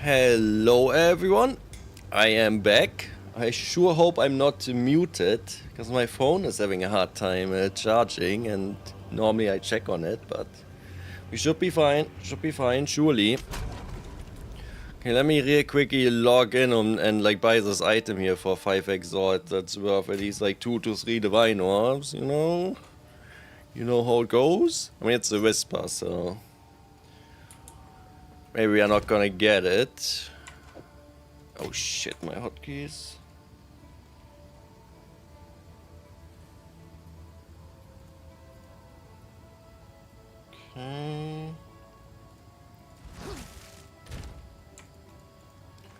Hello everyone, I am back. I sure hope I'm not muted, because my phone is having a hard time charging and normally I check on it, but we should be fine, surely. Okay, let me real quickly log in and like buy this item here for 5 exalt. That's worth at least like 2 to 3 divine orbs, you know? You know how it goes? I mean, it's a whisper, so maybe we are not gonna get it. Oh shit, my hotkeys. Okay.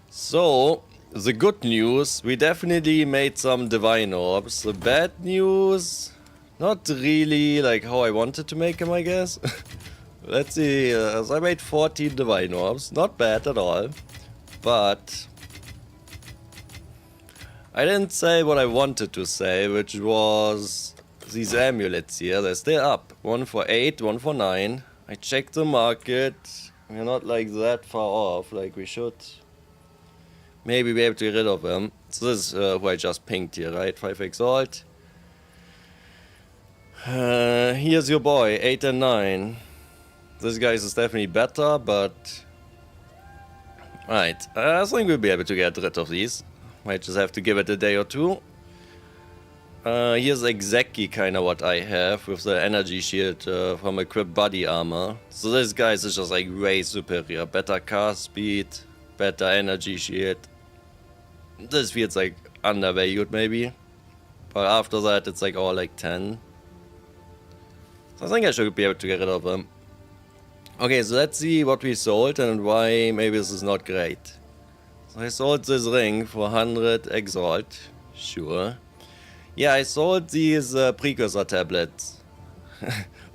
So, the good news, we definitely made some divine orbs. The bad news, not really like how I wanted to make them, I guess. Let's see, so I made 14 divine orbs, not bad at all. But I didn't say what I wanted to say, which was these amulets here. They're still up. One for 8, one for 9. I checked the market. We're not like that far off, like we should maybe be able to get rid of them. So this is who I just pinged here, right? 5 exalt. Here's your boy, 8 and 9. This guy's is definitely better, but right, I think we'll be able to get rid of these. Might just have to give it a day or two. Here's exactly kind of what I have with the energy shield from equipped body armor. So this guy's is just like way superior. Better cast speed, better energy shield. This feels like undervalued maybe. But after that it's like all like 10. So I think I should be able to get rid of them. Okay, so let's see what we sold and why maybe this is not great. So I sold this ring for 100 exalt. Sure. Yeah, I sold these precursor tablets.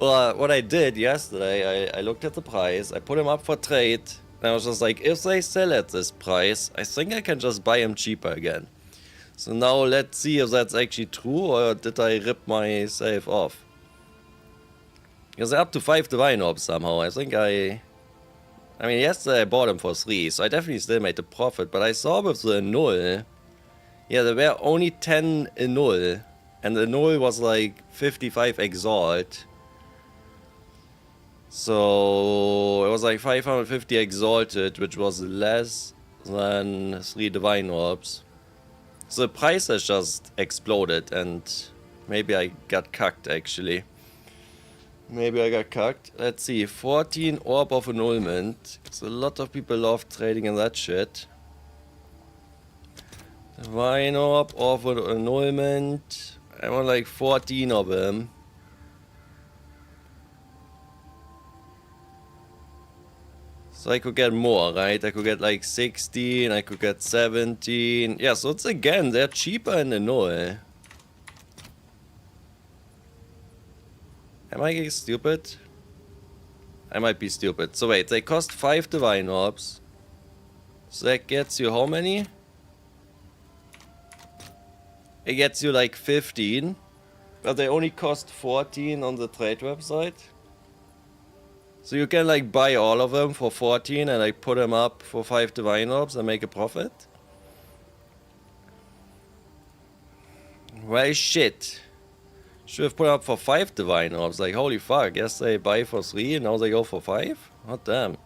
Well, what I did yesterday, I looked at the price, I put them up for trade, and I was just like, if they sell at this price, I think I can just buy them cheaper again. So now let's see if that's actually true, or did I rip myself off? Because they're up to 5 divine orbs somehow. I mean, yesterday I bought them for 3, so I definitely still made a profit, but I saw with the null, yeah, there were only 10 in null, and the null was like 55 exalt. So it was like 550 exalted, which was less than 3 divine orbs. So the price has just exploded, and maybe I got cucked actually. Maybe I got cucked. Let's see, 14 orb of annulment. So a lot of people love trading in that shit. Divine orb of annulment. I want like 14 of them. So I could get more, right? I could get like 16, I could get 17. Yeah, so it's again, they're cheaper in the null. Am I getting stupid? I might be stupid. So wait, they cost 5 divine orbs. So that gets you how many? It gets you like 15. But they only cost 14 on the trade website. So you can like buy all of them for 14 and like put them up for 5 divine orbs and make a profit. Well, shit. Should have put up for 5 divine orbs. Like, holy fuck. Yes, they buy for 3 and now they go for 5? Hot damn.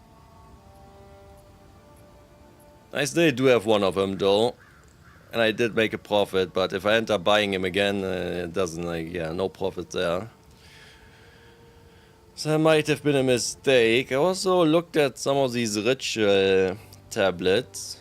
I still do have one of them though. And I did make a profit, but if I end up buying him again, it doesn't like, yeah, no profit there. So that might have been a mistake. I also looked at some of these ritual tablets.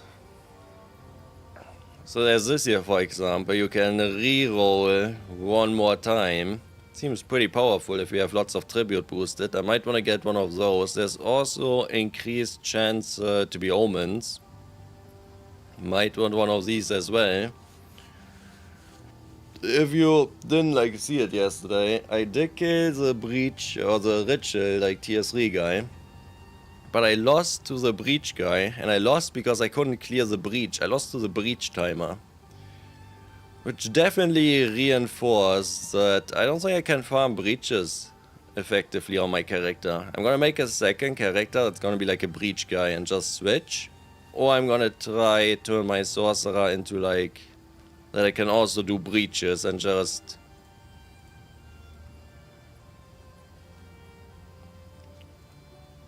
So there's this here, for example. You can re-roll one more time. Seems pretty powerful if you have lots of tribute boosted. I might want to get one of those. There's also increased chance to be omens. Might want one of these as well. If you didn't like see it yesterday, I did kill the breach or the ritual like tier 3 guy. But I lost to the breach guy, and I lost because I couldn't clear the breach. I lost to the breach timer. Which definitely reinforced that I don't think I can farm breaches effectively on my character. I'm gonna make a second character that's gonna be like a breach guy and just switch. Or I'm gonna try turn my sorcerer into like that I can also do breaches and just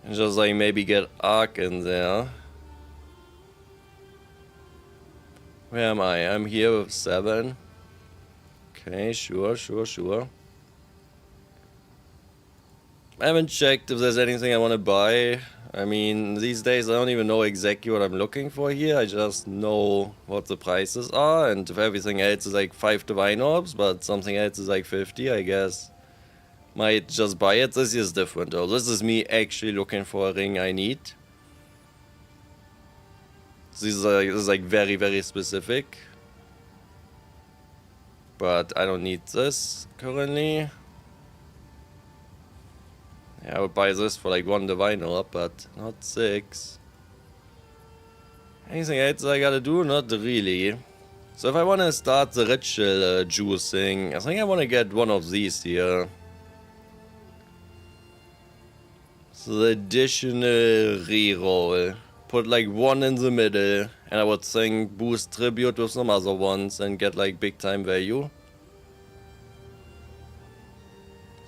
like maybe get arc in there. Where am I? I'm here with 7. Okay, sure. I haven't checked if there's anything I want to buy. I mean, these days I don't even know exactly what I'm looking for here. I just know what the prices are, and if everything else is like 5 divine orbs, but something else is like 50, I guess might just buy it. This is different though. This is me actually looking for a ring I need. This is like very, very specific. But I don't need this currently. Yeah, I would buy this for like 1 divine orb, but not 6. Anything else I gotta do? Not really. So if I want to start the ritual juicing, I think I want to get one of these here. So the additional reroll. Put like 1 in the middle, and I would think boost tribute with some other ones and get like big time value.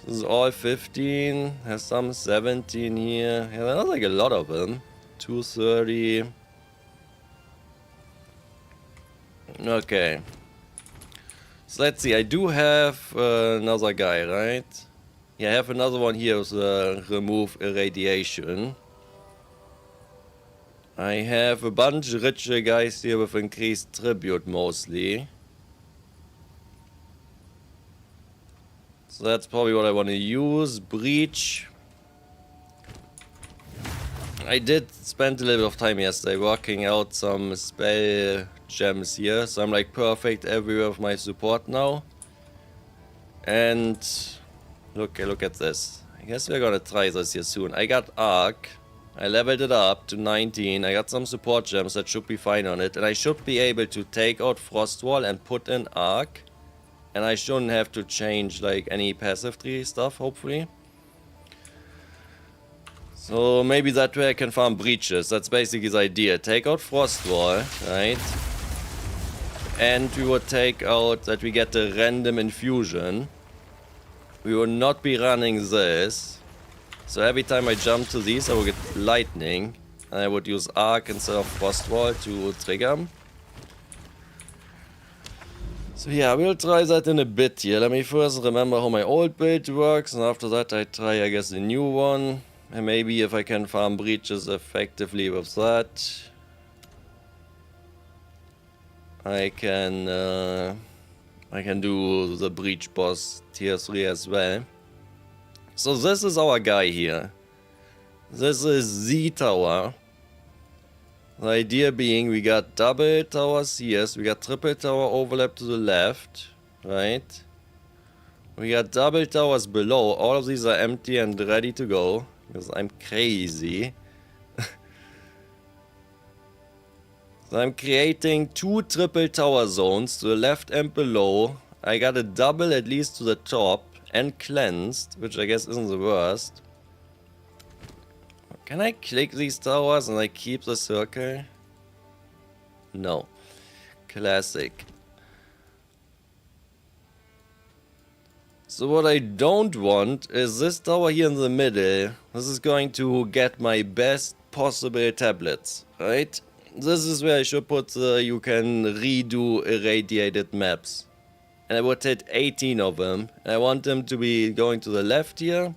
This is all 15, has some 17 here. Yeah, there's like a lot of them. 230. Okay. So let's see, I do have another guy, right? Yeah, I have another one here with remove irradiation. I have a bunch of richer guys here with increased tribute mostly. So that's probably what I want to use. Breach. I did spend a little bit of time yesterday working out some spell gems here. So I'm like perfect everywhere with my support now. And look at this. I guess we're gonna try this here soon. I got Arc. I leveled it up to 19. I got some support gems that should be fine on it. And I should be able to take out Frost Wall and put in Arc. And I shouldn't have to change like any passive tree stuff, hopefully. So maybe that way I can farm breaches. That's basically the idea. Take out Frost Wall, right? And we would take out that we get the random infusion. We will not be running this. So every time I jump to these, I will get lightning. And I would use Arc instead of Frost Wall to trigger them. So yeah, we'll try that in a bit here. Let me first remember how my old build works. And after that I try, I guess, a new one. And maybe if I can farm breaches effectively with that, I can do the breach boss tier 3 as well. So this is our guy here. This is Z tower. The idea being we got double towers here, so we got triple tower overlap to the left, right? We got double towers below. All of these are empty and ready to go, because I'm crazy. So I'm creating 2 triple tower zones to the left and below. I got a double at least to the top and cleansed, which I guess isn't the worst. Can I click these towers and I keep the circle? No. Classic. So what I don't want is this tower here in the middle. This is going to get my best possible tablets, right? This is where I should put the you can redo irradiated maps. And I would hit 18 of them. And I want them to be going to the left here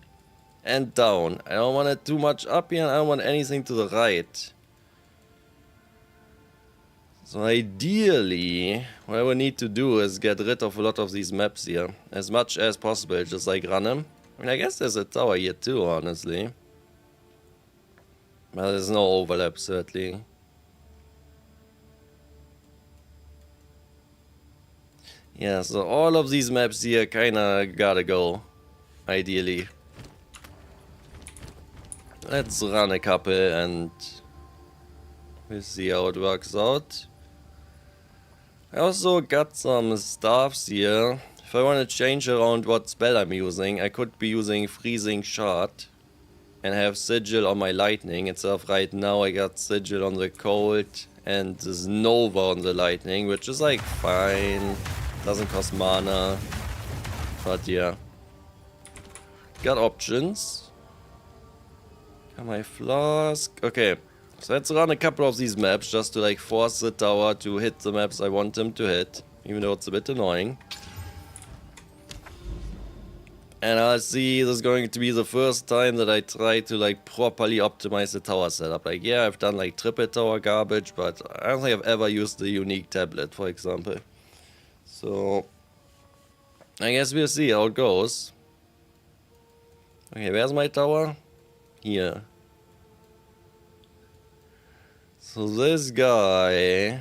and down. I don't want it too much up here, and I don't want anything to the right. So ideally, what I would need to do is get rid of a lot of these maps here. As much as possible, just like run them. I mean, I guess there's a tower here too, honestly. But there's no overlap, certainly. Yeah, so all of these maps here kinda gotta go. Ideally. Let's run a couple and we'll see how it works out. I also got some staffs here. If I want to change around what spell I'm using, I could be using Freezing Shard. and have Sigil on my lightning instead of right now I got Sigil on the cold and this Nova on the lightning, which is like fine, doesn't cost mana, but yeah. Got options. Got my flask. Okay, so let's run a couple of these maps just to like force the tower to hit the maps I want them to hit, even though it's a bit annoying. And I'll see, this is going to be the first time that I try to like properly optimize the tower setup. Like, yeah, I've done like triple tower garbage, but I don't think I've ever used the unique tablet, for example. So, I guess we'll see how it goes. Okay, where's my tower? Here. So this guy...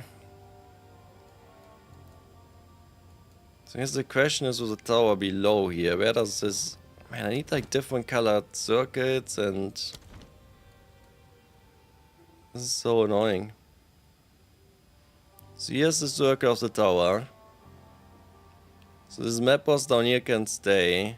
I guess the question is with the tower below here, where does this... Man, I need like different colored circuits and... This is so annoying. So here's the circle of the tower. So this map boss down here can stay.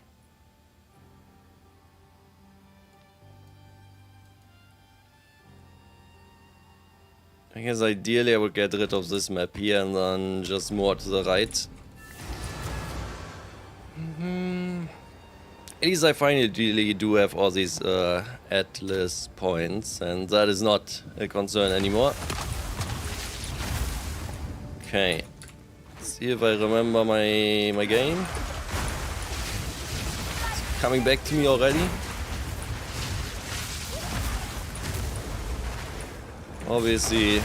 I guess ideally I would get rid of this map here and then just more to the right. At least I finally do have all these Atlas points, and that is not a concern anymore. Okay, let's see if I remember my game. It's coming back to me already. Obviously,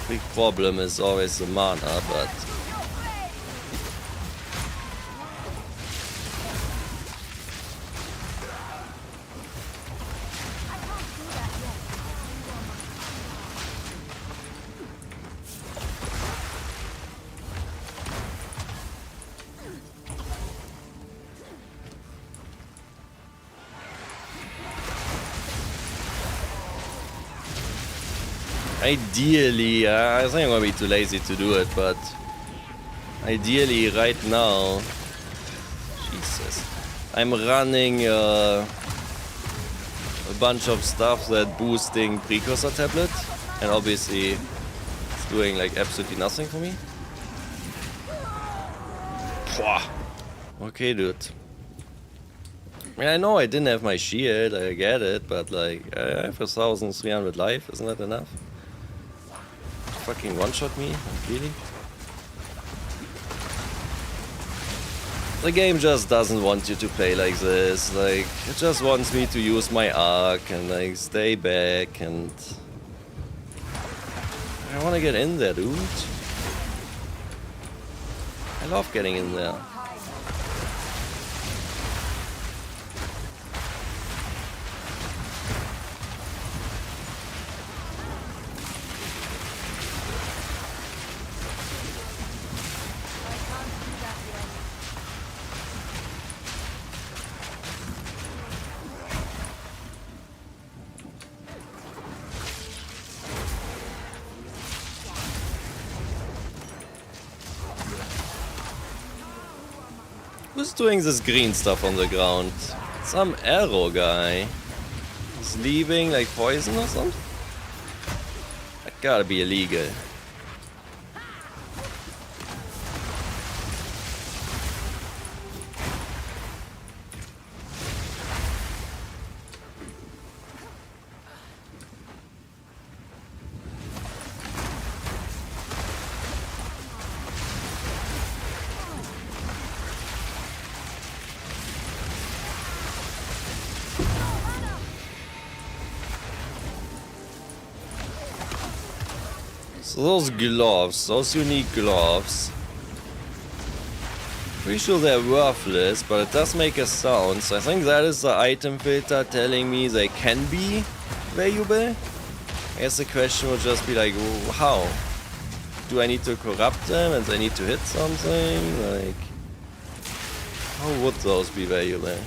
big problem is always the mana, but ideally, I think I'm gonna be too lazy to do it, but ideally right now, Jesus, I'm running a bunch of stuff that boosting precursor tablet, and obviously it's doing like absolutely nothing for me. Pwah. Okay, dude. I mean, I know I didn't have my shield, I get it, but like, I have 1,300 life, isn't that enough? Fucking one-shot me? Really? The game just doesn't want you to play like this. Like, it just wants me to use my arc and like stay back, and I wanna get in there, dude. I love getting in there. Who's doing this green stuff on the ground? Some arrow guy. He's leaving like poison or something? That gotta be illegal. So those gloves, those unique gloves, pretty sure they're worthless, but it does make a sound, so I think that is the item filter telling me they can be valuable. I guess the question would just be like, how? Do I need to corrupt them and I need to hit something? Like, how would those be valuable?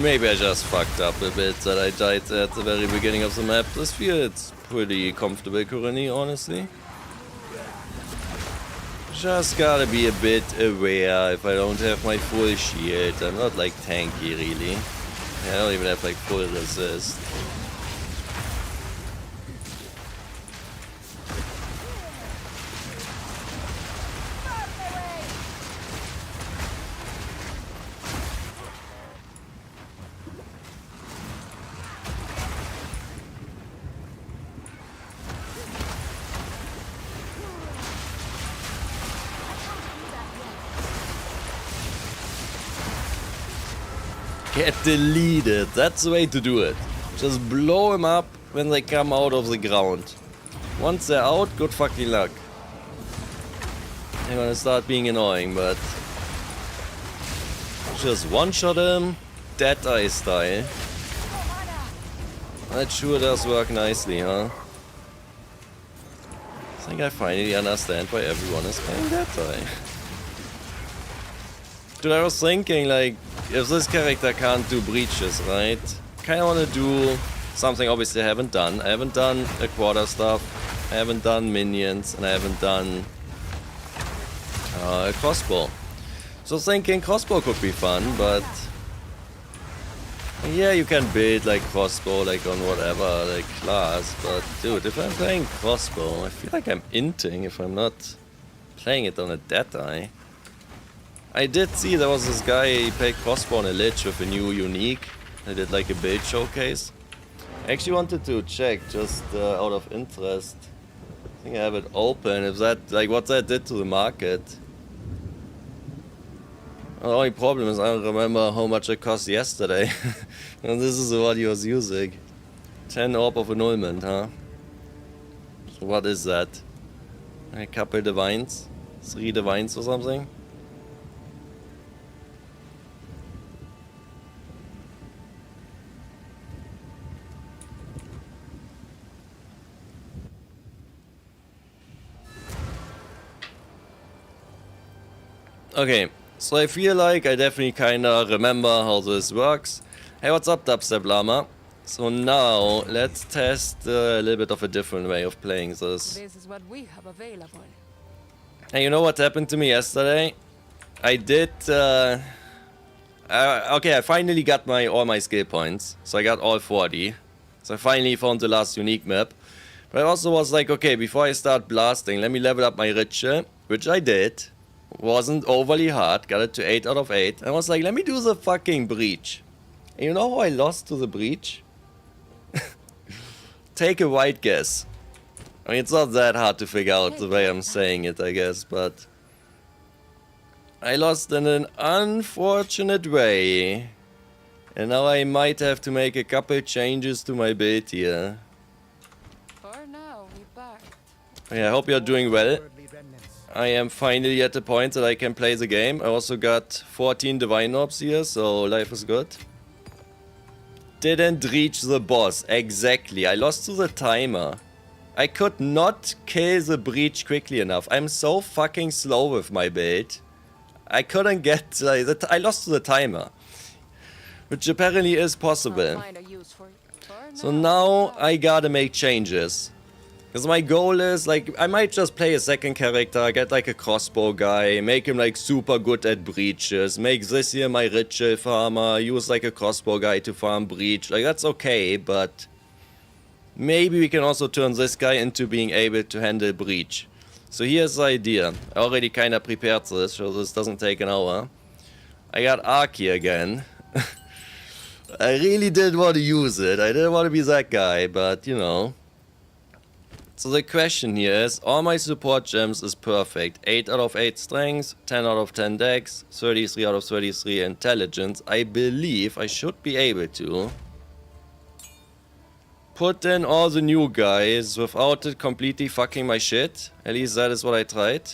Maybe I just fucked up a bit that I died at the very beginning of the map. This feels pretty comfortable currently, honestly. Just gotta be a bit aware if I don't have my full shield. I'm not like tanky really. I don't even have like full resist. Get deleted. That's the way to do it. Just blow them up when they come out of the ground. Once they're out, good fucking luck. They're gonna start being annoying, but just one-shot them, dead eye style. That sure does work nicely, huh? I think I finally understand why everyone is playing dead eye. Dude, I was thinking, like, if this character can't do breaches, right? Kinda wanna do something obviously I haven't done. I haven't done a quarter stuff, I haven't done minions, and I haven't done a crossbow. So thinking crossbow could be fun, but yeah, you can build like crossbow like on whatever like class, but dude, if I'm playing crossbow, I feel like I'm inting if I'm not playing it on a dead eye. I did see there was this guy, he played crossbow on a lich with a new unique. I did like a build showcase. I actually wanted to check just out of interest. I think I have it open, if that, like what that did to the market. The only problem is I don't remember how much it cost yesterday. And this is what he was using. 10 orb of annulment, huh? So what is that? A couple divines? 3 divines or something? Okay, so I feel like I definitely kinda remember how this works. Hey, what's up, Dubstep Llama? So now, let's test a little bit of a different way of playing this. This is what we have available. Hey, you know what happened to me yesterday? I did, okay, I finally got all my skill points. So I got all 40. So I finally found the last unique map. But I also was like, okay, before I start blasting, let me level up my ritual, which I did. Wasn't overly hard, got it to 8 out of 8. I was like, let me do the fucking breach. And you know how I lost to the breach? Take a wild guess. I mean, it's not that hard to figure out the way I'm saying it, I guess, but I lost in an unfortunate way. And now I might have to make a couple changes to my build here. For now, we back. Yeah, I hope you're doing well. I am finally at the point that I can play the game. I also got 14 divine orbs here, so life is good. Didn't reach the boss. Exactly. I lost to the timer. I could not kill the breach quickly enough. I'm so fucking slow with my build. I couldn't get... I lost to the timer. Which apparently is possible. So now I gotta make changes. Because my goal is, like, I might just play a second character, get like a crossbow guy, make him like super good at breaches, make this here my ritual farmer, use like a crossbow guy to farm breach. Like, that's okay, but maybe we can also turn this guy into being able to handle breach. So here's the idea. I already kinda prepared this, so this doesn't take an hour. I got Arc here again. I really didn't want to use it. I didn't want to be that guy, but you know. So the question here is, all my support gems is perfect. 8 out of 8 strength, 10 out of 10 dex, 33 out of 33 intelligence. I believe I should be able to put in all the new guys without it completely fucking my shit. At least that is what I tried.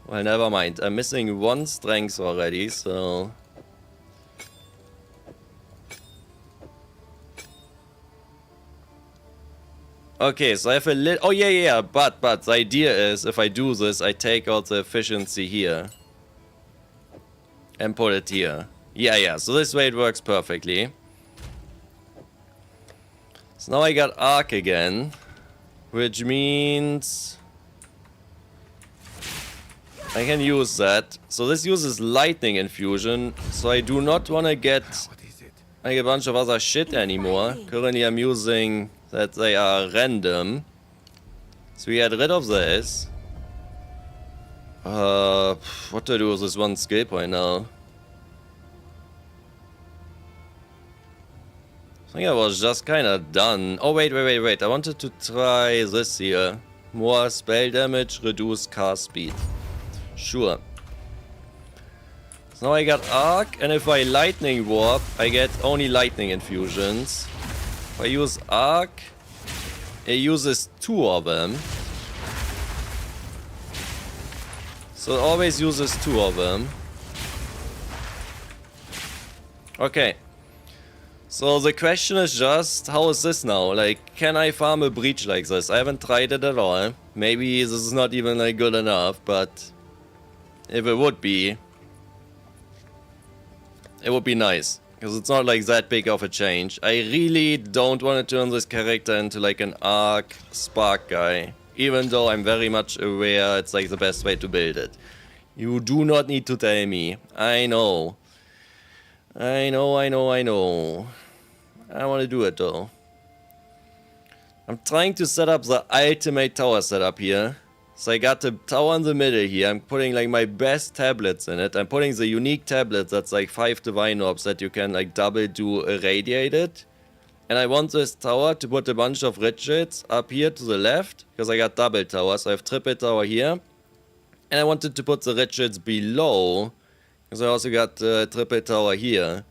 Well, never mind. I'm missing 1 strength already, so... Okay, so I have a little... Oh, yeah, but the idea is, if I do this, I take out the efficiency here. And put it here. Yeah, so this way it works perfectly. So now I got Arc again. Which means... I can use that. So this uses Lightning Infusion, so I do not want to get like a bunch of other shit anymore. Currently I'm using... that they are random. So we get rid of this. What do I do with this 1 skill point now? I think I was just kinda done. Oh wait. I wanted to try this here. More spell damage, reduce cast speed. Sure. So now I got Arc, and if I Lightning Warp, I get only Lightning Infusions. If I use Arc, it uses 2 of them. So it always uses 2 of them. Okay. So the question is just, how is this now? Like, can I farm a breach like this? I haven't tried it at all. Maybe this is not even like good enough, but if it would be nice. Because it's not like that big of a change. I really don't want to turn this character into like an Arc Spark guy. Even though I'm very much aware it's like the best way to build it. You do not need to tell me. I know. I want to do it though. I'm trying to set up the ultimate tower setup here. So I got the tower in the middle here. I'm putting like my best tablets in it. I'm putting the unique tablet that's like 5 divine orbs that you can like double do irradiated. And I want this tower to put a bunch of rituals up here to the left. Because I got double towers. So I have triple tower here. And I wanted to put the rituals below. Because I also got the triple tower here.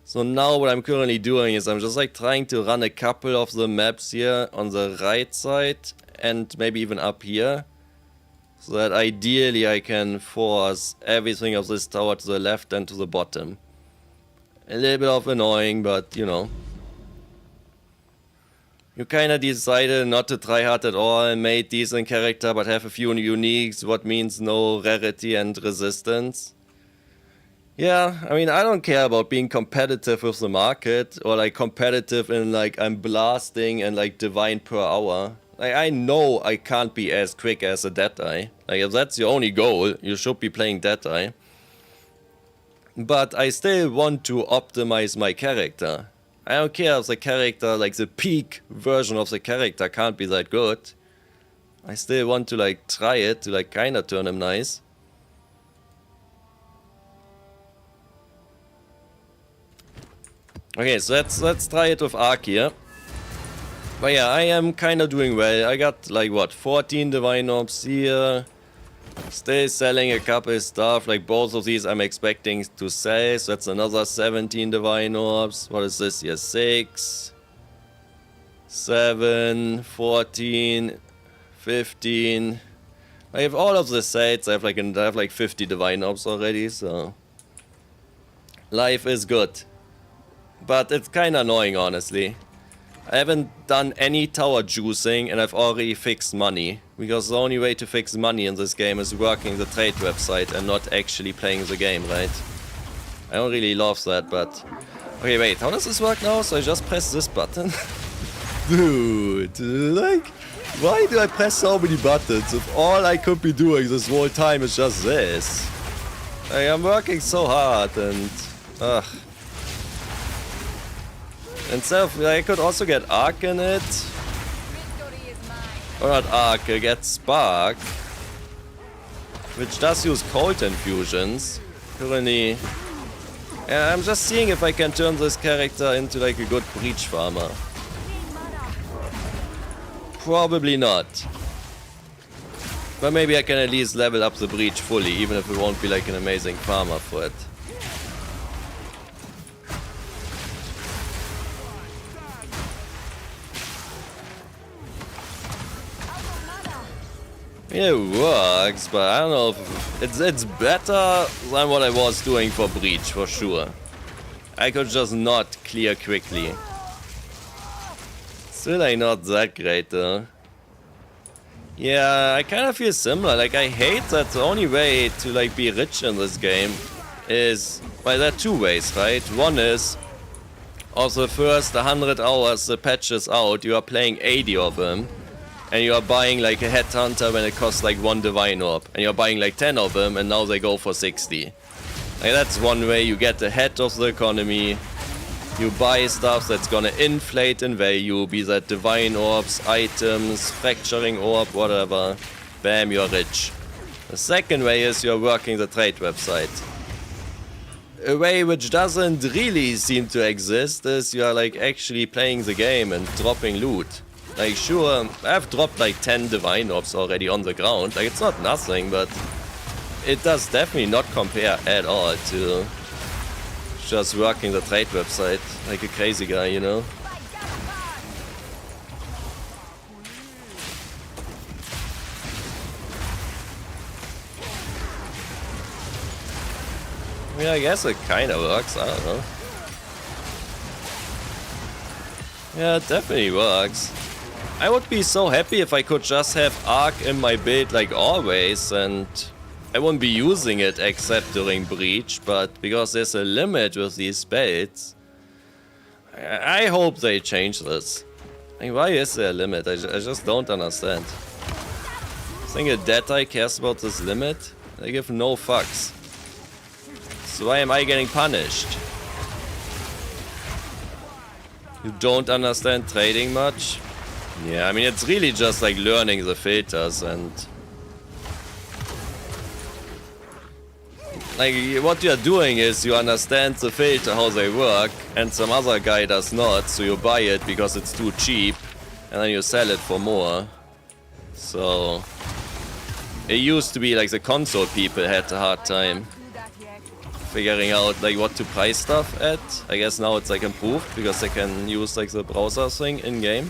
So now what I'm currently doing is I'm just like trying to run a couple of the maps here on the right side. And maybe even up here. So that ideally I can force everything of this tower to the left and to the bottom. A little bit of annoying, but you know. You kinda decided not to try hard at all, made decent character but have a few uniques, what means no rarity and resistance. Yeah, I mean, I don't care about being competitive with the market, or like competitive in like I'm blasting and like divine per hour. Like, I know I can't be as quick as a Deadeye. Like, if that's your only goal, you should be playing Deadeye. But I still want to optimize my character. I don't care if the character, like the peak version of the character can't be that good. I still want to like try it to like kinda turn him nice. Okay, so let's try it with Arc here. But yeah, I am kind of doing well. I got like what, 14 divine orbs here. Still selling a couple stuff, like both of these I'm expecting to sell. So that's another 17 divine orbs. What is this here? 6, 7, 14, 15. I have all of the sets. I have like 50 divine orbs already, so life is good. But it's kind of annoying, honestly. I haven't done any tower juicing, and I've already fixed money. Because the only way to fix money in this game is working the trade website and not actually playing the game, right? I don't really love that, but... Okay, wait, how does this work now? So I just press this button? Dude, like... Why do I press so many buttons if all I could be doing this whole time is just this? Like, I'm working so hard and... Ugh. Instead of... I could also get Arc in it. Or not Arc, get Spark. Which does use cold infusions. Currently... Yeah, I'm just seeing if I can turn this character into like a good breach farmer. Probably not. But maybe I can at least level up the breach fully, even if it won't be like an amazing farmer for it. It works, but I don't know if it's better than what I was doing for breach, for sure. I could just not clear quickly. Still like not that great though. Yeah, I kind of feel similar. Like, I hate that the only way to like be rich in this game is... Well, there are two ways, right? One is... Also, the first 100 hours the patch is out, you are playing 80 of them. And you are buying like a headhunter when it costs like 1 divine orb. And you're buying like 10 of them and now they go for 60. Like, that's one way you get ahead of the economy. You buy stuff that's gonna inflate in value, be that divine orbs, items, fracturing orb, whatever. Bam, you're rich. The second way is you're working the trade website. A way which doesn't really seem to exist is you're like actually playing the game and dropping loot. Like, sure, I've dropped like 10 divine orbs already on the ground. Like, it's not nothing, but it does definitely not compare at all to just working the trade website like a crazy guy, you know? I mean, I guess it kinda works, I don't know. Yeah, it definitely works. I would be so happy if I could just have Arc in my build like always, and I won't be using it except during breach, but because there's a limit with these spells, I hope they change this. Like, why is there a limit? I just don't understand. I think a Deadeye cares about this limit? They give no fucks. So why am I getting punished? You don't understand trading much? Yeah, I mean, it's really just like learning the filters and... Like, what you're doing is you understand the filter, how they work, and some other guy does not, so you buy it because it's too cheap, and then you sell it for more. So... It used to be like the console people had a hard time figuring out like what to price stuff at. I guess now it's like improved, because they can use like the browser thing in-game.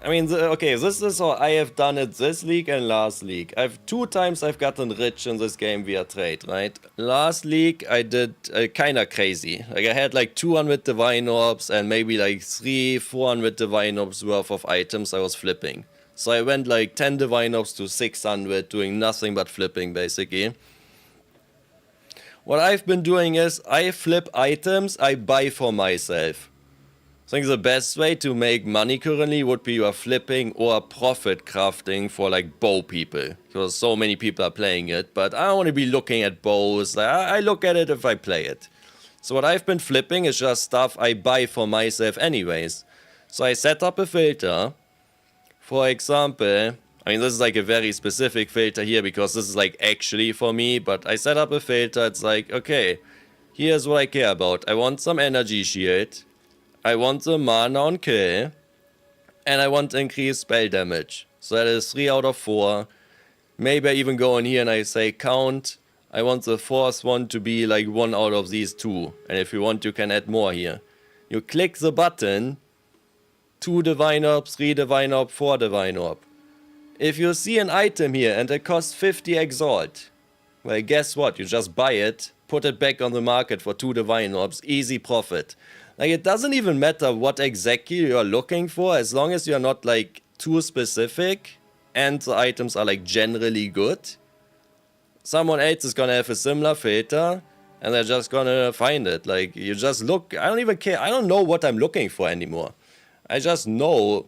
I mean, okay, this is how I have done it this league and last league. Two times I've gotten rich in this game via trade, right? Last league I did kinda crazy. Like, I had like 200 divine orbs and maybe like 400 divine orbs worth of items I was flipping. So I went like 10 divine orbs to 600, doing nothing but flipping basically. What I've been doing is I flip items I buy for myself. I think the best way to make money currently would be you are flipping or profit crafting for like bow people, because so many people are playing it, but I don't want to be looking at bows. I look at it if I play it. So what I've been flipping is just stuff I buy for myself anyways. So I set up a filter. For example, I mean, this is like a very specific filter here because this is like actually for me, but I set up a filter. It's like, okay, here's what I care about. I want some energy shield. I want the mana on kill, and I want increased spell damage. So that is 3 out of 4. Maybe I even go in here and I say count. I want the fourth one to be like 1 out of these 2. And if you want, you can add more here. You click the button, 2 divine orb, 3 divine orb, 4 divine orb. If you see an item here and it costs 50 exalt, well, guess what? You just buy it, put it back on the market for 2 divine orbs, easy profit. Like, it doesn't even matter what exactly you're looking for, as long as you're not, like, too specific and the items are, like, generally good. Someone else is gonna have a similar filter and they're just gonna find it. Like, you just look, I don't even care, I don't know what I'm looking for anymore. I just know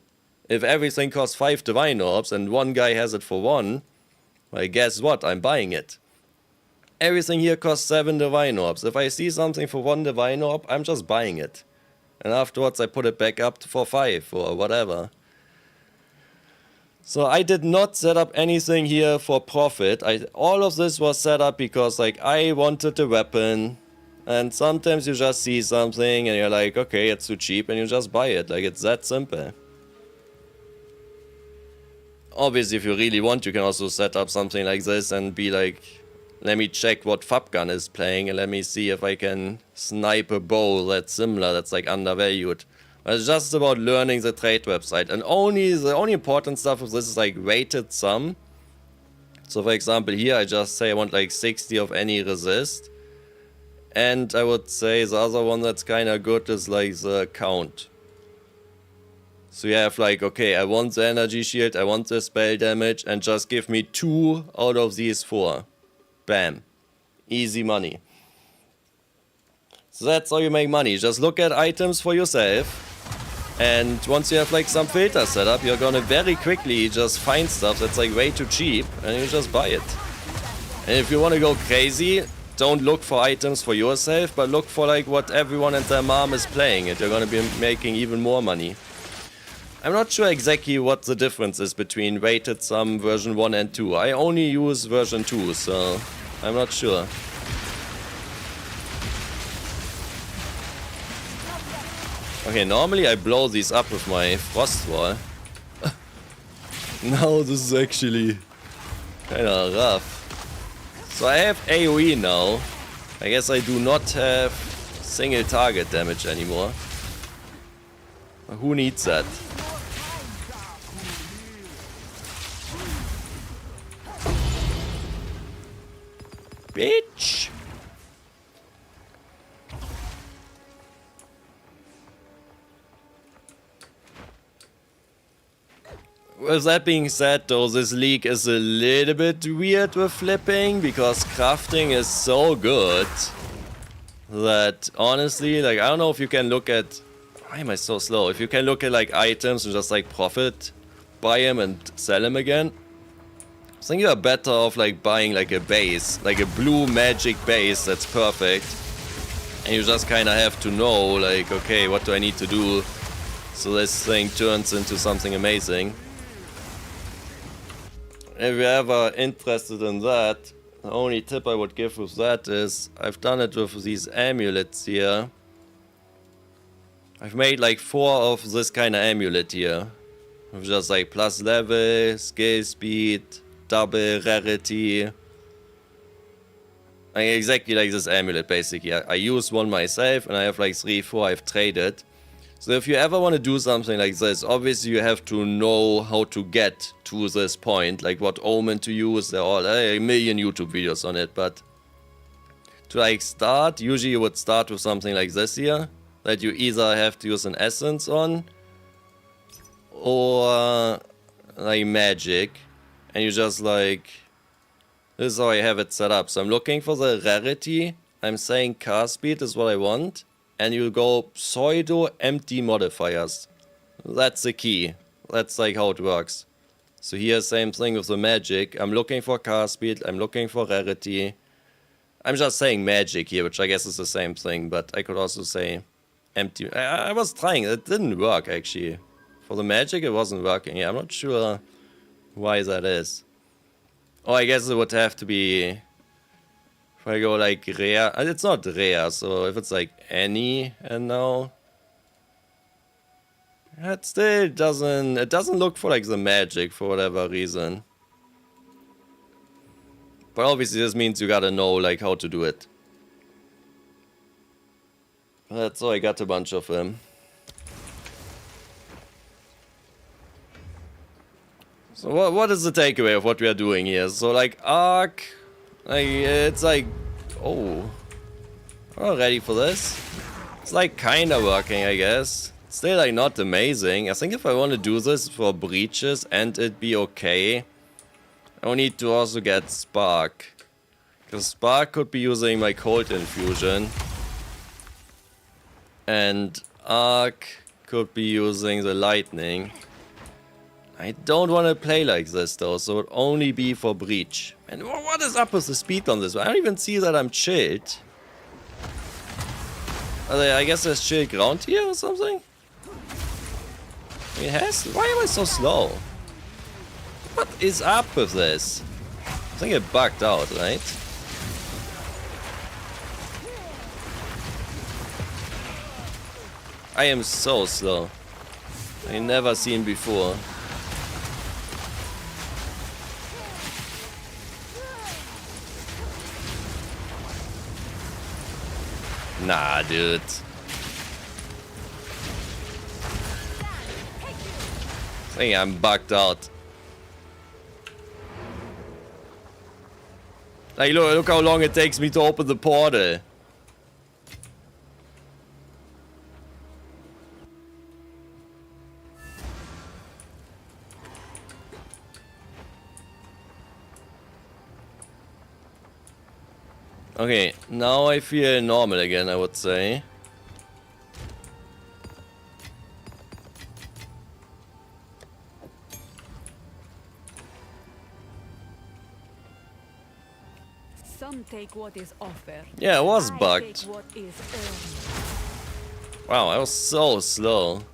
if everything costs 5 divine orbs and one guy has it for 1, well, guess what? I'm buying it. Everything here costs 7 divine orbs. If I see something for 1 divine orb, I'm just buying it. And afterwards I put it back up for 5 or whatever. So I did not set up anything here for profit. All of this was set up because, like, I wanted a weapon. And sometimes you just see something and you're like, okay, it's too cheap, and you just buy it. Like, it's that simple. Obviously, if you really want, you can also set up something like this and be like, let me check what Fabgun is playing and let me see if I can snipe a bow that's similar, that's like undervalued. But it's just about learning the trade website. And the only important stuff of this is like weighted sum. So for example here I just say I want like 60 of any resist. And I would say the other one that's kinda good is like the count. So you have like, okay, I want the energy shield, I want the spell damage, and just give me 2 out of these 4. Bam. Easy money. So that's how you make money. Just look at items for yourself. And once you have like some filter set up, you're gonna very quickly just find stuff that's like way too cheap and you just buy it. And if you wanna go crazy, don't look for items for yourself, but look for like what everyone and their mom is playing, and you're gonna be making even more money. I'm not sure exactly what the difference is between weighted sum version 1 and 2. I only use version 2, so I'm not sure. Okay, normally I blow these up with my frost wall. Now this is actually kinda rough. So I have AoE now. I guess I do not have single target damage anymore. Who needs that? Bitch! With that being said though, this league is a little bit weird with flipping, because crafting is so good that honestly, like, I don't know if you can look at... Why am I so slow? If you can look at like items and just like profit, buy them and sell them again. I think you're better off like buying like a base, like a blue magic base that's perfect. And you just kind of have to know like, okay, what do I need to do so this thing turns into something amazing. If you're ever interested in that, the only tip I would give with that is, I've done it with these amulets here. I've made like 4 of this kind of amulet here. With just like plus level, skill speed, double rarity. Like exactly like this amulet basically. I use one myself and I have like 3, 4 I've traded. So if you ever want to do something like this, obviously you have to know how to get to this point. Like what omen to use, there are a million YouTube videos on it. But to like start, usually you would start with something like this here. That you either have to use an essence on, or like magic, and you just like, this is how I have it set up. So I'm looking for the rarity, I'm saying cast speed is what I want, and you go pseudo empty modifiers. That's the key, that's like how it works. So here same thing with the magic, I'm looking for cast speed, I'm looking for rarity. I'm just saying magic here, which I guess is the same thing, but I could also say empty. I was trying, it didn't work actually. For the magic it wasn't working. Yeah, I'm not sure why that is. Oh, I guess it would have to be, if I go like rare, it's not rare, so if it's like any and now, it still doesn't, it doesn't look for like the magic for whatever reason. But obviously this means you gotta know like how to do it. That's how I got a bunch of them. So what is the takeaway of what we are doing here? So like arc, like it's like, oh, we're not ready for this. It's like kinda working, I guess. Still like not amazing. I think if I want to do this for breaches and it be okay, I will need to also get Spark. Because Spark could be using my Cold Infusion. And Arc could be using the Lightning. I don't want to play like this though, so it would only be for Breach. And what is up with the speed on this? I don't even see that I'm chilled. I guess there's chill ground here or something? It has? Why am I so slow? What is up with this? I think it bugged out, right? I am so slow. I never seen before. Nah, dude. I think I'm bugged out. Like, look how long it takes me to open the portal. Okay, now I feel normal again, I would say. Some take what is offered. Yeah, it was I bugged. take what is earned. Wow, I was so slow.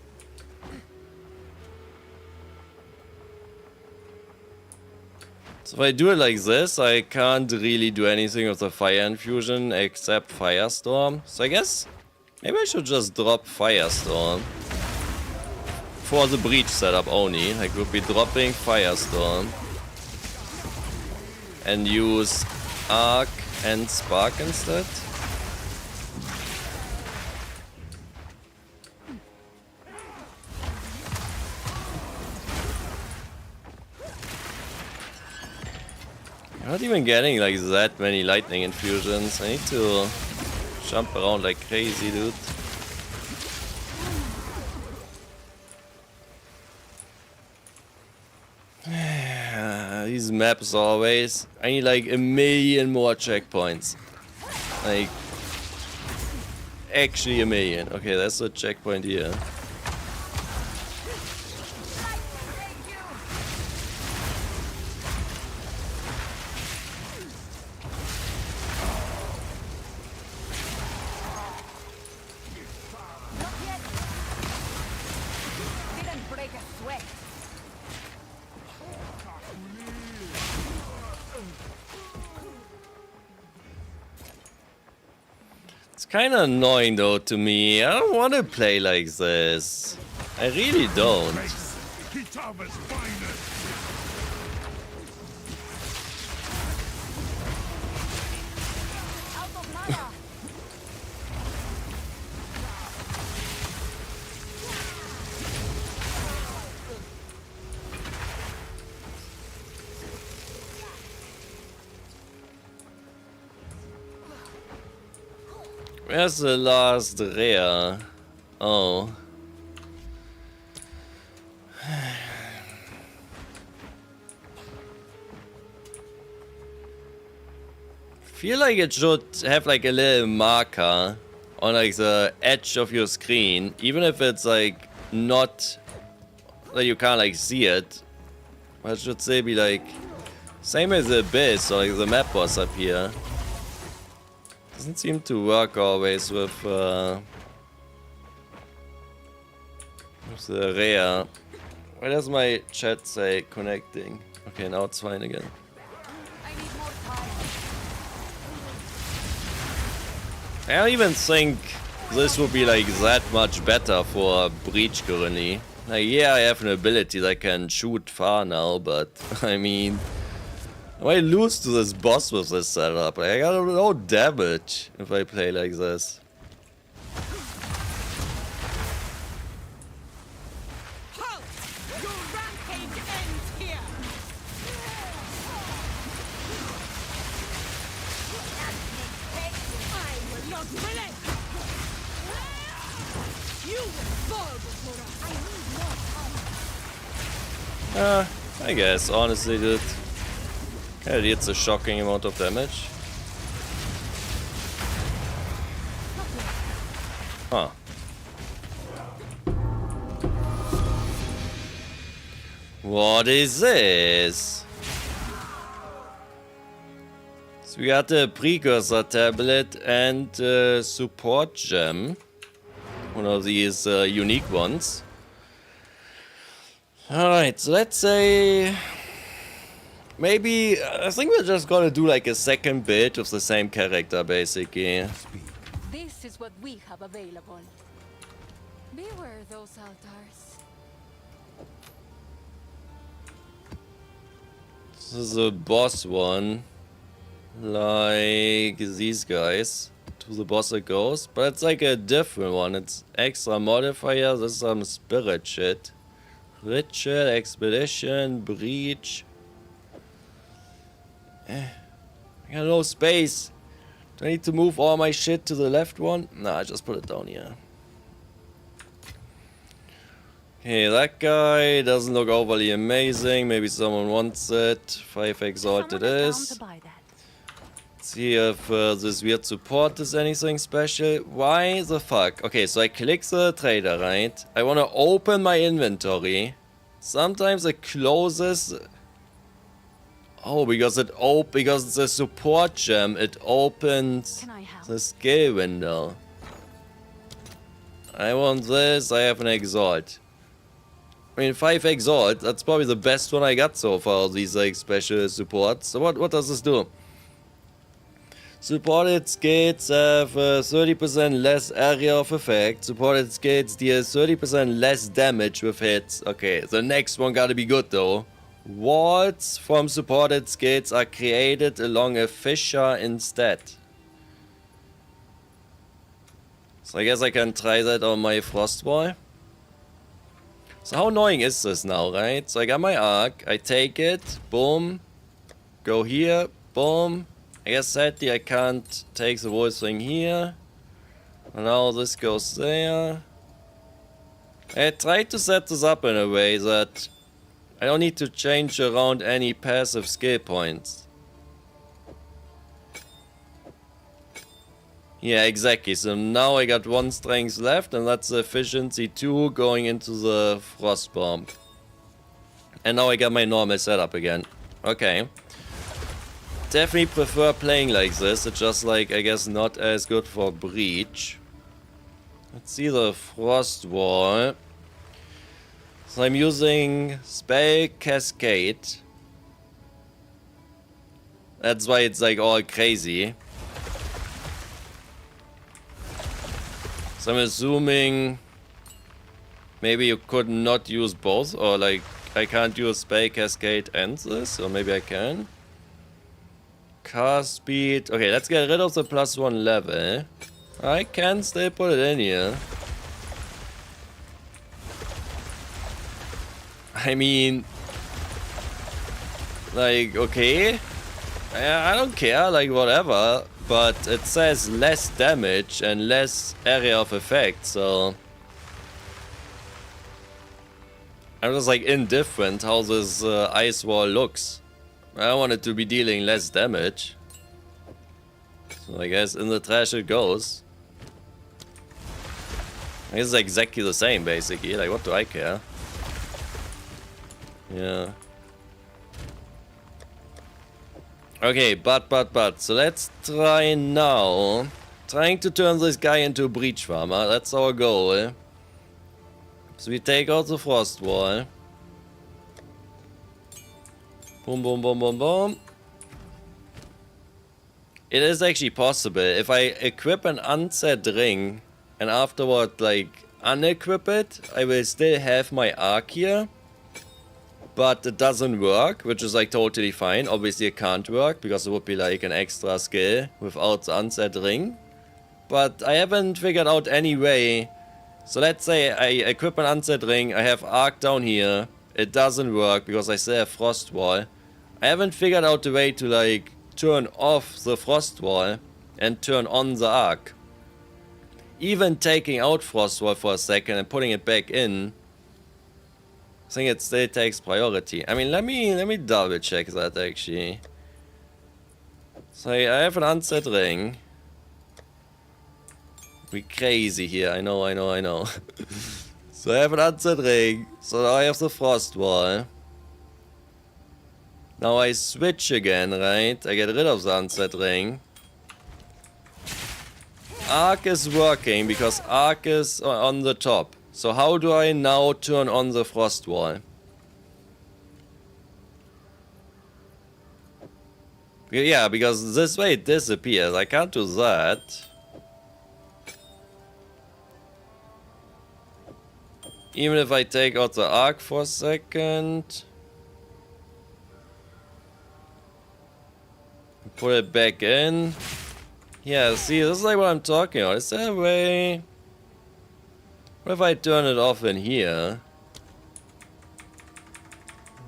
So if I do it like this, I can't really do anything with the Fire Infusion except Firestorm. So I guess maybe I should just drop Firestorm. For the Breach setup only. I could be dropping Firestorm. And use Arc and Spark instead. I'm not even getting like that many lightning infusions. I need to jump around like crazy, dude. These maps always. I need like a million more checkpoints. Like, actually a million. Okay, that's a checkpoint here. Didn't break a sweat. It's kind of annoying though to me. I don't want to play like this. I really don't. Kitava's finest. Out of mana. Where's the last rare? Oh. Feel like it should have like a little marker on like the edge of your screen, even if it's like not that you can't like see it. But it should say be like same as the abyss or like the map boss up here. Doesn't seem to work always with the rare. Why does my chat say connecting? Okay, now it's fine again. I need more time. I don't even think this would be like that much better for Breach currently. Like, yeah, I have an ability that can shoot far now, but I mean, I might lose to this boss with this setup. Like, I got no damage if I play like this. Halt! Your rampage ends here. I guess, honestly, dude. It's a shocking amount of damage. Huh. What is this? So we got a precursor tablet and a support gem. One of these unique ones. Alright, so let's say... Maybe... I think we're just gonna do like a second bit of the same character, basically. This is what we have available. Beware those altars. This is a boss one. Like these guys. To the boss it goes. But it's like a different one. It's extra modifier. This is some spirit shit. Ritual, expedition, breach. I got no space. Do I need to move all my shit to the left one? Nah, just put it down here. Okay, that guy doesn't look overly amazing. Maybe someone wants it. 5 Exalt it is. Let's see if this weird support is anything special. Why the fuck? Okay, so I click the trader, right? I want to open my inventory. Sometimes it closes. Oh, because because the support gem, it opens the skill window. I want this. I have an Exalt. I mean, 5 Exalt, that's probably the best one I got so far, these like special supports. So what does this do? Supported skates have 30% less area of effect. Supported skates deal 30% less damage with hits. Okay, the next one gotta be good though. Walls from supported skates are created along a fissure instead. So I guess I can try that on my frost wall. So how annoying is this now, right? So I got my arc, I take it, boom, go here, boom. I guess sadly I can't take the whole thing here. And now this goes there. I tried to set this up in a way that I don't need to change around any passive skill points. Yeah, exactly. So now I got 1 strength left, and that's efficiency 2 going into the frost bomb. And now I got my normal setup again. Okay. Definitely prefer playing like this. It's just like, I guess, not as good for breach. Let's see the frost wall. So I'm using spell cascade. That's why it's like all crazy. So I'm assuming maybe you could not use both, or like I can't use spell cascade and this, or maybe I can. Cast speed. Okay, let's get rid of the +1 level. I can still put it in here. I mean, like, okay, I don't care, like, whatever, but it says less damage and less area of effect, so I'm just like indifferent how this ice wall looks. I want it to be dealing less damage, so I guess in the trash it goes. I guess it's exactly the same, basically, like, what do I care? Yeah. Okay, but, so let's try now. Trying to turn this guy into a breach farmer, that's our goal. So we take out the frost wall. Boom, boom, boom, boom, boom. It is actually possible. If I equip an unset ring and afterward, like, unequip it, I will still have my arc here. But it doesn't work, which is like totally fine. Obviously it can't work because it would be like an extra skill without the unset ring. But I haven't figured out any way. So let's say I equip an unset ring, I have arc down here. It doesn't work because I still have frost wall. I haven't figured out a way to like turn off the frost wall and turn on the arc. Even taking out frost wall for a second and putting it back in I think it still takes priority. I mean, let me double check that actually. So I have an unset ring. We crazy here, I know. So I have an unset ring. So now I have the frost wall. Now I switch again, right? I get rid of the unset ring. Arc is working because Arc is on the top. So how do I now turn on the frost wall? Yeah, because this way it disappears. I can't do that. Even if I take out the arc for a second. Put it back in. Yeah, see, this is like what I'm talking about. Is there a way? What if I turn it off in here?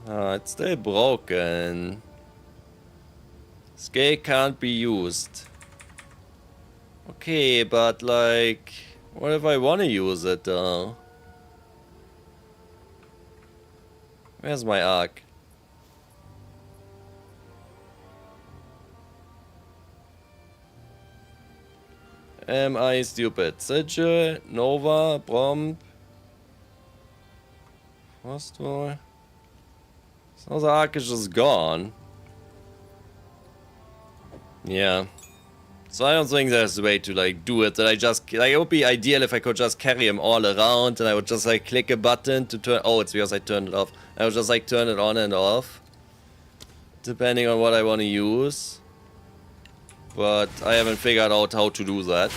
Oh, it's still broken. Scale can't be used. Okay, but like... What if I want to use it though? Where's my arc? Am I stupid? Sigil, Nova, Bomb. Frost Wall. So the arc is just gone. Yeah. So I don't think there's a way to like do it that I just like it would be ideal if I could just carry him all around and I would just like click a button to turn it's because I turned it off. I would just like turn it on and off. Depending on what I want to use. But I haven't figured out how to do that.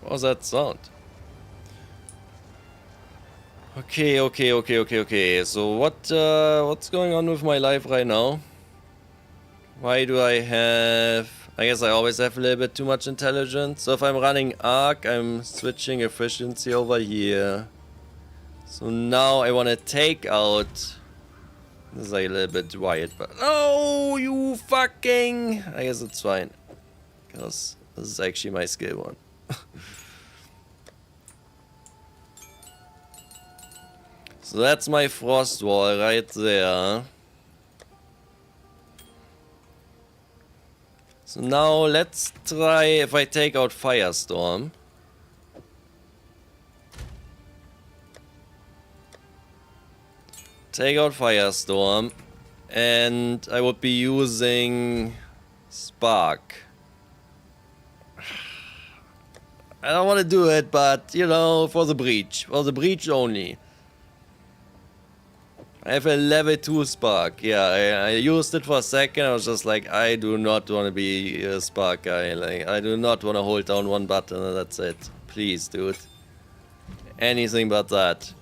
What was that sound? Okay. So what's going on with my life right now? Why do I have... I guess I always have a little bit too much intelligence. So if I'm running arc, I'm switching efficiency over here. So now I want to take out... This is like a little bit wired, but... Oh, you fucking... I guess it's fine. Because this is actually my skill one. So that's my frost wall right there. So now let's try if I take out Firestorm. Take out Firestorm. And I would be using Spark. I don't want to do it, but you know, for the breach. For the breach only. I have a level 2 Spark. Yeah, I used it for a second. I was just like, I do not want to be a Spark guy. Like, I do not want to hold down one button and that's it. Please, dude. Anything but that.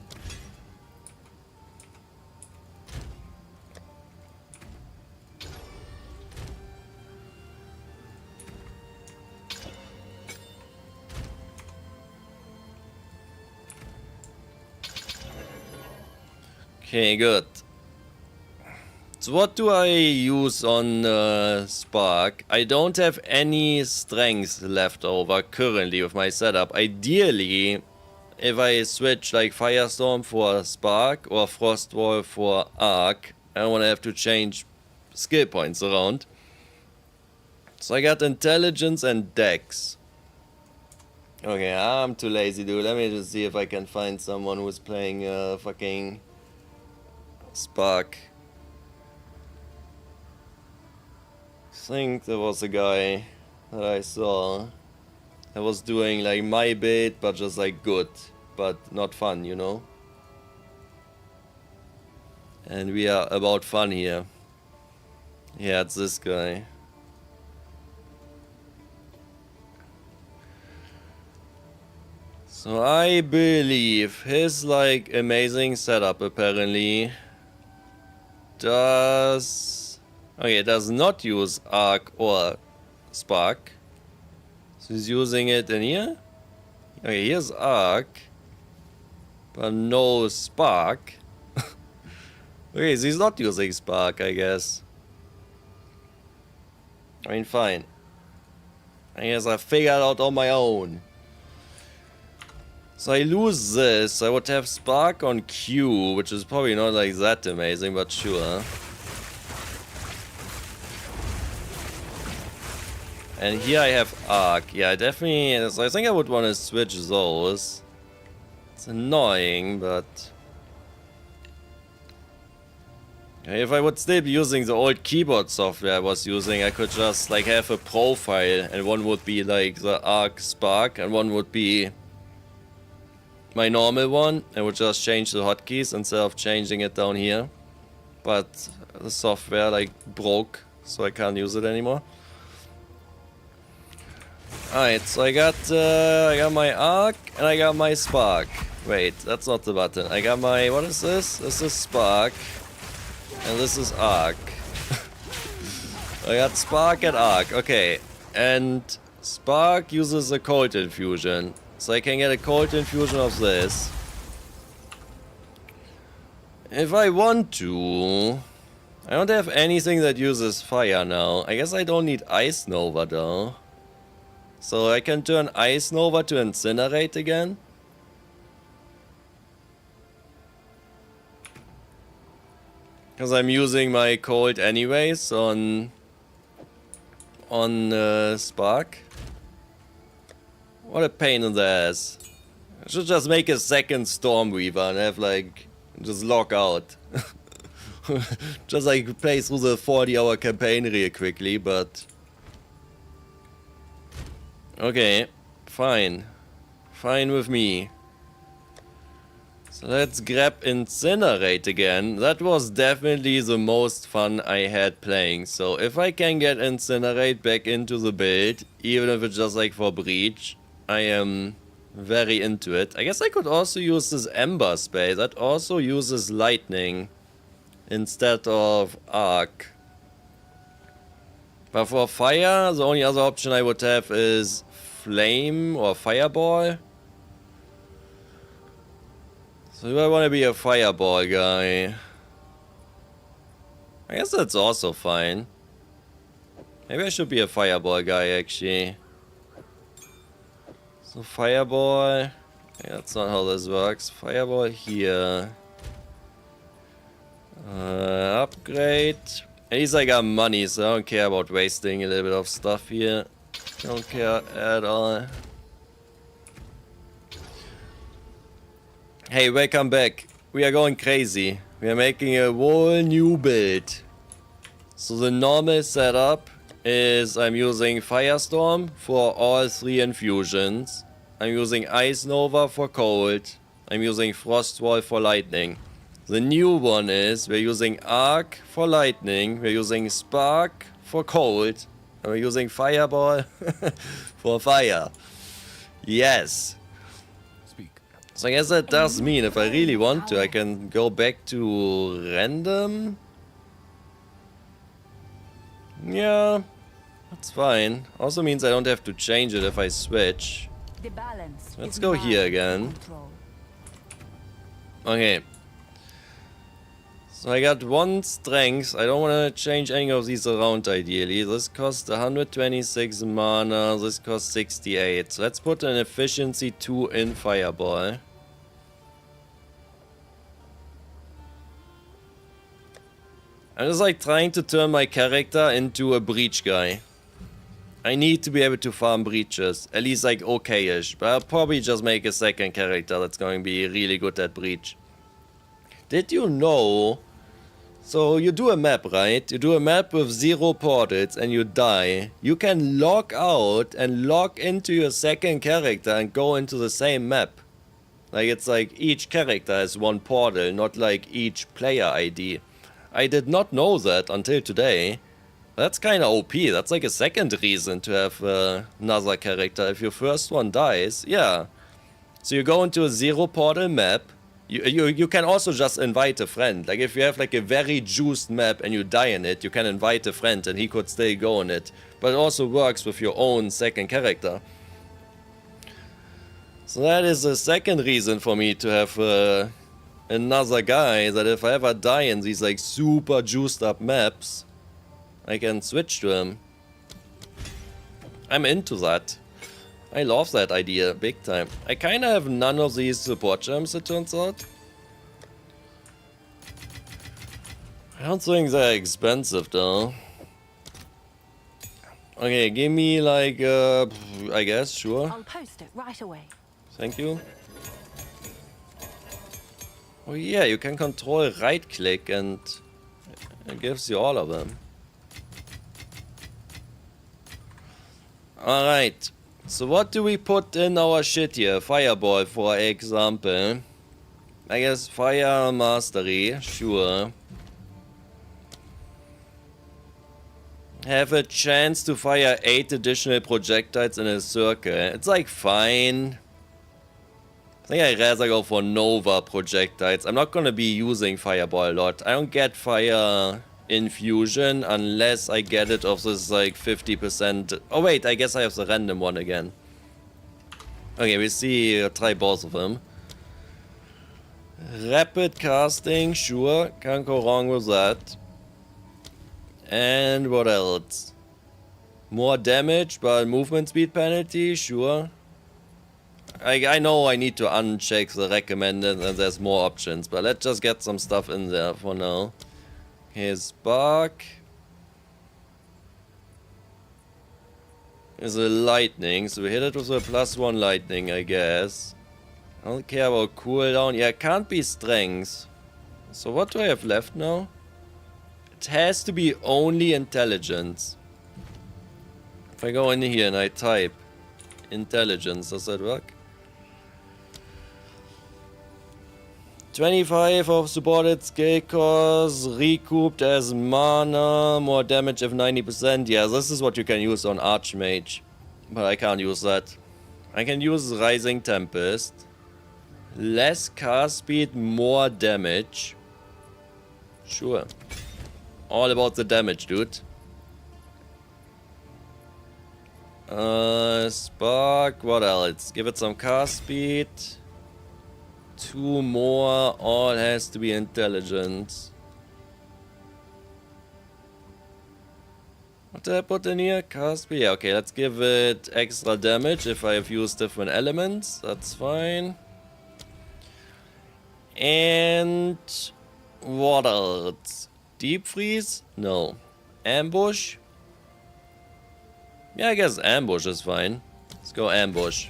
Okay, good. So what do I use on Spark? I don't have any strength left over currently with my setup. Ideally, if I switch like Firestorm for Spark or Frostwall for Arc, I don't want to have to change skill points around. So I got Intelligence and Dex. Okay, I'm too lazy, dude. Let me just see if I can find someone who's playing fucking Spark. I think there was a guy that I saw that was doing like my bit, but just like good, but not fun, you know? And we are about fun here. Yeah, it's this guy. So I believe his like amazing setup apparently does... Okay, it does not use Arc or Spark. So he's using it in here. Okay, here's Arc. But no Spark. Okay, so he's not using Spark, I guess. I mean, fine. I guess I figured out on my own. So I lose this, I would have Spark on Q, which is probably not like that amazing, but sure. And here I have Arc. Yeah, definitely, so I think I would want to switch those. It's annoying, but... if I would still be using the old keyboard software I was using, I could just like have a profile, and one would be like the Arc Spark, and one would be my normal one. I would just change the hotkeys instead of changing it down here. But the software like broke, so I can't use it anymore. Alright, so I got my Arc and I got my Spark. Wait, that's not the button. I got my, what is this? This is Spark. And this is Arc. I got Spark and Arc, okay. And Spark uses a cold infusion. So I can get a cold infusion of this. If I want to... I don't have anything that uses fire now. I guess I don't need Ice Nova though. So I can turn Ice Nova to Incinerate again. Because I'm using my cold anyways on Spark. What a pain in the ass. I should just make a second Stormweaver and have like, just log out. Just like play through the 40-hour campaign real quickly, but... Okay, fine. Fine with me. So let's grab Incinerate again. That was definitely the most fun I had playing. So if I can get Incinerate back into the build, even if it's just like for Breach, I am very into it. I guess I could also use this Ember spell that also uses Lightning instead of Arc. But for Fire, the only other option I would have is Flame or Fireball. So do I want to be a Fireball guy? I guess that's also fine. Maybe I should be a Fireball guy actually. So Fireball... Yeah, that's not how this works. Fireball here. Upgrade. At least I got money, so I don't care about wasting a little bit of stuff here. Don't care at all. Hey, welcome back. We are going crazy. We are making a whole new build. So the normal setup is I'm using Firestorm for all 3 infusions. I'm using Ice Nova for cold. I'm using Frostwall for lightning. The new one is we're using Arc for lightning. We're using Spark for cold. And we're using Fireball for fire. Yes. So I guess that does mean if I really want to, I can go back to random. Yeah, that's fine. Also means I don't have to change it if I switch. Let's go here again. Okay. So I got 1 strength. I don't want to change any of these around ideally. This costs 126 mana. This costs 68. So let's put an efficiency 2 in Fireball. I'm just like trying to turn my character into a breach guy. I need to be able to farm breaches, at least like okay-ish, but I'll probably just make a second character that's going to be really good at breach. Did you know? So you do a map, right? You do a map with 0 portals and you die. You can log out and log into your second character and go into the same map. Like it's like each character has 1 portal, not like each player ID. I did not know that until today. That's kinda OP, that's like a second reason to have another character. If your first one dies, yeah. So you go into a 0 portal map. You can also just invite a friend. Like if you have like a very juiced map and you die in it, you can invite a friend and he could still go in it. But it also works with your own second character. So that is the second reason for me to have another guy that if I ever die in these like super juiced up maps, I can switch to him. I'm into that. I love that idea, big time. I kinda have none of these support gems, it turns out. I don't think they're expensive though. Okay, give me like, I guess, sure. I'll post it right away. Thank you. Oh yeah, you can control right click and it gives you all of them. Alright, so what do we put in our shit here? Fireball, for example. I guess fire mastery, sure. Have a chance to fire 8 additional projectiles in a circle. It's like fine. I think I'd rather go for Nova projectiles. I'm not gonna be using Fireball a lot. I don't get fire infusion unless I get it of this like 50%. Oh wait, I guess I have the random one again. Okay, we see, try both of them. Rapid casting, sure, can't go wrong with that. And what else? More damage, but movement speed penalty, sure. I know I need to uncheck the recommended and there's more options, but let's just get some stuff in there for now. Okay, Spark. Is a lightning, so we hit it with a +1 lightning, I guess. I don't care about cooldown. Yeah, it can't be strength. So what do I have left now? It has to be only intelligence. If I go in here and I type intelligence, does that work? 25 of supported skill cost, recouped as mana, more damage if 90%. Yeah, this is what you can use on Archmage. But I can't use that. I can use Rising Tempest. Less cast speed, more damage. Sure. All about the damage, dude. Spark, what else? Give it some cast speed. 2 more, all has to be intelligence. What did I put in here? Cast speed? Yeah, okay, let's give it extra damage if I have used different elements. That's fine. And what else? Deep freeze? No. Ambush? Yeah, I guess ambush is fine. Let's go ambush.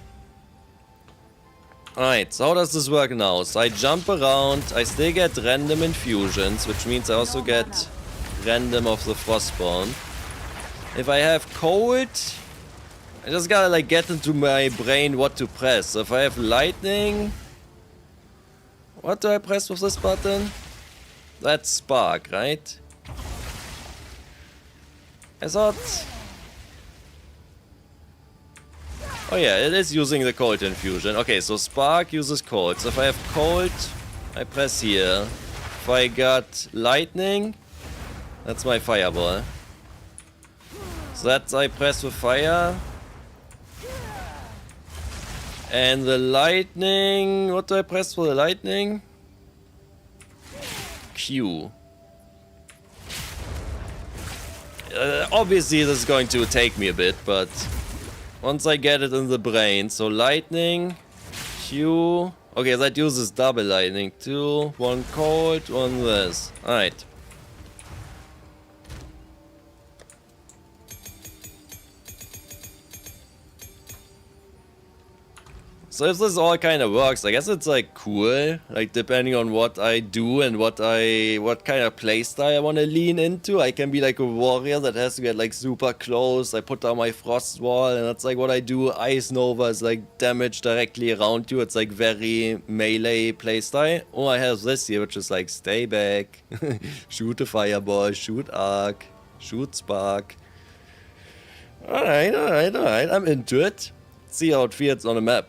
Alright, so how does this work now? So I jump around, I still get random infusions, which means I also get random of the frostborn. If I have cold, I just gotta like get into my brain what to press. So if I have lightning, what do I press with this button? That's spark, right? I thought... Oh yeah, it is using the cold infusion. Okay, so spark uses cold. So if I have cold, I press here. If I got lightning, that's my fireball. So that's I press with fire. And the lightning, what do I press for the lightning? Q. Obviously this is going to take me a bit, but once I get it in the brain, so lightning, Q. Okay, that uses double lightning. 2, 1 cold, 1 this. Alright. So if this all kind of works, I guess it's like cool, like depending on what I do and what kind of playstyle I want to lean into. I can be like a warrior that has to get like super close. I put down my frost wall and that's like what I do. Ice Nova is like damage directly around you. It's like very melee playstyle. Oh, I have this here which is like stay back, shoot a fireball, shoot arc, shoot spark. Alright, I'm into it. Let's see how it feels on the map.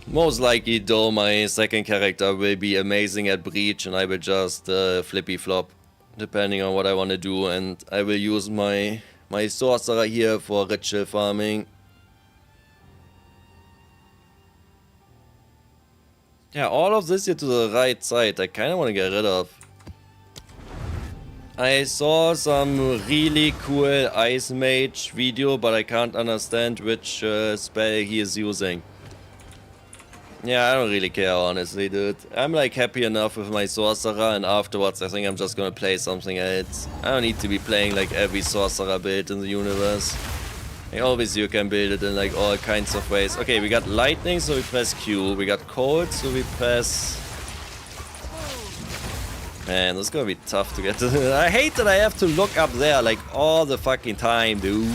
Most likely though my second character will be amazing at breach and I will just flippy flop depending on what I want to do, and I will use my sorcerer here for ritual farming. Yeah, all of this here to the right side I kind of want to get rid of. I saw some really cool Ice Mage video, but I can't understand which spell he is using. Yeah, I don't really care, honestly, dude. I'm like happy enough with my Sorcerer, and afterwards I think I'm just gonna play something else. I don't need to be playing like every Sorcerer build in the universe. Like, obviously you can build it in like all kinds of ways. Okay, we got Lightning, so we press Q. We got Cold, so we press... Man, this is gonna be tough to get to. I hate that I have to look up there like all the fucking time, dude.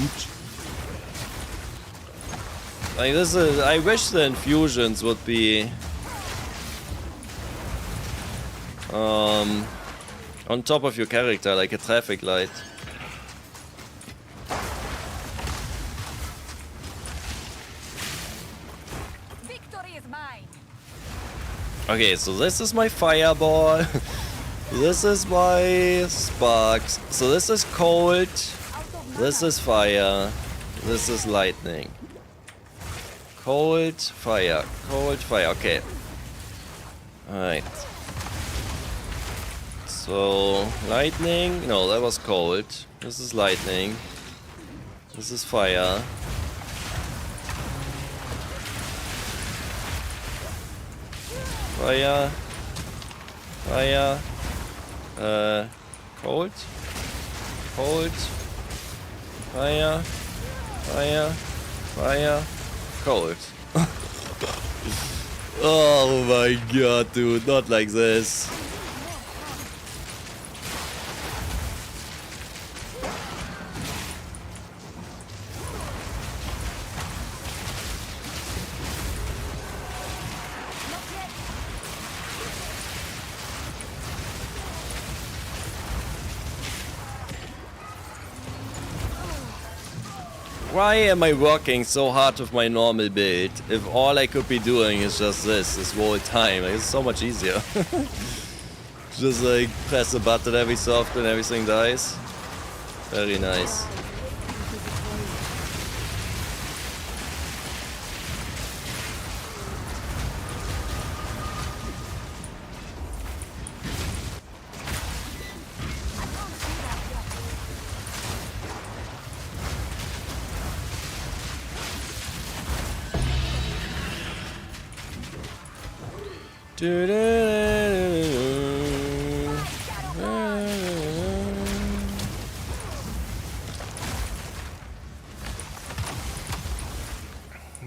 Like, this is... I wish the infusions would be... on top of your character, like a traffic light. Victory is mine. Okay, so this is my fireball. This is my sparks. So this is cold. This is fire. This is lightning. Cold, fire. Cold, fire. Okay. Alright. So, lightning. No, that was cold. This is lightning. This is fire. Fire. Fire. Cold. Cold. Fire. Fire. Fire. Cold. Oh my god, dude. Not like this. Why am I working so hard with my normal build if all I could be doing is just this whole time? Like, it's so much easier. Just like press a button every so often, everything dies. Very nice.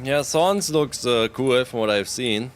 Yeah, Thorns looks cool from what I've seen.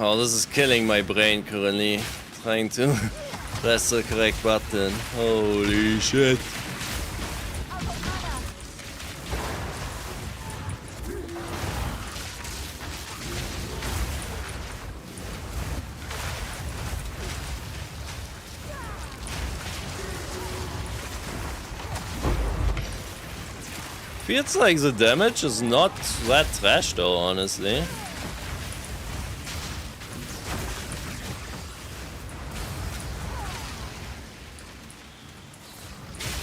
Oh, this is killing my brain currently. Trying to press the correct button. Holy shit. Feels like the damage is not that trash though, honestly.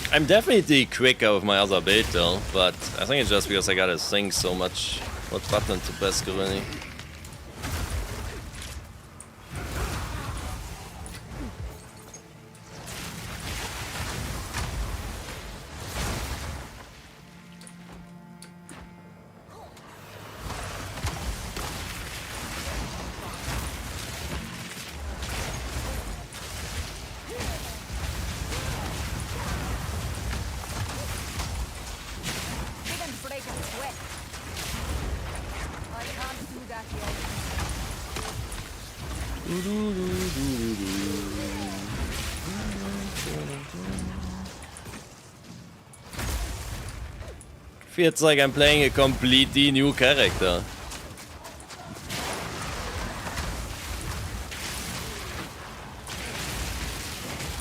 I'm definitely quicker with my other build though, but I think it's just because I gotta think so much what button to press currently. Didn't break a sweat. Feels like I'm playing a completely new character.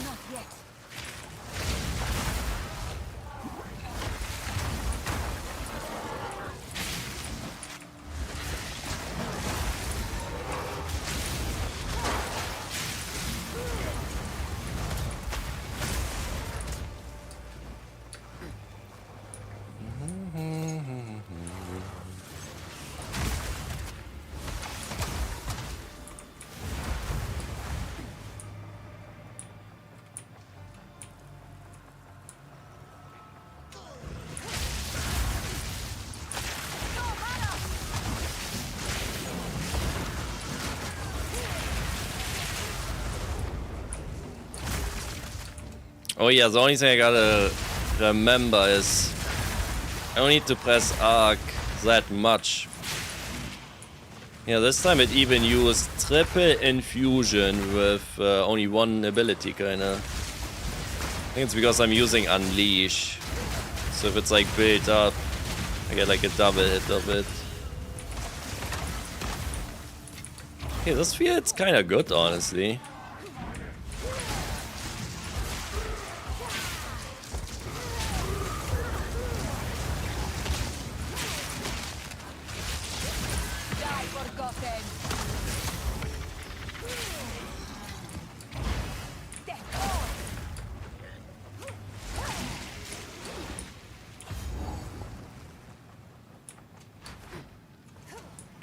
Not yet. Oh yeah, the only thing I gotta remember is I don't need to press arc that much. Yeah, this time it even used triple infusion with only one ability kinda. I think it's because I'm using Unleash. So if it's like built up, I get like a double hit of it. Okay, this feels kinda good honestly.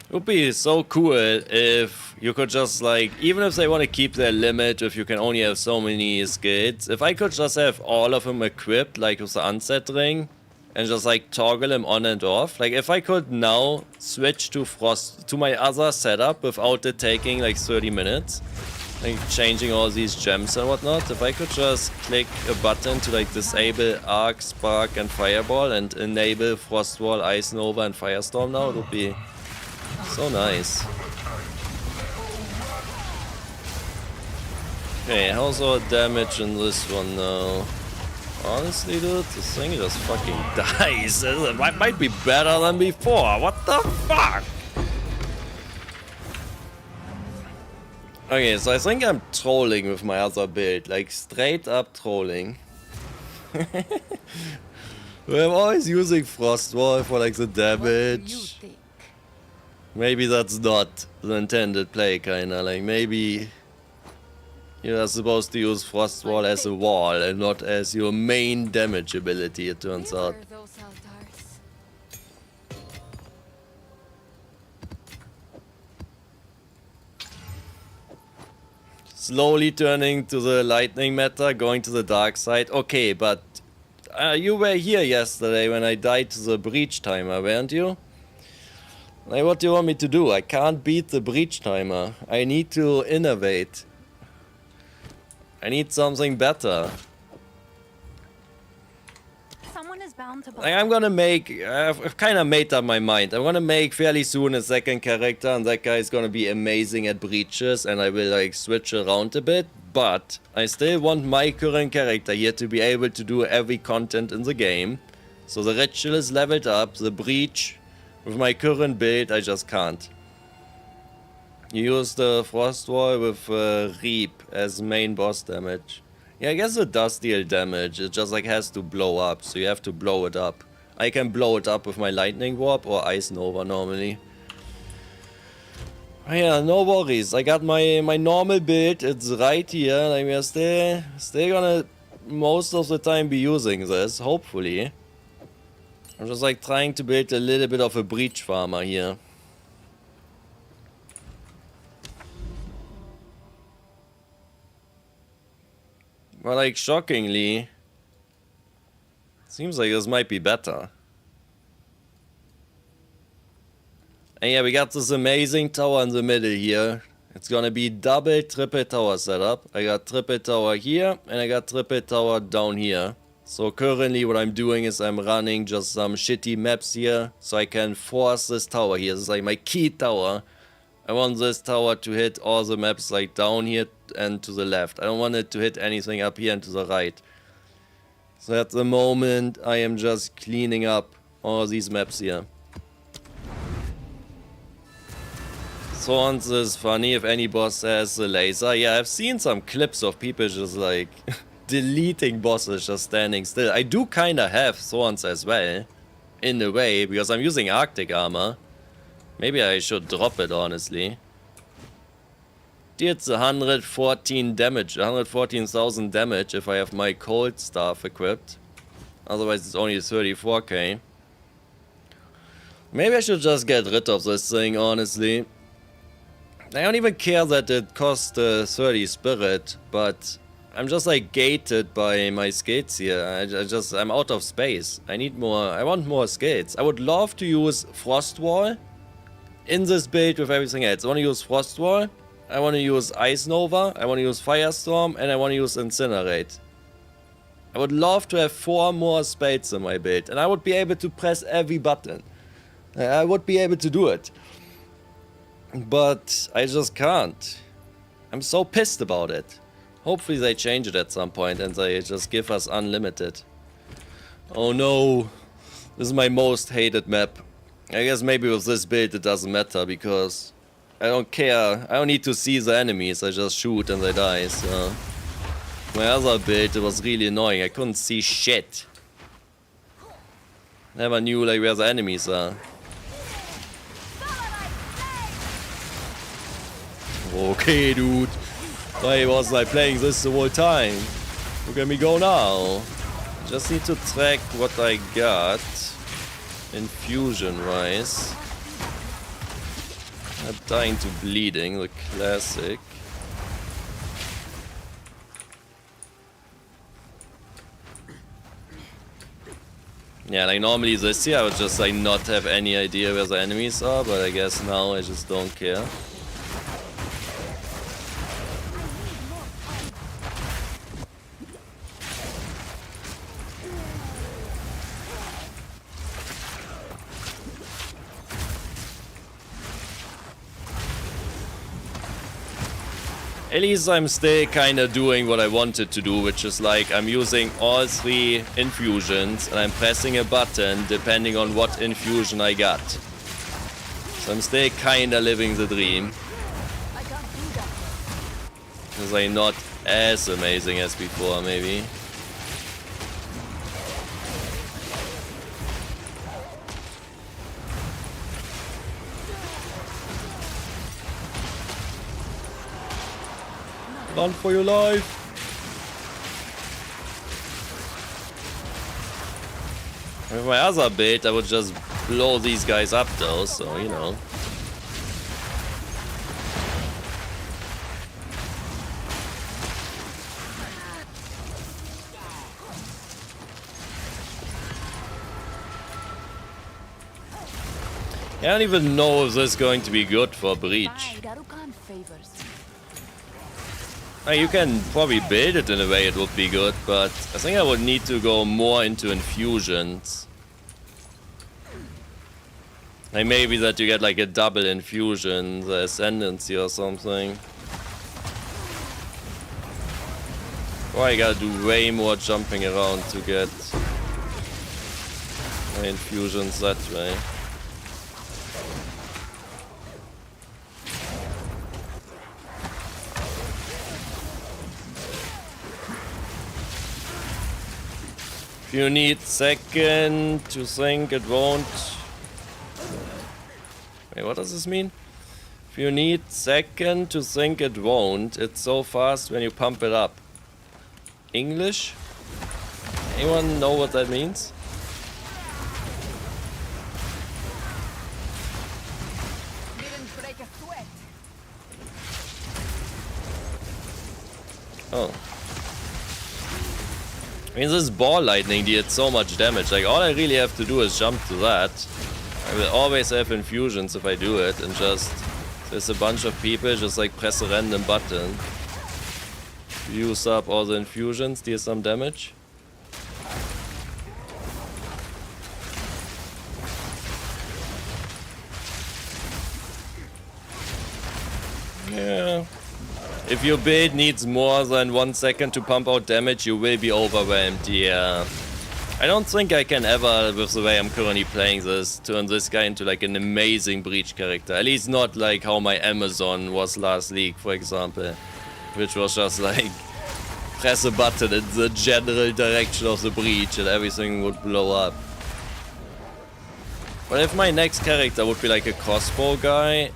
It would be so cool if you could just like, even if they want to keep their limit, if you can only have so many skills, if I could just have all of them equipped like with the Unset Ring and just like toggle them on and off. Like if I could now switch to Frost, to my other setup without it taking like 30 minutes, like changing all these gems and whatnot, if I could just click a button to like disable Arc, Spark and Fireball and enable Frost Wall, Ice Nova and Firestorm now, it would be so nice. Okay, how's our damage in this one now? Honestly, dude, this thing just fucking dies. It might be better than before. What the fuck? Okay, so I think I'm trolling with my other build. Like, straight up trolling. I'm always using Frost Wall for like the damage. Maybe that's not the intended play, kinda. Like, maybe you're supposed to use Frost Wall as a wall and not as your main damage ability, it turns out. Slowly turning to the lightning meta, going to the dark side. Okay, but you were here yesterday when I died to the breach timer, weren't you? Like, what do you want me to do? I can't beat the breach timer. I need to innovate. I need something better. Someone is bound to Like, I'm gonna make... I've kind of made up my mind. I'm gonna make fairly soon a second character, and that guy is gonna be amazing at breaches, and I will, like, switch around a bit. But I still want my current character here to be able to do every content in the game. So the ritual is leveled up, the breach... With my current build, I just can't. You use the Frost Wall with Reap as main boss damage. Yeah, I guess it does deal damage, it just like has to blow up, so you have to blow it up. I can blow it up with my Lightning Warp or Ice Nova normally. Yeah, no worries, I got my normal build, it's right here, like we're still gonna most of the time be using this, hopefully. I'm just like trying to build a little bit of a breach farmer here. Well, like, shockingly, seems like this might be better. And yeah, we got this amazing tower in the middle here. It's gonna be double, triple tower setup. I got triple tower here, and I got triple tower down here. So currently what I'm doing is I'm running just some shitty maps here, so I can force this tower here. This is like my key tower I want this tower to hit all the maps like down here and to the left. I don't want it to hit anything up here and to the right. So at the moment I am just cleaning up all these maps here. Thorns is funny if any boss has a laser. Yeah, I've seen some clips of people just like deleting bosses just standing still. I do kinda have Thorns as well, in a way, because I'm using Arctic armor. Maybe I should drop it, honestly. Deals 114 damage, 114,000 damage if I have my cold staff equipped. Otherwise it's only 34k. Maybe I should just get rid of this thing, honestly. I don't even care that it costs 30 spirit, but I'm just like gated by my skills here. I'm out of space. I need more, I want more skills. I would love to use Frost Wall in this build with everything else. I want to use Frost Wall, I want to use Ice Nova, I want to use Firestorm, and I want to use Incinerate. I would love to have 4 more spells in my build, and I would be able to press every button. I would be able to do it. But I just can't. I'm so pissed about it. Hopefully they change it at some point and they just give us unlimited. Oh no. This is my most hated map. I guess maybe with this build it doesn't matter because I don't care. I don't need to see the enemies. I just shoot and they die. So my other build, it was really annoying. I couldn't see shit. Never knew like where the enemies are. Okay, dude. Why wasn't I playing this the whole time? Look at me go now. Just need to track what I got. Infusion-wise. Not dying to bleeding, the classic. Yeah, like normally this year I would just like not have any idea where the enemies are, but I guess now I just don't care. At least I'm still kinda doing what I wanted to do, which is like I'm using all 3 infusions and I'm pressing a button depending on what infusion I got. So I'm still kinda living the dream. Because I'm not as amazing as before, maybe. Run for your life! With my other build, I would just blow these guys up though, so you know. I don't even know if this is going to be good for Breach. You can probably build it in a way it would be good, but I think I would need to go more into infusions. Like maybe that you get like a double infusion, the Ascendancy or something. Or I gotta do way more jumping around to get my infusions that way. If you need second to think, it won't. Wait, what does this mean? If you need second to think, it won't. It's so fast when you pump it up. English? Anyone know what that means? Oh. I mean, this ball lightning did so much damage. Like, all I really have to do is jump to that. I will always have infusions if I do it, and just there's a bunch of people just like press a random button. Use up all the infusions, deal some damage. Yeah. If your build needs more than 1 second to pump out damage, you will be overwhelmed, yeah. I don't think I can ever, with the way I'm currently playing this, turn this guy into like an amazing breach character. At least not like how my Amazon was last league, for example. Which was just like, press a button in the general direction of the breach and everything would blow up. But if my next character would be like a crossbow guy,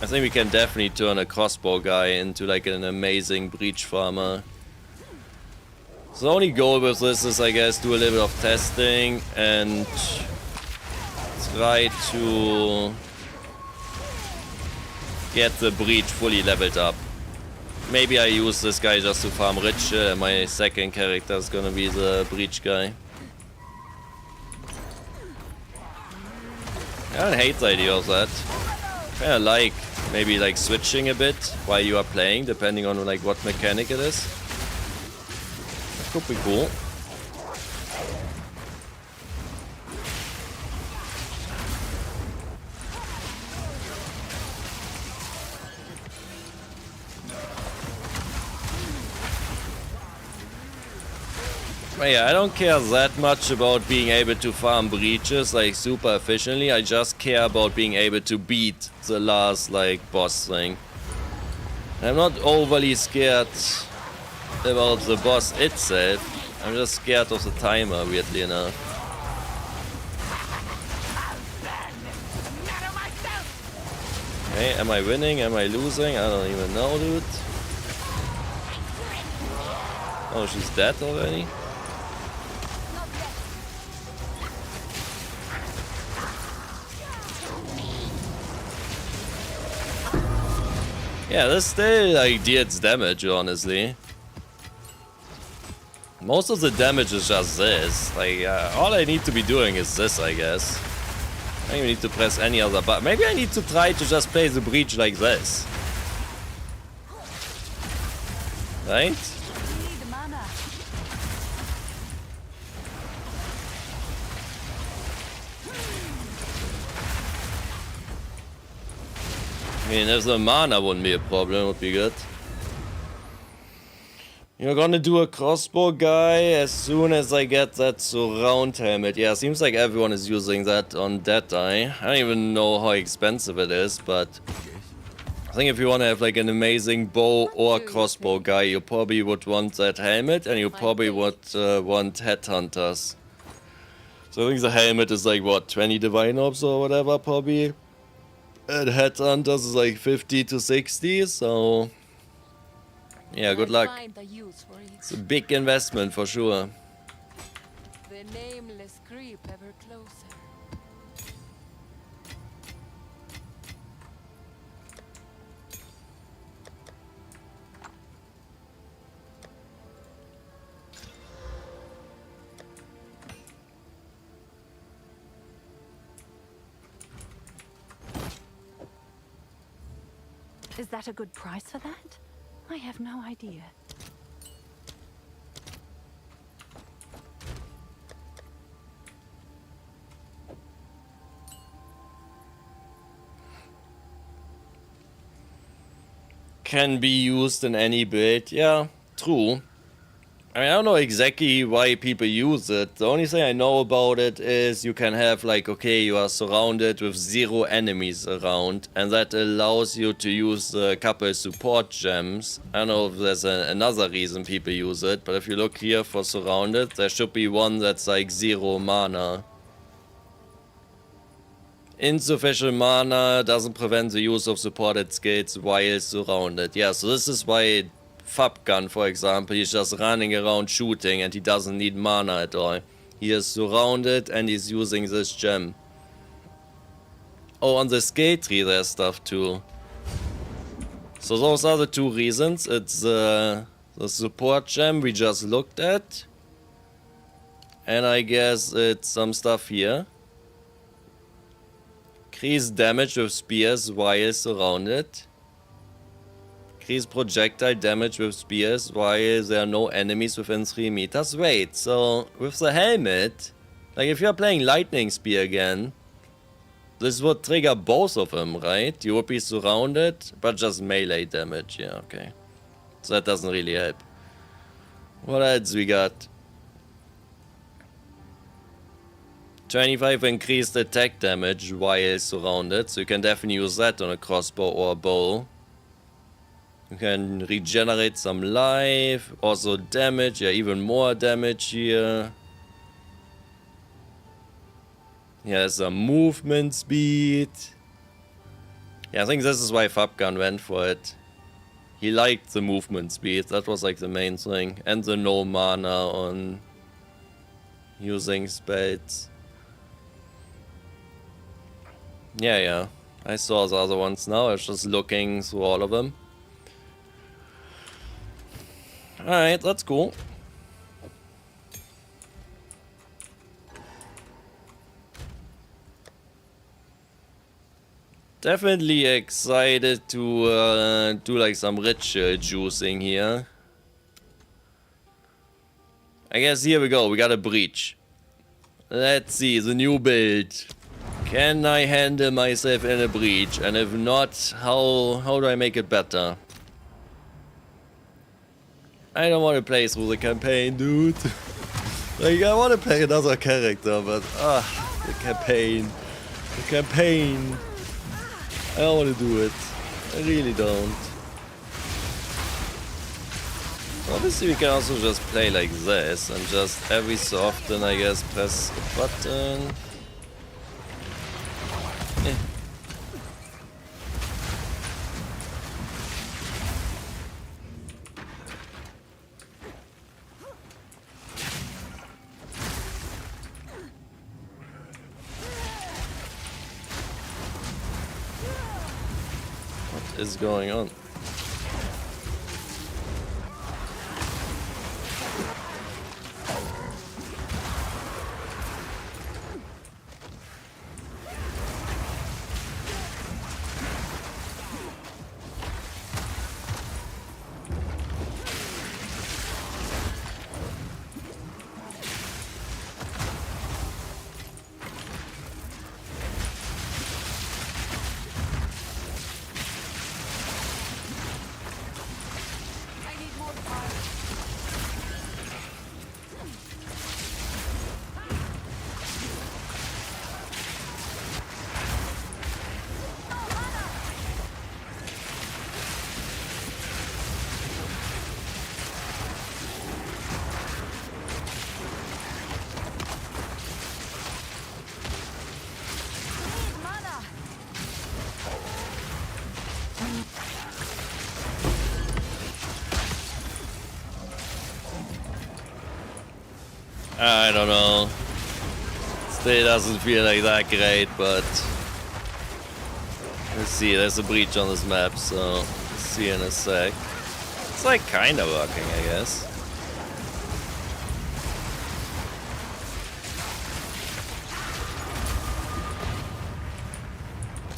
I think we can definitely turn a crossbow guy into like an amazing breach farmer. So the only goal with this is, I guess, do a little bit of testing and try to get the breach fully leveled up. Maybe I use this guy just to farm rich, and my second character is gonna be the breach guy. I don't hate the idea of that. Kinda like, maybe like switching a bit while you are playing, depending on like what mechanic it is. That could be cool. But yeah, I don't care that much about being able to farm breaches like super efficiently. I just care about being able to beat the last like boss thing. I'm not overly scared about the boss itself. I'm just scared of the timer, weirdly enough. Okay, am I winning? Am I losing? I don't even know, dude. Oh, she's dead already? Yeah, this still like deals damage, honestly. Most of the damage is just this. Like, all I need to be doing is this, I guess. I don't even need to press any other button. Maybe I need to try to just play the breach like this. Right? I mean, if the mana wouldn't be a problem, it would be good. You're gonna do a crossbow guy as soon as I get that surround helmet. Yeah, seems like everyone is using that on Deadeye. I don't even know how expensive it is, but I think if you want to have like an amazing bow or crossbow guy, you probably would want that helmet, and you probably would want headhunters. So I think the helmet is like, what, 20 divine orbs or whatever, probably. And headhunters is like 50 to 60, so yeah, good luck. It's a big investment for sure. The nameless creep ever closer. Is that a good price for that? I have no idea. Can be used in any build. Yeah, true. I mean, I don't know exactly why people use it. The only thing I know about it is you can have like, okay, you are surrounded with 0 enemies around, and that allows you to use a couple support gems. I don't know if there's another reason people use it, but if you look here for surrounded, there should be one that's like 0 mana. Insufficient mana doesn't prevent the use of supported skills while surrounded. Yeah, so this is why Fab Gun, for example, he's just running around shooting and he doesn't need mana at all. He is surrounded and he's using this gem. Oh, on the skill tree there's stuff too. So those are the 2 reasons. It's the support gem we just looked at. And I guess it's some stuff here. Increase damage with spears while surrounded. Increase projectile damage with spears while there are no enemies within 3 meters. Wait, so with the helmet, like if you're playing lightning spear again, This would trigger both of them, right? You would be surrounded, but just melee damage. Yeah, okay. So that doesn't really help. What else we got? 25 increased attack damage while surrounded, so you can definitely use that on a crossbow or a bow. You can regenerate some life, also damage, yeah, even more damage here. Yeah, some movement speed. Yeah, I think this is why Fabgun went for it. He liked the movement speed, that was like the main thing. And the no mana on using spells. Yeah. I saw the other ones now, I was just looking through all of them. Alright, that's cool. Definitely excited to do like some ritual juicing here. I guess here we go, we got a breach. Let's see, the new build. Can I handle myself in a breach? And if not, how do I make it better? I don't want to play through the campaign, dude. Like, I want to play another character, but the campaign. The campaign. I don't want to do it. I really don't. Obviously we can also just play like this and just every so often, I guess, press a button. What is going on? I don't know. Still doesn't feel like that great, but let's see. There's a breach on this map, so let's see in a sec. It's like kind of working, I guess.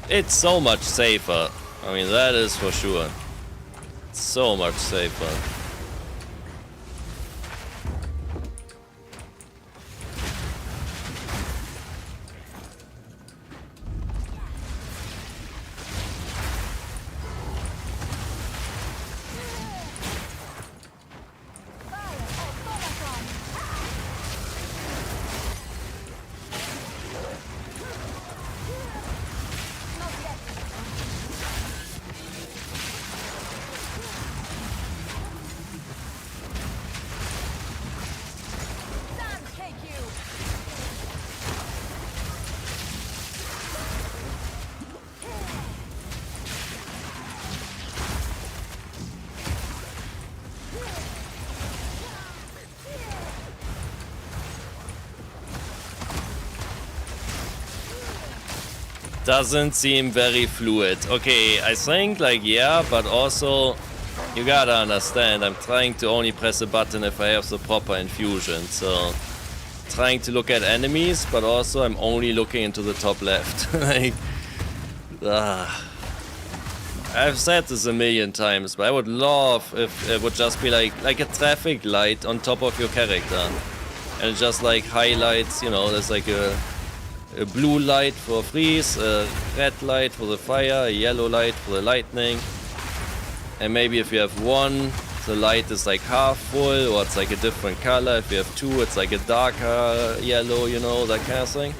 It's so much safer. I mean, that is for sure. It's so much safer. Doesn't seem very fluid. Okay, I think like yeah, but also you gotta understand I'm trying to only press a button if I have the proper infusion, so trying to look at enemies, but also I'm only looking into the top left. Like, I've said this a million times, but I would love if it would just be like a traffic light on top of your character, and it just like highlights, you know, there's like a a blue light for freeze, a red light for the fire, a yellow light for the lightning. And maybe if you have one, the light is like half full, or it's like a different color. If you have two, it's like a darker yellow, you know, that kind of thing.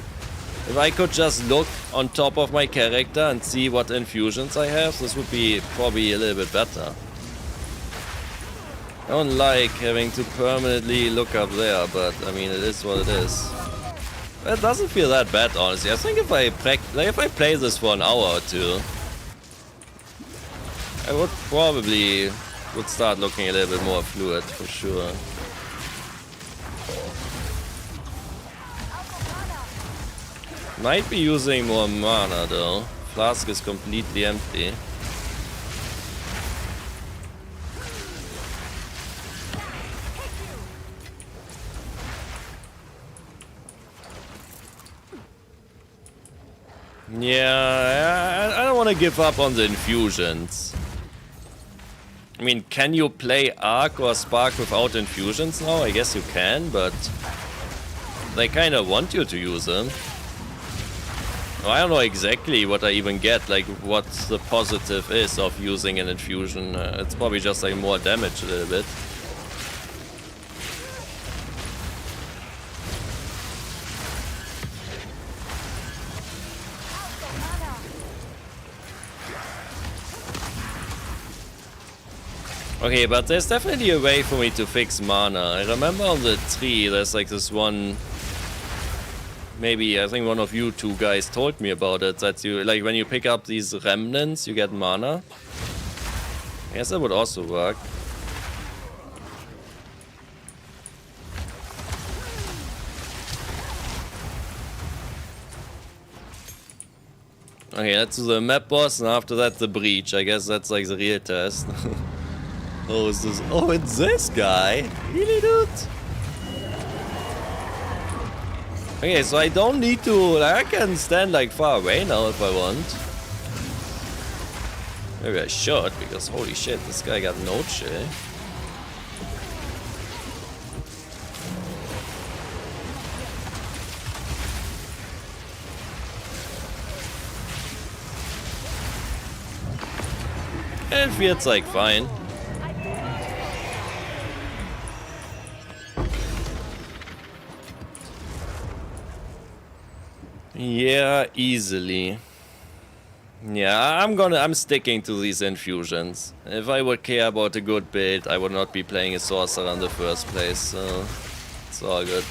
If I could just look on top of my character and see what infusions I have, this would be probably a little bit better. I don't like having to permanently look up there, but I mean, it is what it is. It doesn't feel that bad, honestly. I think if I play this for an hour or two, I would probably start looking a little bit more fluid, for sure. Might be using more mana though. Flask is completely empty. Yeah, I don't want to give up on the infusions. I mean, can you play Arc or Spark without infusions now? I guess you can, but they kind of want you to use them. I don't know exactly what I even get, like what the positive is of using an infusion. It's probably just like more damage a little bit. Okay, but there's definitely a way for me to fix mana. I remember on the tree there's like this one... Maybe, I think one of you two guys told me about it, that you, like, when you pick up these remnants, you get mana. I guess that would also work. Okay, let's do the map boss, and after that the breach. I guess that's like the real test. Oh, is this? Oh, it's this guy? Really, dude? Okay, so I don't need to... Like, I can stand like far away now if I want. Maybe I should, because holy shit, this guy got no chill. It feels like fine. Yeah, easily. Yeah, I'm sticking to these infusions. If I would care about a good build, I would not be playing a sorcerer in the first place, so it's all good.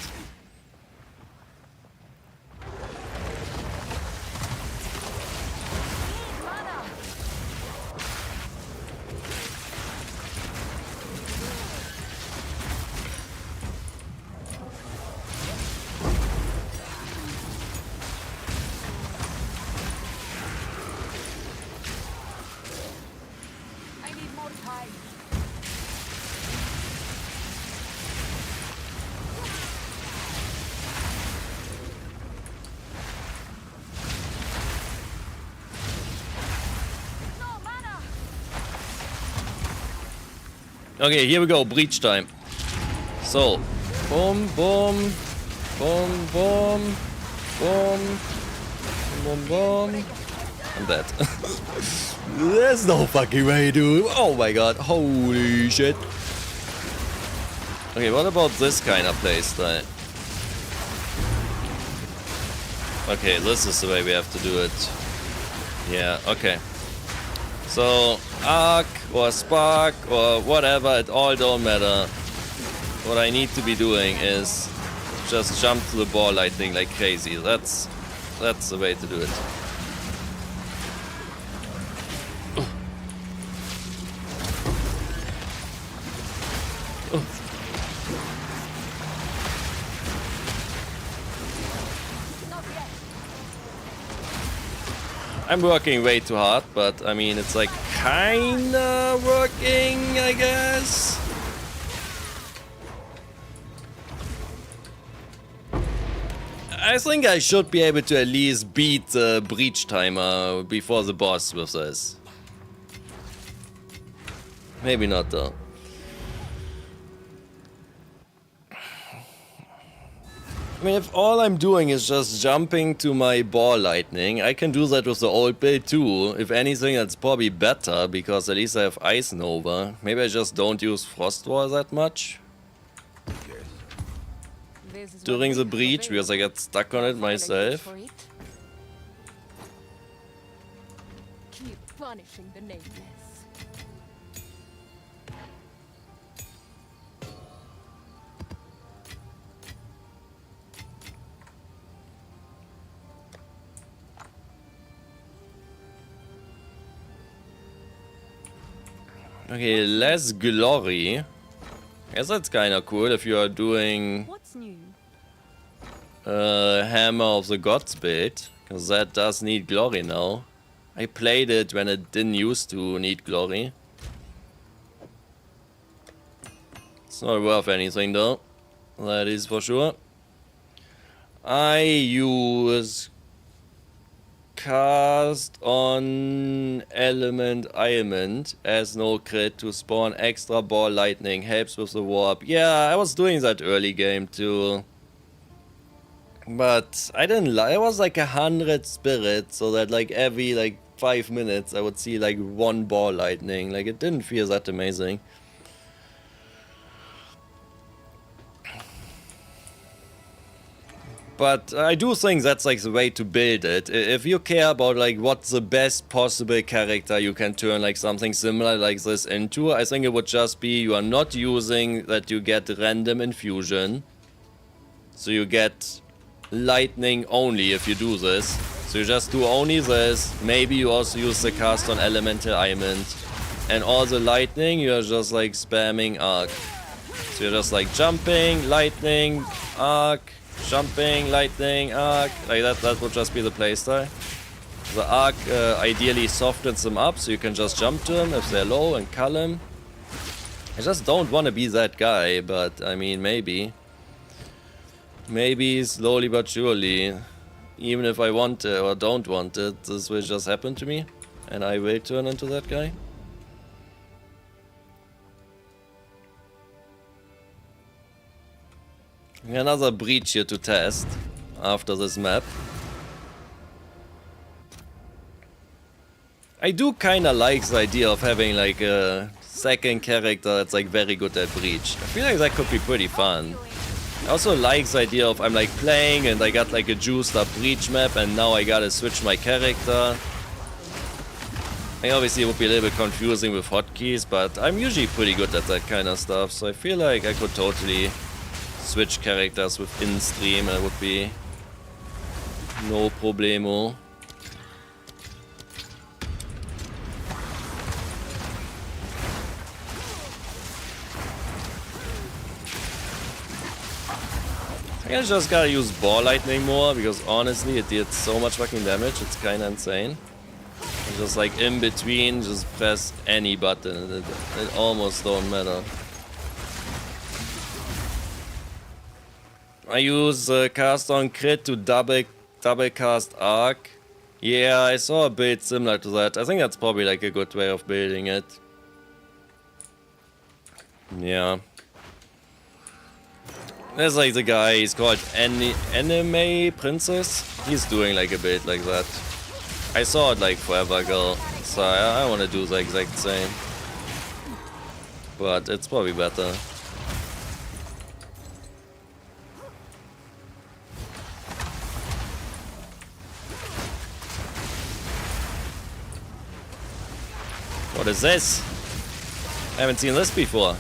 Okay, here we go, breach time. So, boom, boom, boom, boom, boom, boom, boom. I'm dead. There's no fucking way, dude. Oh my god, holy shit. Okay, what about this kind of playstyle? Okay, this is the way we have to do it. Yeah, okay. So, Arc or Spark or whatever, it all don't matter. What I need to be doing is just jump to the ball lightning like crazy. That's the way to do it. I'm working way too hard, but I mean, it's like kinda working, I guess. I think I should be able to at least beat the breach timer before the boss with this. Maybe not though. I mean, if all I'm doing is just jumping to my ball lightning, I can do that with the old build too. If anything, that's probably better, because at least I have Ice Nova. Maybe I just don't use Frost Wall that much during the breach, because I get stuck on it myself. Keep punishing the nameless. Okay, less glory. Guess that's kinda cool if you are doing What's new? Hammer of the Gods build, because that does need glory now. I played it when it didn't used to need glory. It's not worth anything though, that is for sure. I use cast on element as no crit to spawn extra ball lightning, helps with the warp. Yeah, I was doing that early game too. But I didn't like, it was like 100 spirits, so that like every like 5 minutes I would see like one ball lightning. Like it didn't feel that amazing. But I do think that's like the way to build it. If you care about like what's the best possible character you can turn like something similar like this into, I think it would just be you are not using that you get random infusion. So you get lightning only if you do this. So you just do only this. Maybe you also use the cast on elemental ailment. And all the lightning you are just like spamming arc. So you're just like jumping, lightning, arc. Jumping, lightning, arc, like that would just be the playstyle. The arc ideally softens them up so you can just jump to them if they're low and cull them. I just don't want to be that guy, but I mean maybe. Maybe slowly but surely, even if I want it or don't want it, this will just happen to me and I will turn into that guy. Another breach here to test after this map. I do kinda like the idea of having like a second character that's like very good at breach. I feel like that could be pretty fun. I also like the idea of I'm like playing and I got like a juiced up breach map and now I gotta switch my character. I obviously it would be a little bit confusing with hotkeys, but I'm usually pretty good at that kind of stuff, so I feel like I could totally switch characters within stream and it would be no problemo. I think I just gotta use ball lightning more because honestly it did so much fucking damage, it's kinda insane. And just like in between, just press any button and it almost don't matter. I use cast on crit to double cast arc. Yeah, I saw a build similar to that. I think that's probably like a good way of building it. Yeah. There's like the guy, he's called Anime Princess. He's doing like a build like that. I saw it like forever ago, so I want to do the exact same. But it's probably better. What is this? I haven't seen this before.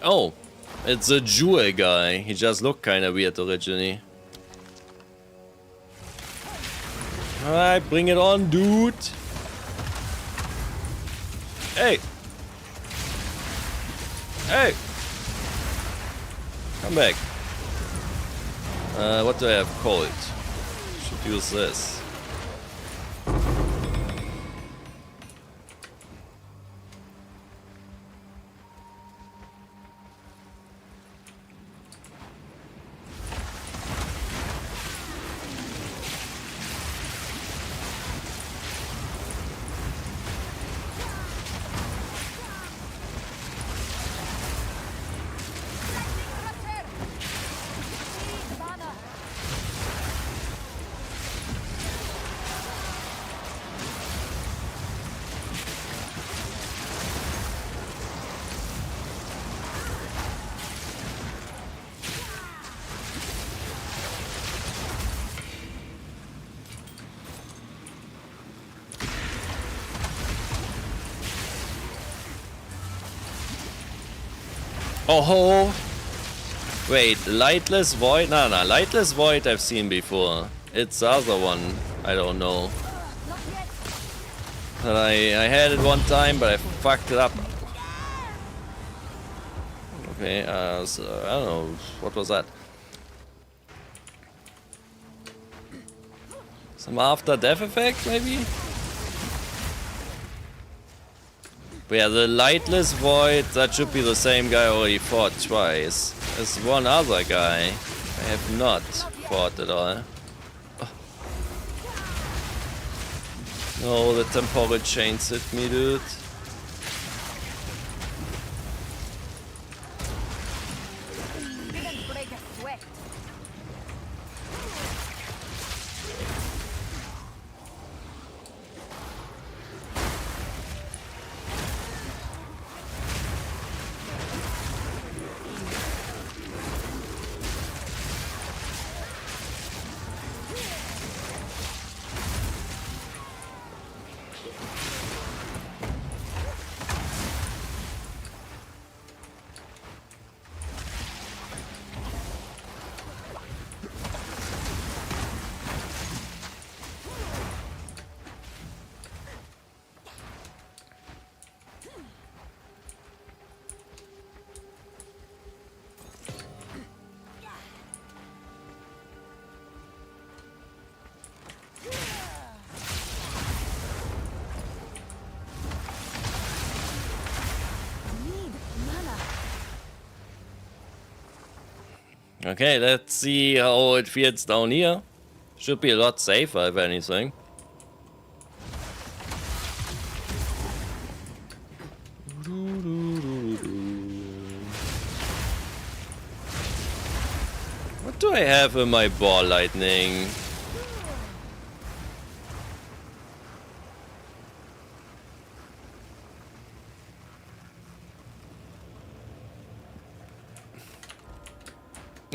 Oh, it's a jewel guy. He just looked kinda weird originally. Alright, bring it on, dude. Hey. Hey. Come back. What do I have? Cold. Should use this. Oh, wait, Lightless Void? No, Lightless Void I've seen before. It's the other one, I don't know. And I had it one time, but I fucked it up. Okay, so, I don't know, what was that? Some after death effect, maybe? But yeah, the Lightless Void, that should be the same guy I already fought twice. There's one other guy I have not fought at all. Oh. No, the temporal chains hit me, dude. Okay, let's see how it feels down here. Should be a lot safer, if anything. What do I have in my ball lightning?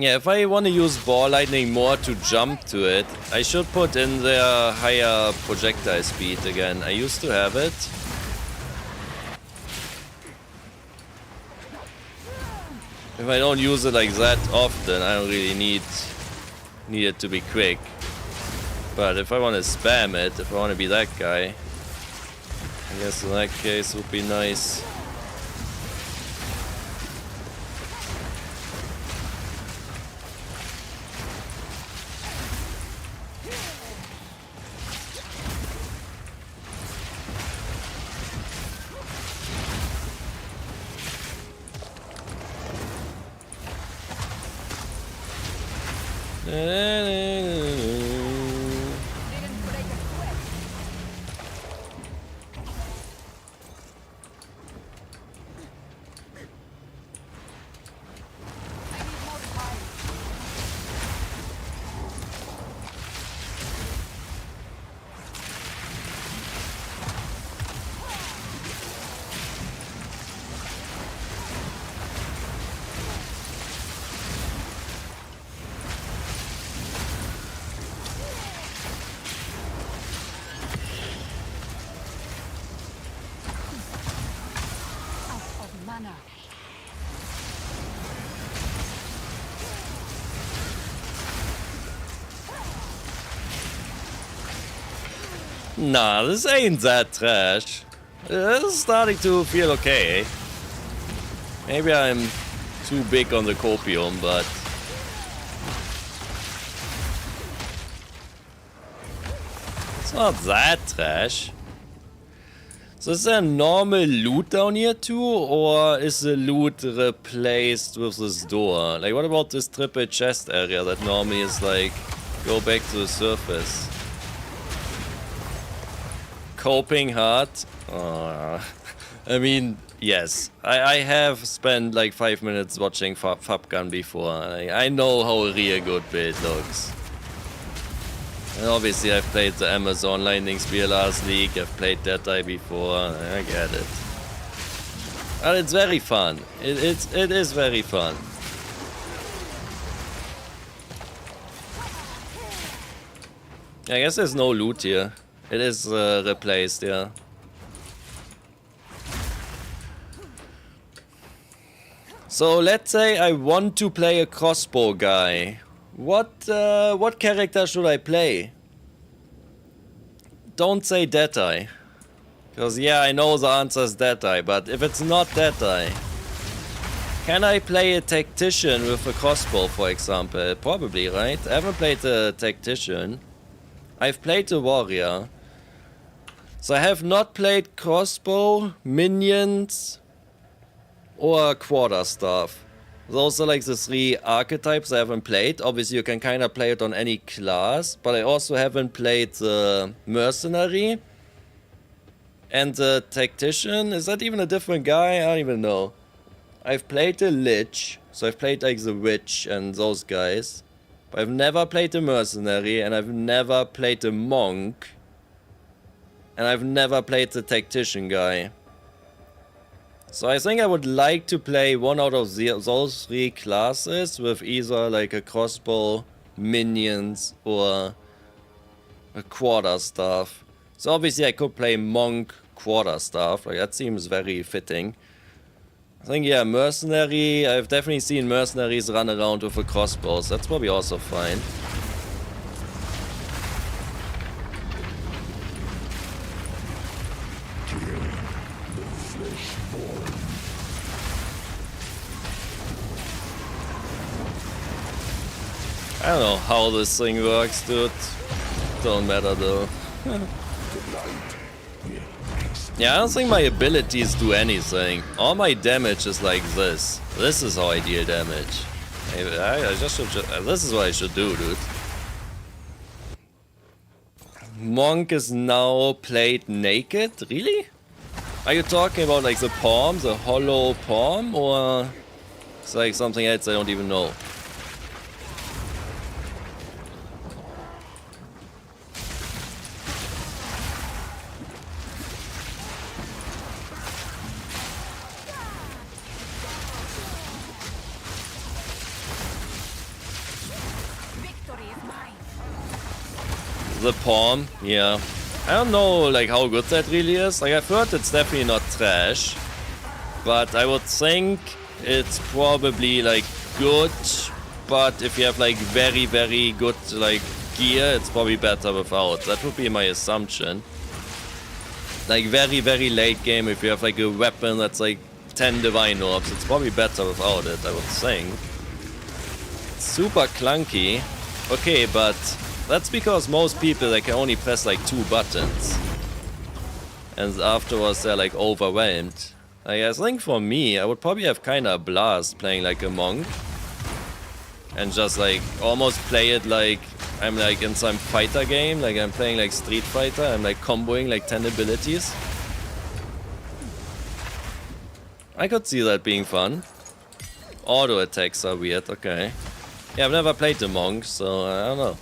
Yeah, if I want to use ball lightning more to jump to it, I should put in the higher projectile speed again. I used to have it. If I don't use it like that often, I don't really need it to be quick. But if I want to spam it, if I want to be that guy, I guess in that case would be nice. Nah, this ain't that trash. This is starting to feel okay. Maybe I'm too big on the copium, but it's not that trash. So is there normal loot down here too, or is the loot replaced with this door? Like, what about this triple chest area that normally is like, go back to the surface? Coping hard? I mean, yes. I have spent like 5 minutes watching Fabgun before. I know how a real good build looks. And obviously I've played the Amazon Lightning Spear last week, I've played that die before, I get it. But it's very fun. It is very fun. I guess there's no loot here. It is replaced, yeah. So let's say I want to play a crossbow guy. What character should I play? Don't say Deadeye. Because yeah, I know the answer is Deadeye, but if it's not Deadeye, can I play a tactician with a crossbow, for example? Probably, right? I haven't played a tactician. I've played a warrior. So I have not played crossbow, minions, or quarterstaff. Those are like the 3 archetypes I haven't played. Obviously you can kind of play it on any class, but I also haven't played the mercenary. And the tactician, is that even a different guy? I don't even know. I've played the lich, so I've played like the witch and those guys. But I've never played the mercenary, and I've never played the monk. And I've never played the tactician guy. So I think I would like to play one out of those 3 classes with either like a crossbow, minions, or a quarterstaff. So obviously I could play monk, quarterstaff, like that seems very fitting. I think yeah, mercenary, I've definitely seen mercenaries run around with a crossbow, so that's probably also fine. I don't know how this thing works, dude. Don't matter though. Yeah, I don't think my abilities do anything. All my damage is like this. This is how I deal damage. I just should. This is what I should do, dude. Monk is now played naked? Really? Are you talking about like the palm, the hollow palm, or it's like something else I don't even know? The palm, yeah. I don't know like how good that really is. Like I've heard it's definitely not trash, but I would think it's probably like good. But if you have like very good like gear, it's probably better without. That would be my assumption. Like very late game, if you have like a weapon that's like 10 divine orbs, it's probably better without it, I would think. Super clunky. Okay, but that's because most people they can only press like 2 buttons. And afterwards they're like overwhelmed. I think for me, I would probably have kinda a blast playing like a monk. And just like almost play it like I'm like in some fighter game, like I'm playing like Street Fighter, I'm like comboing like 10 abilities. I could see that being fun. Auto attacks are weird, okay. Yeah, I've never played the monk, so I don't know.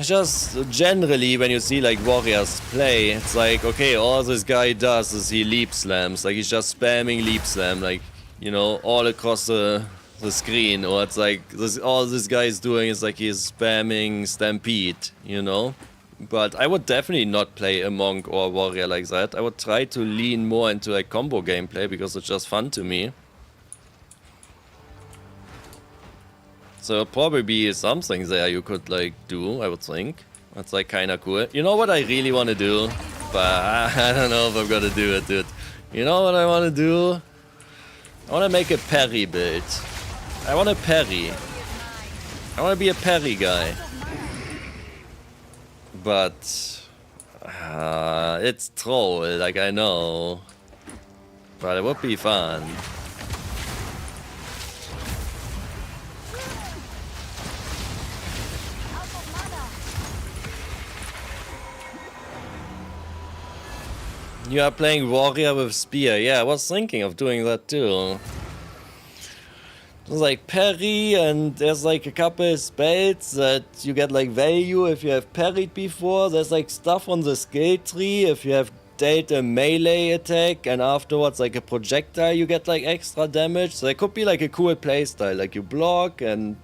Just generally when you see like warriors play, it's like, okay, all this guy does is he leap slams, like he's just spamming leap slam, like, you know, all across the screen, or it's like all this guy is doing is like he's spamming stampede, you know. But I would definitely not play a monk or a warrior like that. I would try to lean more into like combo gameplay because it's just fun to me. So probably be something there you could like do, I would think. That's like kinda cool. You know what I really want to do? But I don't know if I'm gonna do it, dude. You know what I want to do? I want to make a parry build. I want a parry. I want to be a parry guy. But it's troll, like I know. But it would be fun. You are playing warrior with spear. Yeah, I was thinking of doing that too. There's like parry, and there's like a couple spells that you get like value if you have parried before. There's like stuff on the skill tree if you have dealt a melee attack and afterwards like a projectile you get like extra damage. So it could be like a cool playstyle, like you block and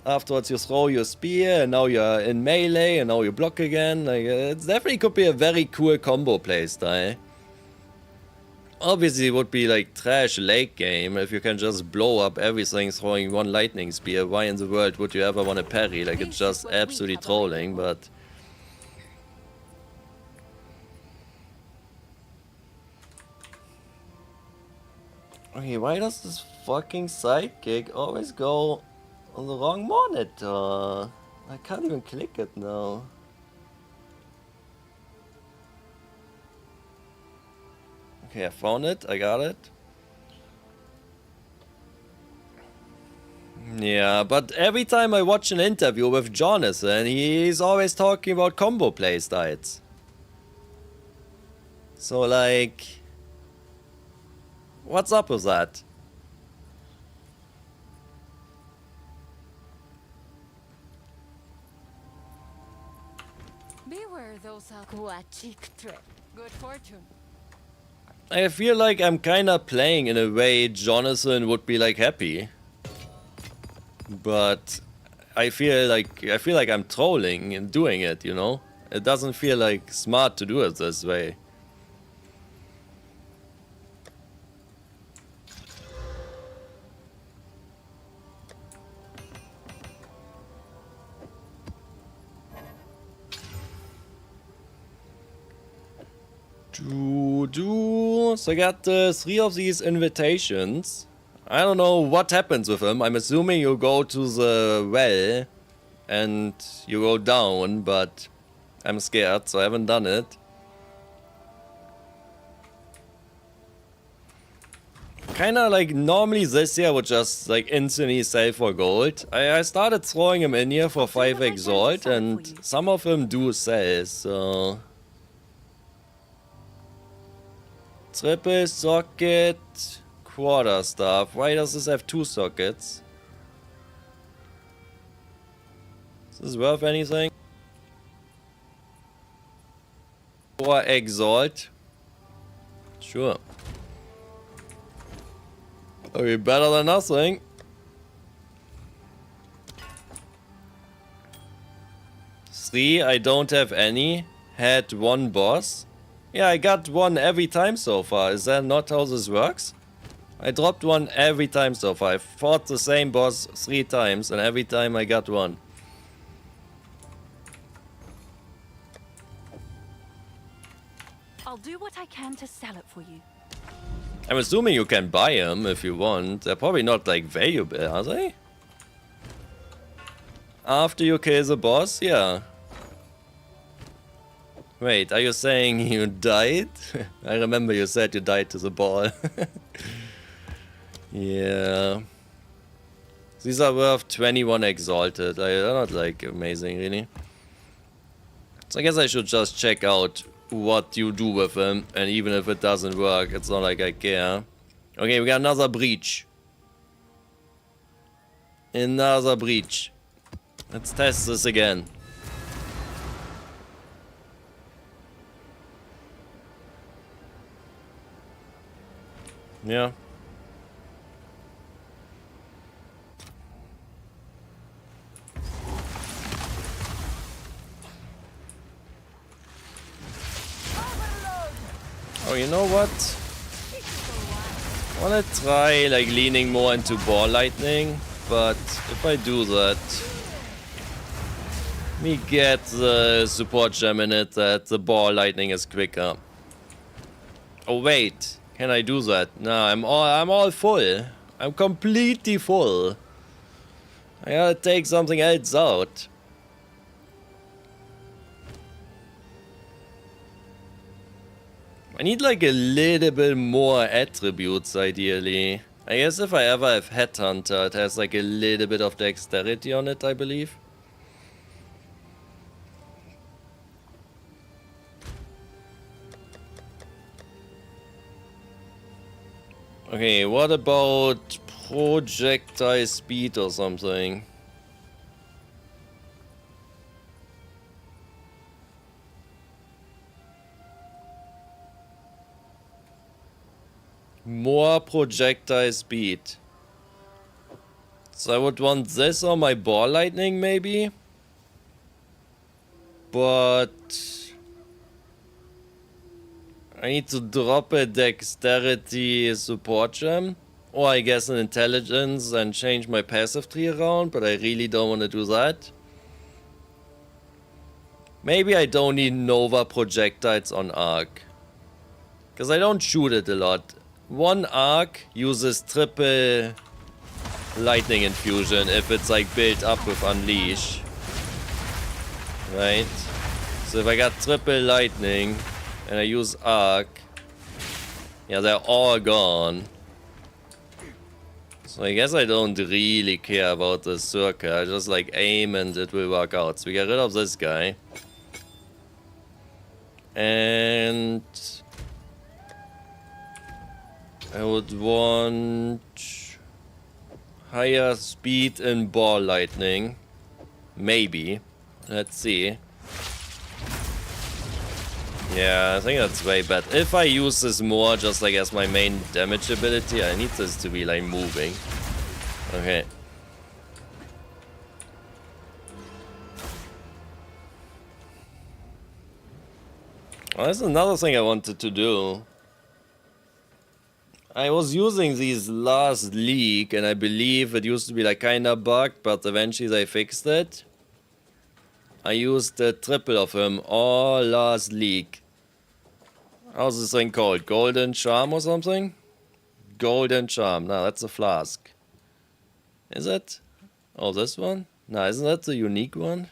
afterwards you throw your spear and now you're in melee and now you block again. Like it definitely could be a very cool combo playstyle. Obviously, it would be like trash late game if you can just blow up everything throwing one lightning spear. Why in the world would you ever want to parry? Like, it's just absolutely trolling, but... Okay, why does this fucking sidekick always go on the wrong monitor? I can't even click it now. Okay, I found it. I got it. Yeah, but every time I watch an interview with Jonathan, he's always talking about combo playstyles. So, like... What's up with that? Beware those Good fortune. I feel like I'm kinda playing in a way Jonathan would be like happy. But I feel like I'm trolling and doing it, you know? It doesn't feel like smart to do it this way. So I got 3 of these invitations. I don't know what happens with them. I'm assuming you go to the well and you go down, but I'm scared, so I haven't done it. Kinda like normally this year would just like instantly sell for gold. I started throwing them in here for 5 exalt and some of them do sell, so... Triple socket, quarter staff. Why does this have 2 sockets? Is this worth anything? Or exalt? Sure. Okay, better than nothing. 3, I don't have any. Had 1 boss. Yeah, I got 1 every time so far. Is that not how this works? I dropped 1 every time so far. I fought the same boss 3 times and every time I got 1. I'll do what I can to sell it for you. I'm assuming you can buy them if you want. They're probably not like valuable, are they? After you kill the boss? Yeah. Wait, are you saying you died? I remember you said you died to the ball. Yeah. These are worth 21 exalted. They're not like amazing, really. So I guess I should just check out what you do with them. And even if it doesn't work, it's not like I care. Okay, we got another breach. Another breach. Let's test this again. Yeah. Oh, you know what? I wanna try like leaning more into ball lightning, but if I do that, we get the support gem in it that the ball lightning is quicker. Oh wait, can I do that? No, I'm all full. I'm completely full. I gotta take something else out. I need like a little bit more attributes ideally. I guess if I ever have Headhunter, it has like a little bit of dexterity on it, I believe. Okay, what about projectile speed or something? More projectile speed. So I would want this on my ball lightning maybe? But... I need to drop a dexterity support gem. Or I guess an intelligence and change my passive tree around, but I really don't want to do that. Maybe I don't need Nova projectiles on arc. Because I don't shoot it a lot. One arc uses triple lightning infusion if it's like built up with unleash. Right? So if I got triple lightning and I use arc, yeah, they're all gone. So I guess I don't really care about the circle. I just like aim and it will work out. So we get rid of this guy. And I would want higher speed in ball lightning. Maybe. Let's see. Yeah, I think that's way better. If I use this more just like as my main damage ability, I need this to be like moving. Okay. Oh, that's another thing I wanted to do. I was using these last leak and I believe it used to be like kinda bugged, but eventually they fixed it. I used the triple of him all last leak. How's this thing called? Golden Charm or something? Golden Charm. No, that's a flask. Is it? Oh, this one? No, isn't that the unique one?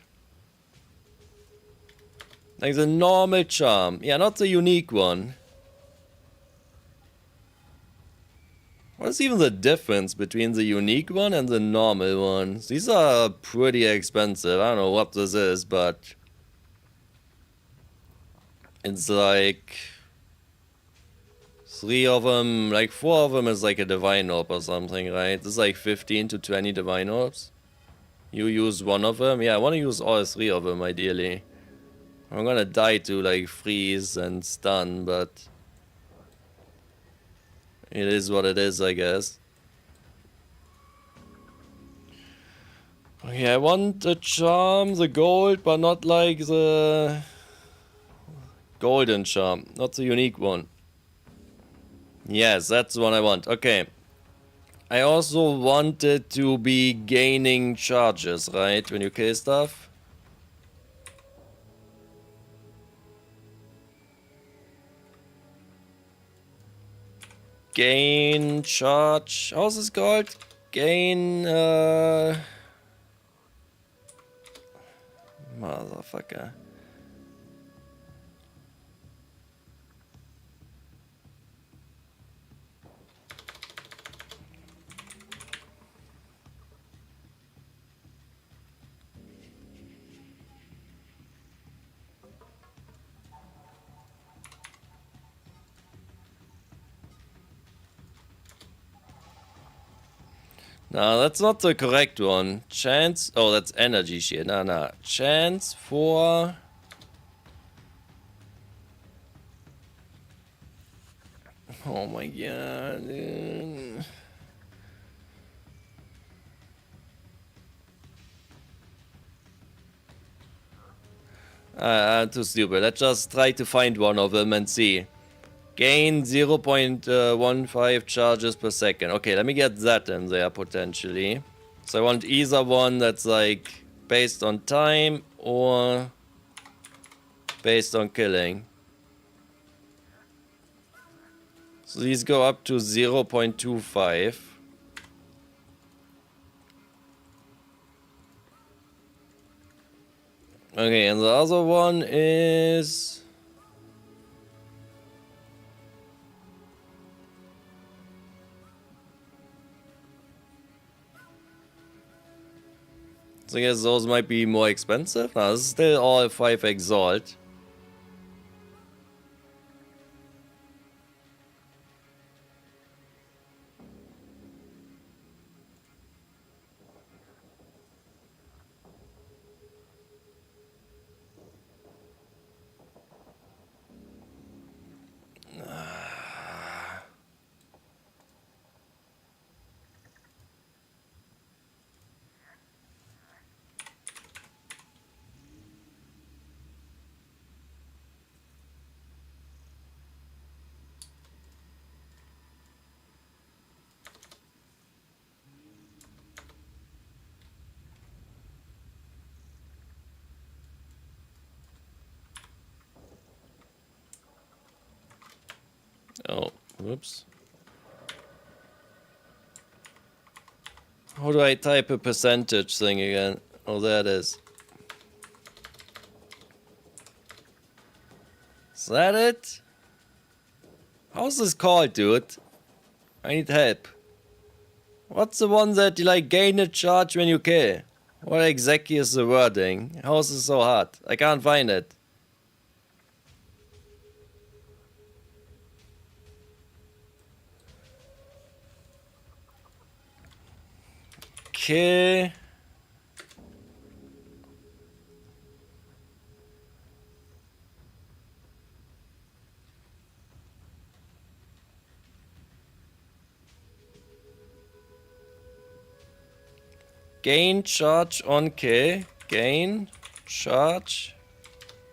Like the normal charm. Yeah, not the unique one. What is even the difference between the unique one and the normal one? These are pretty expensive. I don't know what this is, but it's like 3 of them, like 4 of them is like a divine orb or something, right? This is like 15 to 20 divine orbs. You use 1 of them? Yeah, I want to use all 3 of them ideally. I'm gonna die to like freeze and stun, but it is what it is, I guess. Okay, I want the charm, the gold, but not like the golden charm, not the unique one. Yes, that's the one I want. Okay. I also wanted to be gaining charges, right? When you kill stuff. Gain charge. How's this called? Gain, motherfucker. No, that's not the correct one. Chance... Oh, that's energy shit. No. Chance for... Oh my god, dude. I'm too stupid. Let's just try to find one of them and see. Gain 0.15 charges per second. Okay, let me get that in there potentially. So I want either one that's like based on time or based on killing. So these go up to 0.25. Okay, and the other one is... So I guess those might be more expensive. No, this is still all 5 Exalt. Oh, whoops. How do I type a percentage thing again? Oh, there it is. Is that it? How's this called, dude? I need help. What's the one that you like gain a charge when you kill? What exactly is the wording? How is this so hard? I can't find it. Okay. Gain charge on kill. Gain charge.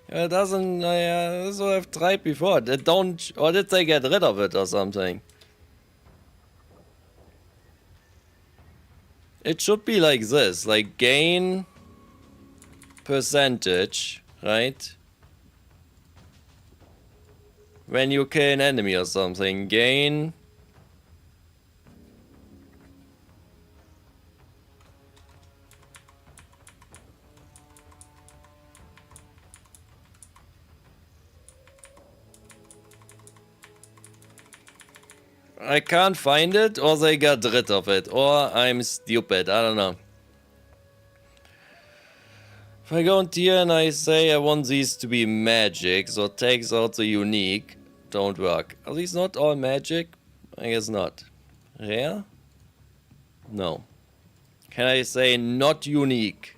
Yeah, it doesn't. Yeah, that's what I've tried before. They don't. Or did they get rid of it or something? It should be like this, like gain percentage, right? When you kill an enemy or something, gain. I can't find it, or they got rid of it, or I'm stupid, I don't know. If I go into here and I say I want these to be magic, so it takes out the unique, don't work. Are these not all magic? I guess not. Rare? No. Can I say not unique?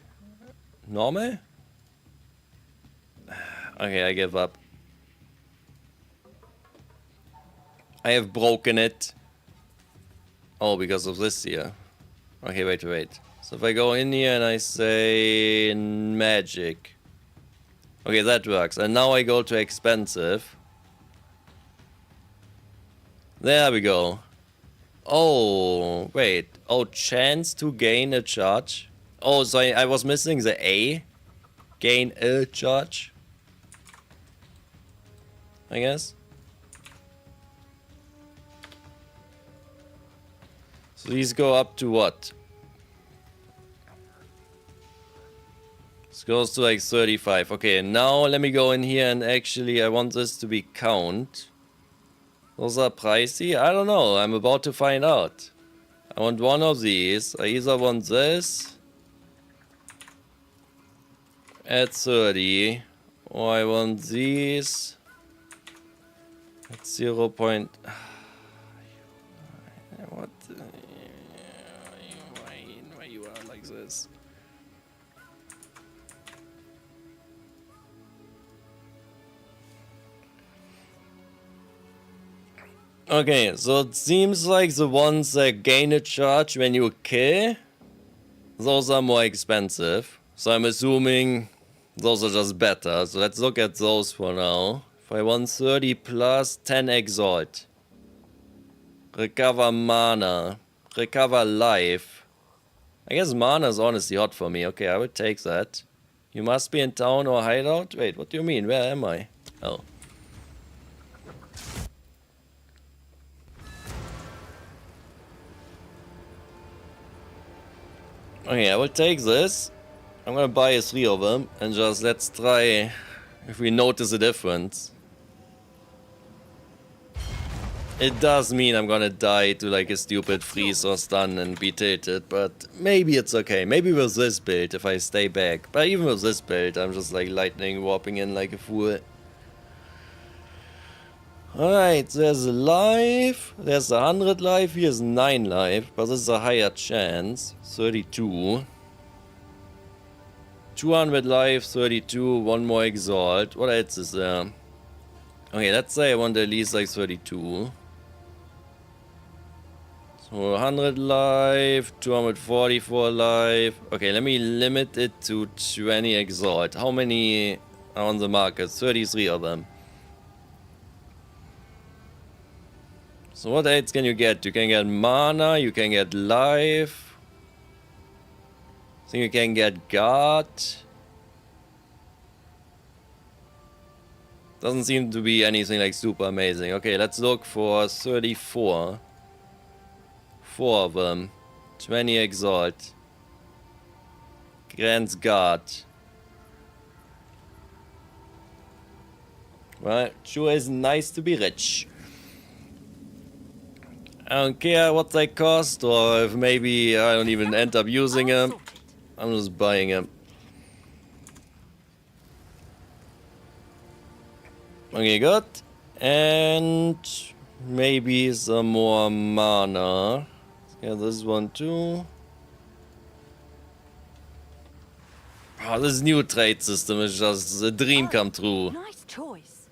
Normal? Okay, I give up. I have broken it. Oh, because of this here. Okay, wait. So if I go in here and I say magic. Okay, that works. And now I go to expensive. There we go. Oh, wait. Oh, chance to gain a charge. Oh, so I was missing the A. Gain a charge. I guess. So these go up to what? This goes to like 35. Okay, now let me go in here and actually I want this to be count. Those are pricey? I don't know. I'm about to find out. I want one of these. I either want this at 30 or I want these at 0. What? Why you are like this? Okay, so it seems like the ones that gain a charge when you kill, those are more expensive. So I'm assuming those are just better. So let's look at those for now. If I want 30 plus 10 exalt. Recover mana. Recover life. I guess mana is honestly hot for me. Okay, I would take that. You must be in town or hideout? Wait, what do you mean? Where am I? Oh. Okay, I will take this. I'm gonna buy 3 of them and just let's try if we notice a difference. It does mean I'm gonna die to like a stupid freeze or stun and be tilted, but maybe it's okay. Maybe with this build if I stay back. But even with this build, I'm just like lightning warping in like a fool. Alright, there's a life, there's 100 life, here's 9 life, but this is a higher chance. 32. 200 life, 32, 1 more exalt. What else is there? Okay, let's say I want at least like 32. So 100 life, 244 life. Okay, let me limit it to 20 exalt. How many are on the market? 33 of them. So what else can you get? You can get mana, you can get life. I think you can get guard. Doesn't seem to be anything like super amazing. Okay, let's look for 34. 4 of them. 20 Exalt. Grants Guard. Well, sure is nice to be rich. I don't care what they cost, or if maybe I don't even end up using them. I'm just buying them. Okay, good. And maybe some more mana. Yeah, this one too. Oh, this new trade system is just a dream come true. Nice choice.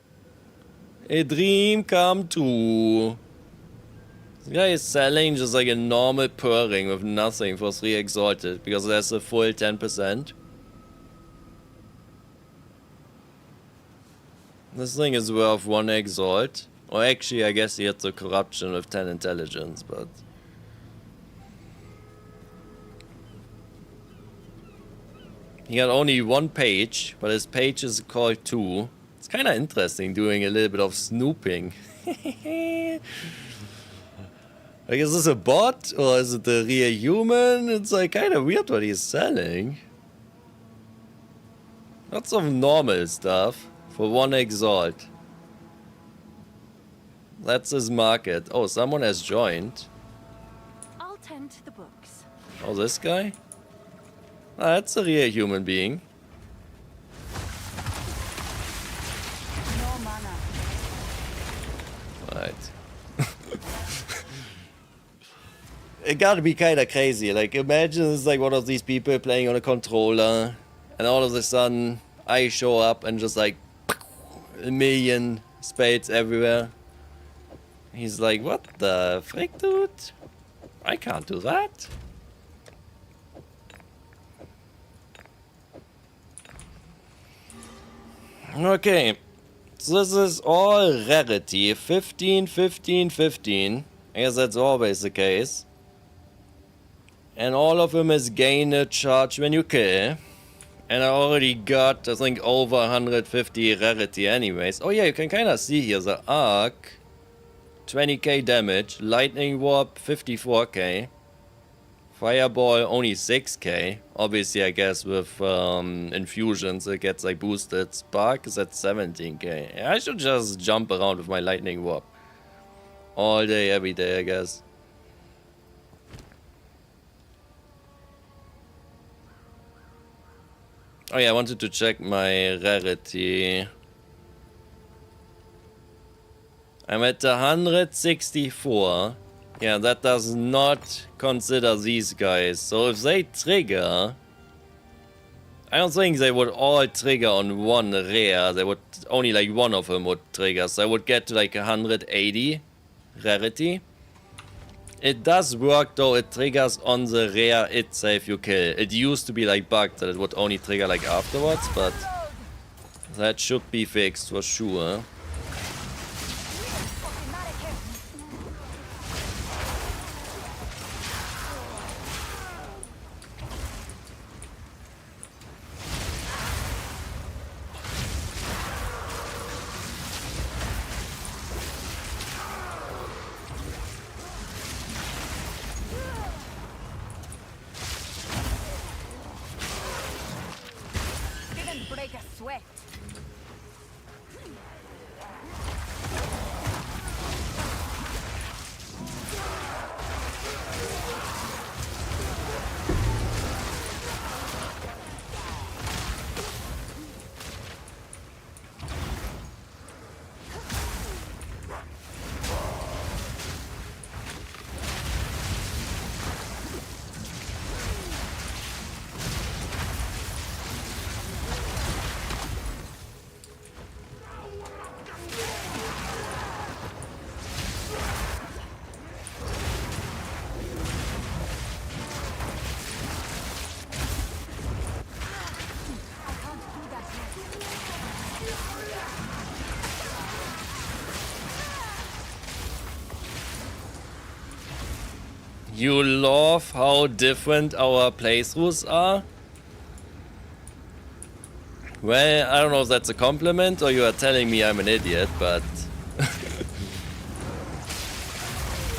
A dream come true. This guy is selling just like a normal purring with nothing for 3 exalted because that's a full 10%. This thing is worth 1 exalt. Or actually, I guess he had the corruption with 10 intelligence, but... He got only 1 page, but his page is called 2. It's kind of interesting doing a little bit of snooping. Like, is this a bot or is it a real human? It's like kind of weird what he's selling. Lots of normal stuff for 1 exalt. That's his market. Oh, someone has joined. I'll tend to the books. Oh, this guy? Ah, that's a real human being. No mana. Right. It gotta be kinda crazy. Like, imagine it's like one of these people playing on a controller, and all of a sudden I show up and just like a million spades everywhere. He's like, what the frick, dude? I can't do that. Okay, so this is all rarity. 15, 15, 15. I guess that's always the case. And all of them is gain a charge when you kill. And I already got, I think, over 150 rarity anyways. Oh yeah, you can kind of see here the arc. 20k damage. Lightning warp 54k. Fireball only 6k. Obviously, I guess with infusions it gets like boosted. Spark is at 17k. I should just jump around with my lightning warp. All day, every day, I guess. Oh yeah, I wanted to check my rarity. I'm at 164. Yeah, that does not consider these guys. So if they trigger... I don't think they would all trigger on 1 rare. They would... Only like 1 of them would trigger. So I would get to like 180 rarity. It does work though, it triggers on the rare itself you kill. It used to be like bugged that it would only trigger like afterwards, but that should be fixed for sure. Break a sweat. You love how different our playthroughs are? Well, I don't know if that's a compliment or you are telling me I'm an idiot, but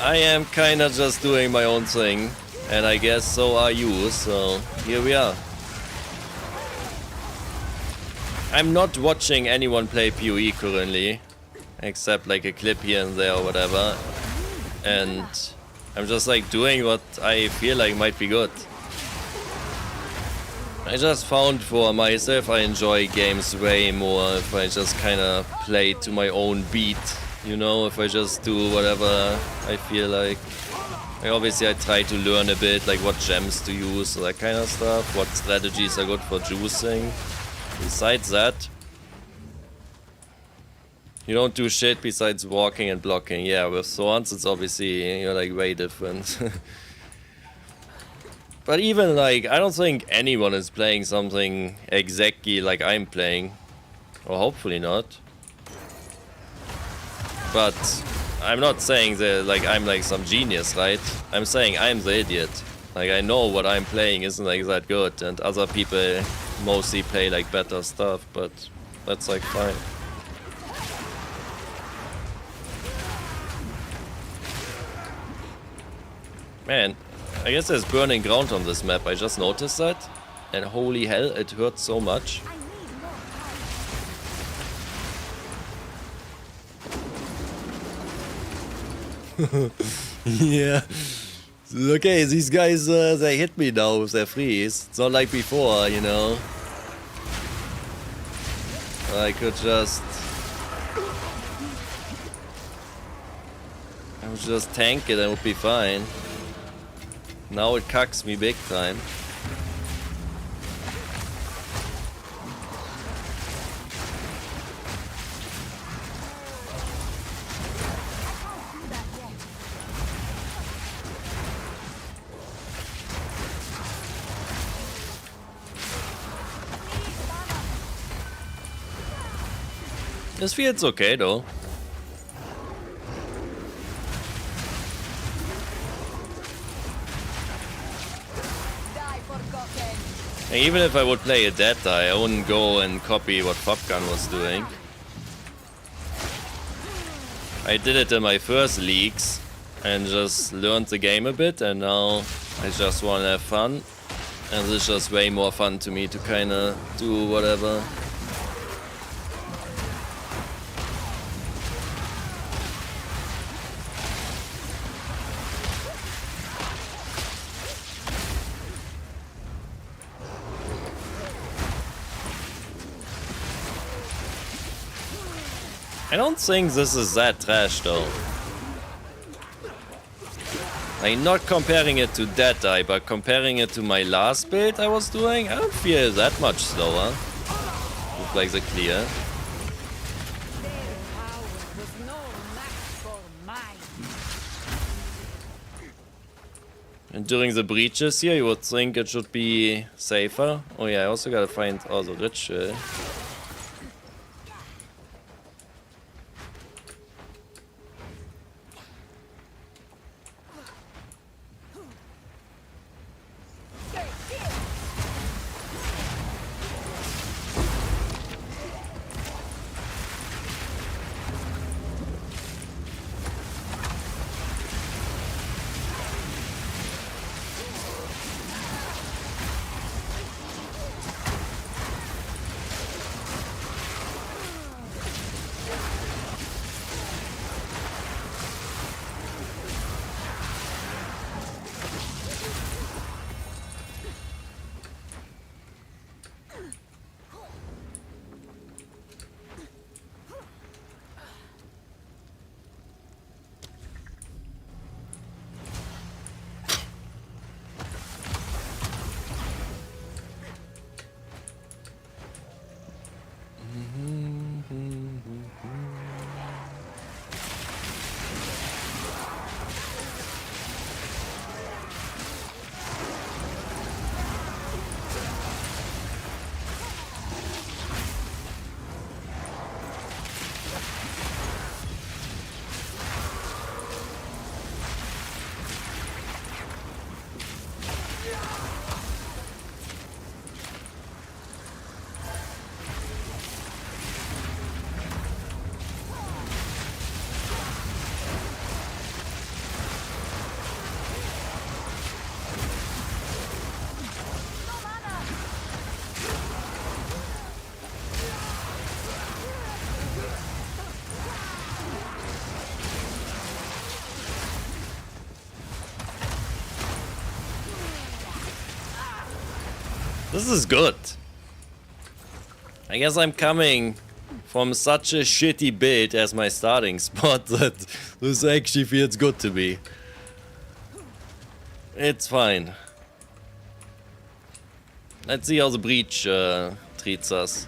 I am kinda just doing my own thing, and I guess so are you, so here we are. I'm not watching anyone play PoE currently, except like a clip here and there or whatever, and I'm just like doing what I feel like might be good. I just found for myself I enjoy games way more if I just kinda play to my own beat, you know, if I just do whatever I feel like. Like obviously I try to learn a bit, like what gems to use, that kind of stuff, what strategies are good for juicing. Besides that, you don't do shit besides walking and blocking. Yeah, with swords it's obviously, you're like way different. But even like, I don't think anyone is playing something exactly like I'm playing. Or hopefully not. But I'm not saying that like I'm like some genius, right? I'm saying I'm the idiot. Like I know what I'm playing isn't like that good, and other people mostly play like better stuff, but that's like fine. Man, I guess there's burning ground on this map, I just noticed that. And holy hell, it hurts so much. Yeah. Okay, these guys, they hit me now with their freeze. It's not like before, you know. I could just... I would just tank it and it would be fine. Now it cucks me big time. This feels okay though. And even if I would play a dead die, I wouldn't go and copy what Popgun was doing. I did it in my first leagues and just learned the game a bit, and now I just want to have fun. And it's just way more fun to me to kinda do whatever. I don't think this is that trash though. Like, not comparing it to that die, but comparing it to my last build I was doing, I don't feel that much slower. With like the clear. And during the breaches here, you would think it should be safer. Oh yeah, I also gotta find all the ritual. This is good. I guess I'm coming from such a shitty build as my starting spot that this actually feels good to me. It's fine. Let's see how the breach treats us.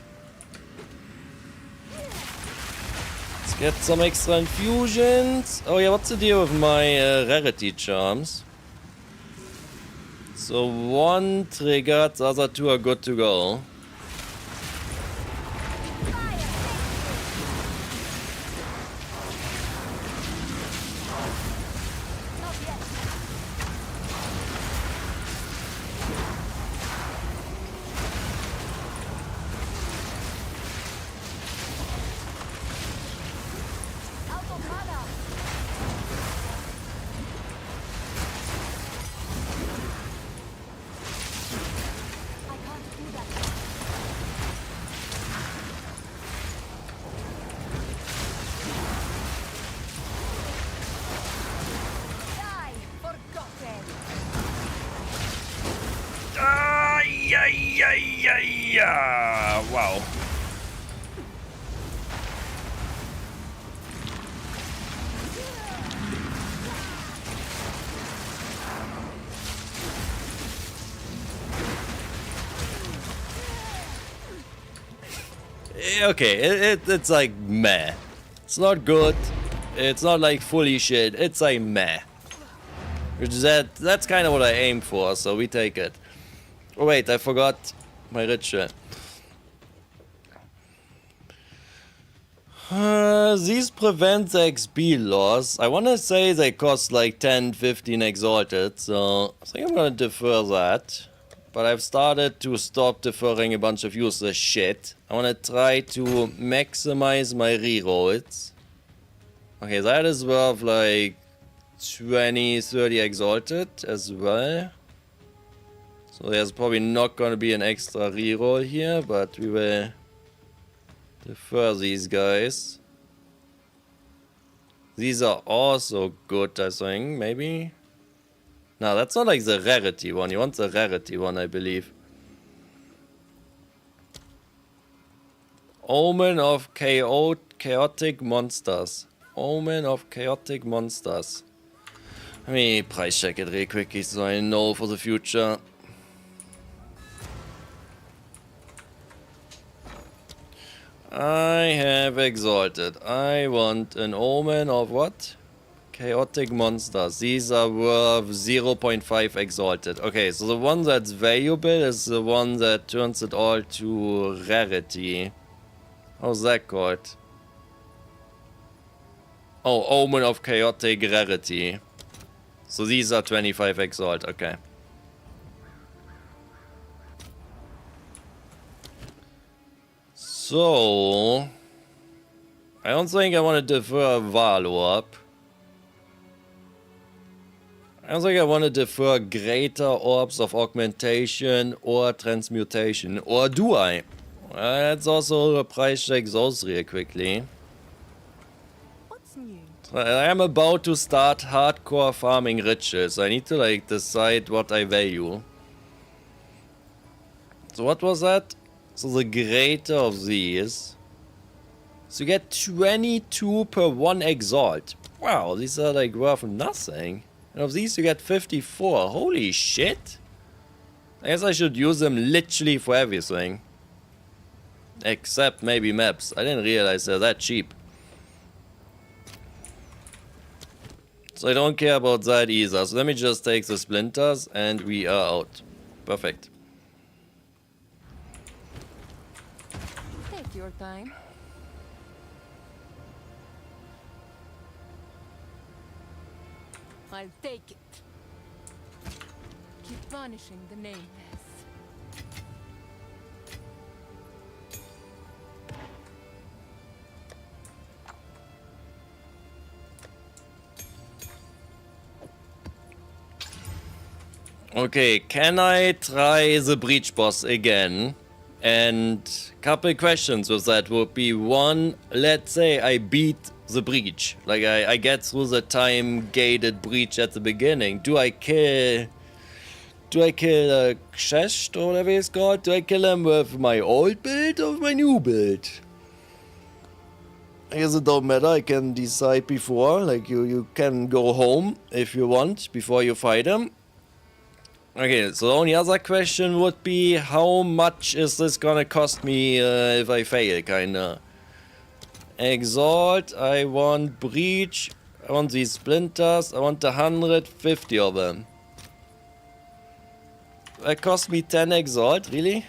Let's get some extra infusions. Oh yeah, what's the deal with my rarity charms? So one triggered, the other two are good to go. Wow. Okay, it's like meh. It's not good. It's not like fully shit. It's like meh. Which is that's kind of what I aim for, so we take it. Oh wait, I forgot my ritual. These prevent the XP loss. I wanna say they cost like 10, 15 exalted, so I think I'm gonna defer that. But I've started to stop deferring a bunch of useless shit. I wanna try to maximize my rerolls. Okay, that is worth like 20, 30 exalted as well. So there's probably not gonna be an extra reroll here, but we will defer these guys. These are also good, I think, maybe? No, that's not like the rarity one. You want the rarity one, I believe. Omen of chaotic monsters. Omen of chaotic monsters. Let me price check it real quickly so I know for the future. I have exalted. I want an omen of what? Chaotic monsters. These are worth 0.5 exalted. Okay, so the one that's valuable is the one that turns it all to rarity. How's that called? Oh, omen of chaotic rarity. So these are 25 exalt, okay. So I don't think I want to defer Valo up. I don't think I want to defer greater orbs of augmentation or transmutation. Or do I? Let's also price check those real quickly. What's new? I am about to start hardcore farming riches. I need to like decide what I value. So what was that? So the greater of these. So you get 22 per 1 exalt. Wow, these are like worth nothing. And of these you get 54. Holy shit. I guess I should use them literally for everything. Except maybe maps. I didn't realize they're that cheap. So I don't care about that either. So let me just take the splinters and we are out. Perfect. Take your time. I'll take it. Keep punishing the nameless. Okay, can I try the breach boss again? And couple questions with that would be one, let's say I beat the breach. Like I get through the time gated breach at the beginning. Do I kill Do I kill a chest or whatever it's called? Do I kill him with my old build or with my new build? I guess it don't matter, I can decide before, like you can go home if you want, before you fight him. Okay, so the only other question would be, how much is this gonna cost me if I fail, kinda. Exalt, I want Breach, I want these Splinters, I want 150 of them. That cost me 10 Exalt, really?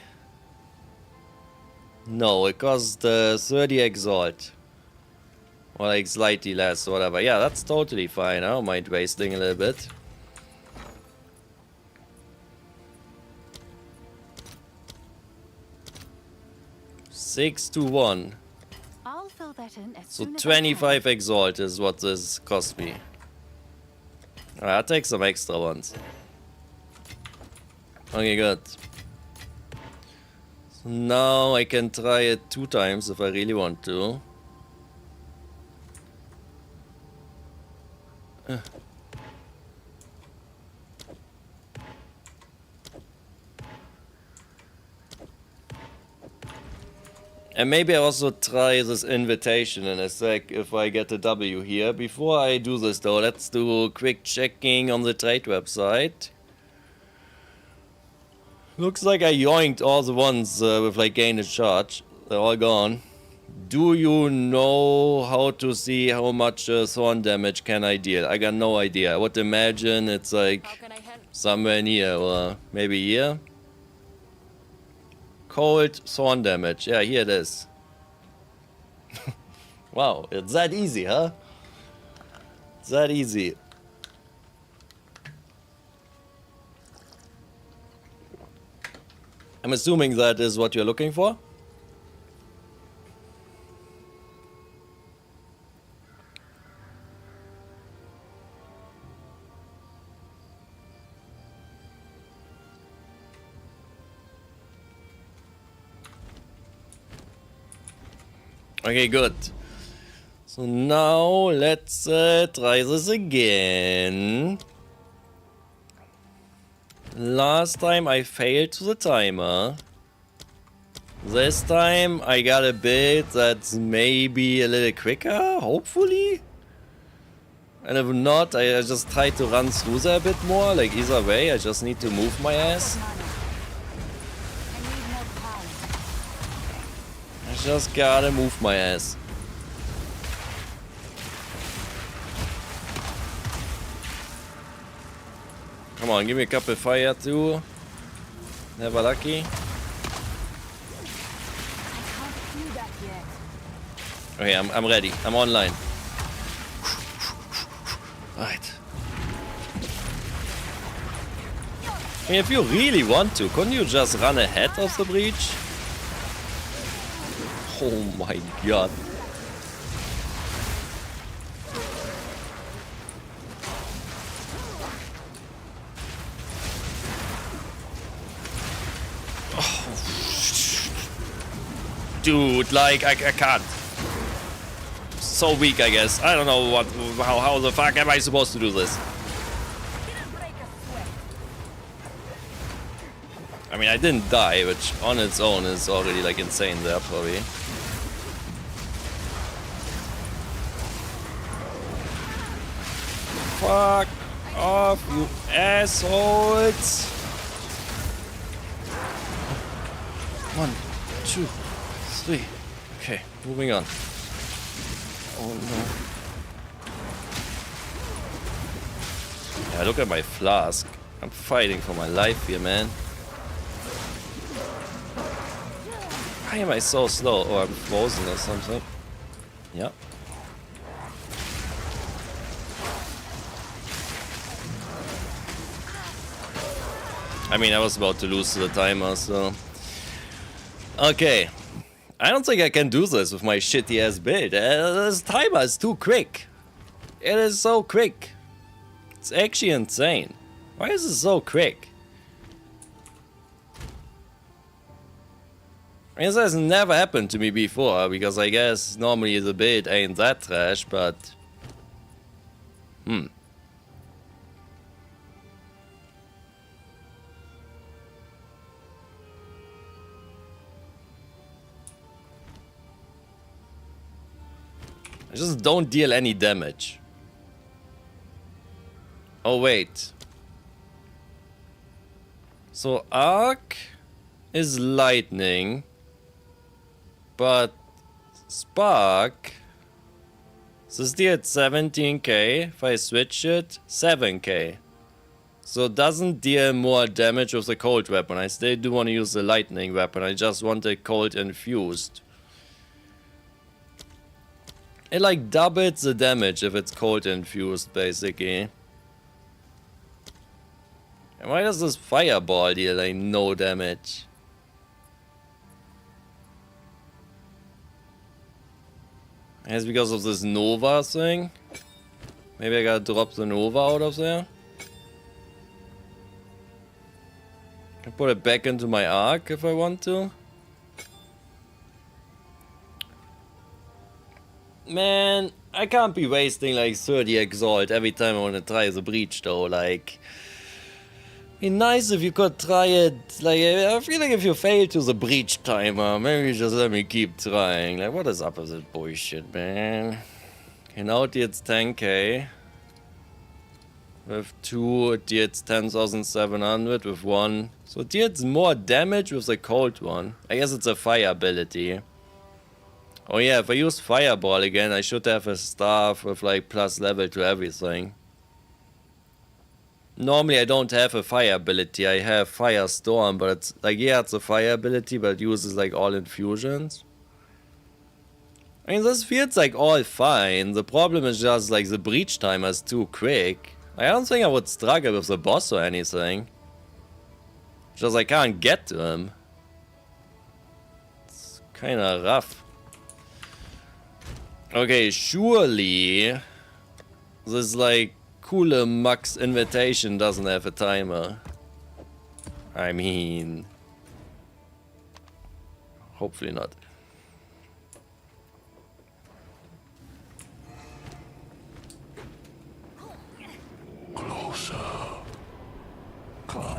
No, it cost 30 Exalt. Or like slightly less or whatever. Yeah, that's totally fine. I don't mind wasting a little bit. Six to 1. I'll fill that in as So soon as 25 Exalt is what this cost me. Alright, I'll take some extra ones. Okay, good. So now I can try it 2 times if I really want to. And maybe I also try this invitation in a sec if I get a W here. Before I do this though, let's do quick checking on the trade website. Looks like I yoinked all the ones with like gain a charge. They're all gone. Do you know how to see how much thorn damage can I deal? I got no idea. I would imagine it's like somewhere in here or maybe here. Cold thorn damage. Yeah, here it is. Wow, it's that easy, huh? It's that easy. I'm assuming that is what you're looking for. Okay, good. So now let's try this again. Last time I failed to the timer. This time I got a build that's maybe a little quicker, hopefully. And if not, I just try to run through there a bit more. Like either way, I just need to move my ass. I just gotta move my ass. Come on, give me a couple fire too. Never lucky. Okay, I'm ready. I'm online. Right. I mean, if you really want to, couldn't you just run ahead of the breach? Oh my god. Dude, like, I can't. So weak, I guess. I don't know how the fuck am I supposed to do this? I mean, I didn't die, which on its own is already like insane there, probably. Fuck off, you assholes! 1, 2, 3. Okay, moving on. Oh no. Yeah, look at my flask. I'm fighting for my life here, man. Why am I so slow? Oh, I'm frozen or something. Yeah. I mean, I was about to lose the timer, so... Okay. I don't think I can do this with my shitty ass build. This timer is too quick. It is so quick. It's actually insane. Why is it so quick? I mean, this has never happened to me before, because I guess normally the build ain't that trash, but... I just don't deal any damage. Oh, wait. So arc is lightning, but spark, so this deals 17k, if I switch it, 7k. So it doesn't deal more damage with the cold weapon. I still do want to use the lightning weapon, I just want it cold infused. It like doubles the damage if it's cold infused, basically. And why does this fireball deal like no damage? I guess because of this Nova thing. Maybe I gotta drop the Nova out of there. Can put it back into my arc if I want to. Man, I can't be wasting like 30 Exalt every time I want to try the breach though, like... Be nice if you could try it, like, I feel like if you fail to the breach timer, maybe just let me keep trying. Like, what is up with this bullshit, man? Okay, now it deals 10k. With 2, it deals 10,700, with 1. So it deals more damage with the cold one. I guess it's a fire ability. Oh yeah, if I use Fireball again, I should have a staff with like plus level to everything. Normally I don't have a fire ability, I have Firestorm, but it's like, yeah, it's a fire ability, but it uses like all infusions. I mean, this feels like all fine. The problem is just like the breach timer is too quick. I don't think I would struggle with the boss or anything. Just I can't get to him. It's kinda rough. Okay, surely this like Cooler Max invitation doesn't have a timer. I mean, hopefully not. Closer. Come.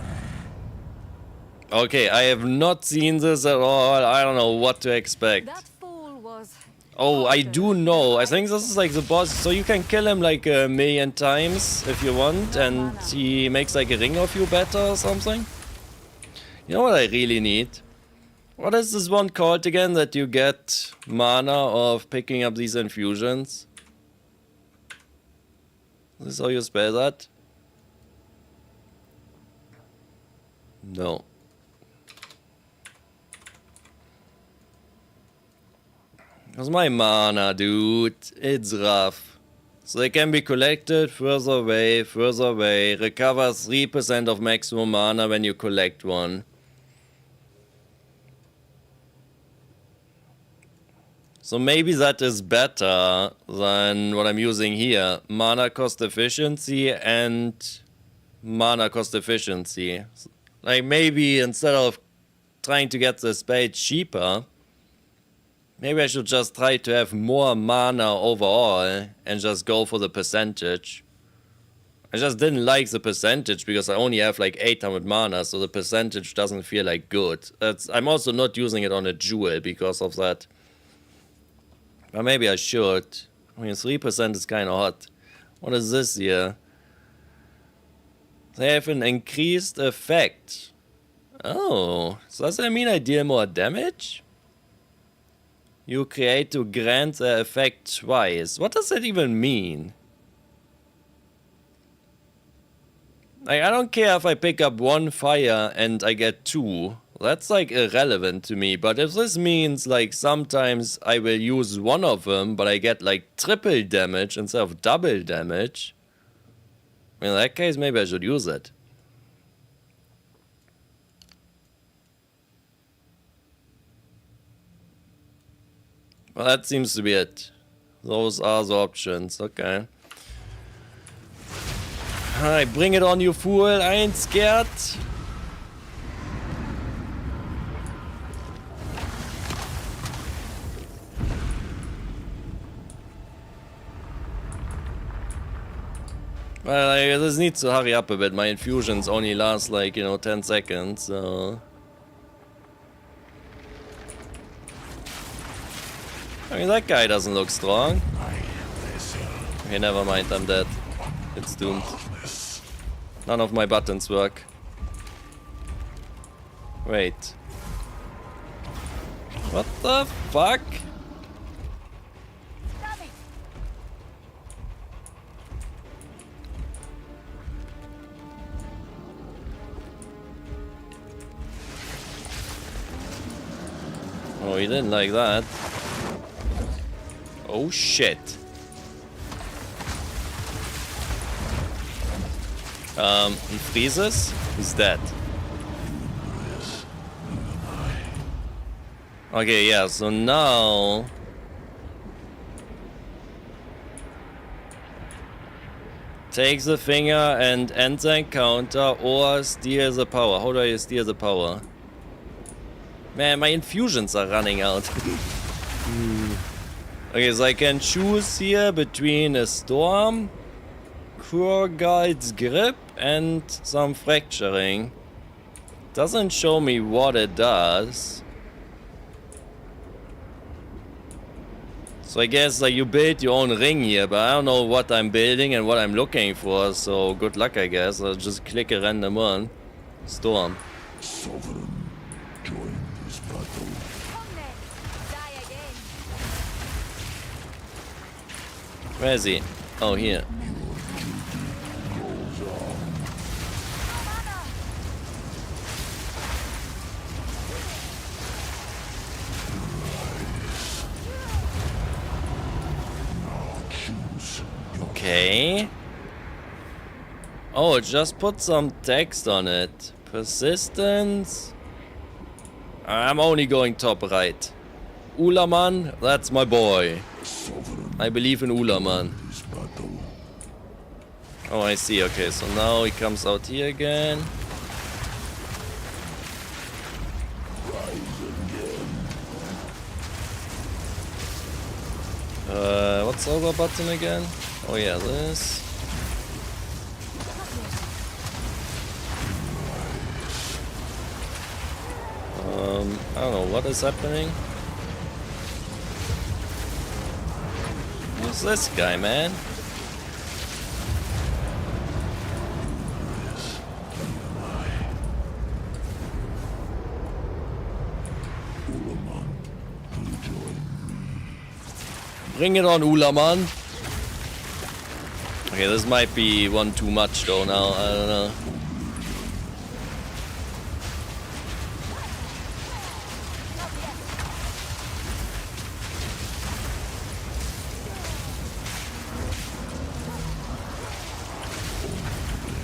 Okay, I have not seen this at all. I don't know what to expect. That fool was... Oh, I do know. I think this is like the boss. So you can kill him like a million times if you want, and he makes like a ring of you better or something. You know what I really need? What is this one called again that you get mana of picking up these infusions? Is this how you spell that? No. That's my mana, dude. It's rough. So they can be collected further away, recover 3% of maximum mana when you collect one. So maybe that is better than what I'm using here. Mana cost efficiency and mana cost efficiency. Like maybe instead of trying to get the spell cheaper, maybe I should just try to have more mana overall and just go for the percentage. I just didn't like the percentage because I only have like 800 mana, so the percentage doesn't feel like good. I'm also not using it on a jewel because of that. But maybe I should. I mean, 3% is kind of hot. What is this here? They have an increased effect. Oh, so does that mean I deal more damage? You create to grant the effect twice. What does that even mean? Like, I don't care if I pick up one fire and I get 2. That's like irrelevant to me. But if this means like sometimes I will use one of them, but I get like triple damage instead of double damage. In that case, maybe I should use it. Well, that seems to be it. Those are the options, okay. Alright, bring it on, you fool. I ain't scared. Well, I just need to hurry up a bit. My infusions only last like, 10 seconds, so... I mean, that guy doesn't look strong. I Okay, never mind, I'm dead. It's doomed. None of my buttons work. Wait. What the fuck? Oh, he didn't like that. Oh shit. He freezes? He's dead. Okay, yeah, so now... Take the finger and end the encounter or steal the power. How do I steal the power? Man, my infusions are running out. Okay, so I can choose here between a storm, Kurgald's grip, and some fracturing. Doesn't show me what it does. So I guess like you build your own ring here, but I don't know what I'm building and what I'm looking for, so good luck I guess. I'll just click a random one. Storm. Sovereign, join this battle. Where is he? Oh, here. Okay. Oh, it just put some text on it. Persistence. I'm only going top right. Ulaman, that's my boy. I believe in Ulaman. Oh, I see. Okay, so now he comes out here again. What's the other button again? Oh yeah, this. I don't know what is happening. Who's this guy, man? Bring it on, Ulaman. Okay, this might be one too much though now, I don't know.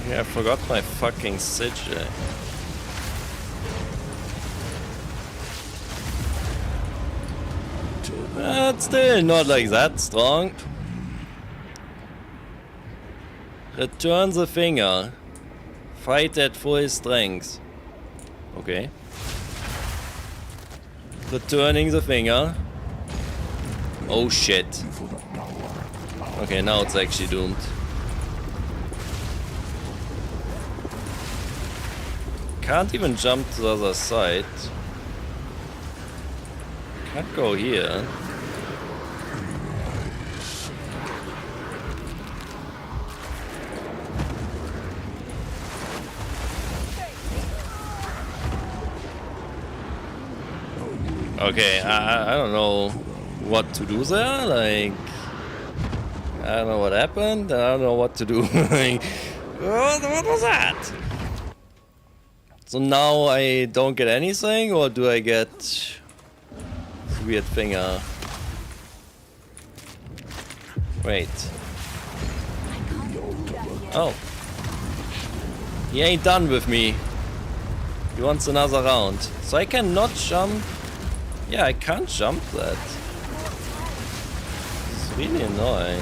Yeah, I forgot my fucking sigil. It's still not like that strong. Return the finger. Fight at full strength. Okay. Returning the finger. Oh shit. Okay, now it's actually doomed. Can't even jump to the other side. Can't go here. Okay, I don't know what to do there, like... I don't know what happened, I don't know what to do. Like, what was that? So now I don't get anything, or do I get... this weird finger? Wait. Oh. He ain't done with me. He wants another round. So I cannot jump... Yeah, I can't jump that. It's really annoying.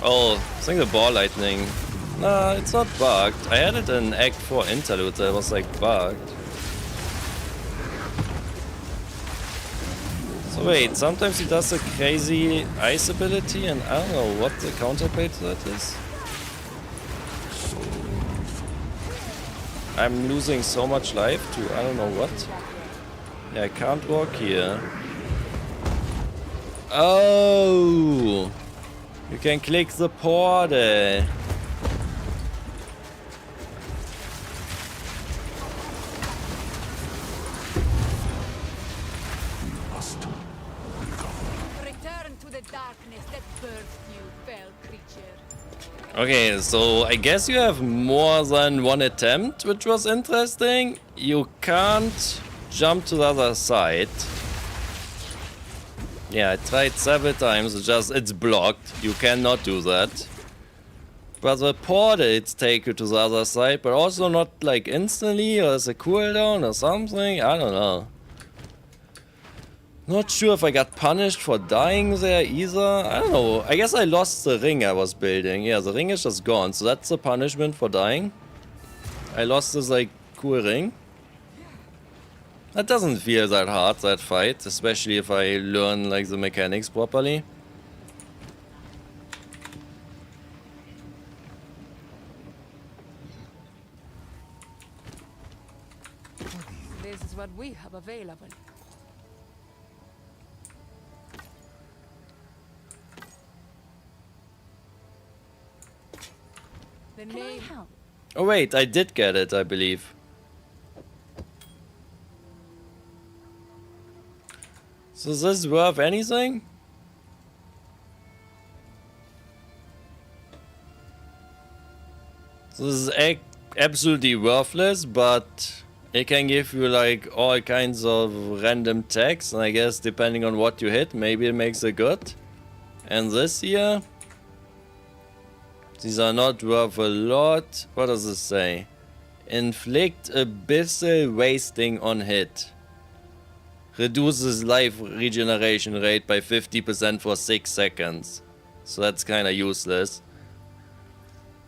Oh, I think the ball lightning. Nah, it's not bugged. I had it in Act 4 Interlude that was like bugged. So wait, sometimes he does a crazy ice ability and I don't know what the counterpart to that is. I'm losing so much life to I don't know what. Yeah, I can't walk here. Oh! You can click the portal. Return to the darkness that birthed you, fell creature. Okay, so I guess you have more than one attempt, which was interesting. You can't jump to the other side. Yeah, I tried several times, it's blocked. You cannot do that. But the portals take you to the other side, but also not like instantly, or as a cooldown or something. I don't know. Not sure if I got punished for dying there either. I don't know. I guess I lost the ring I was building. Yeah, the ring is just gone, so that's the punishment for dying. I lost this like cool ring. That doesn't feel that hard, that fight, especially if I learn like the mechanics properly. This is what we have available. The Can I name. help? Oh wait, I did get it, I believe. So is this worth anything? So this is absolutely worthless, but it can give you like all kinds of random text, and I guess depending on what you hit, maybe it makes it good. And this here, these are not worth a lot. What does this say? Inflict abyssal wasting on hit. Reduces life regeneration rate by 50% for 6 seconds. So that's kinda useless.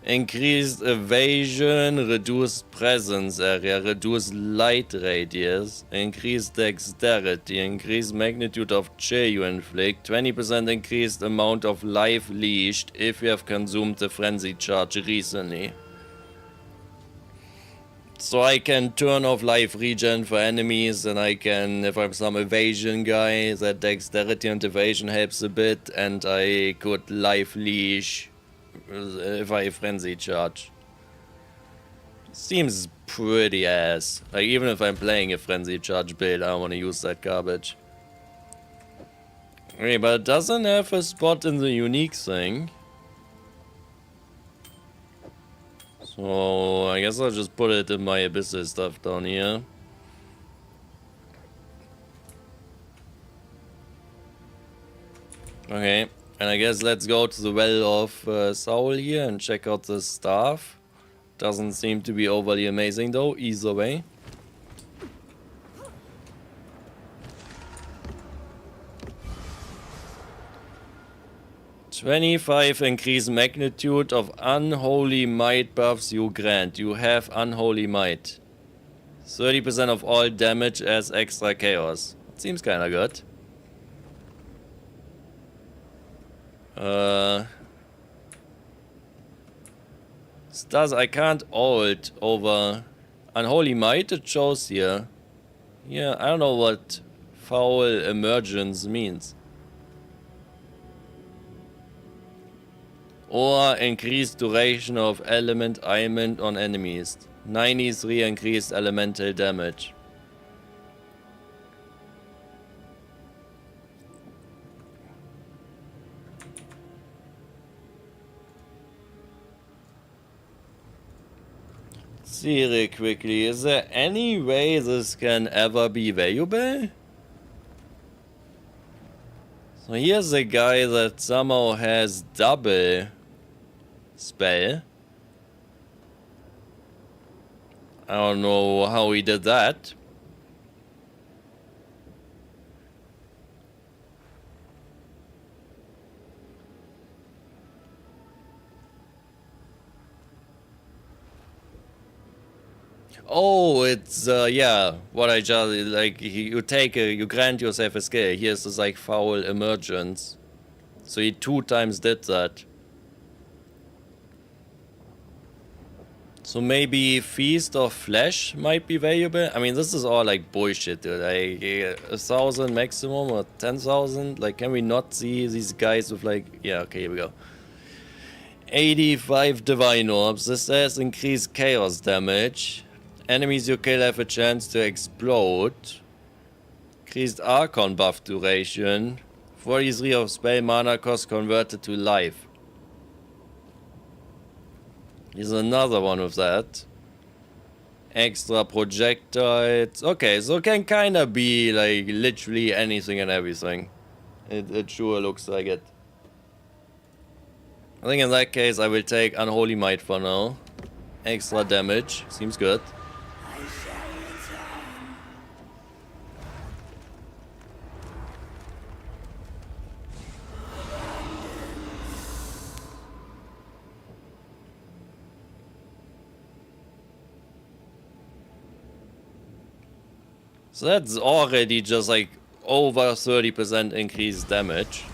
Increased evasion, reduced presence area, reduced light radius, increased dexterity, increased magnitude of chill you inflict, 20% increased amount of life leashed if you have consumed the frenzy charge recently. So I can turn off life regen for enemies, and I can, if I'm some evasion guy, that dexterity and evasion helps a bit, and I could life leash if I frenzy charge. Seems pretty ass. Like, even if I'm playing a frenzy charge build, I don't want to use that garbage. Okay, but it doesn't have a spot in the unique thing. So I guess I'll just put it in my abyssal stuff down here. Okay, and I guess let's go to the Well of Soul here and check out the staff. Doesn't seem to be overly amazing though, either way. "25 increased magnitude of unholy might buffs you grant. You have unholy might. 30% of all damage as extra chaos." Seems kinda good. I can't alt over unholy might, it shows here. Yeah, I don't know what foul emergence means. Or increased duration of element ailment on enemies. 93 increased elemental damage. See really quickly, is there any way this can ever be valuable? So here's a guy that somehow has double spell. I don't know how he did that. Oh, it's yeah, what I just like. You grant yourself a skill. Here's this like foul emergence. So he 2 times did that. So maybe Feast of Flesh might be valuable. I mean, this is all like bullshit, dude. Like 1,000 maximum or 10,000. Like, can we not see these guys with like... Yeah, okay, here we go. 85 Divine Orbs. This says increased chaos damage. Enemies you kill have a chance to explode. Increased Archon buff duration. 43 of spell mana cost converted to life. Here's another one of that. Extra projectiles. Okay, so it can kinda be like literally anything and everything. It sure looks like it. I think in that case I will take Unholy Might for now. Extra damage. Seems good. So that's already just like over 30% increased damage.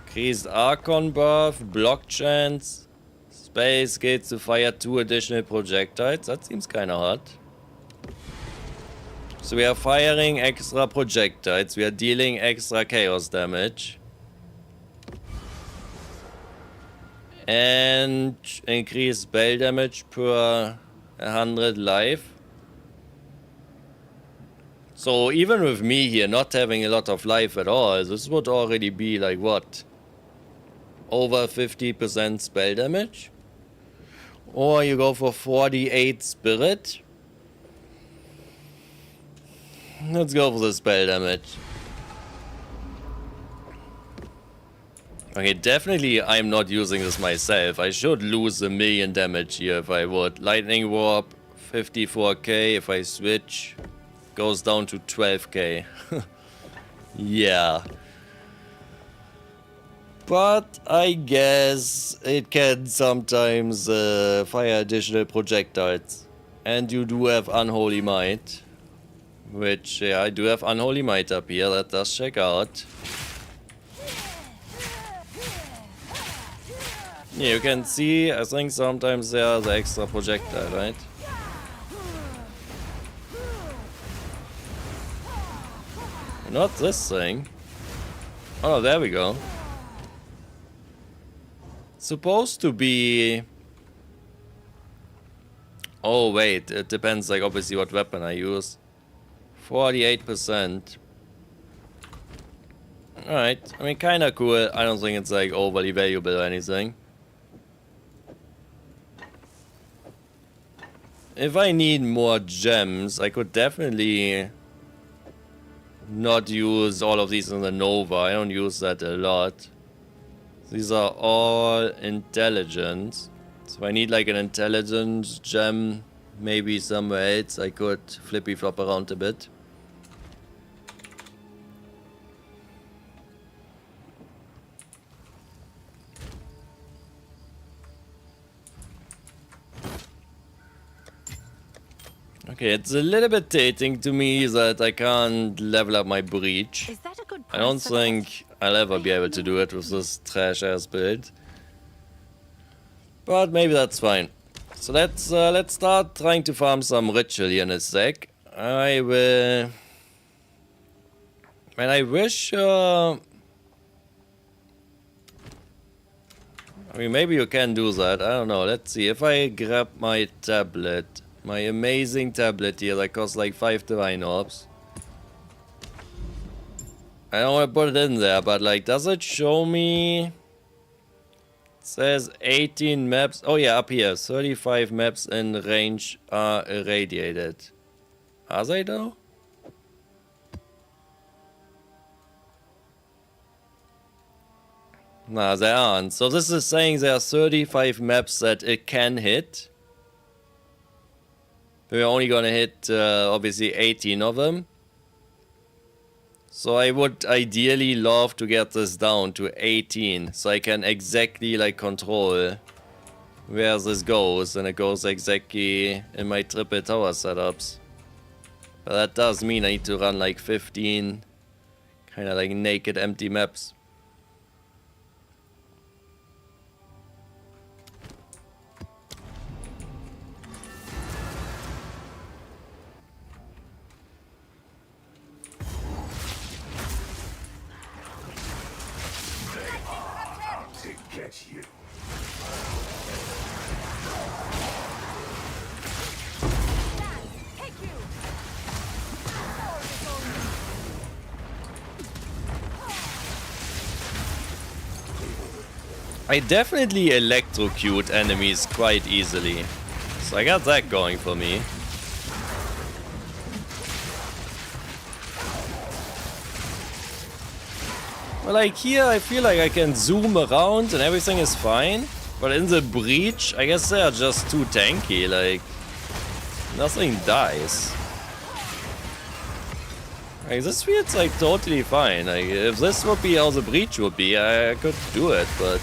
Increased Archon buff, block chance, space gates to fire 2 additional projectiles. That seems kinda hot. So we are firing extra projectiles, we are dealing extra chaos damage. And increased spell damage per 100 life. So even with me here not having a lot of life at all, this would already be like what? Over 50% spell damage? Or you go for 48 spirit? Let's go for the spell damage. Okay, definitely I'm not using this myself. I should lose 1,000,000 damage here if I would. Lightning Warp, 54k. If I switch... goes down to 12k. Yeah. But I guess it can sometimes fire additional projectiles. And you do have Unholy Might. Which, yeah, I do have Unholy Might up here. Let us check out. Yeah, you can see, I think sometimes there are the extra projectile, right? Not this thing. Oh, there we go. Supposed to be... Oh, wait. It depends, like, obviously what weapon I use. 48%. Alright. I mean, kinda cool. I don't think it's, like, overly valuable or anything. If I need more gems, I could definitely... not use all of these in the Nova. I don't use that a lot. These are all intelligence. So I need like an intelligence gem. Maybe somewhere else I could flippy flop around a bit. Okay, it's a little bit tilting to me that I can't level up my breach. Is that a good I don't price for that? think I'll ever be able to do it with this trash ass build. But maybe that's fine. So let's start trying to farm some ritual here in a sec. I will... Man, I wish... I mean, maybe you can do that. I don't know. Let's see. If I grab my tablet... My amazing tablet here that costs like 5 Divine Orbs. I don't want to put it in there, but like, does it show me? It says 18 maps. Oh yeah, up here. 35 maps in range are irradiated. Are they though? Nah, they aren't. So this is saying there are 35 maps that it can hit. We're only gonna hit, obviously, 18 of them. So I would ideally love to get this down to 18. So I can exactly, like, control where this goes. And it goes exactly in my triple tower setups. But that does mean I need to run, like, 15 kind of, like, naked empty maps. you. Take you! I definitely electrocute enemies quite easily. So I got that going for me. But like here, I feel like I can zoom around and everything is fine. But in the breach, I guess they are just too tanky, like nothing dies. Like this feels like totally fine. Like if this would be how the breach would be, I could do it, but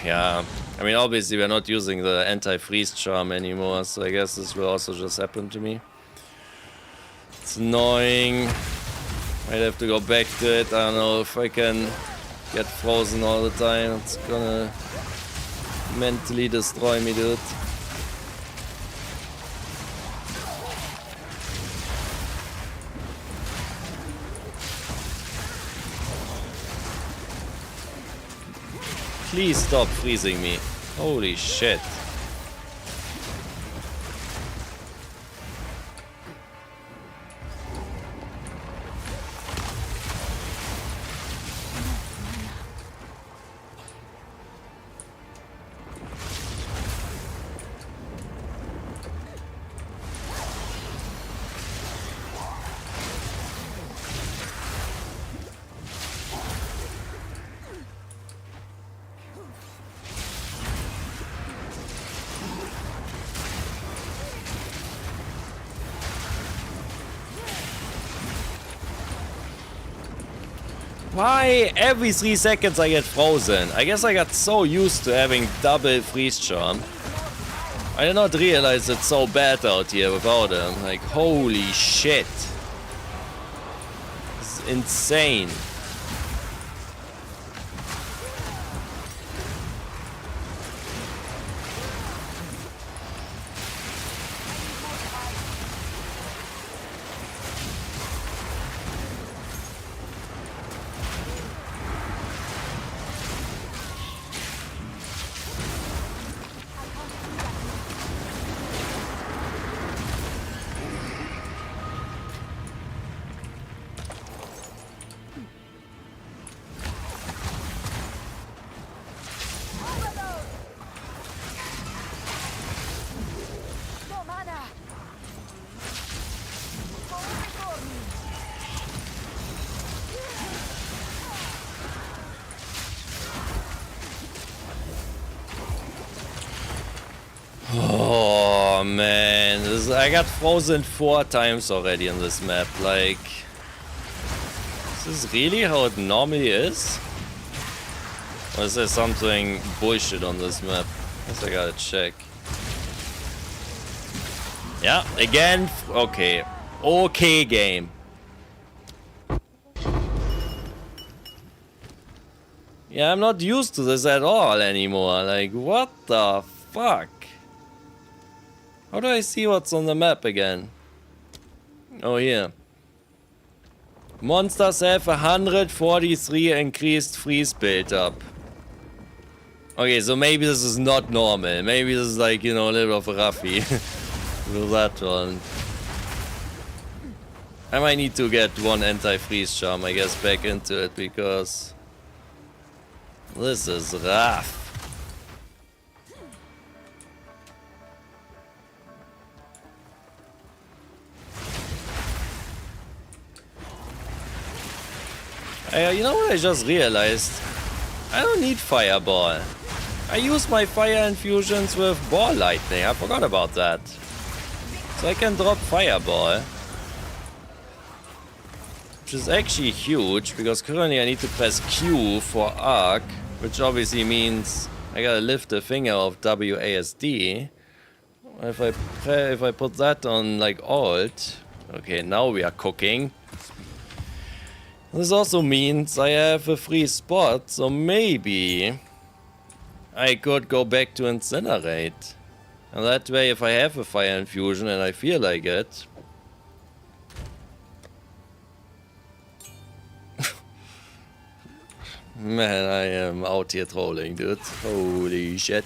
yeah. I mean, obviously we're not using the anti-freeze charm anymore, so I guess this will also just happen to me. It's annoying. Might have to go back to it. I don't know if I can get frozen all the time. It's gonna mentally destroy me, dude. Please stop freezing me. Holy shit. Why every 3 seconds I get frozen? I guess I got so used to having double freeze charm. I did not realize it's so bad out here without him. Like, holy shit. This is insane. Oh man, I got frozen 4 times already on this map. Like, is this really how it normally is? Or is there something bullshit on this map? I guess I gotta check. Yeah, again, okay. Okay, game. Yeah, I'm not used to this at all anymore. Like, what the fuck? How do I see what's on the map again? Oh, here. Monsters have 143 increased freeze build-up. Okay, so maybe this is not normal. Maybe this is like, you know, a little bit of a roughie. With that one. I might need to get one anti-freeze charm, I guess, back into it, because this is rough. You know what I just realized? I don't need Fireball. I use my fire infusions with Ball Lightning. I forgot about that. So I can drop Fireball. Which is actually huge, because currently I need to press Q for Arc. Which obviously means I gotta lift the finger of WASD. If I put that on like Alt. Okay, now we are cooking. This also means I have a free spot, so maybe I could go back to Incinerate. And that way, if I have a fire infusion and I feel like it, Man, I am out here trolling, dude. Holy shit.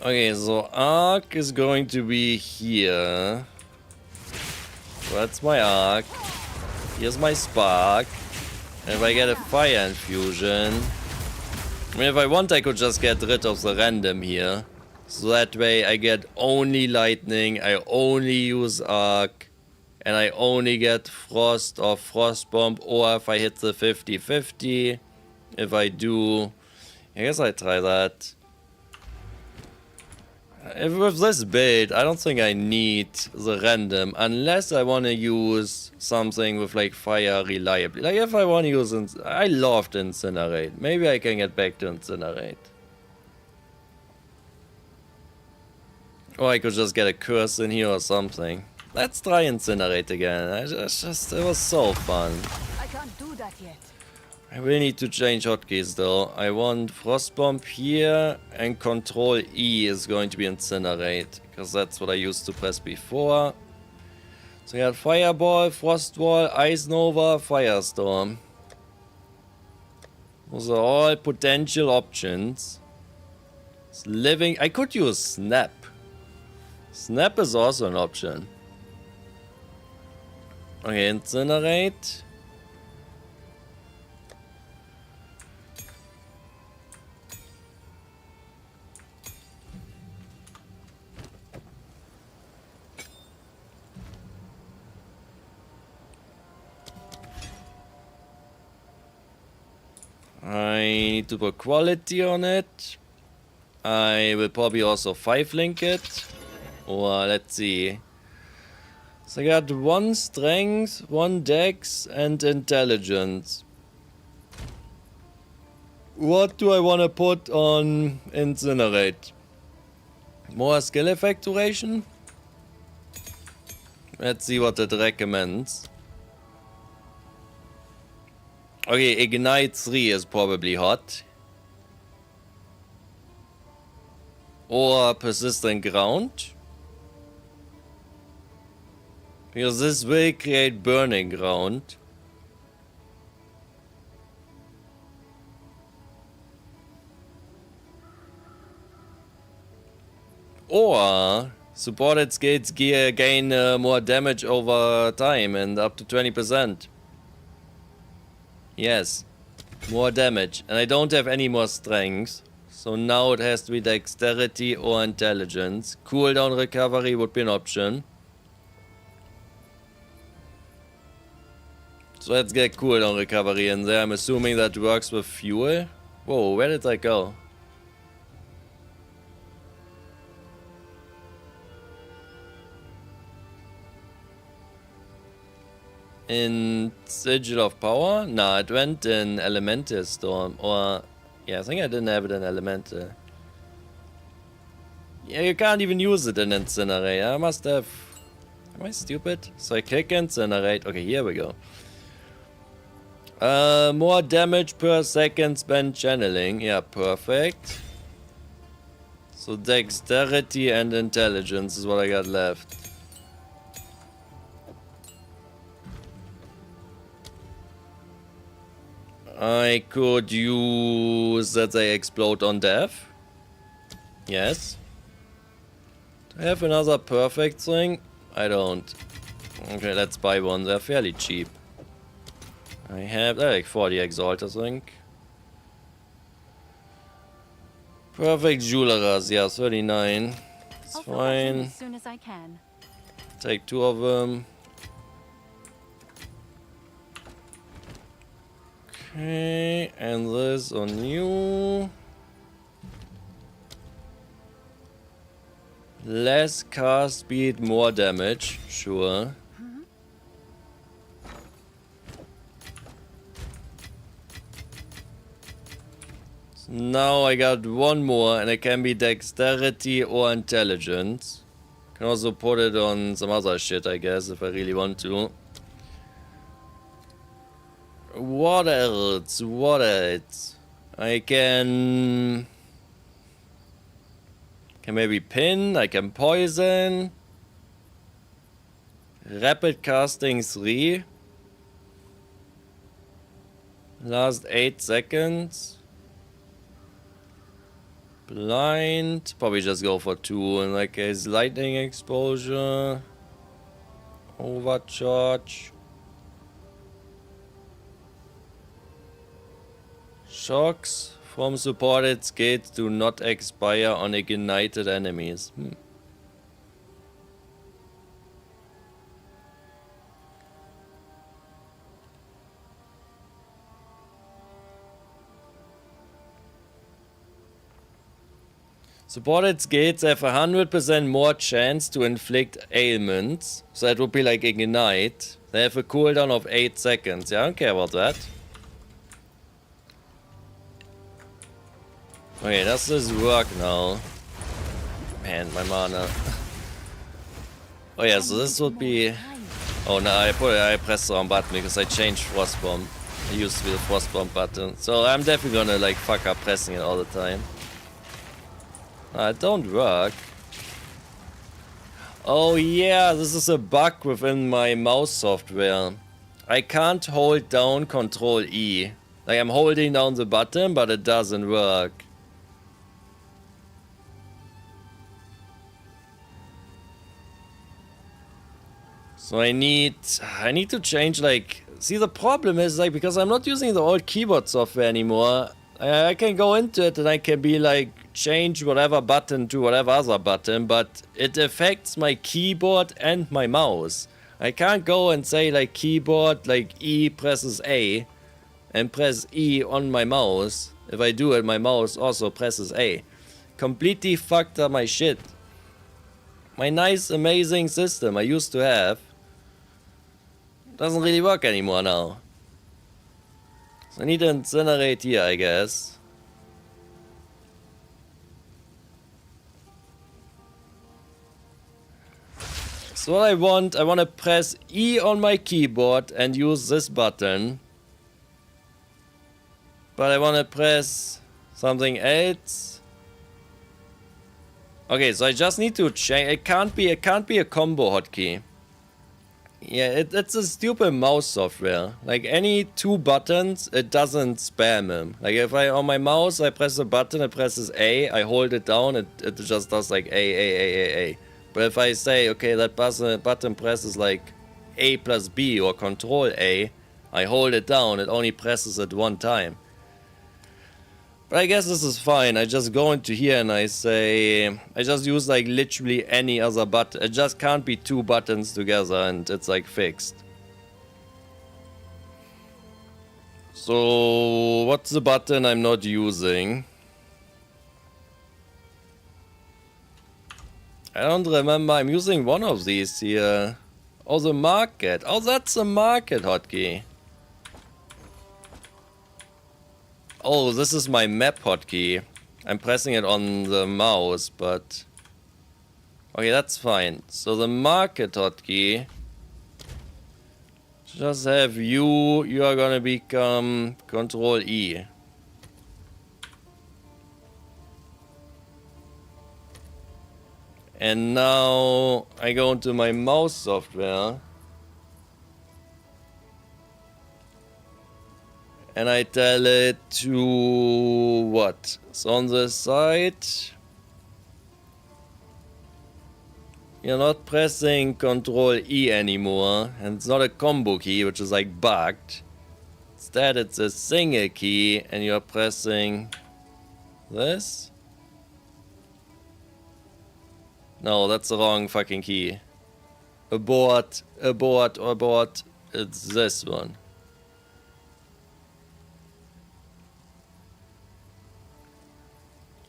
Okay, so arc is going to be here. That's my arc. Here's my spark. And if I get a fire infusion... I mean, if I want, I could just get rid of the random here. So that way I get only lightning, I only use arc, and I only get frost or frost bomb, or if I hit the 50-50. If I do... I guess I try that. If with this build, I don't think I need the random, unless I want to use something with like fire reliably. Like if I want to use... I loved Incinerate. Maybe I can get back to Incinerate. Or I could just get a curse in here or something. Let's try Incinerate again. It was so fun. I can't do that yet. I will need to change hotkeys though. I want Frost Bomb here, and Control E is going to be Incinerate, because that's what I used to press before. So we got Fireball, Frost Wall, Ice Nova, Firestorm. Those are all potential options. It's living... I could use Snap. Snap is also an option. Okay, Incinerate. I need to put quality on it. I will probably also 5-link it. Or let's see. So I got 1 strength, 1 dex, and intelligence. What do I want to put on Incinerate? More skill effect duration? Let's see what it recommends. Okay, Ignite 3 is probably hot. Or Persistent Ground. Because this will create Burning Ground. Or supported skills gain more damage over time and up to 20%. Yes, more damage. And I don't have any more strength. So now it has to be dexterity or intelligence. Cooldown recovery would be an option. So let's get cooldown recovery in there. I'm assuming that works with fuel. Whoa, where did that go? In Sigil of Power? Nah, it went in Elemental Storm. Or, yeah, I think I didn't have it in Elemental. Yeah, you can't even use it in Incinerate. I must have... Am I stupid? So I click Incinerate. Okay, here we go. More damage per second spent channeling. Yeah, perfect. So dexterity and intelligence is what I got left. I could use that they explode on death. Yes. Do I have another perfect thing? I don't. Okay, let's buy one. They're fairly cheap. I have like 40 Exalt, I think. Perfect Jewelers, yeah, 39. It's I'll fill that in fine. as soon as I can. Take 2 of them. Okay, and this on you. Less cast speed, more damage, sure. So now I got 1 more, and it can be dexterity or intelligence. Can also put it on some other shit, I guess, if I really want to. What else? What else? I can maybe pin, I can poison. Rapid casting 3. Last 8 seconds. Blind. Probably just go for 2 in that case. Lightning exposure. Overcharge. Shocks from supported skates do not expire on ignited enemies. Supported skates have 100% more chance to inflict ailments. So that would be like ignite. They have a cooldown of 8 seconds. Yeah, I don't care about that. Okay, does this work now? Man, my mana. Oh yeah, so this would be... Oh no, I pressed the wrong button because I changed Frostbomb. It used to be the Frostbomb button. So I'm definitely gonna like fuck up pressing it all the time. It don't work. Oh yeah, this is a bug within my mouse software. I can't hold down Control E. Like I'm holding down the button, but it doesn't work. So I need to change like... See, the problem is like because I'm not using the old keyboard software anymore. I can go into it and I can be like change whatever button to whatever other button, but it affects my keyboard and my mouse. I can't go and say like keyboard like E presses A and press E on my mouse. If I do it, my mouse also presses A. Completely fucked up my shit. My nice amazing system I used to have doesn't really work anymore now. So I need to incinerate here, I guess. So what I want to press E on my keyboard and use this button. But I want to press something else. Okay, so I just need to change. It can't be a combo hotkey. Yeah, it's a stupid mouse software. Like any 2 buttons, it doesn't spam them. Like if I on my mouse I press a button, it presses A, I hold it down, it just does like A. But if I say okay, that button presses like A plus B or Control A, I hold it down, it only presses it 1 time. But I guess this is fine. I just go into here and I say... I just use like literally any other button. It just can't be 2 buttons together and it's like fixed. So... What's the button I'm not using? I don't remember. I'm using one of these here. Oh, the market. Oh, that's the market hotkey. Oh, this is my map hotkey. I'm pressing it on the mouse, but... Okay, that's fine. So the market hotkey... Just have you are gonna become Control E. And now I go into my mouse software. And I tell it to what? So on the side, you're not pressing Control E anymore, and it's not a combo key, which is like bugged. Instead, it's a single key, and you're pressing this. No, that's the wrong fucking key. Abort. It's this one.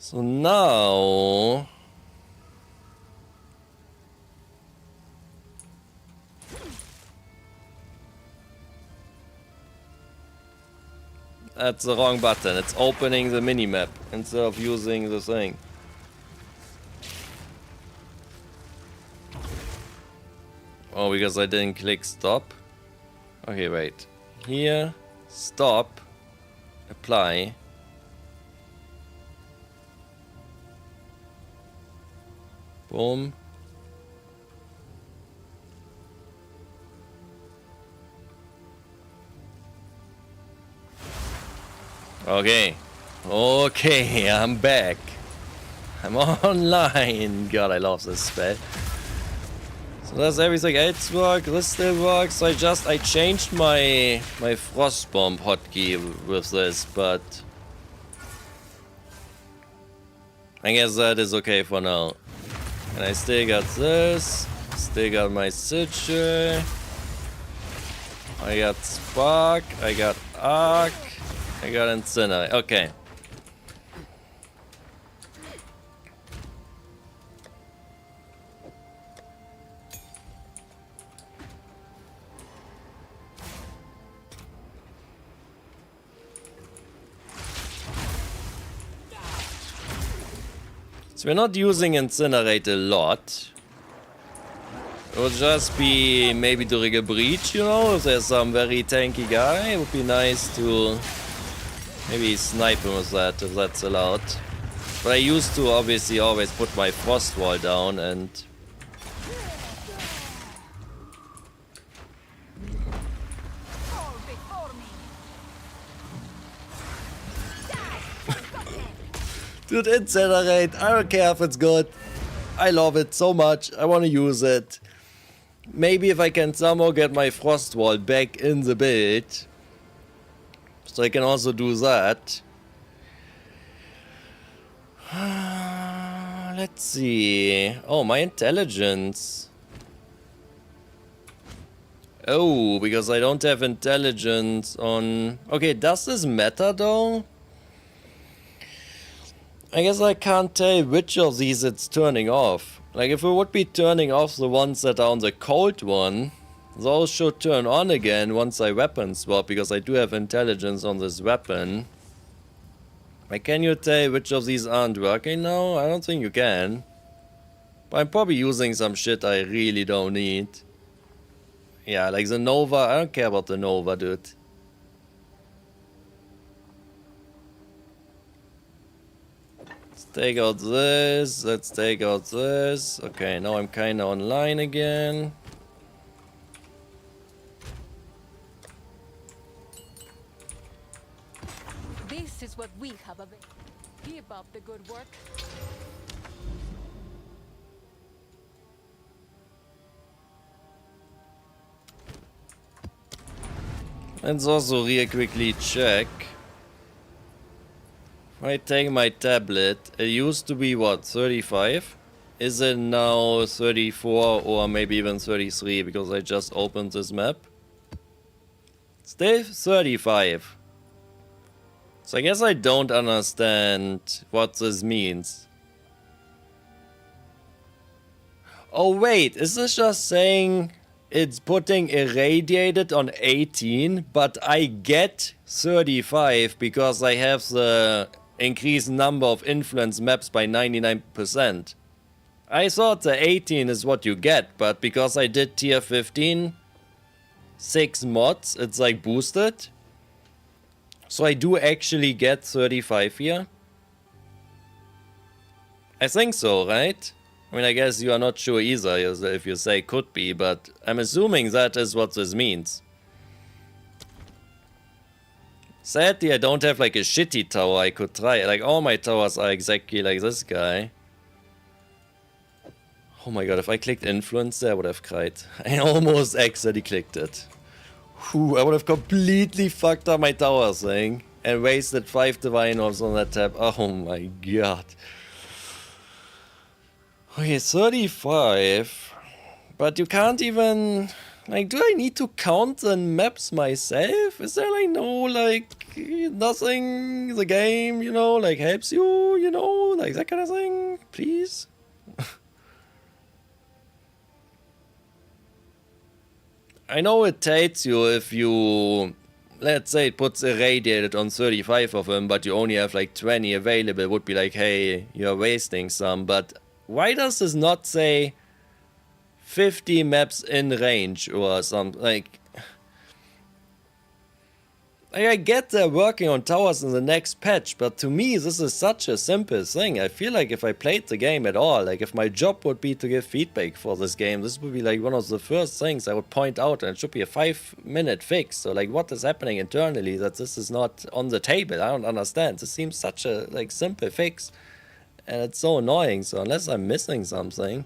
So now... That's the wrong button. It's opening the minimap instead of using the thing. Oh, because I didn't click stop. Okay, wait. Here, stop, apply. Boom. Okay. Okay, I'm back. I'm online. God, I love this spell. So does everything else work? This still works. I changed my frost bomb hotkey with this, but I guess that is okay for now. And I still got this. Still got my sigil. I got spark. I got arc. I got incinerate. Okay. So we're not using incinerate a lot. It would just be maybe during a breach, you know, if there's some very tanky guy, it would be nice to maybe snipe him with that, if that's allowed. But I used to obviously always put my frost wall down and... Dude, incinerate, I don't care if it's good. I love it so much, I want to use it. Maybe if I can somehow get my frost wall back in the build. So I can also do that. Let's see. Oh, my intelligence. Oh, because I don't have intelligence on... Okay, does this matter though? I guess I can't tell which of these it's turning off. Like, if it would be turning off the ones that are on the cold one, those should turn on again once I weapon swap, because I do have intelligence on this weapon. Like, can you tell which of these aren't working now? I don't think you can. But I'm probably using some shit I really don't need. Yeah, like the Nova, I don't care about the Nova, dude. Take out this, let's take out this. Okay, now I'm kinda online again. This is what we have available. Keep up the good work. Let's also real quickly check. If I take my tablet, it used to be what, 35? Is it now 34 or maybe even 33 because I just opened this map? Still 35. So I guess I don't understand what this means. Oh wait, is this just saying it's putting irradiated on 18, but I get 35 because I have the increased number of influence maps by 99%. I thought the 18 is what you get, but because I did tier 15, 6 mods, it's like boosted. So I do actually get 35 here. I think so, right? I mean, I guess you are not sure either if you say could be, but I'm assuming that is what this means. Sadly, I don't have like a shitty tower I could try. Like, all my towers are exactly like this guy. Oh my god, if I clicked influence there, I would have cried. I almost accidentally clicked it. Whew, I would have completely fucked up my tower thing and wasted 5 divine orbs on that tab. Oh my god. Okay, 35. But you can't even... Like, do I need to count the maps myself? Is there like no, like, nothing the game, you know, like helps you, you know, like that kind of thing? Please? I know it tells you if you, let's say it puts irradiated on 35 of them, but you only have like 20 available, it would be like, hey, you're wasting some, but why does this not say 50 maps in range or something? Like, Like, I get they're working on towers in the next patch, but to me this is such a simple thing. I feel like if I played the game at all, like if my job would be to give feedback for this game, this would be like one of the first things I would point out, and it should be a 5-minute fix. So like, what is happening internally that this is not on the table? I don't understand. This seems such a like simple fix, and it's so annoying. So unless I'm missing something.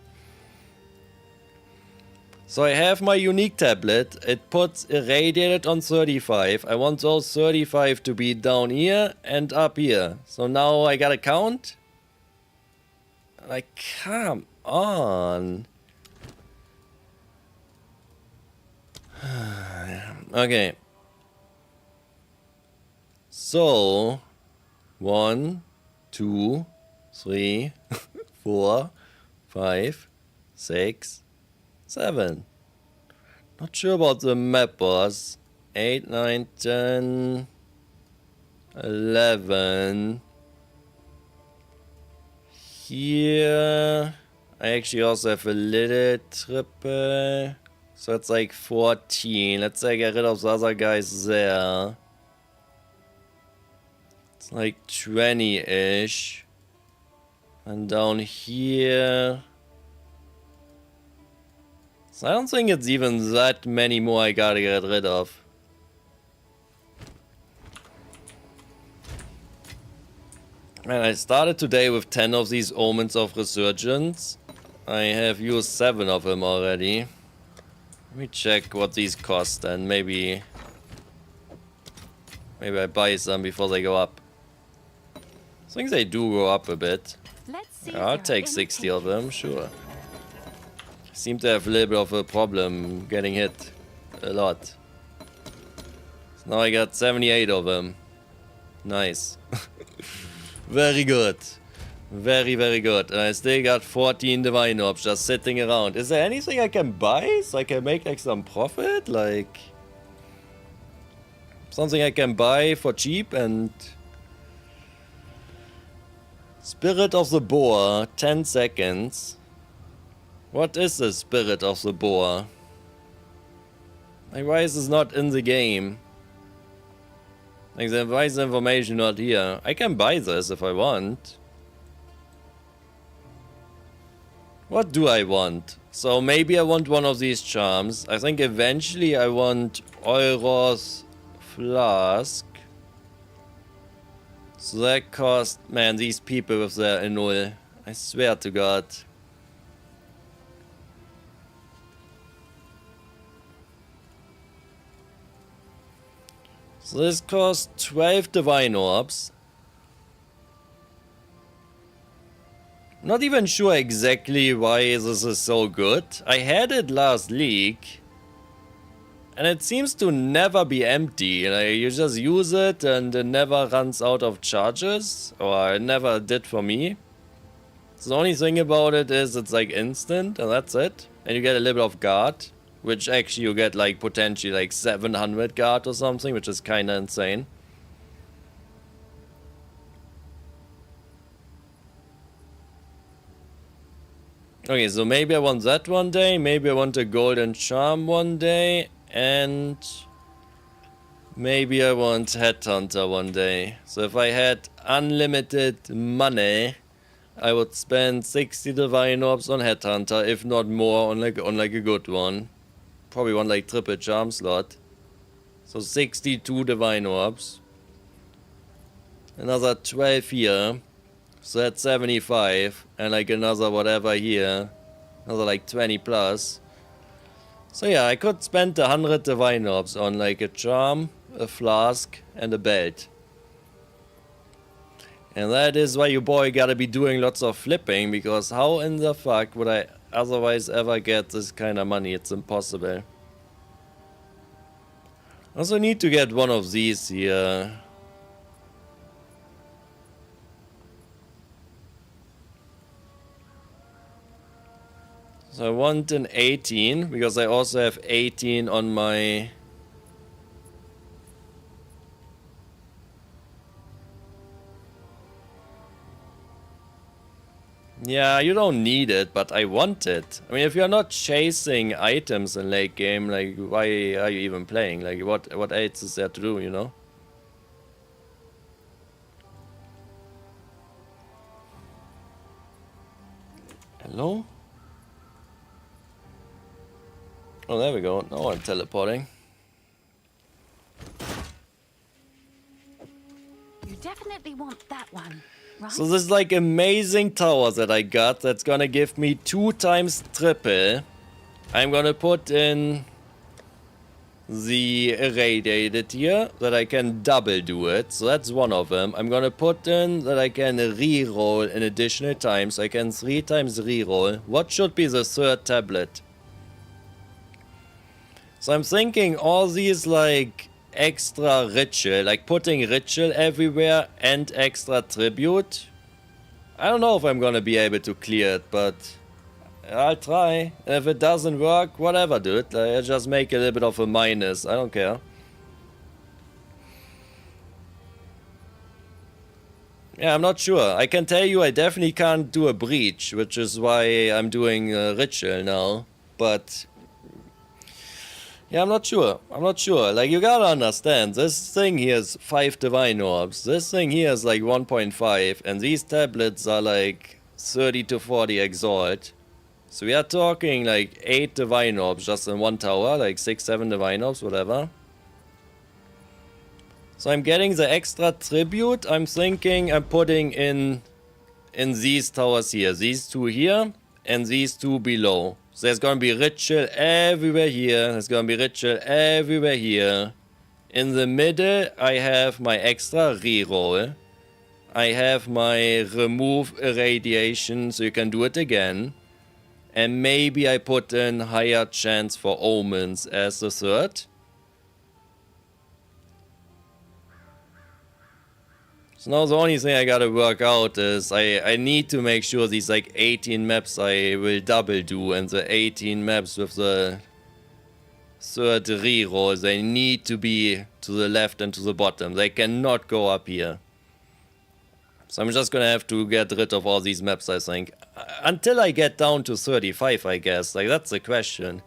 So I have my unique tablet, it puts irradiated on 35, I want those 35 to be down here and up here. So now I gotta count? Like, come on. Okay. So, 1, 2, 3, 4, 5, 6, 7. Not sure about the map, boss. 8, 9, 10, 11. Here, I actually also have a little triple. So it's like 14. Let's say I get rid of the other guys there. It's like 20-ish. And down here. So I don't think it's even that many more I gotta get rid of. And I started today with 10 of these Omens of Resurgence. I have used 7 of them already. Let me check what these cost and maybe I buy some before they go up. I think they do go up a bit. I'll take 60 of them, sure. Seem to have a little bit of a problem getting hit a lot. So now I got 78 of them. Nice. Very good. Very, very good. And I still got 14 divine orbs just sitting around. Is there anything I can buy so I can make like some profit? Like something I can buy for cheap and... Spirit of the Boar, 10 seconds. What is the Spirit of the Boar? Like, why is this not in the game? Like, why is the information not here? I can buy this if I want. What do I want? So maybe I want one of these charms. I think eventually I want Euros Flask. So that cost... Man, these people with their Annual. I swear to God. So this costs 12 divine orbs. Not even sure exactly why this is so good. I had it last league. And it seems to never be empty. Like, you just use it and it never runs out of charges. Or it never did for me. So the only thing about it is it's like instant and that's it. And you get a little bit of guard. Which actually you get like potentially like 700 guard or something, which is kinda insane. Okay, so maybe I want that one day, maybe I want a golden charm one day, and maybe I want Headhunter one day. So if I had unlimited money, I would spend 60 divine orbs on Headhunter, if not more on like a good one. Probably one like triple charm slot. So 62 divine orbs. Another 12 here. So that's 75. And like another whatever here. Another like 20 plus. So yeah, I could spend 100 divine orbs on like a charm, a flask, and a belt. And that is why your boy gotta be doing lots of flipping, because how in the fuck would I otherwise ever get this kind of money? It's impossible. I also need to get one of these here. So I want an 18, because I also have 18 on my... Yeah, you don't need it, but I want it. I mean, if you're not chasing items in late game, like, why are you even playing? Like, what else is there to do, you know? Hello? Oh, there we go. Now I'm teleporting. You definitely want that one, right? So this like amazing tower that I got that's gonna give me 2 times triple. I'm gonna put in the irradiated here that I can double do it. So that's one of them. I'm gonna put in that I can re-roll an additional time. So I can 3 times re-roll. What should be the third tablet? So I'm thinking all these like extra ritual, like putting ritual everywhere and extra tribute. I don't know if I'm gonna be able to clear it, but I'll try. And if it doesn't work, whatever, dude. I'll just make a little bit of a minus. I don't care. Yeah, I'm not sure. I can tell you I definitely can't do a breach, which is why I'm doing ritual now. But yeah, I'm not sure. I'm not sure. Like, you gotta understand, this thing here is 5 divine orbs. This thing here is like 1.5. And these tablets are like 30 to 40 exalt. So we are talking like 8 divine orbs just in one tower. Like 6, 7 divine orbs, whatever. So I'm getting the extra tribute. I'm thinking I'm putting in these towers here. These 2 here and these 2 below. So there's gonna be ritual everywhere here. There's gonna be ritual everywhere here. In the middle, I have my extra reroll. I have my remove irradiation, so you can do it again. And maybe I put in higher chance for omens as the third. So now the only thing I gotta work out is I need to make sure these like 18 maps I will double do, and the 18 maps with the third reroll, they need to be to the left and to the bottom. They cannot go up here. So I'm just gonna have to get rid of all these maps, I think. Until I get down to 35, I guess. Like, that's the question.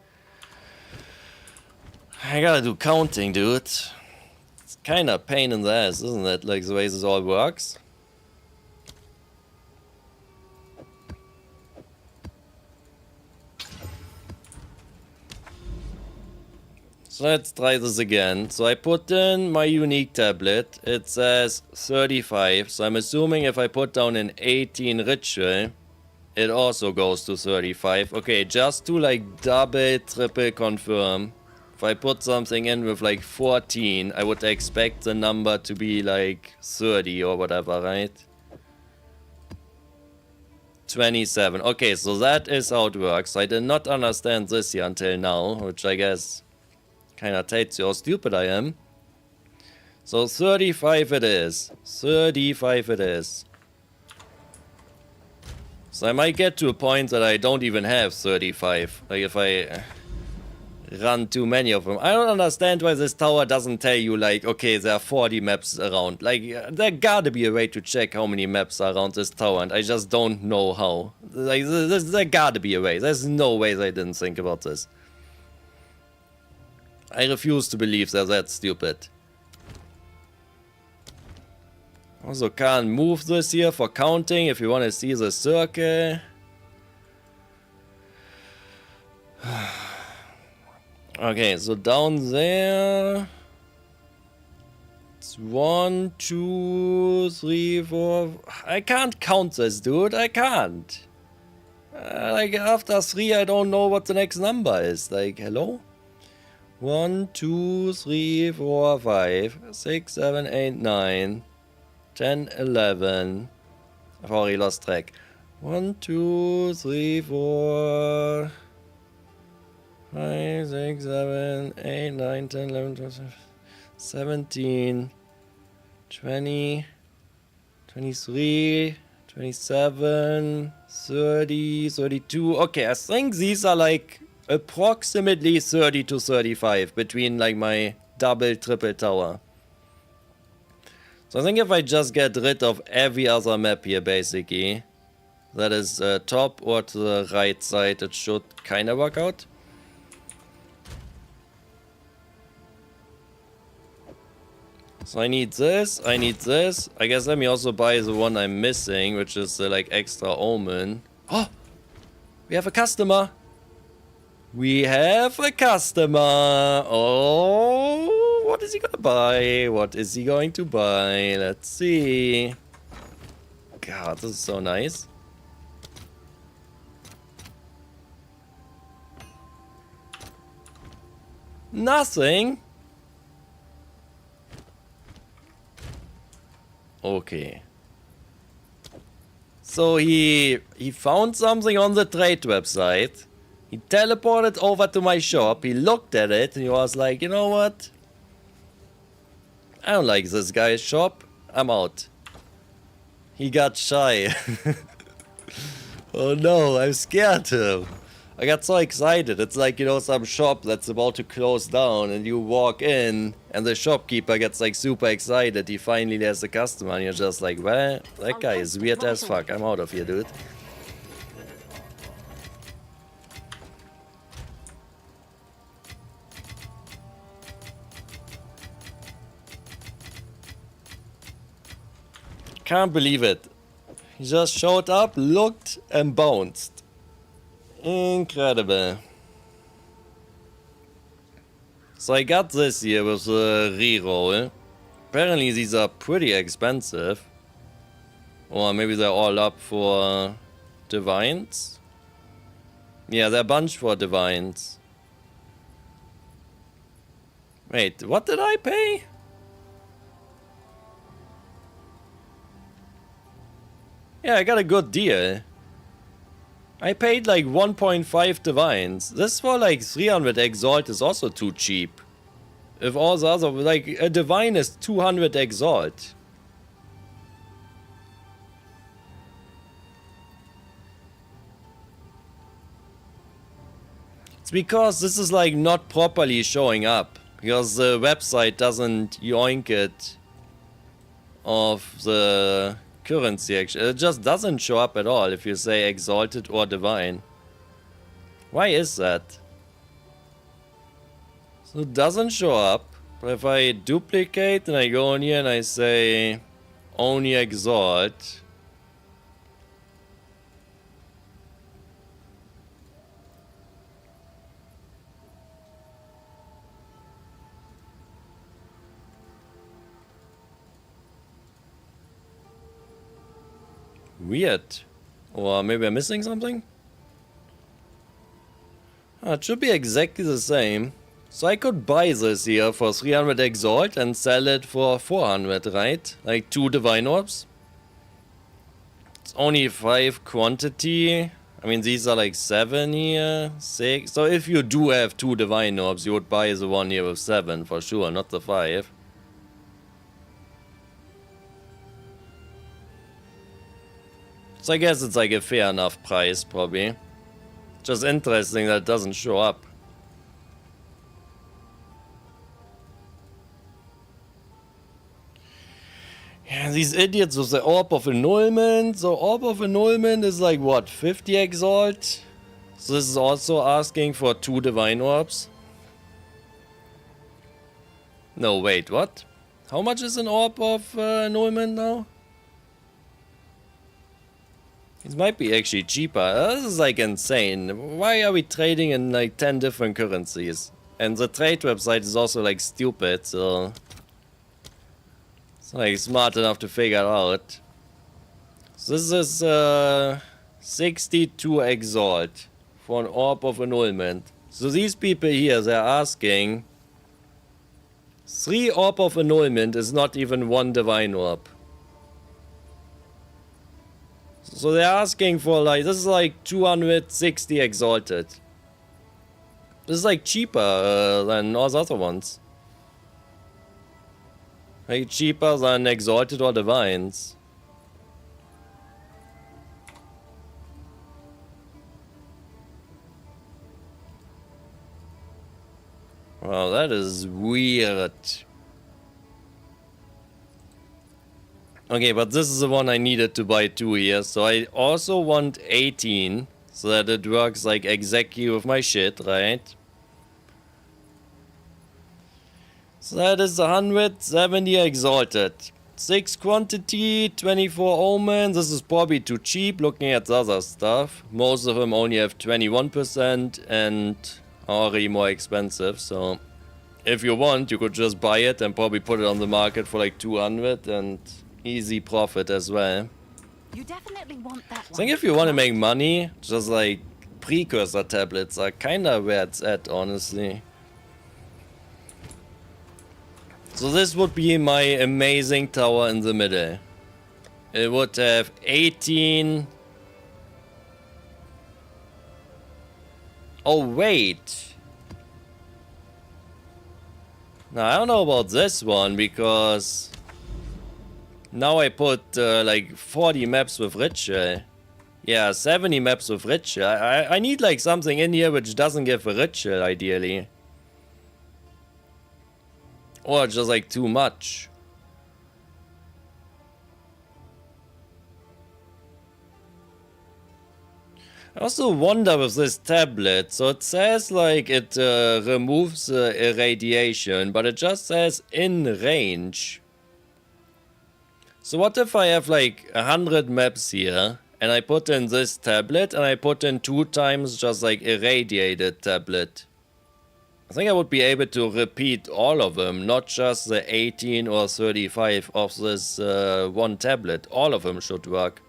I gotta do counting, dude. Kind of pain in the ass, isn't it? Like the way this all works. So let's try this again. So I put in my unique tablet. It says 35. So I'm assuming if I put down an 18 ritual, it also goes to 35. Okay, just to like double, triple confirm. If I put something in with like 14, I would expect the number to be like 30 or whatever, right? 27. Okay, so that is how it works. I did not understand this here until now, which I guess kind of tells you how stupid I am. So 35 it is. 35 it is. So I might get to a point that I don't even have 35. Like if I run too many of them. I don't understand why this tower doesn't tell you like, okay, there are 40 maps around. Like, there gotta be a way to check how many maps are around this tower, and I just don't know how. Like, there gotta be a way. There's no way they didn't think about this. I refuse to believe they're that stupid. Also can't move this here for counting if you want to see the circle. Okay, so down there, it's 1, 2, 3, 4. I can't count this, dude. I can't. Like after 3, I don't know what the next number is. Like, hello? 1, 2, 3, 4, 5, 6, 7, 8, 9, 10, 11. I've already lost track. 1, 2, 3, 4. 5, 6, 7, 8, 9, 10, 11, 12, 17, 20, 23, 27, 30, 32. Okay, I think these are like approximately 30 to 35 between like my double, triple tower. So I think if I just get rid of every other map here, basically, that is top or to the right side, it should kind of work out. So I need this, I need this. I guess let me also buy the one I'm missing, which is the like extra omen. Oh! We have a customer. We have a customer. Oh, what is he gonna buy? What is he going to buy? Let's see. God, this is so nice. Nothing. Okay. So he found something on the trade website. He teleported over to my shop. He looked at it and he was like, you know what? I don't like this guy's shop. I'm out. He got shy. Oh no, I'm scared him. I got so excited. It's like, you know, some shop that's about to close down and you walk in and the shopkeeper gets like super excited. He finally has a customer and you're just like, well, that guy is weird as fuck. I'm out of here, dude. Can't believe it. He just showed up, looked, and bounced. Incredible. So I got this here with the reroll. Apparently these are pretty expensive. Or maybe they're all up for divines. Yeah, they're a bunch for divines. Wait, what did I pay? Yeah, I got a good deal. I paid like 1.5 divines. This for like 300 exalt is also too cheap. If all the other, like a divine is 200 exalt. It's because this is like not properly showing up. Because the website doesn't yoink it of the currency actually. It just doesn't show up at all if you say exalted or divine. Why is that? So it doesn't show up. But if I duplicate and I go in here and I say only exalt. Weird. Or maybe I'm missing something? It should be exactly the same. So I could buy this here for 300 exalt and sell it for 400, right? Like 2 divine orbs. It's only 5 quantity. I mean, these are like 7 here, 6. So if you do have 2 divine orbs, you would buy the one here with 7 for sure, not the 5. So I guess it's like a fair enough price, probably. Just interesting that it doesn't show up. Yeah, these idiots with the Orb of Annulment. So Orb of Annulment is like what, 50 exalt? So this is also asking for 2 divine orbs. No, wait, what? How much is an Orb of Annulment now? It might be actually cheaper. This is like insane. Why are we trading in like 10 different currencies? And the trade website is also like stupid, so it's like smart enough to figure out. So this is 62 exalt for an Orb of Annulment. So these people here, they're asking 3 Orb of Annulment is not even 1 divine orb. So they're asking for like, this is like 260 exalted. This is like cheaper than all the other ones. Like cheaper than exalted or divines. Wow, that is weird. Okay, but this is the one I needed to buy 2 here. So I also want 18. So that it works like exactly with my shit, right? So that is 170 exalted. 6 quantity, 24 omens. This is probably too cheap looking at the other stuff. Most of them only have 21% and are already more expensive. So if you want, you could just buy it and probably put it on the market for like 200 and easy profit as well. You definitely want that one. I think if you want to make money, just like precursor tablets are kinda where it's at, honestly. So this would be my amazing tower in the middle. It would have 18... Oh wait! Now I don't know about this one because... Now I put like 40 maps with ritual. Yeah, 70 maps with ritual. I need like something in here which doesn't give a ritual ideally. Or just like too much. I also wonder with this tablet. So it says like it removes irradiation, but it just says in range. So what if I have like 100 maps here and I put in this tablet and I put in 2 times just like irradiated tablet? I think I would be able to repeat all of them, not just the 18 or 35 of this one tablet. All of them should work.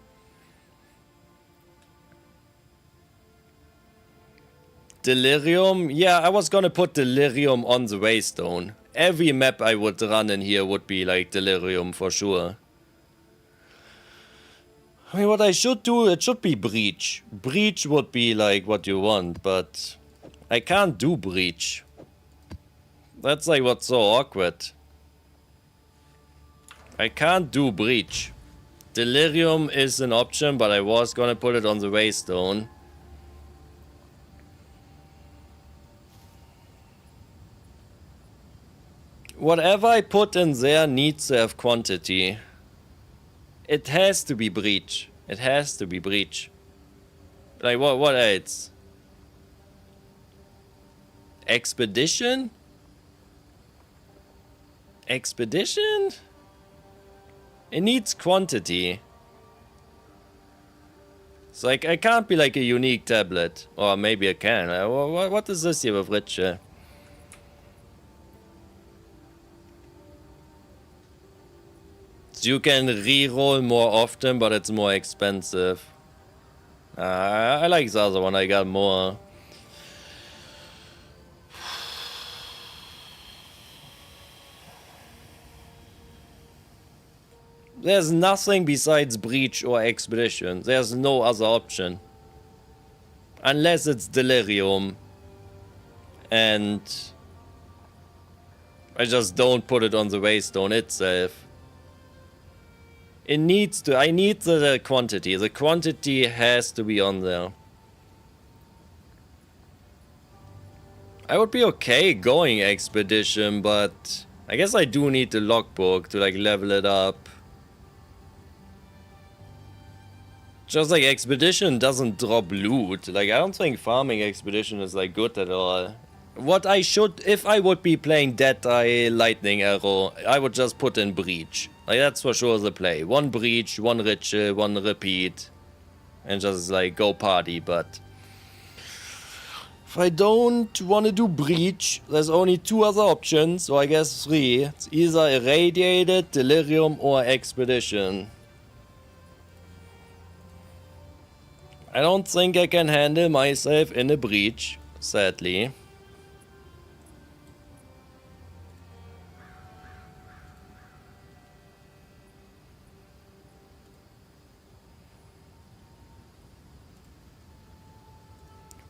Delirium? Yeah, I was gonna put Delirium on the Waystone. Every map I would run in here would be like Delirium for sure. I mean, what I should do, it should be Breach. Breach would be like what you want, but I can't do Breach. That's like what's so awkward. I can't do Breach. Delirium is an option, but I was gonna put it on the Waystone. Whatever I put in there needs to have quantity. It has to be Breach. It has to be Breach. Like what else? Expedition? Expedition? It needs quantity. So I can't be like a unique tablet. Or maybe I can. What is this here with Ritual? So you can reroll more often, but it's more expensive. I like the other one, I got more. There's nothing besides Breach or Expedition. There's no other option. Unless it's Delirium. And I just don't put it on the Waystone itself. It needs to, I need the quantity. The quantity has to be on there. I would be okay going Expedition, but I guess I do need the logbook to like level it up. Just like Expedition doesn't drop loot. Like I don't think farming Expedition is like good at all. What I should, if I would be playing Deadeye Lightning Arrow, I would just put in Breach. Like that's for sure the play. 1 Breach, 1 Ritual, 1 Repeat. And just like go party, but if I don't want to do Breach, there's only 2 other options, or I guess 3. It's either Irradiated, Delirium, or Expedition. I don't think I can handle myself in a Breach, sadly.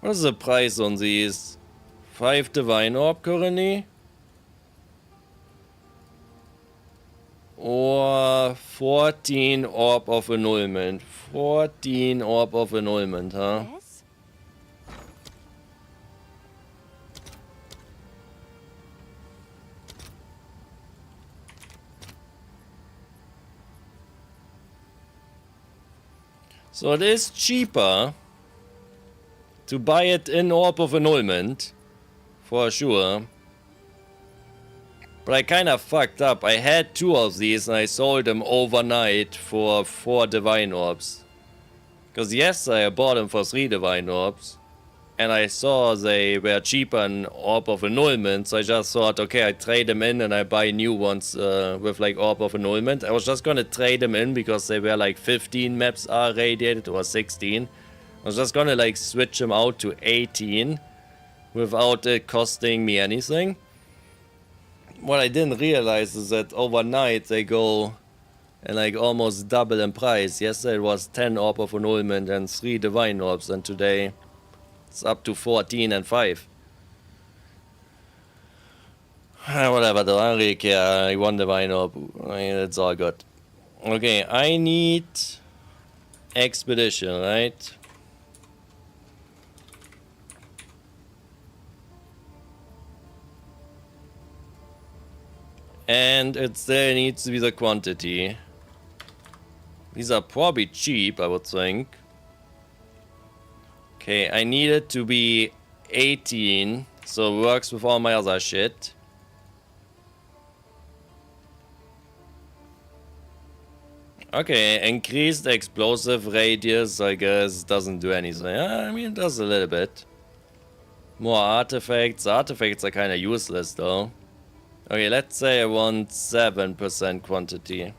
What is the price on these? 5 Divine Orb currently? Or 14 Orb of Annulment. 14 Orb of Annulment, huh? Yes? So it is cheaper to buy it in Orb of Annulment, for sure. But I kind of fucked up. I had 2 of these and I sold them overnight for 4 divine orbs. Because yesterday I bought them for 3 divine orbs. And I saw they were cheaper than Orb of Annulment. So I just thought, okay, I trade them in and I buy new ones with like Orb of Annulment. I was just gonna trade them in because they were like 15 maps are radiated or 16. I was just gonna like switch them out to 18 without it costing me anything. What I didn't realize is that overnight they go and like almost double in price. Yesterday it was 10 Orb of Annulment and 3 Divine Orbs, and today it's up to 14 and 5. Whatever though, I don't really care. I won Divine Orb. I mean, it's all good. Okay, I need Expedition, right? And it still needs to be the quantity. These are probably cheap, I would think. Okay, I need it to be 18, so it works with all my other shit. Okay, increased explosive radius, I guess, doesn't do anything. I mean, it does a little bit. More artifacts. Artifacts are kind of useless, though. Okay, let's say I want 7% quantity.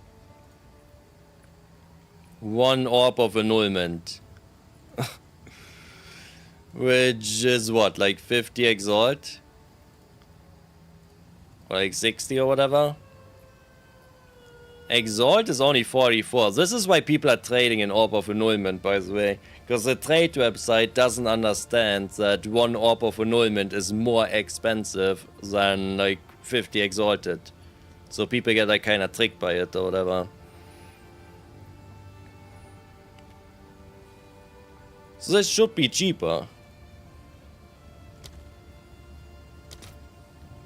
1 Orb of Annulment. Which is what, like 50 Exalt? Or like 60 or whatever? Exalt is only 44. This is why people are trading in Orb of Annulment, by the way. Because the trade website doesn't understand that 1 Orb of Annulment is more expensive than like 50 Exalted. So people get like kind of tricked by it or whatever. So this should be cheaper.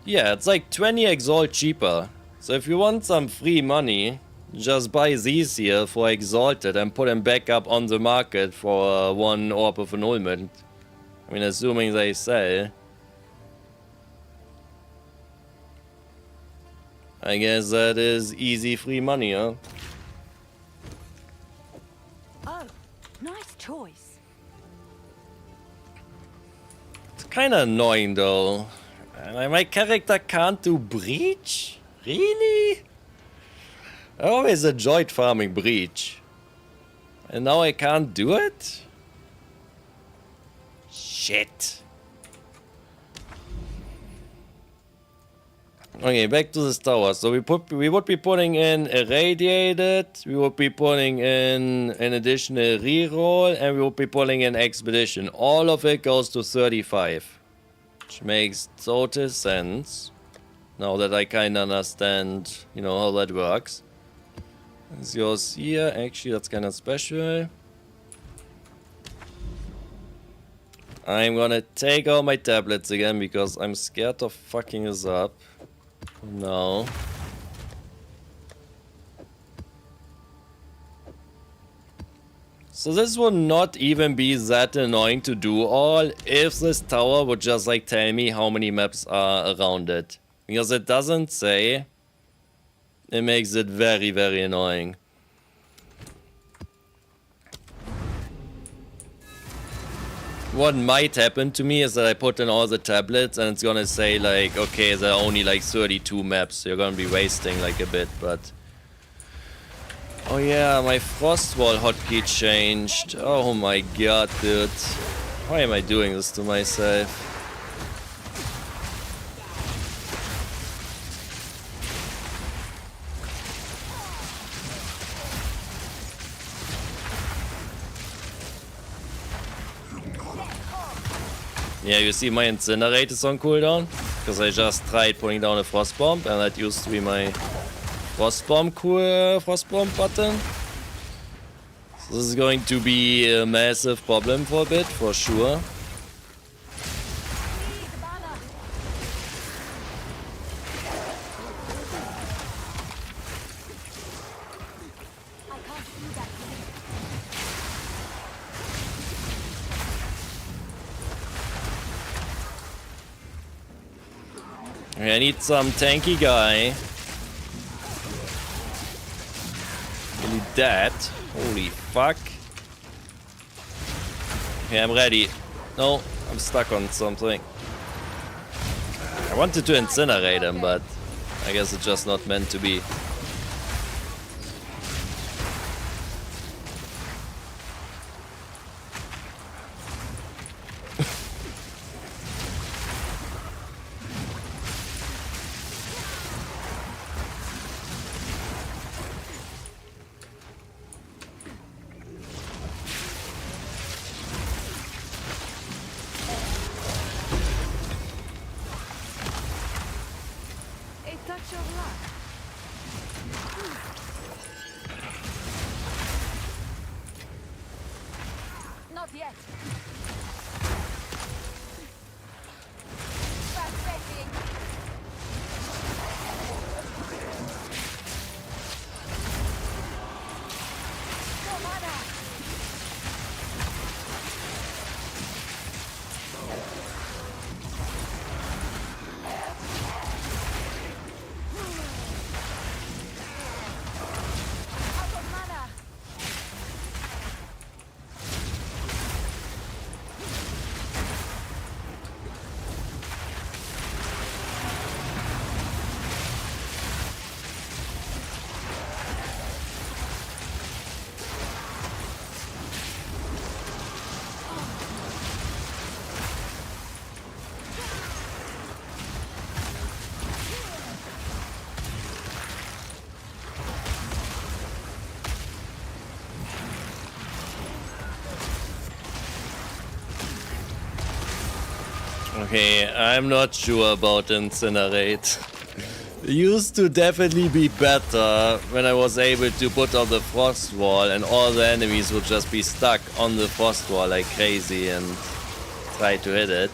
Yeah, it's like 20 Exalt cheaper. So if you want some free money, just buy these here for Exalted and put them back up on the market for 1 Orb of Annulment. I mean, assuming they sell. I guess that is easy free money, huh? Oh, nice choice. It's kinda annoying though. My character can't do Breach? Really? I always enjoyed farming Breach. And now I can't do it? Shit. Okay, back to this tower. So we would be putting in Irradiated, we would be putting in an additional reroll, and we would be putting in Expedition. All of it goes to 35. Which makes total sense. Now that I kinda understand, you know, how that works. This goes here. Actually, that's kinda special. I'm gonna take out my tablets again because I'm scared of fucking this up. No. So this would not even be that annoying to do all if this tower would just like tell me how many maps are around it. Because it doesn't say. It makes it very, very annoying. What might happen to me is that I put in all the tablets and it's gonna say like, okay, there are only like 32 maps, so you're gonna be wasting like a bit, but... Oh yeah, my Frostwall hotkey changed. Oh my god, dude. Why am I doing this to myself? Yeah, you see my Incinerate is on cooldown, because I just tried putting down a Frost Bomb, and that used to be my Frost Bomb button. So this is going to be a massive problem for a bit, for sure. I need some tanky guy. Really dead. Holy fuck. Okay, I'm ready. No, I'm stuck on something. I wanted to incinerate him, but I guess it's just not meant to be. A touch of luck. Not yet. Fast-setting. No mana. Out of mana. Okay, I'm not sure about Incinerate. It used to definitely be better when I was able to put on the frost wall and all the enemies would just be stuck on the frost wall like crazy and try to hit it.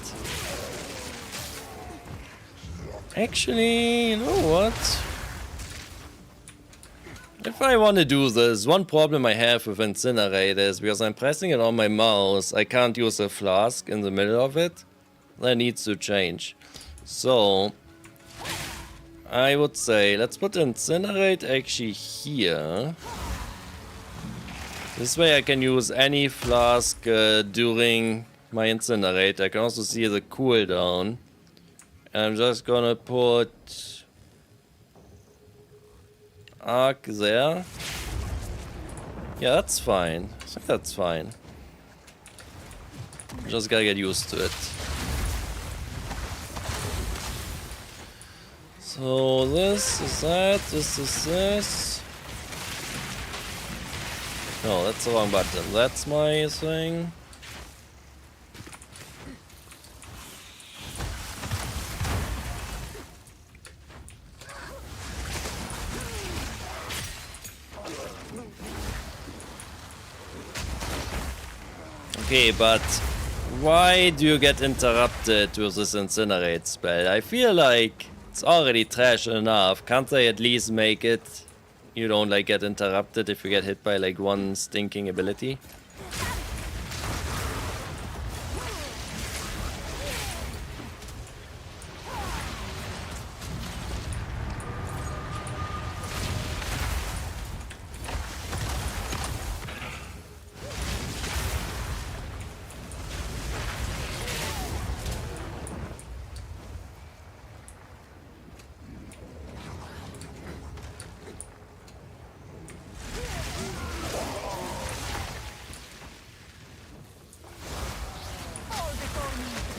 Actually, you know what? If I want to do this, one problem I have with Incinerate is because I'm pressing it on my mouse, I can't use a flask in the middle of it. That needs to change. So, I would say, let's put Incinerate actually here. This way I can use any flask during my Incinerate. I can also see the cooldown. And I'm just gonna put Arc there. Yeah, that's fine. I think that's fine. Just gotta get used to it. So this is that, this is this. No, that's the wrong button. That's my thing. Okay, but why do you get interrupted with this Incinerate spell? I feel like it's already trash enough. Can't they at least make it you don't like get interrupted if you get hit by like one stinking ability?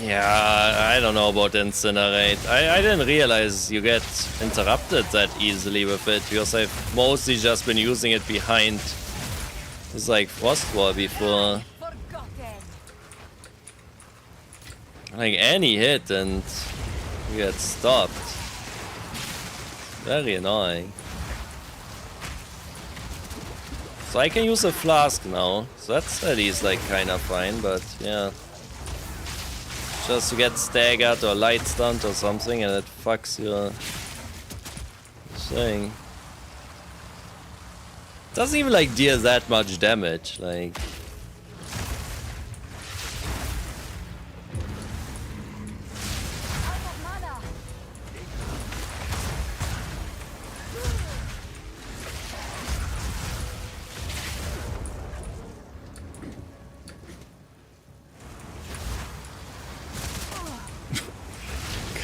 Yeah, I don't know about Incinerate. I didn't realize you get interrupted that easily with it, because I've mostly just been using it behind this like frost wall before. Like any hit and you get stopped. Very annoying. So I can use a flask now, so that's at least like kinda fine, but yeah. Just to get staggered or light stunned or something and it fucks your thing. Doesn't even like deal that much damage, like.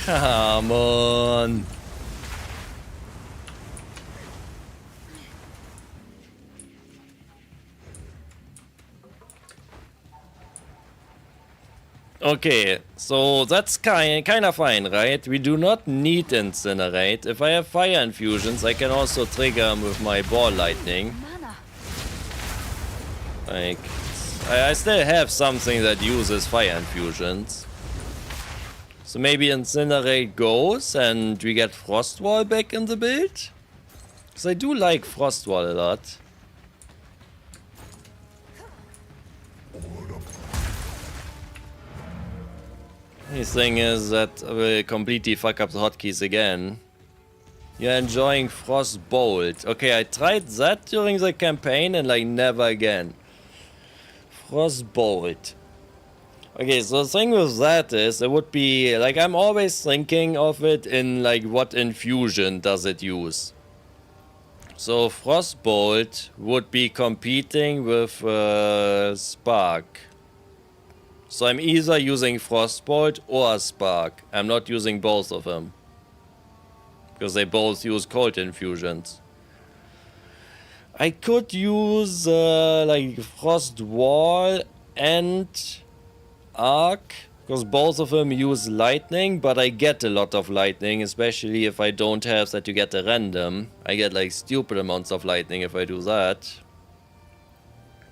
Come on. Okay, so that's kind of fine, right? We do not need Incinerate. If I have Fire Infusions, I can also trigger them with my Ball Lightning. Mana. Like, I still have something that uses Fire Infusions. So maybe Incinerate goes and we get Frostwall back in the build? Because I do like Frostwall a lot. The thing is that I will completely fuck up the hotkeys again. You're enjoying Frostbolt. Okay, I tried that during the campaign and like never again. Frostbolt. Okay, so the thing with that is, it would be, like, I'm always thinking of it in, like, what infusion does it use? So, Frostbolt would be competing with, Spark. So I'm either using Frostbolt or Spark. I'm not using both of them. Because they both use cold infusions. I could use, like, Frost Wall and Arc, because both of them use lightning, but I get a lot of lightning, especially if I don't have that you get a random. I get like stupid amounts of lightning if I do that.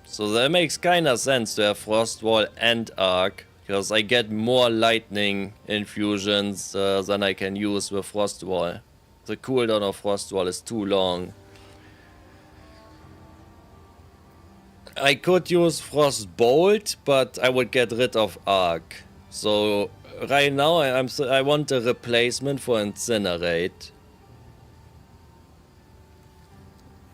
So that makes kinda sense to have Frost Wall and Arc, because I get more lightning infusions than I can use with Frost Wall. The cooldown of Frost Wall is too long. I could use Frost Bolt, but I would get rid of Arc. So right now I want a replacement for Incinerate.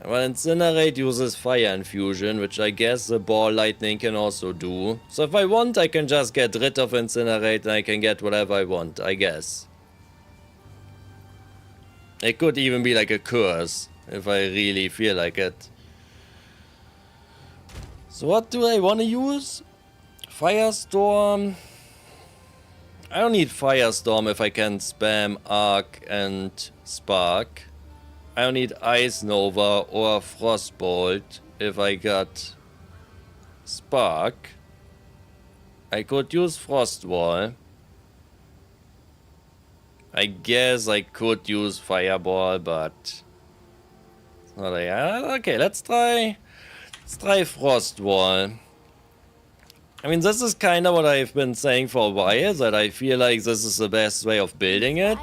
Well, Incinerate uses Fire Infusion, which I guess the Ball Lightning can also do. So if I want, I can just get rid of Incinerate and I can get whatever I want, I guess. It could even be like a curse, if I really feel like it. So what do I want to use? Firestorm. I don't need Firestorm if I can spam Arc and Spark. I don't need Ice Nova or Frostbolt if I got Spark. I could use Frostwall. I guess I could use Fireball, but... Okay, let's try Frostwall. I mean, this is kind of what I've been saying for a while, that I feel like this is the best way of building it.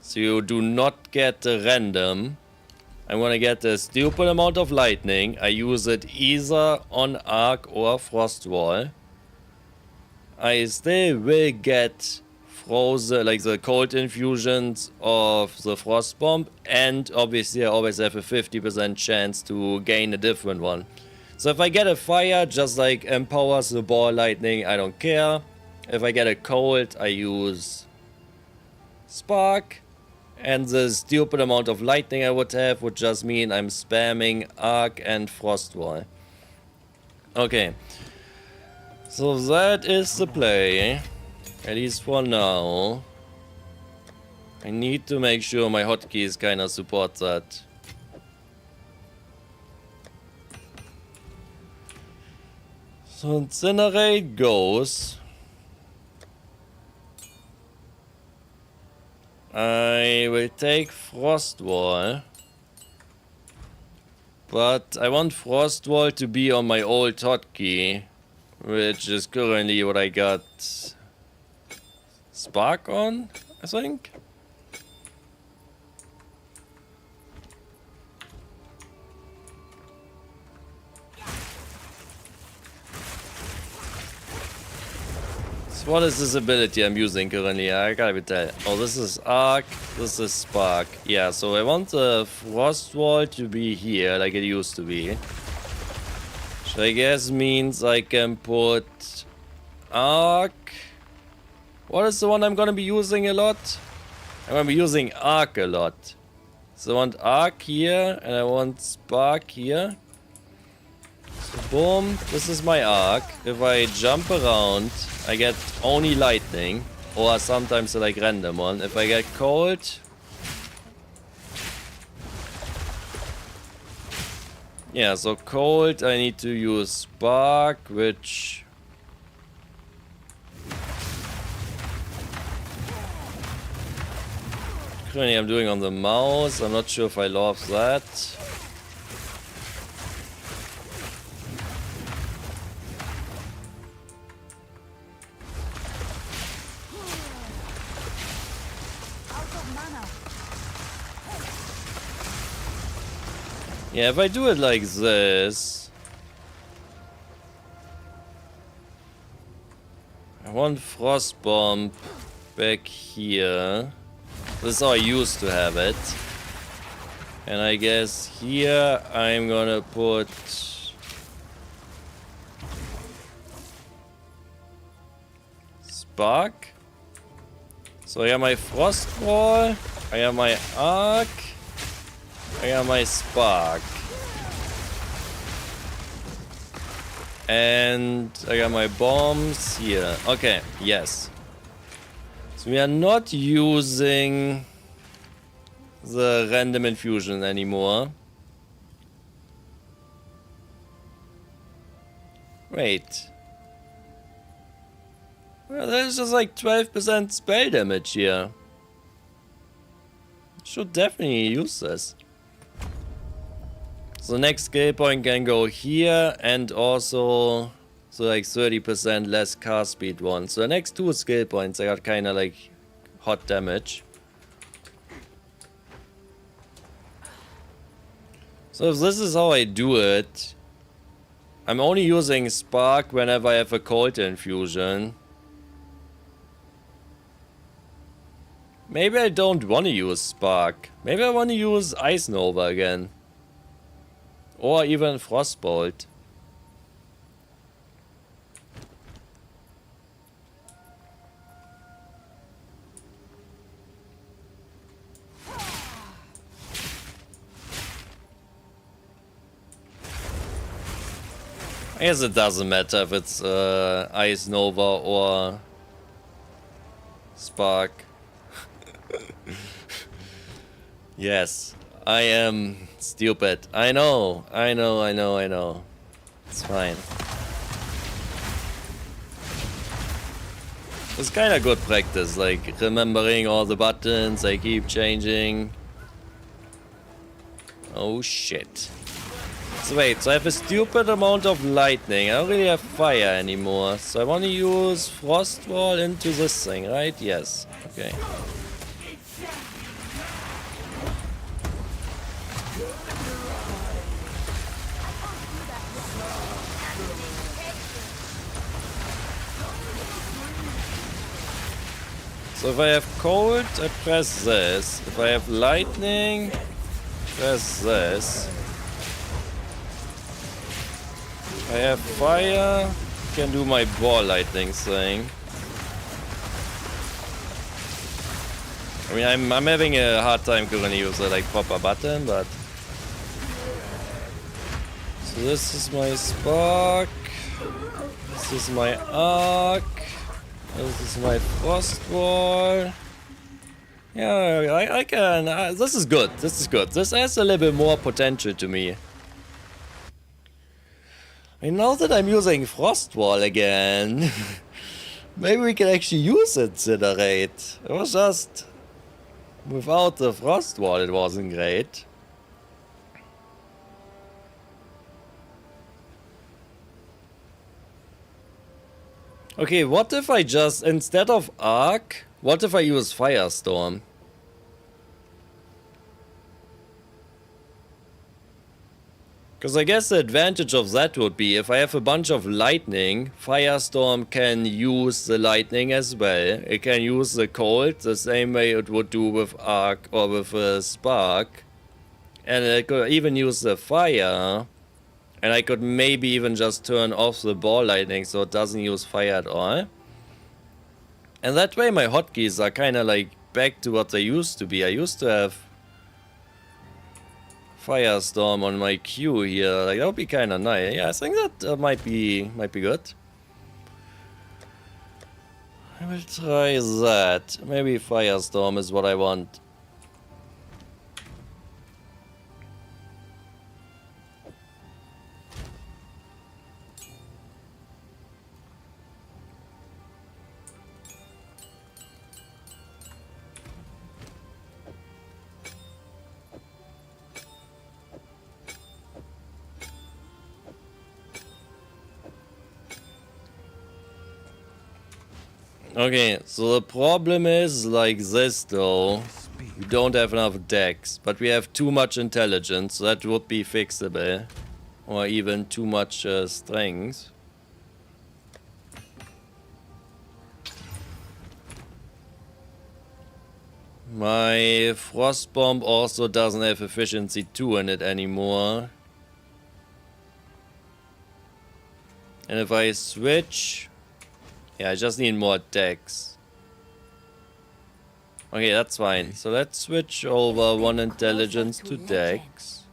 So you do not get a random. I'm gonna get a stupid amount of lightning. I use it either on Arc or Frostwall. I still will get frozen, like the cold infusions of the Frost Bomb, and obviously I always have a 50% chance to gain a different one. So if I get a fire, just like empowers the Ball Lightning, I don't care. If I get a cold, I use Spark. And the stupid amount of lightning I would have would just mean I'm spamming Arc and Frostwall. Okay. So that is the play. At least for now. I need to make sure my hotkeys kinda support that. So Incinerate goes. I will take Frostwall. But I want Frostwall to be on my old hotkey, which is currently what I got Spark on, I think. What is this ability I'm using currently? I gotta tell. Oh, this is Arc, this is Spark. Yeah, so I want the Frost Wall to be here, like it used to be. Which I guess means I can put Arc. What is the one I'm gonna be using a lot? I'm gonna be using Arc a lot. So I want Arc here, and I want Spark here. So boom, this is my Arc. If I jump around, I get only lightning. or sometimes like random one. If I get cold, yeah, so cold I need to use spark, which currently I'm doing on the mouse. I'm not sure if I love that. Yeah, if I do it like this, I want frost bomb back here. This is how I used to have it. And I guess here I'm gonna put spark. So I have my frost wall, I have my arc, I got my spark. And I got my bombs here. Okay, yes. So we are not using the random infusion anymore. Wait. Well, there's just like 12% spell damage here. Should definitely use this. So next skill point can go here and also so like 30% less cast speed one. So the next two skill points I got kinda like hot damage. So if this is how I do it, I'm only using spark whenever I have a cold infusion. Maybe I don't want to use spark. Maybe I want to use Ice Nova again. Or even Frostbolt. I guess it doesn't matter if it's Ice Nova or Spark. Yes, I am stupid. I know. It's fine. It's kind of good practice, like remembering all the buttons, I keep changing. Oh shit. So wait, so I have a stupid amount of lightning. I don't really have fire anymore. So I want to use Frost Wall into this thing, right? Yes. Okay. So if I have cold, I press this. If I have lightning, press this. If I have fire, I can do my ball lightning thing. I mean, I'm having a hard time currently use the like proper button, but so this is my spark. This is my arc. This is my frost wall. Yeah, I can. This is good. This is good. This has a little bit more potential to me. I know that I'm using frost wall again. Maybe we can actually use incinerate. It was just without the frost wall, it wasn't great. Okay, what if I just, instead of arc, what if I use firestorm? Because I guess the advantage of that would be if I have a bunch of lightning, firestorm can use the lightning as well. It can use the cold the same way it would do with arc or with a spark. And it could even use the fire. And I could maybe even just turn off the ball lightning so it doesn't use fire at all. And that way my hotkeys are kind of like back to what they used to be. I used to have Firestorm on my queue here. Like, that would be kind of nice. Yeah, I think that might be good. I will try that. Maybe Firestorm is what I want. Okay, so the problem is like this though. We don't have enough decks, but we have too much intelligence, so that would be fixable. Or even too much strength. My Frost Bomb also doesn't have efficiency 2 in it anymore. And if I switch... Yeah, I just need more decks. Okay, that's fine. So let's switch over one intelligence to decks.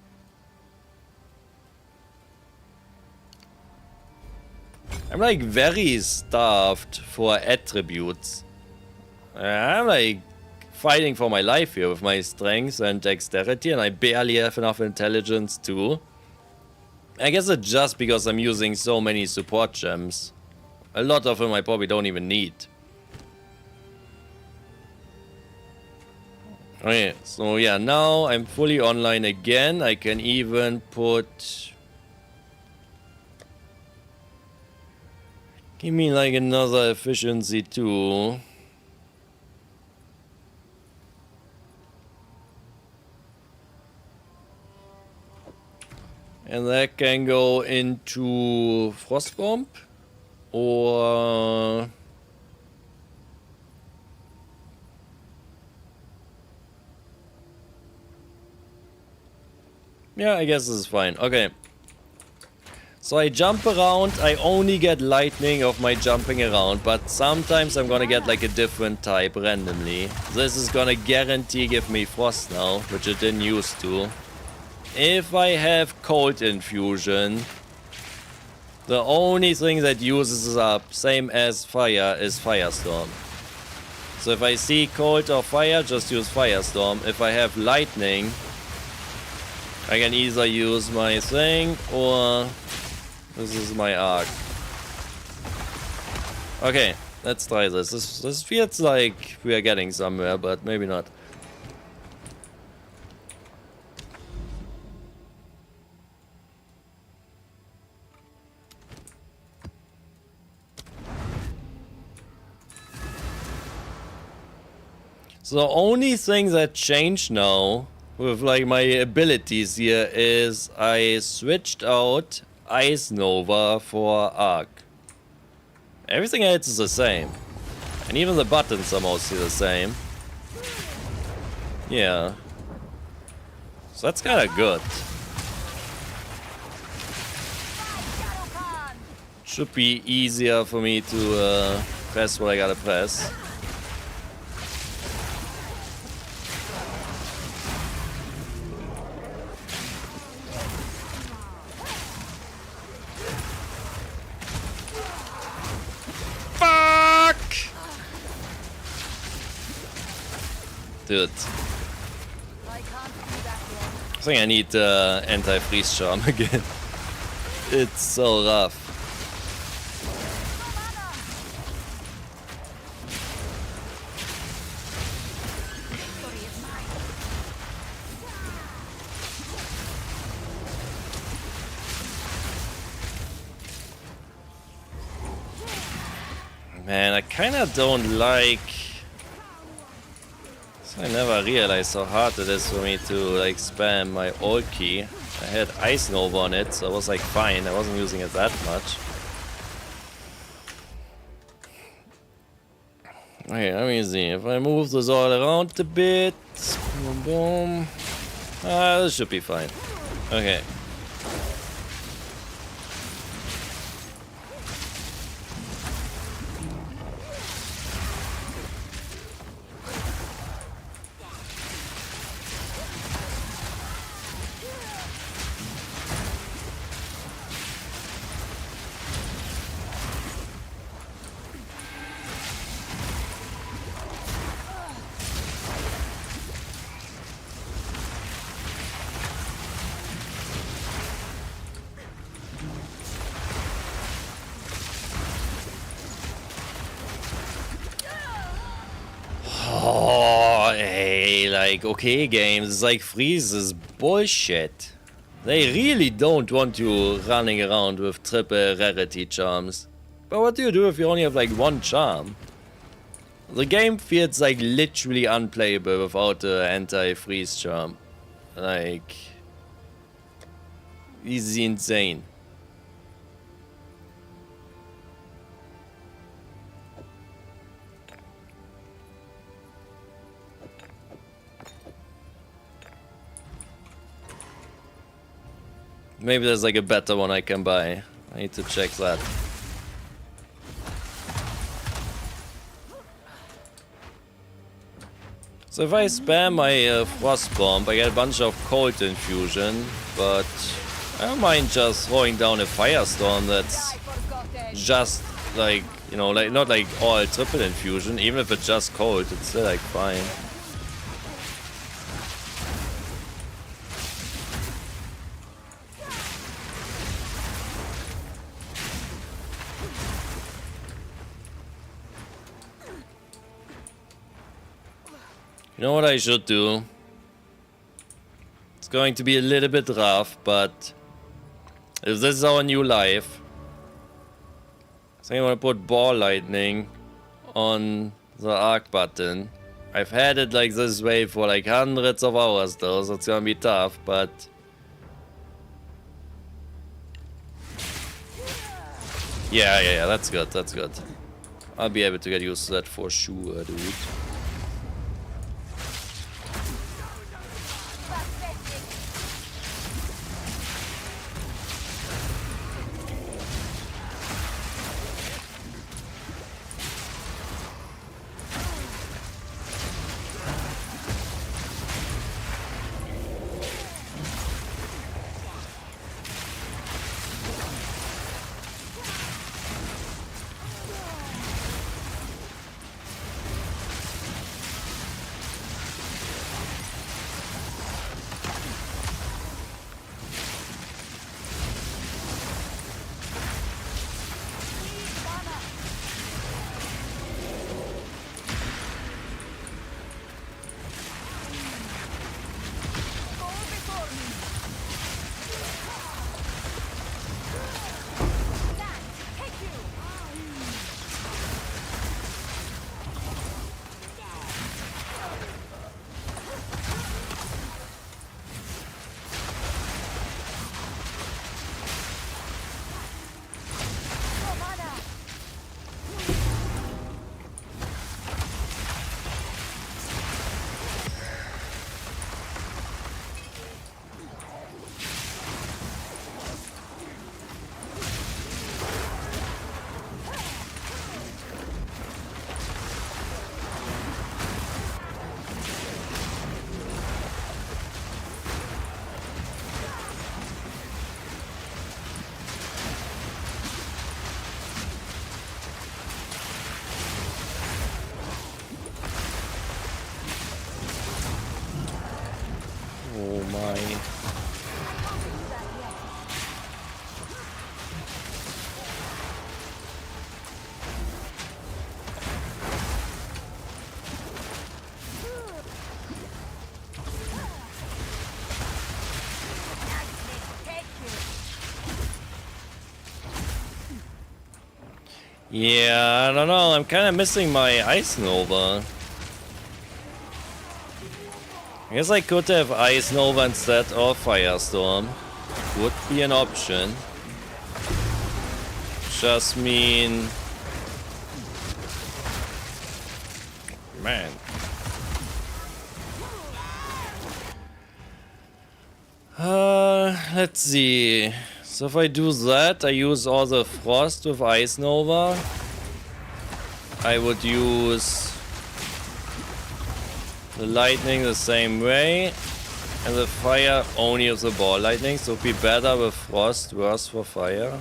I'm like very starved for attributes. I'm like fighting for my life here with my strength and dexterity, and I barely have enough intelligence too. I guess it's just because I'm using so many support gems. A lot of them I probably don't even need. Okay, so yeah, now I'm fully online again. I can even put... Give me like another efficiency too. And that can go into Frost Bomb. Or... Yeah, I guess this is fine. Okay. So I jump around. I only get lightning of my jumping around, but sometimes I'm gonna get like a different type randomly. This is gonna guarantee give me frost now, which it didn't used to. If I have cold infusion, the only thing that uses up, same as fire, is Firestorm. So if I see cold or fire, just use Firestorm. If I have lightning, I can either use my thing or this is my arc. Okay, let's try this. This feels like we are getting somewhere, but maybe not. So the only thing that changed now with like my abilities here is I switched out Ice Nova for Arc. Everything else is the same. And even the buttons are mostly the same. Yeah. So that's kinda good. Should be easier for me to press what I gotta press. Dude. I think I need anti-freeze charm again. It's so rough. Man, I kinda don't like... I never realized how hard it is for me to like spam my ult key. I had Ice Nova on it, so I was like fine. I wasn't using it that much. Okay, let me see. If I move this all around a bit, boom, boom. This should be fine. Okay. like, okay, games, it's like freeze is bullshit. They really don't want you running around with triple rarity charms. But what do you do if you only have like one charm? The game feels like literally unplayable without the anti-freeze charm. Like, this is insane. Maybe there's like a better one I can buy. I need to check that. So if I spam my Frost Bomb, I get a bunch of Cold Infusion, but I don't mind just throwing down a Firestorm that's just like, you know, like not like all triple infusion. Even if it's just cold, it's still like fine. You know what I should do? It's going to be a little bit rough, but if this is our new life, I think I want to put Ball Lightning on the arc button. I've had it like this way for like hundreds of hours though, so it's gonna be tough, but... Yeah, that's good, that's good. I'll be able to get used to that for sure, dude. Oh my. Yeah, I don't know. I'm kind of missing my Ice Nova. I guess I could have Ice Nova instead of Firestorm. Would be an option. Just mean... Man. Let's see. So if I do that, I use all the Frost with Ice Nova. I would use the Lightning the same way, and the Fire only with the Ball Lightning, so it'd be better with Frost, worse for Fire.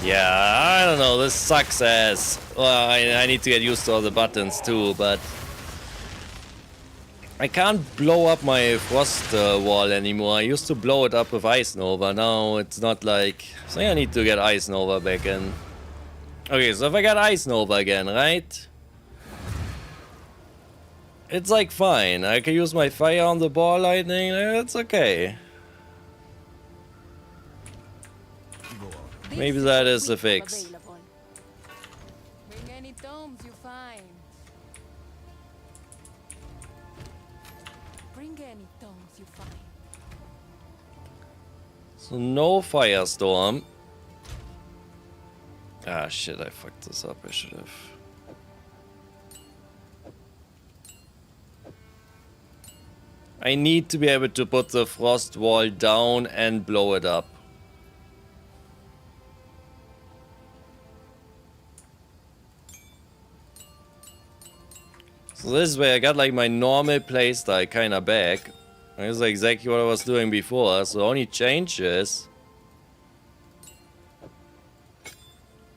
Yeah, I don't know, this sucks ass. Well, I need to get used to all the buttons too, but I can't blow up my frost wall anymore. I used to blow it up with Ice Nova. Now it's not like... I think I need to get Ice Nova back in. Okay, so if I got Ice Nova again, right? It's like fine. I can use my fire on the ball lightning. It's okay. Maybe that is the fix. Bring any tomes you find. Bring any tomes you find. So no firestorm. Ah shit, I fucked this up. I should have. I need to be able to put the frost wall down and blow it up. So this is where I got like my normal playstyle kinda back. This is exactly what I was doing before, so the only change is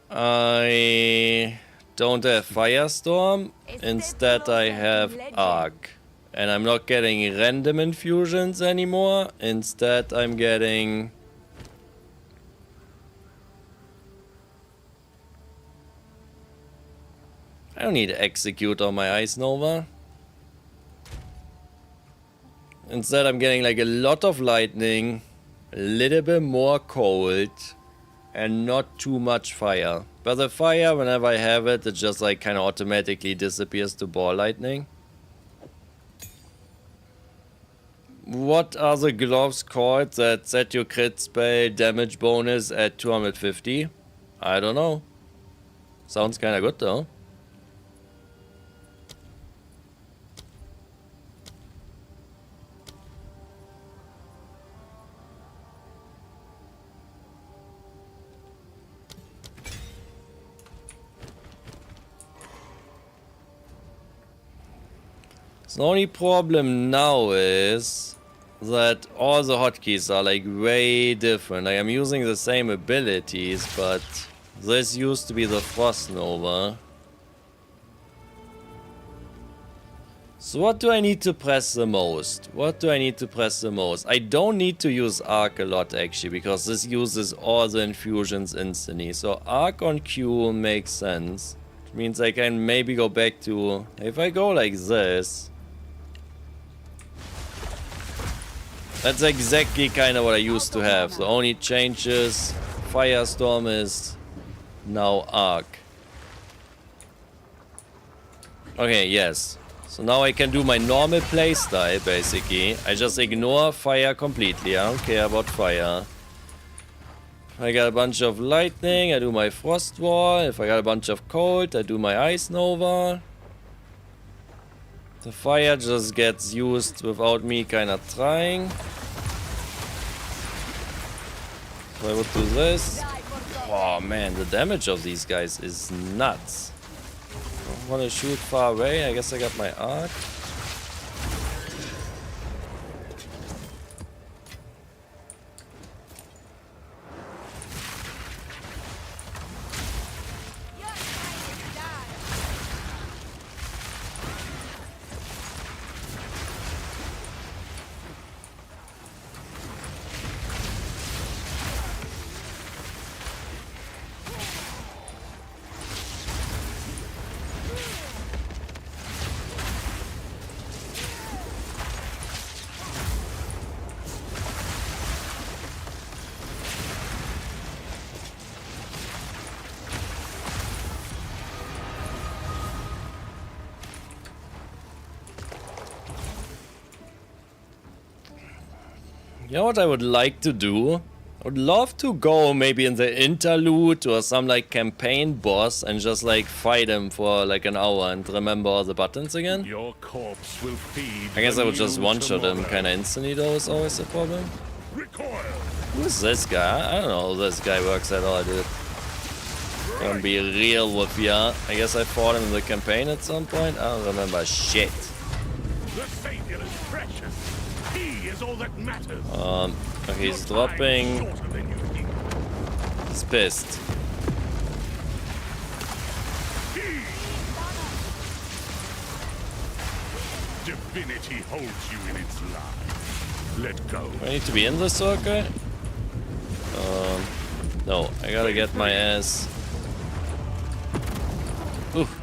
I don't have Firestorm, instead I have Arc. And I'm not getting random infusions anymore, instead I'm getting... I don't need to execute on my Ice Nova. Instead I'm getting like a lot of lightning, a little bit more cold, and not too much fire. But the fire, whenever I have it, it just like kind of automatically disappears to ball lightning. What are the gloves called that set your crit spell damage bonus at 250? I don't know. Sounds kind of good though. The only problem now is that all the hotkeys are like way different. Like I'm using the same abilities, but this used to be the Frost Nova. So what do I need to press the most? What do I need to press the most? I don't need to use Arc a lot actually, because this uses all the infusions instantly. So Arc on Q makes sense. Which means I can maybe go back to... If I go like this... That's exactly kind of what I used to have. The only changes, Firestorm is now Arc. Okay, yes. So now I can do my normal playstyle basically. I just ignore fire completely. I don't care about fire. If I got a bunch of lightning, I do my frost wall. If I got a bunch of cold, I do my ice nova. The fire just gets used without me kind of trying. So I would do this. Oh man, the damage of these guys is nuts. I want to shoot far away. I guess I got my arc. You know what I would like to do? I would love to go maybe in the interlude or some like campaign boss and just like fight him for like an hour and remember all the buttons again. Your corpse will feed. I guess I would just one-shot him kinda instantly though, is always the problem. Recoil. Who's this guy? I don't know how this guy works at all, dude. Gonna be real with ya. I guess I fought him in the campaign at some point. I don't remember shit. The Savior is precious. He is all that matters. Okay, he's dropping. He's pissed. divinity holds you in its line. Let go. I need to be in the circle? No, I gotta get my ass. Oof.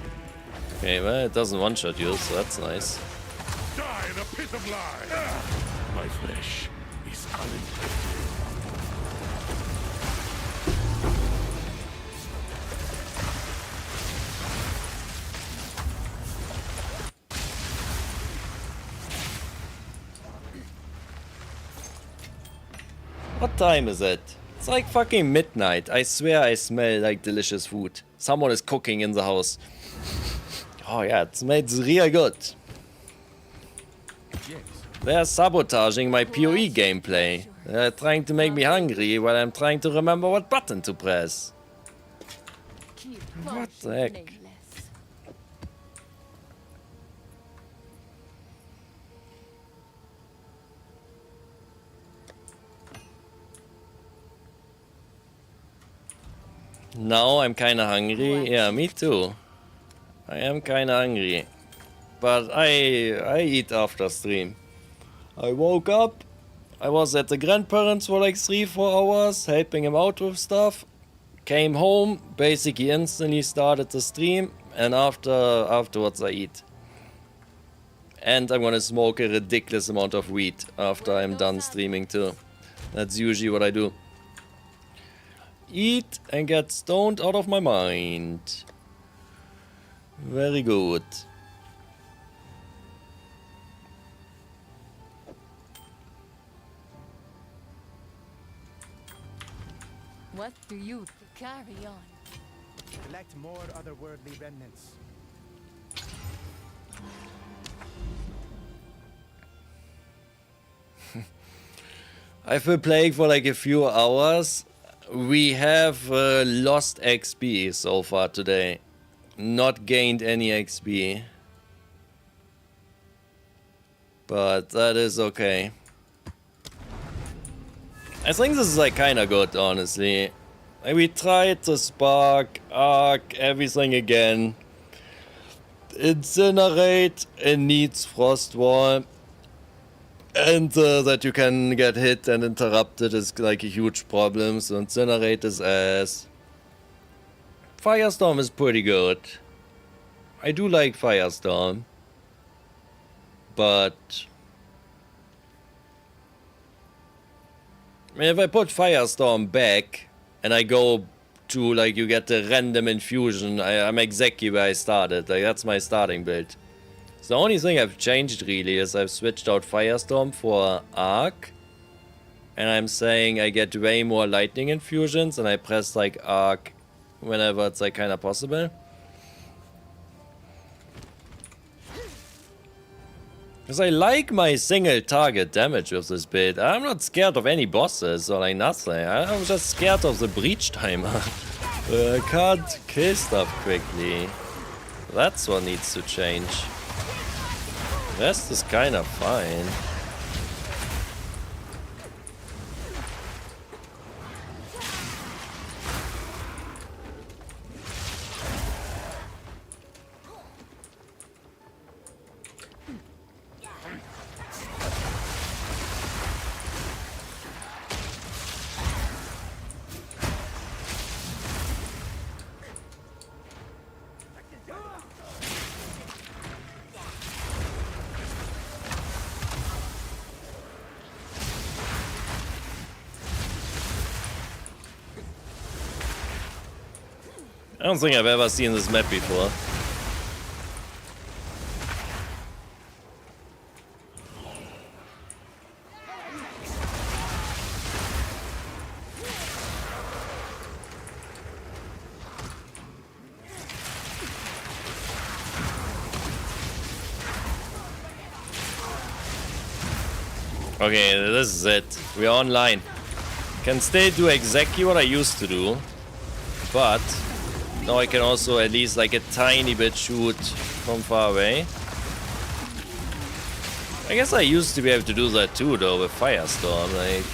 Okay, well, it doesn't one-shot you, so that's nice. Die in a pit of lies. My flesh is uninfected. What time is it? It's like fucking midnight. I swear I smell like delicious food. Someone is cooking in the house. Oh yeah, it smells real good. They're sabotaging my PoE gameplay. They're trying to make me hungry while I'm trying to remember what button to press. Keep What the punching heck? nameless. Now I'm kinda hungry. Yeah, me too. I am kinda hungry. But I eat after stream. I woke up. I was at the grandparents for like 3-4 hours, helping him out with stuff. Came home, basically instantly started the stream, and afterwards I eat. And I'm gonna smoke a ridiculous amount of weed after I'm done streaming too. That's usually what I do. Eat and get stoned out of my mind. Very good. What do you carry on? Collect more otherworldly remnants. I've been playing for like a few hours. We have lost XP so far today. Not gained any XP. But that is okay. I think this is like kinda good, honestly. Like, we tried to spark, arc, everything again. Incinerate, it needs frost wall. And that you can get hit and interrupted is like a huge problem, so Incinerate is ass. Firestorm is pretty good. I do like Firestorm. But I mean, if I put Firestorm back and I go to like you get the random infusion, I'm exactly where I started. Like that's my starting build. So the only thing I've changed really is I've switched out Firestorm for Arc. And I'm saying I get way more lightning infusions and I press like Arc whenever it's like kinda possible. Because I like my single target damage with this build. I'm not scared of any bosses or like nothing. I'm just scared of the breach timer. I can't kill stuff quickly. That's what needs to change. The rest is kind of fine. I don't think I've ever seen this map before. Okay, this is it. We're online. Can still do exactly what I used to do, but now I can also at least like a tiny bit shoot from far away. I guess I used to be able to do that too though with Firestorm, like.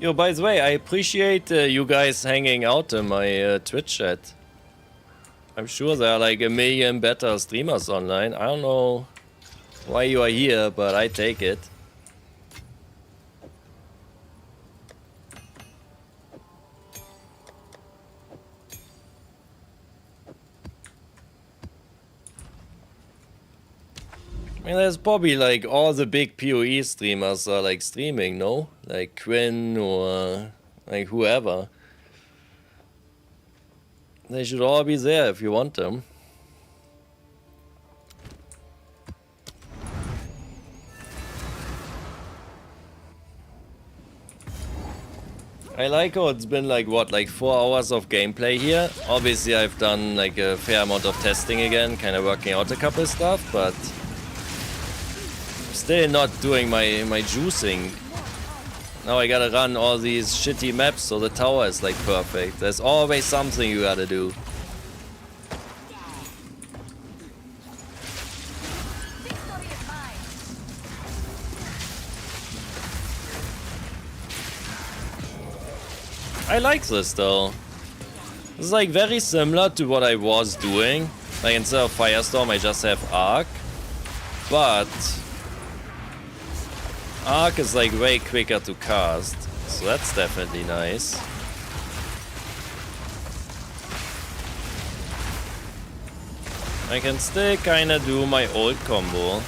Yo, by the way, I appreciate you guys hanging out in my Twitch chat. I'm sure there are like a million better streamers online. I don't know why you are here, but I take it. I mean, there's probably like all the big PoE streamers are like streaming, no? Like Quinn or like whoever. They should all be there if you want them. I like how it's been like, what, like 4 hours of gameplay here. Obviously I've done like a fair amount of testing again, kind of working out a couple stuff, but still not doing my juicing. Now I gotta run all these shitty maps so the tower is like perfect. There's always something you gotta do. I like this though. This is like very similar to what I was doing. Like instead of Firestorm I just have Arc. But Arc is like way quicker to cast. So that's definitely nice. I can still kinda do my old combo.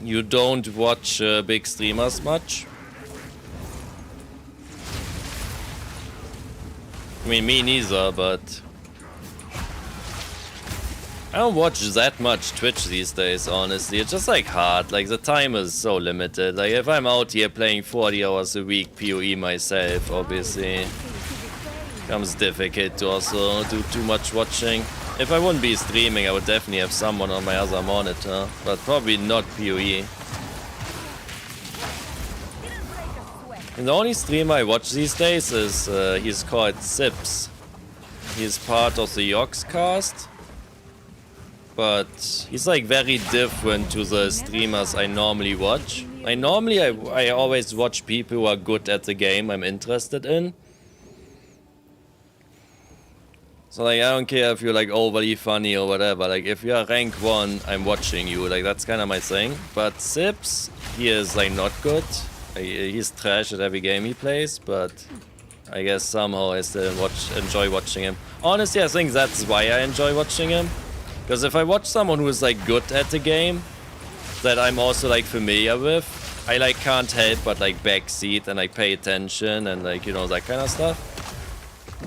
You don't watch big streamers much? I mean, me neither, but I don't watch that much Twitch these days, honestly. It's just like hard, like the time is so limited. Like if I'm out here playing 40 hours a week PoE myself, obviously becomes difficult to also do too much watching. If I wouldn't be streaming, I would definitely have someone on my other monitor, but probably not PoE. And the only streamer I watch these days is, he's called Sips. He's part of the Yox cast, but he's like very different to the streamers I normally watch. I always watch people who are good at the game I'm interested in. So like, I don't care if you're like overly funny or whatever, like if you're rank 1, I'm watching you, like that's kind of my thing. But Sips, he is like not good. He's trash at every game he plays, but I guess somehow I still enjoy watching him. Honestly, I think that's why I enjoy watching him. Because if I watch someone who is like good at the game, that I'm also like familiar with, I like can't help but like backseat and like pay attention and like, you know, that kind of stuff.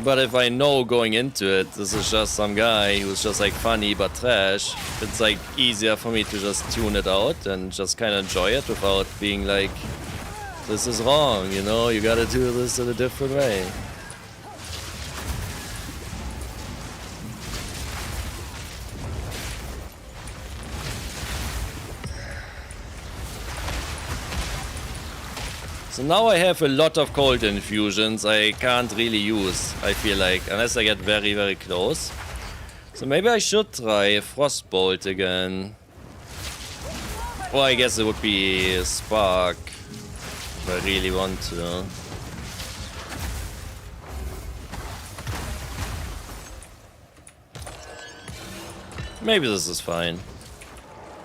But if I know going into it, this is just some guy who's just like funny but trash, it's like easier for me to just tune it out and just kind of enjoy it without being like, this is wrong, you know, you gotta do this in a different way. So now I have a lot of cold infusions I can't really use, I feel like, unless I get very, very close. So maybe I should try Frostbolt again. Or I guess it would be Spark, if I really want to. Maybe this is fine.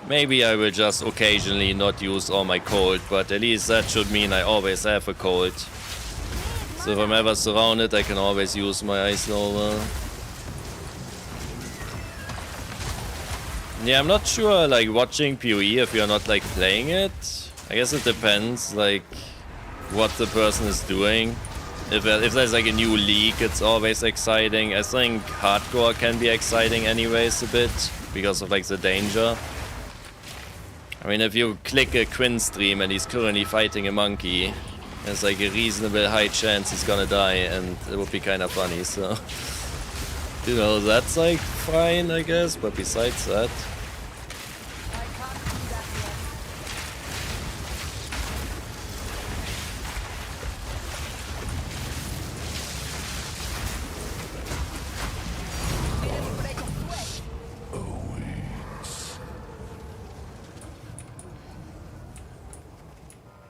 Maybe I will just occasionally not use all my cold, but at least that should mean I always have a cold. So if I'm ever surrounded, I can always use my Ice Nova. Yeah, I'm not sure, like, watching PoE if you're not, like, playing it. I guess it depends, like, what the person is doing. If there's like a new league, it's always exciting. I think hardcore can be exciting anyways a bit because of like the danger. I mean, if you click a Quinn stream and he's currently fighting a monkey, there's like a reasonable high chance he's gonna die, and it would be kind of funny, so... You know, that's like fine, I guess, but besides that...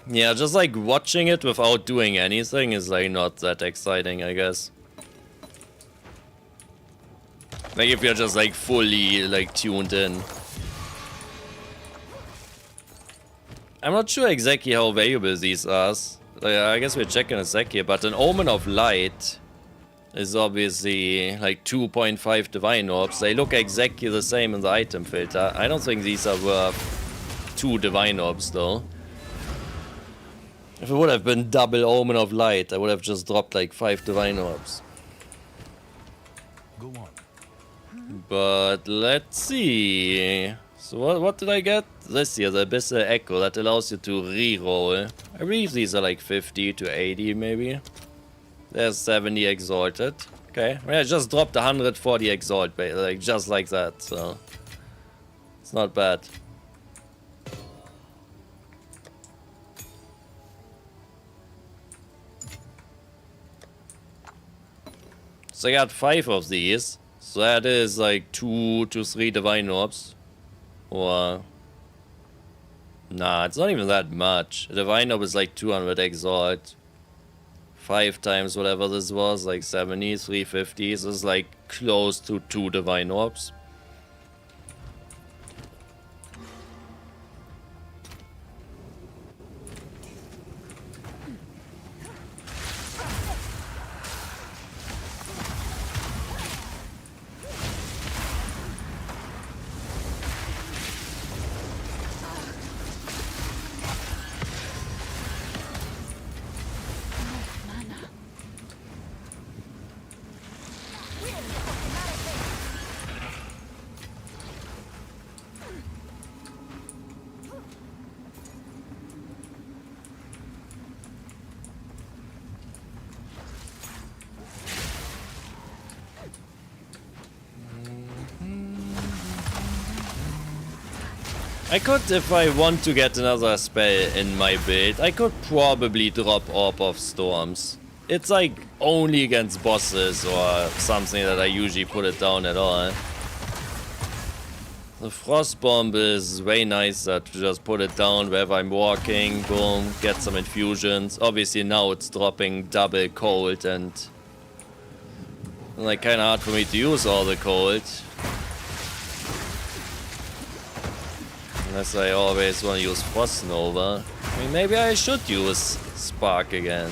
Yeah, just like watching it without doing anything is like not that exciting, I guess. Like if you're just like fully like tuned in. I'm not sure exactly how valuable these are. Like, I guess we'll check in a sec here, but an Omen of Light is obviously like 2.5 Divine Orbs. They look exactly the same in the item filter. I don't think these are worth 2 Divine Orbs though. If it would have been double Omen of Light, I would have just dropped like 5 Divine Orbs. Go on. But let's see. So what did I get? This here, the Abyssal Echo, that allows you to re-roll. I believe these are like 50 to 80 maybe. There's 70 Exalted. Okay, well, I just dropped 140 Exalt, like just like that, so... It's not bad. So I got 5 of these. So that is like 2 to 3 Divine Orbs. Or... Nah, it's not even that much. A Divine Orb is like 200 Exalt. 5 times whatever this was, like 70, 350. So it's like close to 2 Divine Orbs. I could, if I want to get another spell in my build, I could probably drop Orb of Storms. It's like only against bosses or something that I usually put it down at all. The Frost Bomb is way nicer to just put it down wherever I'm walking, boom, get some infusions. Obviously now it's dropping double cold and like kinda hard for me to use all the cold. Unless I always want to use Frost Nova. I mean, maybe I should use Spark again.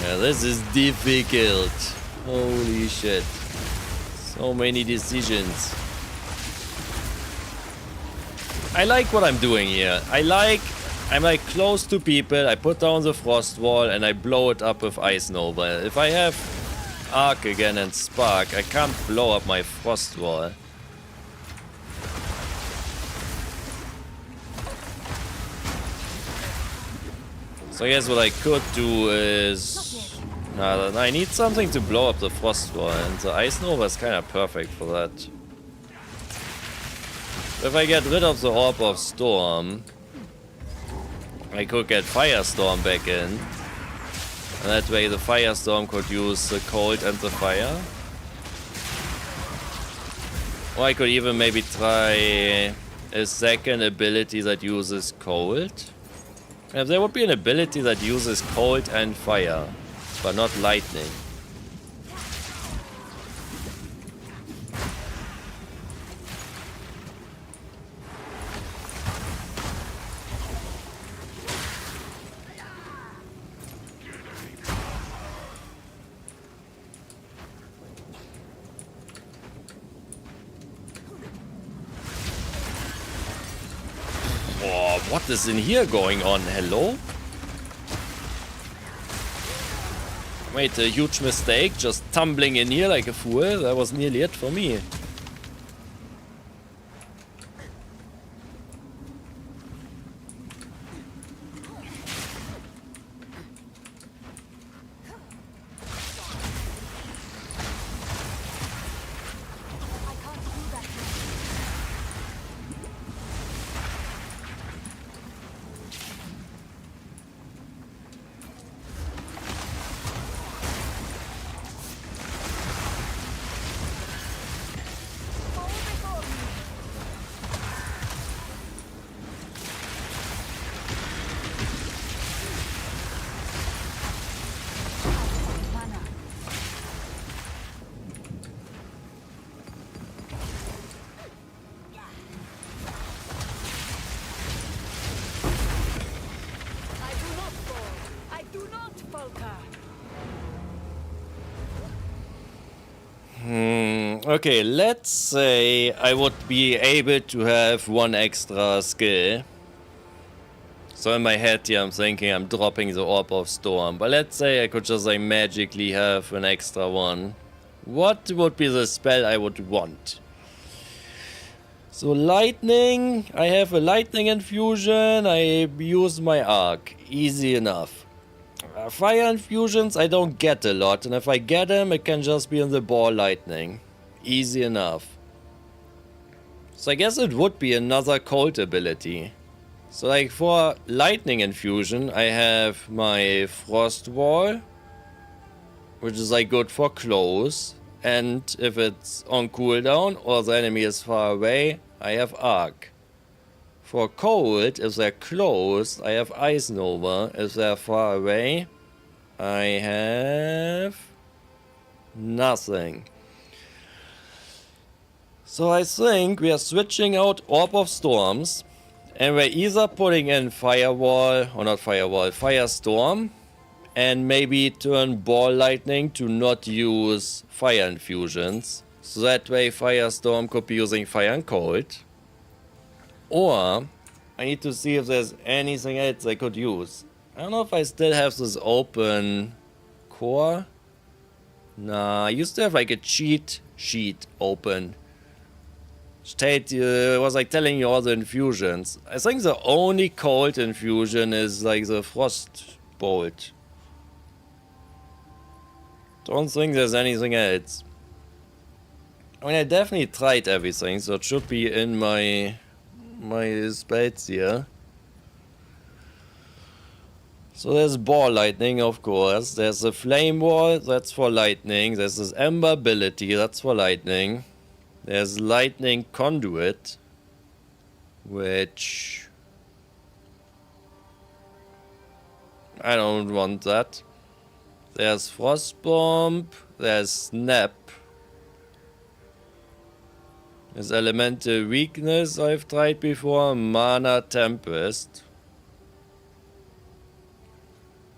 Yeah, this is difficult. Holy shit. So many decisions. I like what I'm doing here. I'm like close to people, I put down the Frost Wall and I blow it up with Ice Nova. If I have Arc again and Spark, I can't blow up my Frost Wall. So I guess what I could do is... Nah, I need something to blow up the Frost Wall, and the Ice Nova is kind of perfect for that. If I get rid of the Orb of Storm, I could get Firestorm back in. And that way the Firestorm could use the cold and the fire. Or I could even maybe try a second ability that uses cold. If there would be an ability that uses cold and fire, but not lightning. Oh, what is in here going on? Hello? Made a huge mistake, just tumbling in here like a fool. That was nearly it for me. Okay, let's say I would be able to have one extra skill. So in my head here I'm thinking I'm dropping the Orb of Storm. But let's say I could just like magically have an extra one. What would be the spell I would want? So lightning, I have a lightning infusion, I use my arc. Easy enough. Fire infusions I don't get a lot, and if I get them it can just be in the ball lightning. Easy enough. So I guess it would be another cold ability. So like for lightning infusion I have my frost wall, which is like good for close, and if it's on cooldown or the enemy is far away I have arc. For cold, if they're close, I have Ice Nova. If they're far away, I have nothing. So I think we are switching out Orb of Storms, and we're either putting in Firewall, or not Firewall, Firestorm, and maybe turn Ball Lightning to not use Fire Infusions. So that way Firestorm could be using Fire and Cold. Or, I need to see if there's anything else I could use. I don't know if I still have this open core. Nah, I used to have like a cheat sheet open. Was like telling you all the infusions. I think the only cold infusion is like the Frost Bolt. Don't think there's anything else. I mean, I definitely tried everything, so it should be in my spells here. So there's Ball Lightning, of course. There's the Flame Wall, that's for lightning. There's this Ember ability, that's for lightning. There's Lightning Conduit, which I don't want that. There's Frost Bomb, there's Snap. There's Elemental Weakness I've tried before, Mana Tempest.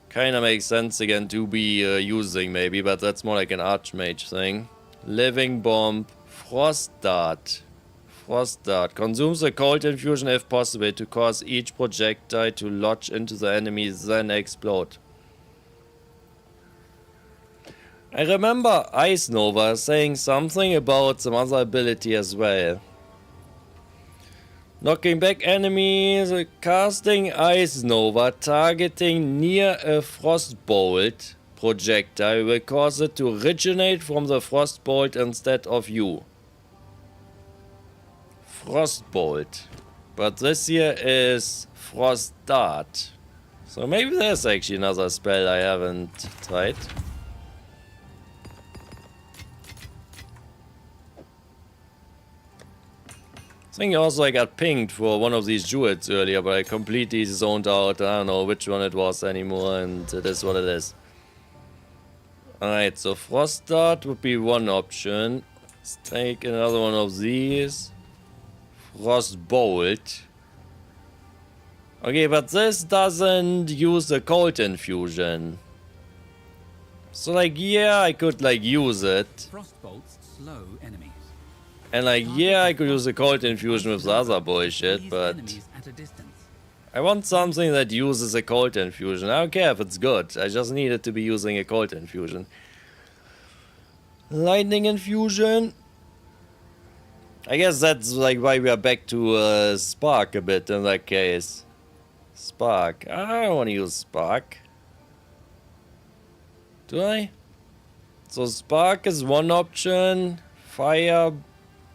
Kinda makes sense again to be using maybe, but that's more like an Archmage thing. Living Bomb, Frost Dart. Frost Dart. Consumes a cold infusion if possible to cause each projectile to lodge into the enemy then explode. I remember Ice Nova saying something about some other ability as well. Knocking back enemies, casting Ice Nova, targeting near a Frostbolt projectile will cause it to originate from the Frostbolt instead of you. Frostbolt. But this here is Frost Dart. So maybe there's actually another spell I haven't tried. I think also I got pinged for one of these jewels earlier, but I completely zoned out. I don't know which one it was anymore, and it is what it is. Alright, so Frost Dart would be one option. Let's take another one of these. Frost Bolt. Okay, but this doesn't use the cold infusion. So like, yeah, I could like use it. Frostbolts slow enemies. And like, yeah, I could use the cold infusion with the other bullshit, but I want something that uses a cold infusion. I don't care if it's good. I just need it to be using a cold infusion. Lightning infusion. I guess that's like why we are back to Spark a bit in that case. Spark. I don't want to use Spark. Do I? So Spark is one option. Fire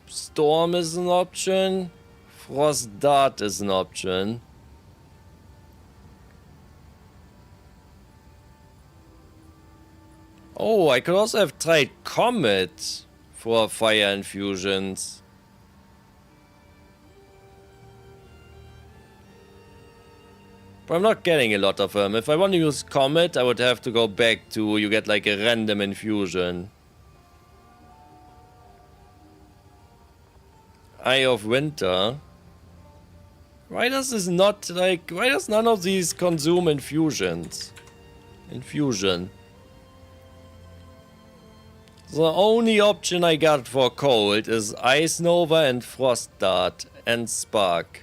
Storm is an option. Frost Dart is an option. Oh, I could also have tried Comet for fire infusions. But I'm not getting a lot of them. If I want to use Comet, I would have to go back to you get like a random infusion. Eye of Winter. Why does this not like... Why does none of these consume infusions? Infusion. The only option I got for cold is Ice Nova and Frost Dart and Spark.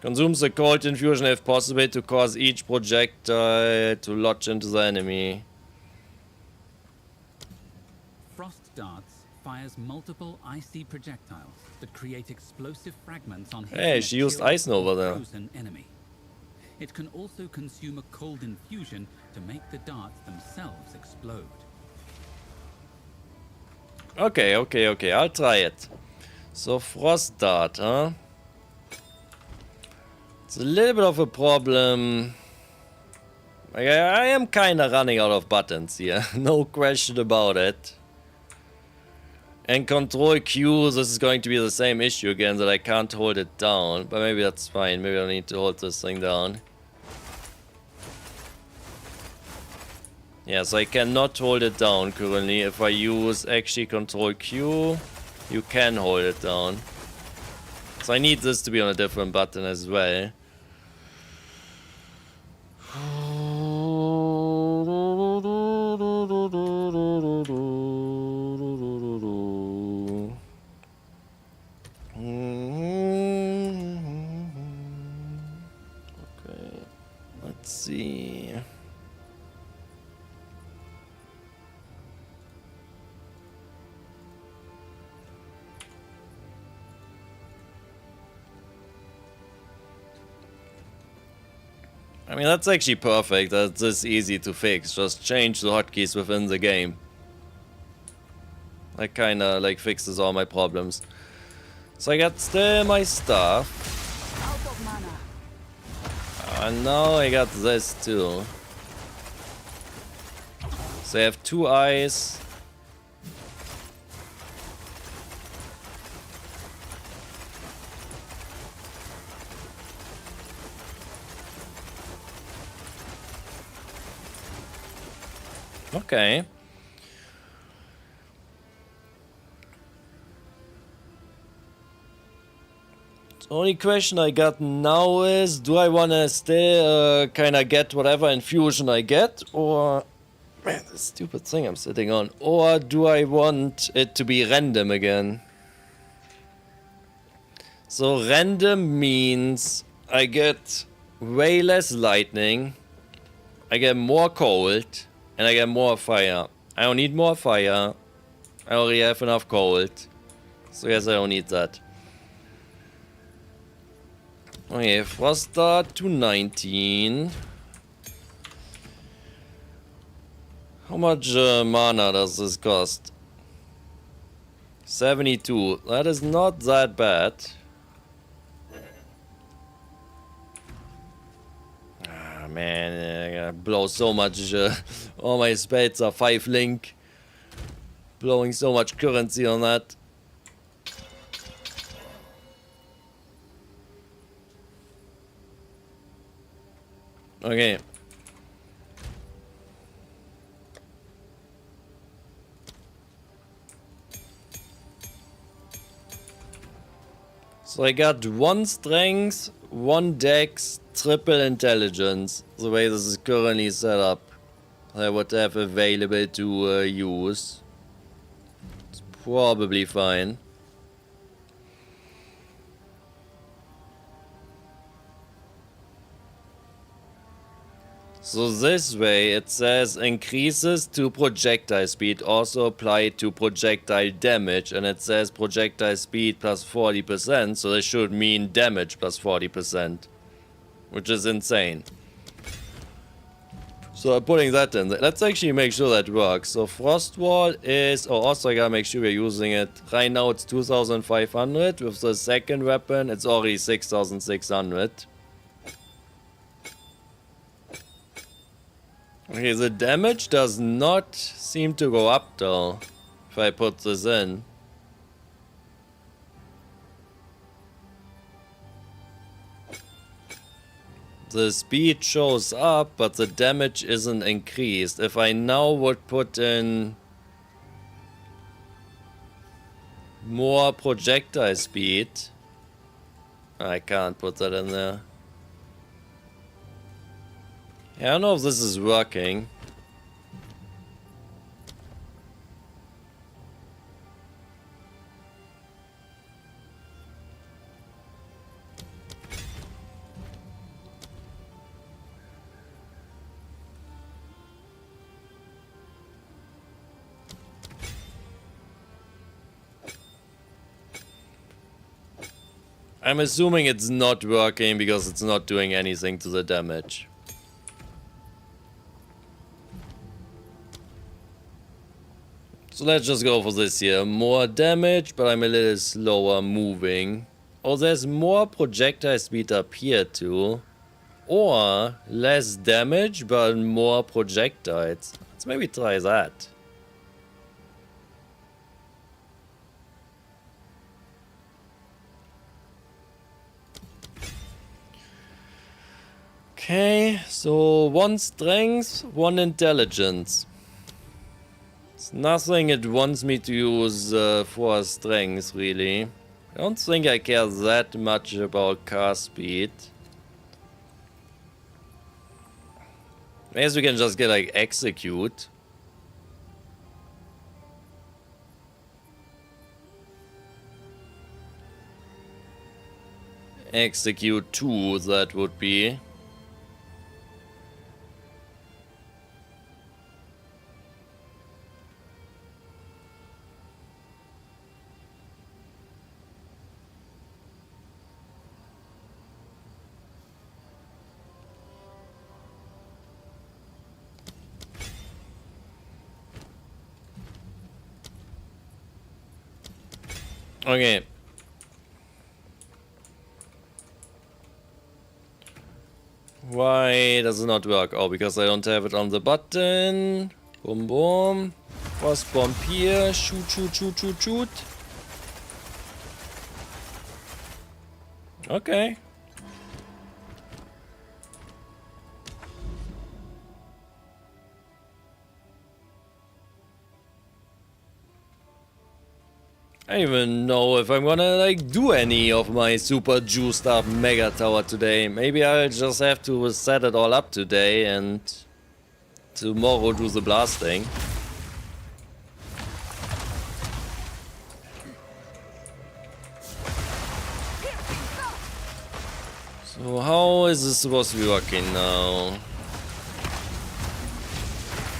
Consumes the cold infusion if possible to cause each projectile to lodge into the enemy. Frost Darts fires multiple icy projectiles that create explosive fragments on Hey, she used Ice Nova there. frozen enemy. It can also consume a cold infusion to make the darts themselves explode. Okay, I'll try it. So Frost Dart, huh? It's a little bit of a problem. I am kinda running out of buttons here, no question about it. And Control Q, this is going to be the same issue again, that I can't hold it down. But maybe that's fine, maybe I don't need to hold this thing down. Yeah, so I cannot hold it down currently. If I use actually Control Q, you can hold it down. So I need this to be on a different button as well. Okay, let's see. I mean, that's actually perfect. That's just easy to fix. Just change the hotkeys within the game. That kinda like fixes all my problems. So I got still my stuff. Out of mana. And now I got this too. So I have 2 eyes. Okay. The only question I got now is, do I want to still kind of get whatever infusion I get, or... Man, this stupid thing I'm sitting on. Or do I want it to be random again? So random means I get way less lightning, I get more cold, and I get more fire. I don't need more fire. I already have enough cold. So yes, I don't need that. Okay, Frost Dart to 19. How much mana does this cost? 72. That is not that bad. Ah, man, I gotta blow so much. All my spades are 5 link. Blowing so much currency on that. Okay. So I got 1 strength, 1 dex, triple intelligence. The way this is currently set up. I would have available to use. probably fine. So this way it says increases to projectile speed also apply to projectile damage, and it says projectile speed plus 40%, so this should mean damage plus 40%, which is insane. So I'm putting that in. Let's actually make sure that works. So Frost Wall is... Oh, also I gotta make sure we're using it. Right now it's 2500. With the second weapon it's already 6600. Okay, the damage does not seem to go up though, if I put this in. The speed shows up, but the damage isn't increased. If I now would put in more projectile speed, I can't put that in there. I don't know if this is working. I'm assuming it's not working because it's not doing anything to the damage. So let's just go for this here. More damage, but I'm a little slower moving. Oh, there's more projectile speed up here too. Or less damage, but more projectiles. Let's maybe try that. Okay, so 1 strength, 1 intelligence. It's nothing it wants me to use for strength, really. I don't think I care that much about car speed. I guess we can just get like execute. Execute 2, that would be. Okay. Why does it not work? Oh, because I don't have it on the button. Boom, boom. Frost bomb here. Shoot, shoot, shoot, shoot, shoot. Okay. I don't even know if I'm gonna like do any of my super juiced up mega tower today. Maybe I'll just have to set it all up today and tomorrow do the blasting. So how is this supposed to be working now?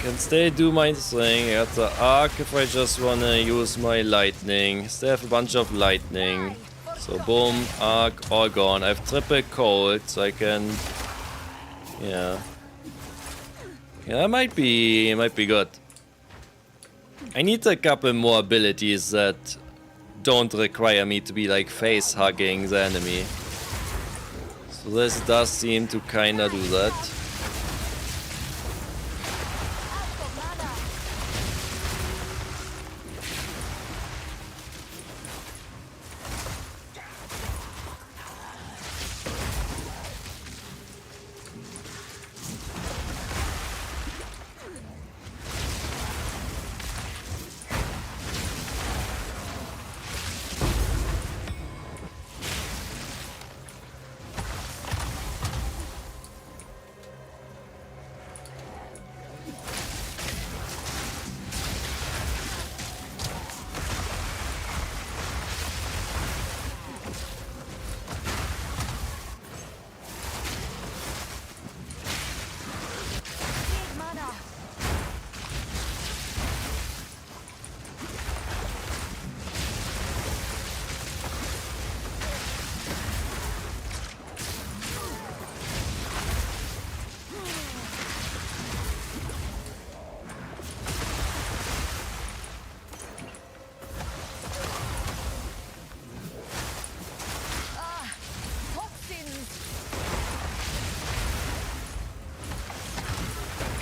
Can still do my thing. I got the arc if I just wanna use my lightning. Still have a bunch of lightning. So boom, arc, all gone. I have triple cold, so I can... Yeah. Yeah, that might be good. I need a couple more abilities that don't require me to be like face hugging the enemy. So this does seem to kinda do that.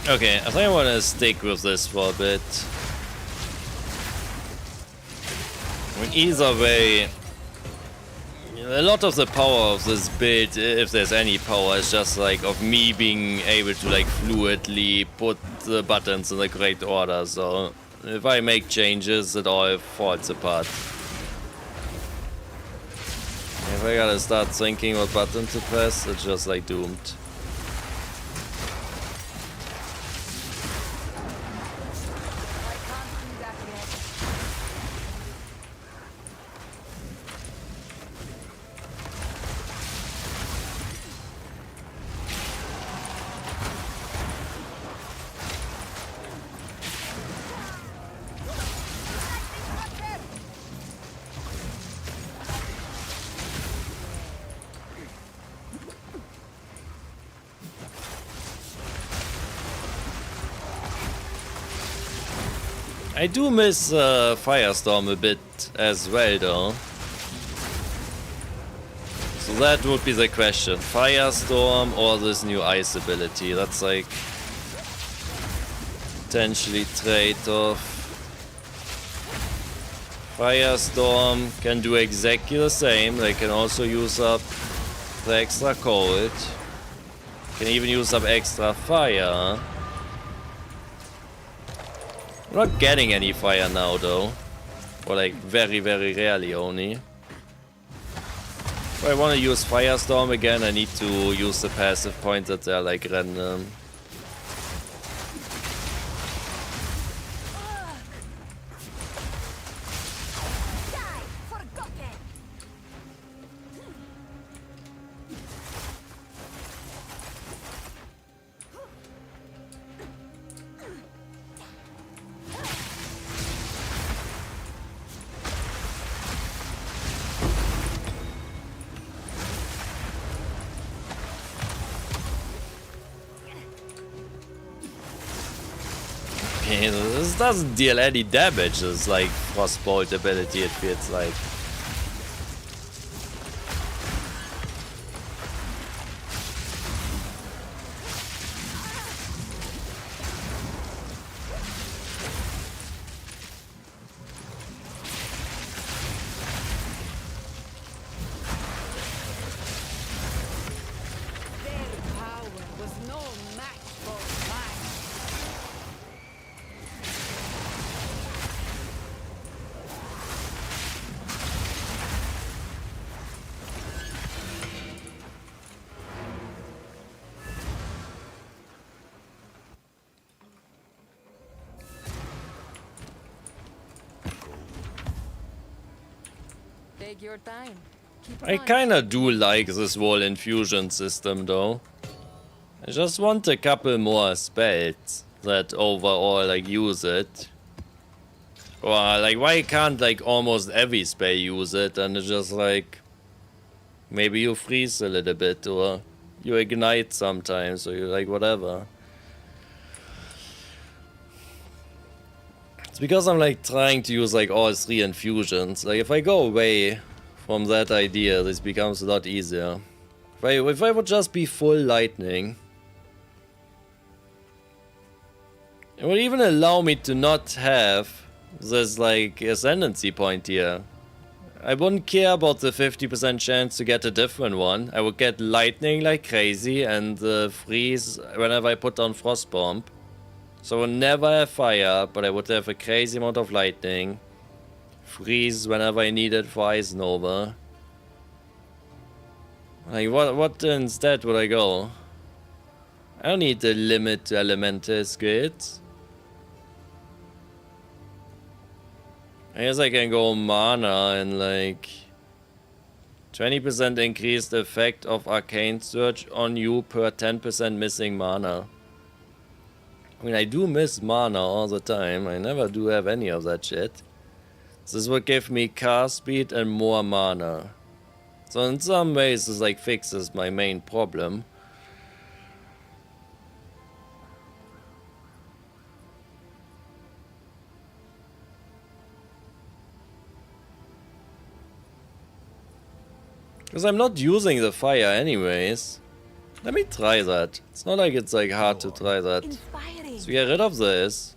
Okay, I think I want to stick with this for a bit. I mean, either way, a lot of the power of this build, if there's any power, is just like of me being able to like fluidly put the buttons in the correct order. So if I make changes, it all falls apart. If I gotta start thinking what button to press, it's just like doomed. I do miss Firestorm a bit as well though. So that would be the question. Firestorm or this new ice ability? That's like potentially trade-off. Firestorm can do exactly the same. They can also use up the extra cold. Can even use up extra fire. I'm not getting any fire now though. Or like very, very rarely only. If I want to use Firestorm again, I need to use the passive points that are like random. Okay, this doesn't deal any damage, it's like Frostbolt ability, it feels like. Take your time. Keep I on. kinda do like this whole infusion system though. I just want a couple more spells that overall like use it. Or like why can't like almost every spell use it and it's just like maybe you freeze a little bit or you ignite sometimes or you like whatever. It's because I'm like trying to use like all three infusions. Like if I go away from that idea, this becomes a lot easier. If I would just be full lightning, it would even allow me to not have this like ascendancy point here. I wouldn't care about the 50% chance to get a different one. I would get lightning like crazy and freeze whenever I put on frost bomb. So I would never have fire, but I would have a crazy amount of lightning. Freeze whenever I need it for Ice Nova. Like what instead would I go? I don't need the limit to elemental skills. I guess I can go mana and like 20% increased effect of arcane surge on you per 10% missing mana. I mean, I do miss mana all the time. I never do have any of that shit. This would give me cast speed and more mana. So in some ways this like fixes my main problem. Because I'm not using the fire anyways. Let me try that. It's not like it's like hard to try that. Inspired So we get rid of this.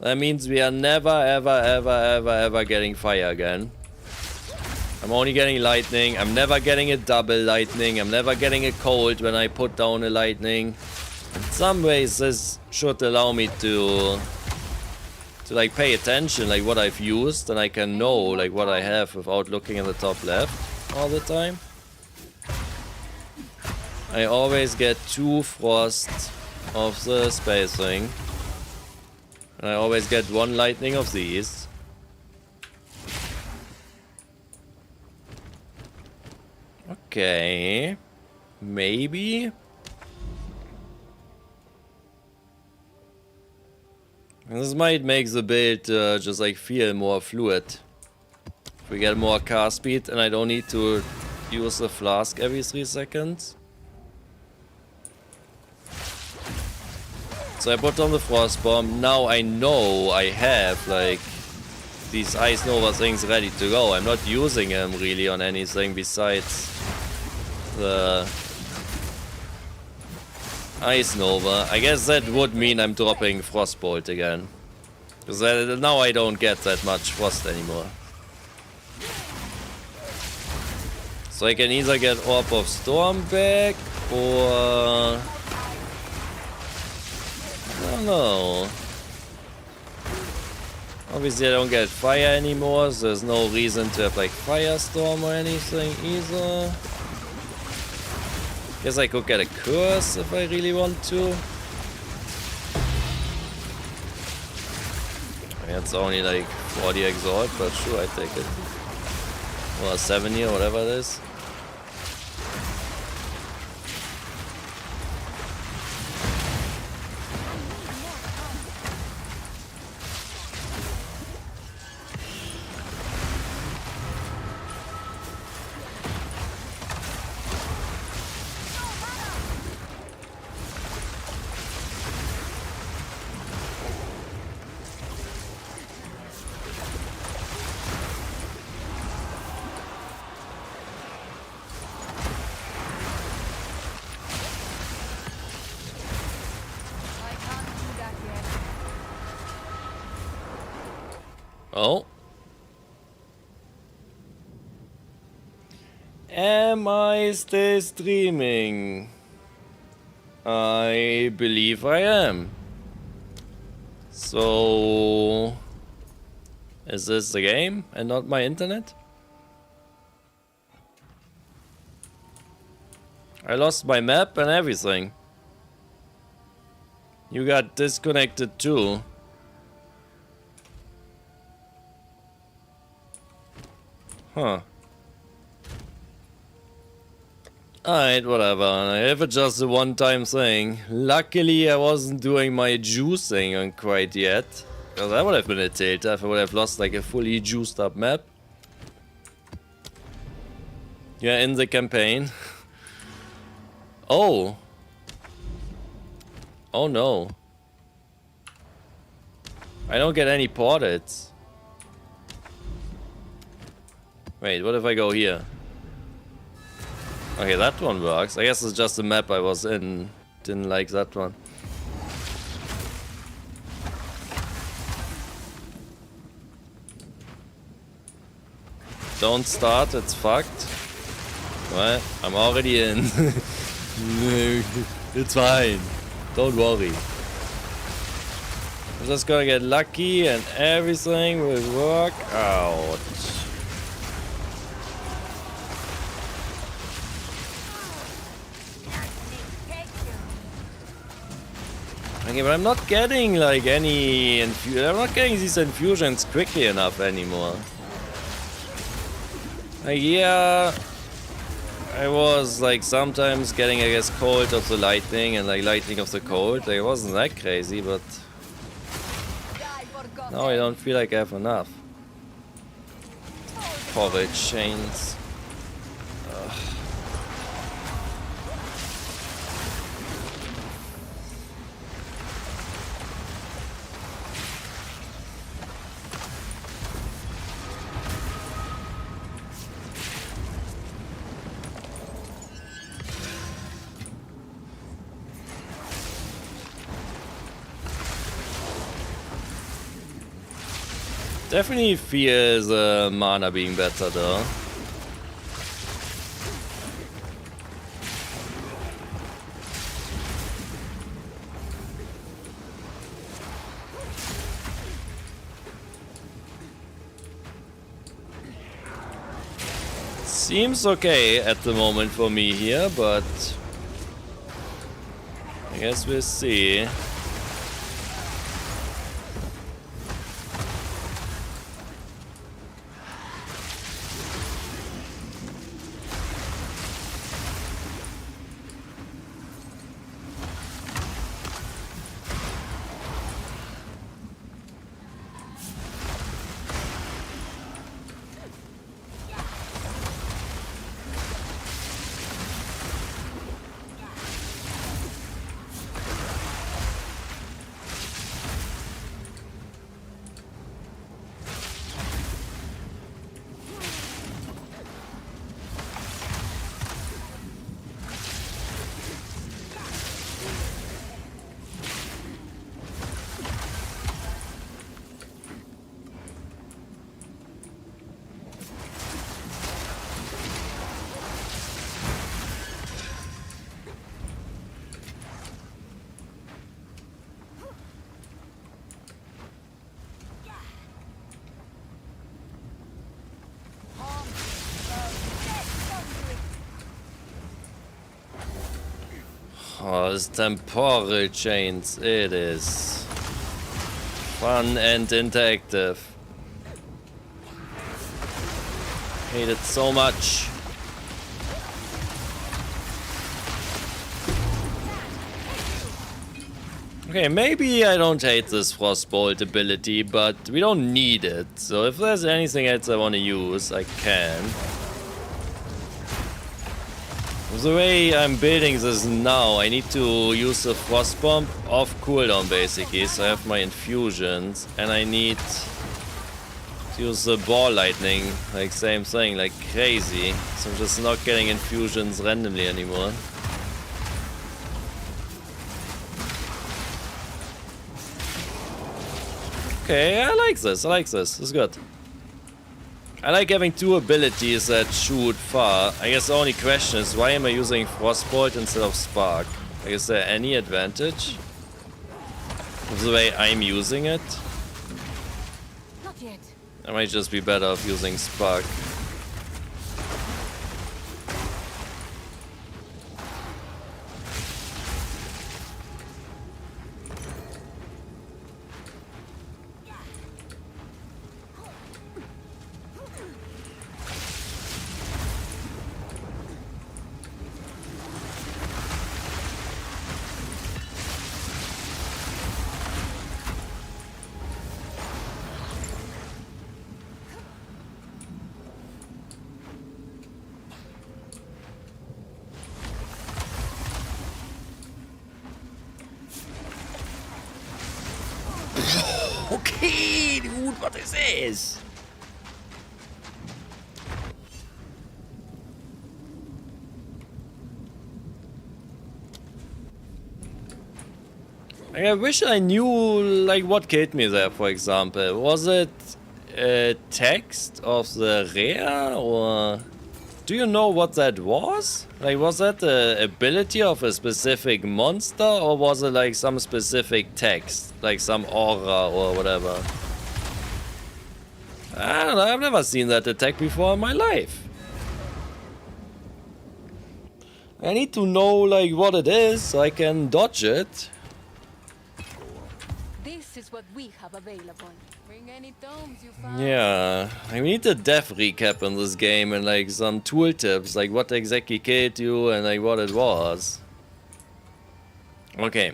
That means we are never, ever, ever, ever, ever getting fire again. I'm only getting lightning. I'm never getting a double lightning. I'm never getting a cold when I put down a lightning. In some ways, this should allow me to like pay attention, like what I've used, and I can know like what I have without looking at the top left all the time. I always get 2 frost of the spacing. And I always get 1 lightning of these. Okay. Maybe. This might make the build just like feel more fluid. If we get more cast speed and I don't need to use the flask every 3 seconds. So I put on the frost bomb. Now I know I have like these ice nova things ready to go. I'm not using them really on anything besides the ice nova. I guess that would mean I'm dropping frostbolt again, because now I don't get that much frost anymore. So I can either get Orb of Storm back or I don't know. Obviously I don't get fire anymore, so there's no reason to have like firestorm or anything either. Guess I could get a curse if I really want to. I mean, it's only like 40 exalt, but sure, I take it. Or 70 or whatever it is. Oh. Am I still streaming? I believe I am. So, is this the game and not my internet? I lost my map and everything. You got disconnected too. Huh. Alright, whatever. If it's just a one-time thing. Luckily, I wasn't doing my juicing on quite yet. Because that would have been a tilt if I would have lost like a fully juiced up map. Yeah, in the campaign. Oh. Oh no. I don't get any portals. Wait, what if I go here? Okay, that one works. I guess it's just the map I was in. Didn't like that one. Don't start, it's fucked. Well, I'm already in. It's fine. Don't worry. I'm just gonna get lucky and everything will work out. Okay, but I'm not getting like any I'm not getting these infusions quickly enough anymore. Yeah, I was like sometimes getting, I guess, cold of the lightning and like lightning of the cold. Like, it wasn't that crazy, but now I don't feel like I have enough. Porridge chains. Definitely feels mana being better though. Seems okay at the moment for me here, but I guess we'll see. Oh, it's temporal chains. It is fun and interactive. Hate it so much. Okay, maybe I don't hate this Frostbolt ability, but we don't need it. So if there's anything else I want to use, I can. The way I'm building this now, I need to use the Frost Bomb off cooldown basically, so I have my infusions, and I need to use the Ball Lightning, like same thing, like crazy. So I'm just not getting infusions randomly anymore. Okay, I like this, this is good. I like having two abilities that shoot far. I guess the only question is, why am I using Frostbolt instead of Spark? Like, is there any advantage of the way I'm using it? Not yet. I might just be better off using Spark. Okay, dude, what is this? I wish I knew, like, what killed me there, for example. Was it text of the rare, or do you know what that was? Like, was that the ability of a specific monster, or was it like some specific text, like some aura or whatever? I don't know, I've never seen that attack before in my life. I need to know, like, what it is so I can dodge it. This is what we have available. Bring any tomes you find. Yeah, I need a death recap in this game and like some tooltips, like what exactly killed you and like what it was. Okay,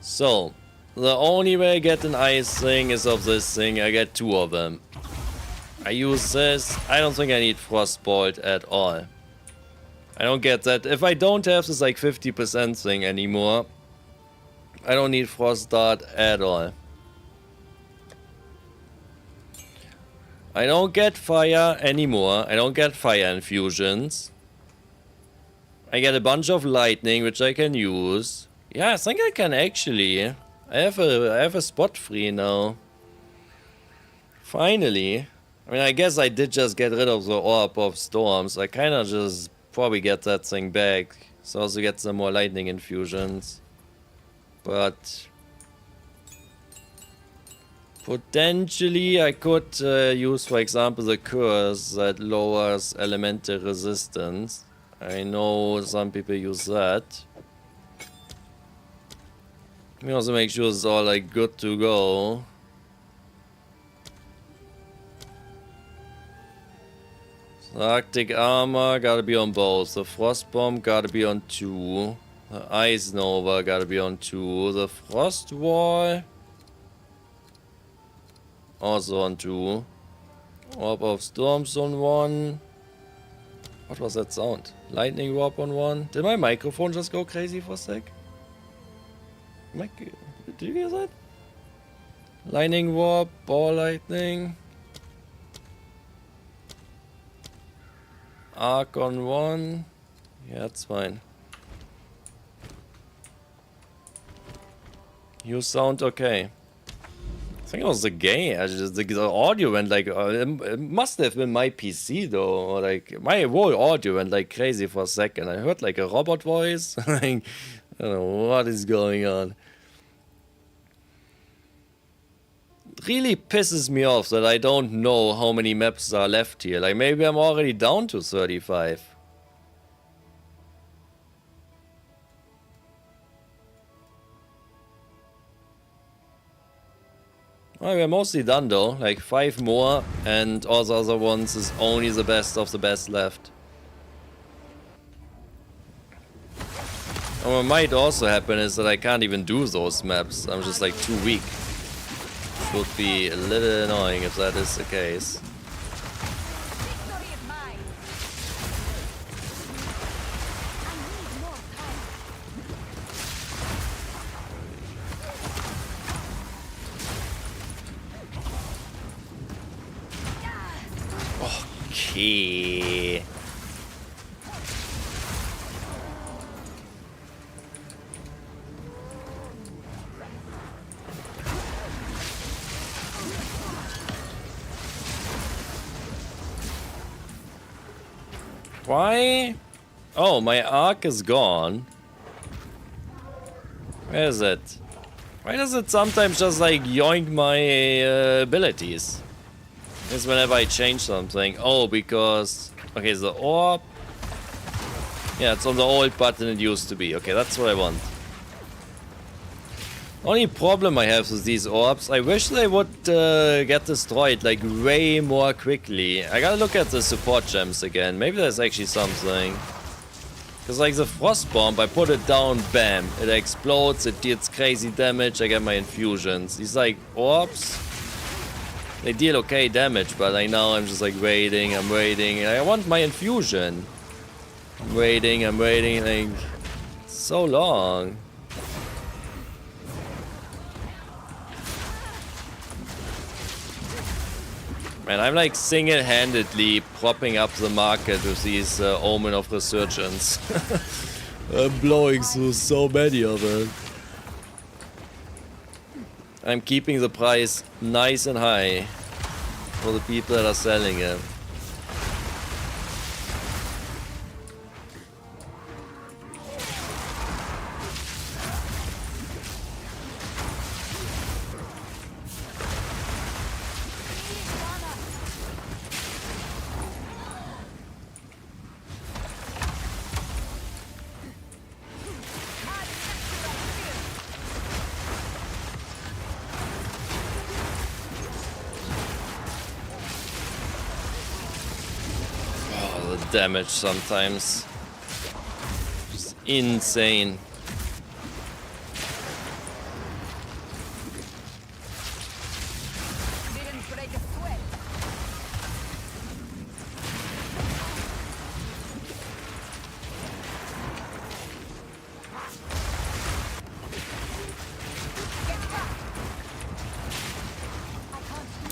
so the only way I get an ice thing is of this thing. I get two of them. I use this. I don't think I need Frostbolt at all. I don't get that. If I don't have this like 50% thing anymore, I don't need Frost Dart at all. I don't get fire anymore. I don't get fire infusions. I get a bunch of lightning, which I can use. Yeah, I think I can actually. I have a spot free now. Finally. I mean, I guess I did just get rid of the Orb of Storms. I kinda just probably get that thing back. So also get some more lightning infusions. But potentially I could use, for example, the curse that lowers elemental resistance. I know some people use that. Let me also make sure it's all like good to go. The Arctic Armor gotta be on both. The Frost Bomb gotta be on 2. The Ice Nova gotta be on 2. The Frost Wall also on 2. Orb of Storms on 1. What was that sound? Lightning Warp on 1. Did my microphone just go crazy for a sec? Did you hear that? Lightning Warp, Ball Lightning. Arc on 1. Yeah, that's fine. You sound okay. I think it was the game. The audio went like... it must have been my PC though. Or like, my whole audio went like crazy for a second. I heard like a robot voice. Like, I don't know what is going on. It really pisses me off that I don't know how many maps are left here. Like, maybe I'm already down to 35. Well, we're mostly done though. Like 5 more, and all the other ones is only the best of the best left. And what might also happen is that I can't even do those maps. I'm just like too weak. Would be a little annoying if that is the case. Victory is mine. I need more time. Okay. Why? Oh, my arc is gone. Where is it? Why does it sometimes just like yoink my abilities? It's whenever I change something. Oh, because... Okay, the orb... Yeah, it's on the old button it used to be. Okay, that's what I want. Only problem I have with these orbs, I wish they would get destroyed like way more quickly. I gotta look at the support gems again. Maybe there's actually something. Because like the Frost Bomb, I put it down, bam. It explodes, it deals crazy damage, I get my infusions. These like orbs, they deal okay damage, but like now I'm just like waiting, I'm waiting. And I want my infusion. I'm waiting, like... So long. Man, I'm like single-handedly propping up the market with these Omen of Resurgence. I'm blowing through so many of them. I'm keeping the price nice and high for the people that are selling it. Damage sometimes. Just insane. Didn't break a sweat.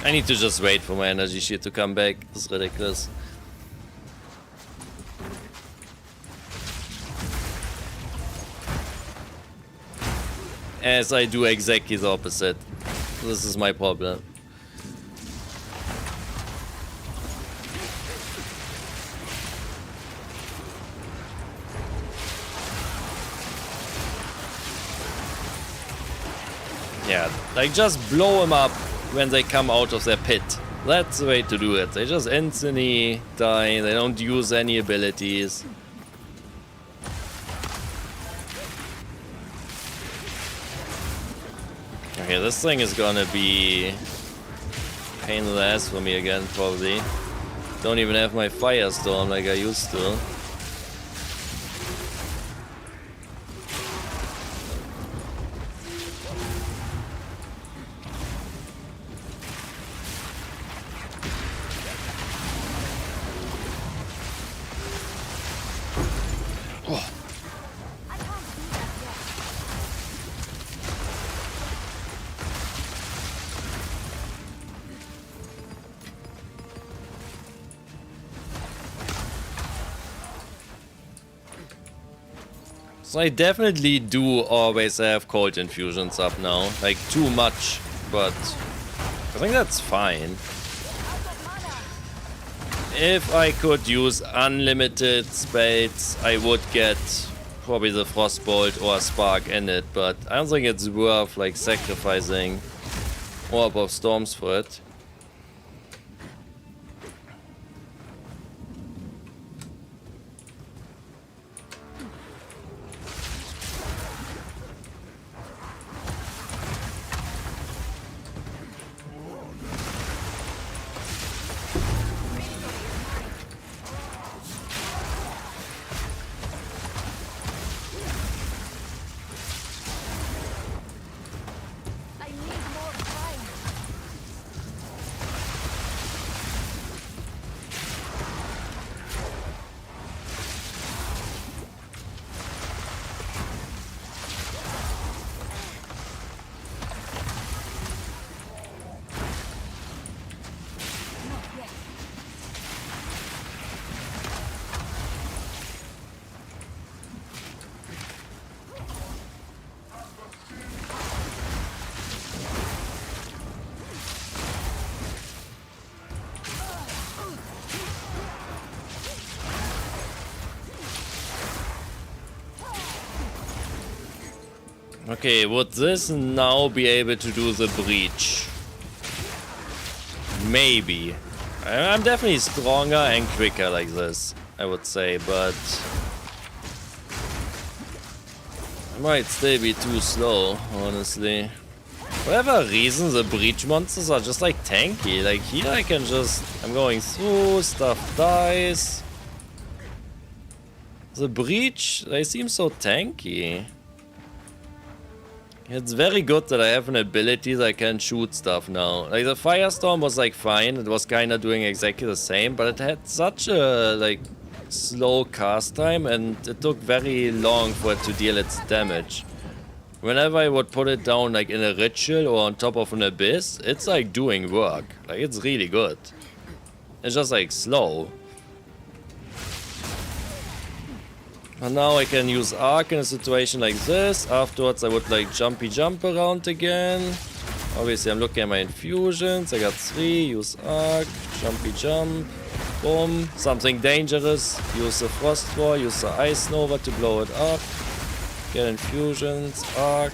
I need to just wait for my energy shield to come back. It's ridiculous. As I do exactly the opposite. This is my problem. Yeah, like just blow them up when they come out of their pit. That's the way to do it. They just instantly die, they don't use any abilities. Okay, this thing is gonna be pain in the ass for me again, probably. Don't even have my firestorm like I used to. So I definitely do always have cold infusions up now, like too much, but I think that's fine. If I could use unlimited spells, I would get probably the Frostbolt or Spark in it, but I don't think it's worth like sacrificing Orb of Storms for it. I need more time. Okay, would this now be able to do the breach? Maybe. I'm definitely stronger and quicker like this, I would say, but I might still be too slow, honestly. For whatever reason, the breach monsters are just like tanky. Like here I can just, I'm going through, stuff dies. The breach, they seem so tanky. It's very good that I have an ability that I can shoot stuff now. Like the Firestorm was like fine, it was kinda doing exactly the same, but it had such a like slow cast time and it took very long for it to deal its damage. Whenever I would put it down like in a ritual or on top of an abyss, it's like doing work. Like it's really good. It's just like slow. And now I can use Arc in a situation like this. Afterwards I would like jumpy jump around again. Obviously I'm looking at my infusions. I got 3, use Arc, jumpy jump, boom. Something dangerous, use the Frost Wall, use the Ice Nova to blow it up. Get infusions, Arc.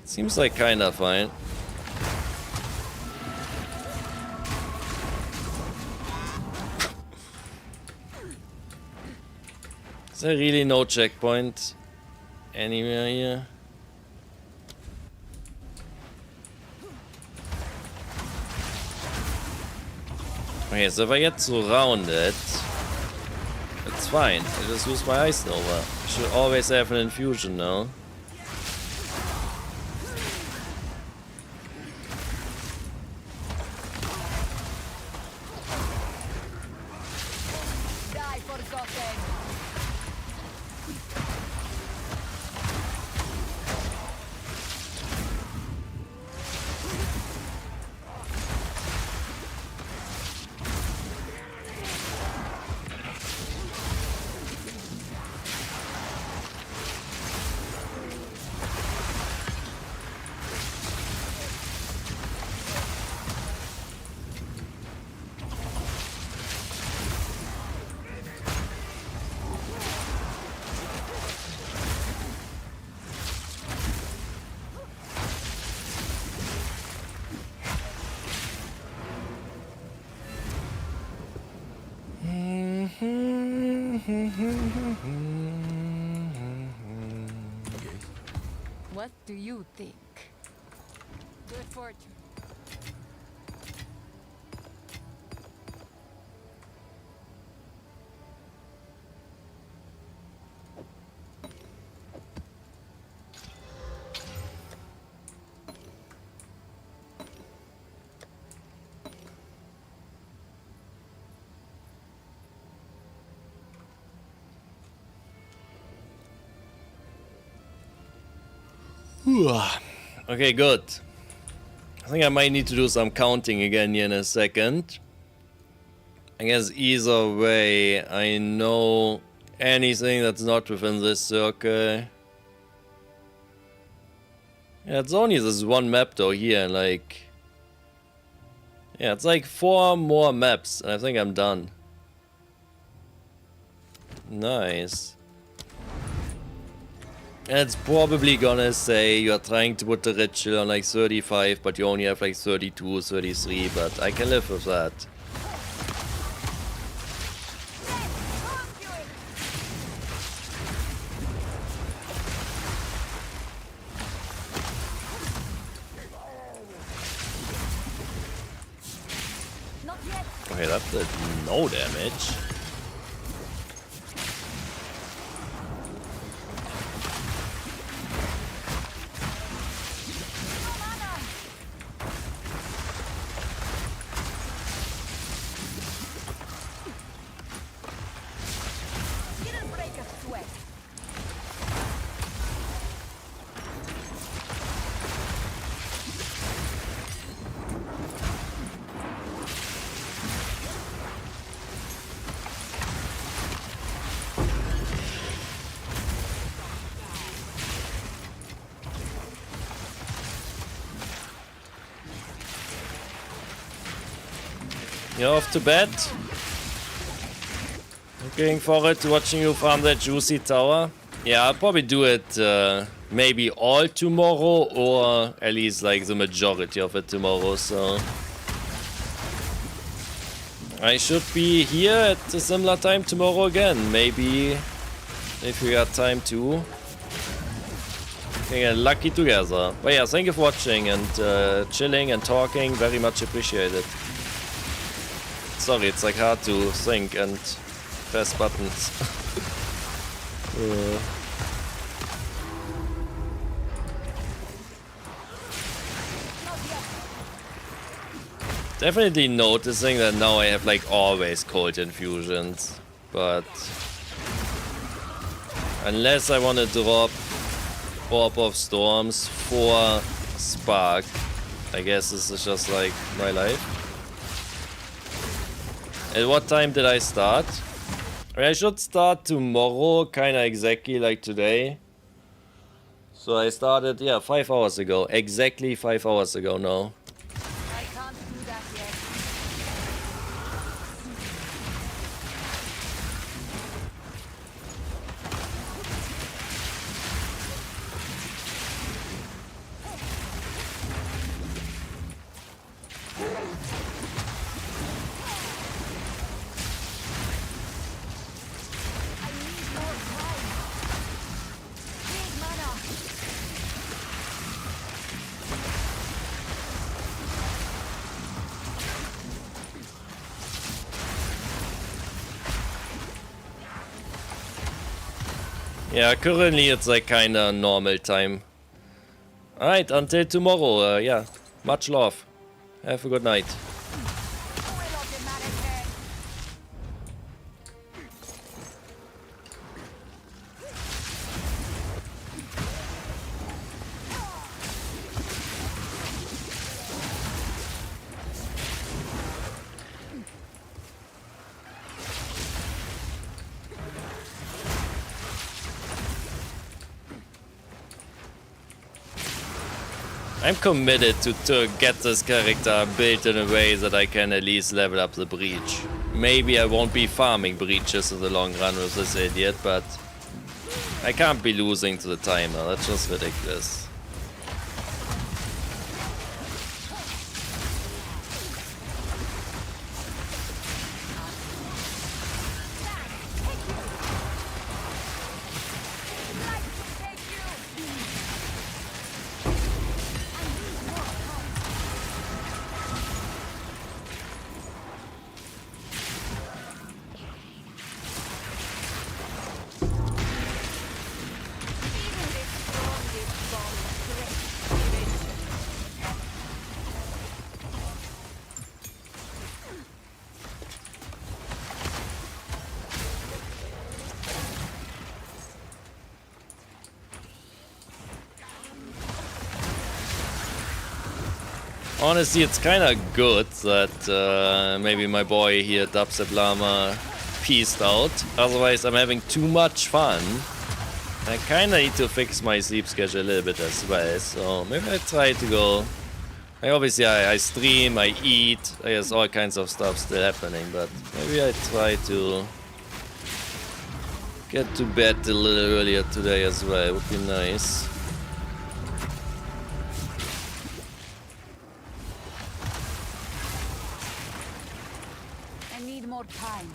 Seems like kinda fine. Is there really no checkpoint anywhere here? Okay, so if I get surrounded, it's fine. I just use my Ice Nova. I should always have an infusion now. Die forgotten. What do you think? Good fortune. Okay, good. I think I might need to do some counting again here in a second. I guess either way, I know anything that's not within this circle. Yeah, it's only this one map though here, like... Yeah, it's like 4 more maps, and I think I'm done. Nice. And it's probably gonna say you're trying to put the ritual on like 35, but you only have like 32, 33, but I can live with that. Okay, that did no damage. You're off to bed. Looking forward to watching you farm that juicy tower. Yeah, I'll probably do it maybe all tomorrow, or at least like the majority of it tomorrow, so... I should be here at a similar time tomorrow again, maybe if we got time to. Get lucky together. But yeah, thank you for watching and chilling and talking, very much appreciated. Sorry, it's like hard to think and press buttons. Definitely noticing that now I have like always cold infusions, but unless I want to drop Orb of Storms for Spark, I guess this is just like my life. At what time did I start? I mean, I should start tomorrow, kinda exactly like today. So I started, yeah, 5 hours ago. Exactly 5 hours ago now. I can't do that yet. Yeah, currently it's like kinda normal time. Alright, until tomorrow, yeah, much love. Have a good night. I'm committed to get this character built in a way that I can at least level up the breach. Maybe I won't be farming breaches in the long run with this idiot, but I can't be losing to the timer. That's just ridiculous. Honestly, it's kind of good that maybe my boy here, Dubstep Llama, peaced out. Otherwise, I'm having too much fun. I kind of need to fix my sleep schedule a little bit as well. So maybe I try to go. Obviously, I stream, I eat. There's all kinds of stuff still happening. But maybe I try to get to bed a little earlier today as well. Would be nice. More time.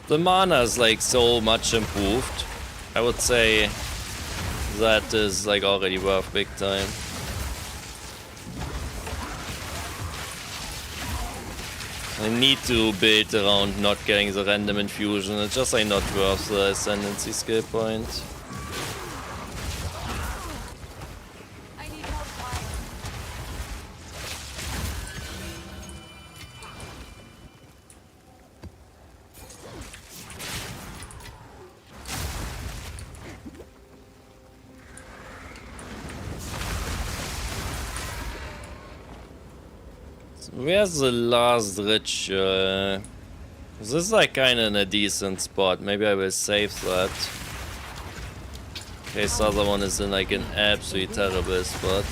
The mana is like so much improved. I would say that is like already worth big time. I need to build around not getting the random infusion. It's just like not worth the ascendancy skill point. I need more time. Where's the last ritual? This is like kinda in a decent spot. Maybe I will save that. In case the other one is in like an absolutely terrible spot.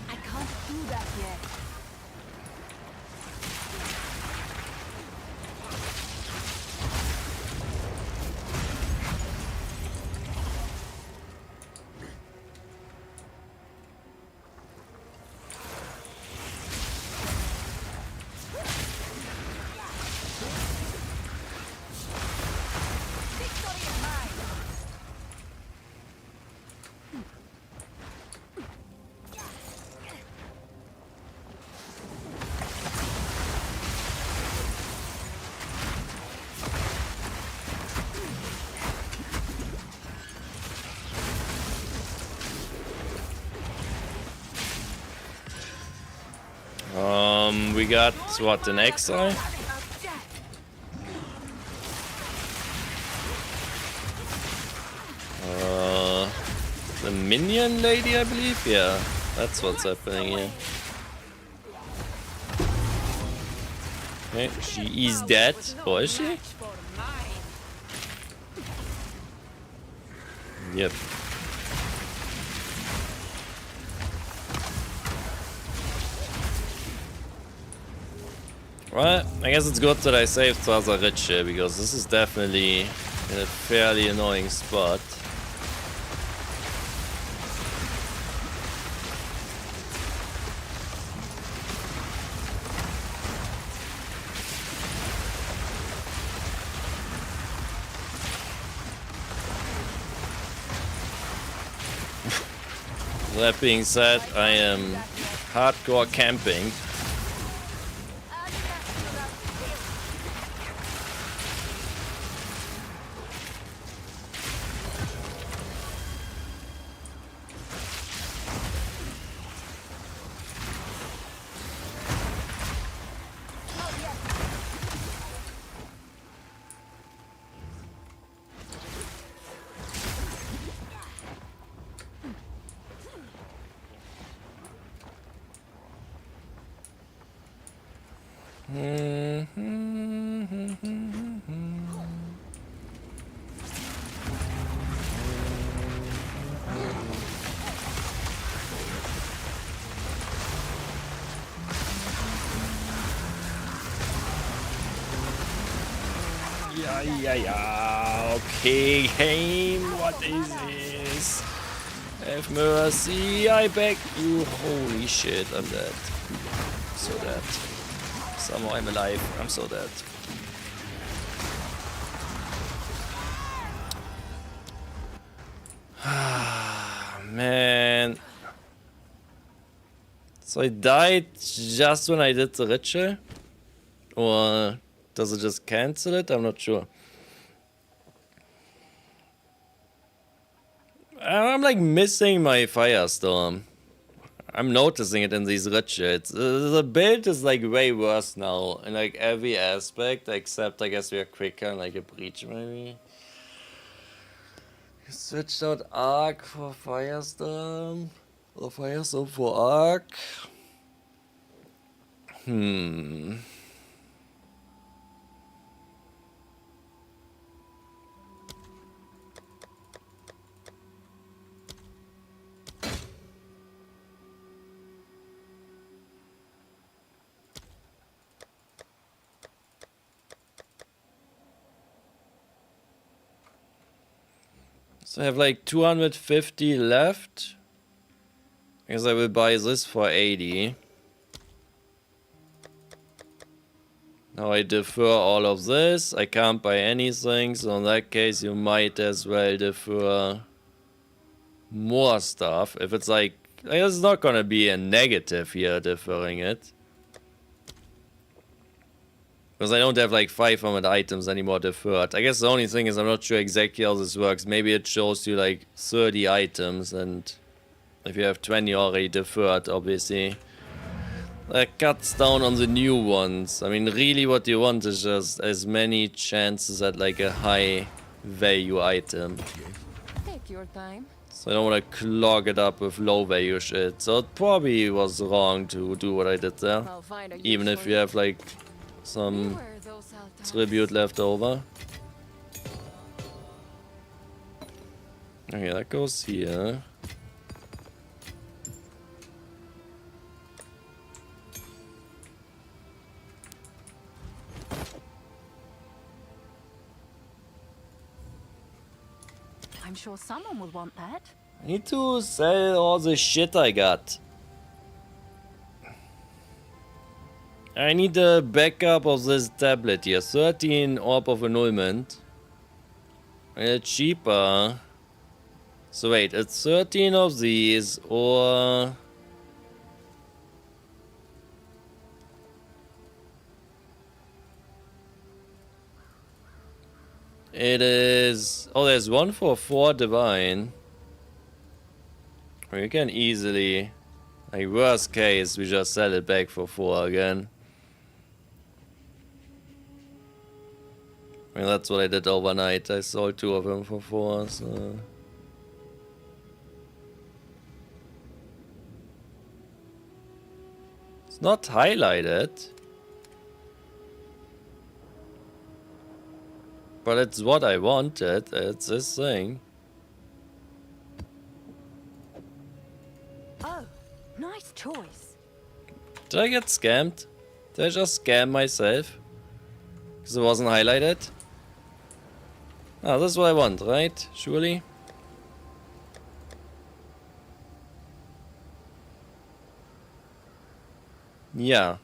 I can't do that yet. We got what, an Exile? The minion lady, I believe? Yeah, that's what's happening here. Okay, she is dead. Oh, is she? Yep. Well, I guess it's good that I saved Zaza Rich here, because this is definitely in a fairly annoying spot. That being said, I am hardcore camping. Yeah. Okay, game. What is this? Have mercy. I beg you. Holy shit, I'm dead. So dead. Somehow I'm alive. I'm so dead. Man. So I died just when I did the ritual? Or does it just cancel it? I'm not sure. I'm like missing my firestorm. I'm noticing it in these rituals. The build is like way worse now in like every aspect, except I guess we are quicker, like a breach maybe. You switched out Arc for Firestorm. Or Firestorm for Arc. So I have like 250 left. I guess I will buy this for 80. Now I defer all of this. I can't buy anything, so in that case you might as well defer more stuff. If it's like, it's not gonna be a negative here deferring it. Because I don't have like 500 items anymore deferred. I guess the only thing is I'm not sure exactly how this works. Maybe it shows you like 30 items, and if you have 20 already deferred, obviously that cuts down on the new ones. I mean, really what you want is just as many chances at like a high value item. Take your time. So I don't want to clog it up with low value shit. So it probably was wrong to do what I did there. I'll find a use Even if for you it. have like some Beware those altars. tribute left over. Okay, that goes here. I'm sure someone will want that. I need to sell all the shit I got. I need a backup of this tablet here. 13 Orb of Annulment. And it's cheaper. So wait, it's 13 of these or... It is... Oh, there's one for 4 divine. We can easily... Like, worst case, we just sell it back for 4 again. I mean, that's what I did overnight. I sold 2 of them for 4, so... It's not highlighted. But it's what I wanted. It's this thing. Oh, nice choice. Did I get scammed? Did I just scam myself? Because it wasn't highlighted? Ah, this is what I want, right? Surely? Yeah.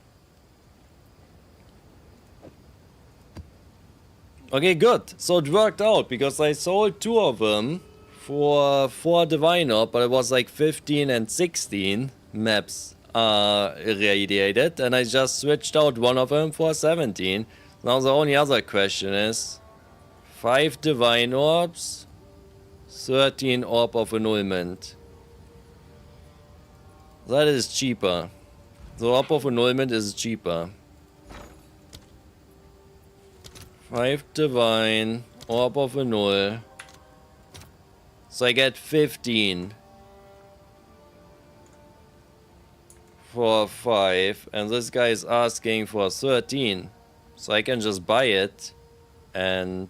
Okay, good. So it worked out because I sold 2 of them for 4 divine orb, but it was like 15 and 16 maps irradiated, and I just switched out 1 of them for 17. Now the only other question is 5 divine orbs, 13 orb of annulment. That is cheaper. The orb of annulment is cheaper. 5 divine, orb of annul. So I get 15 for 5, and this guy is asking for 13. So I can just buy it, and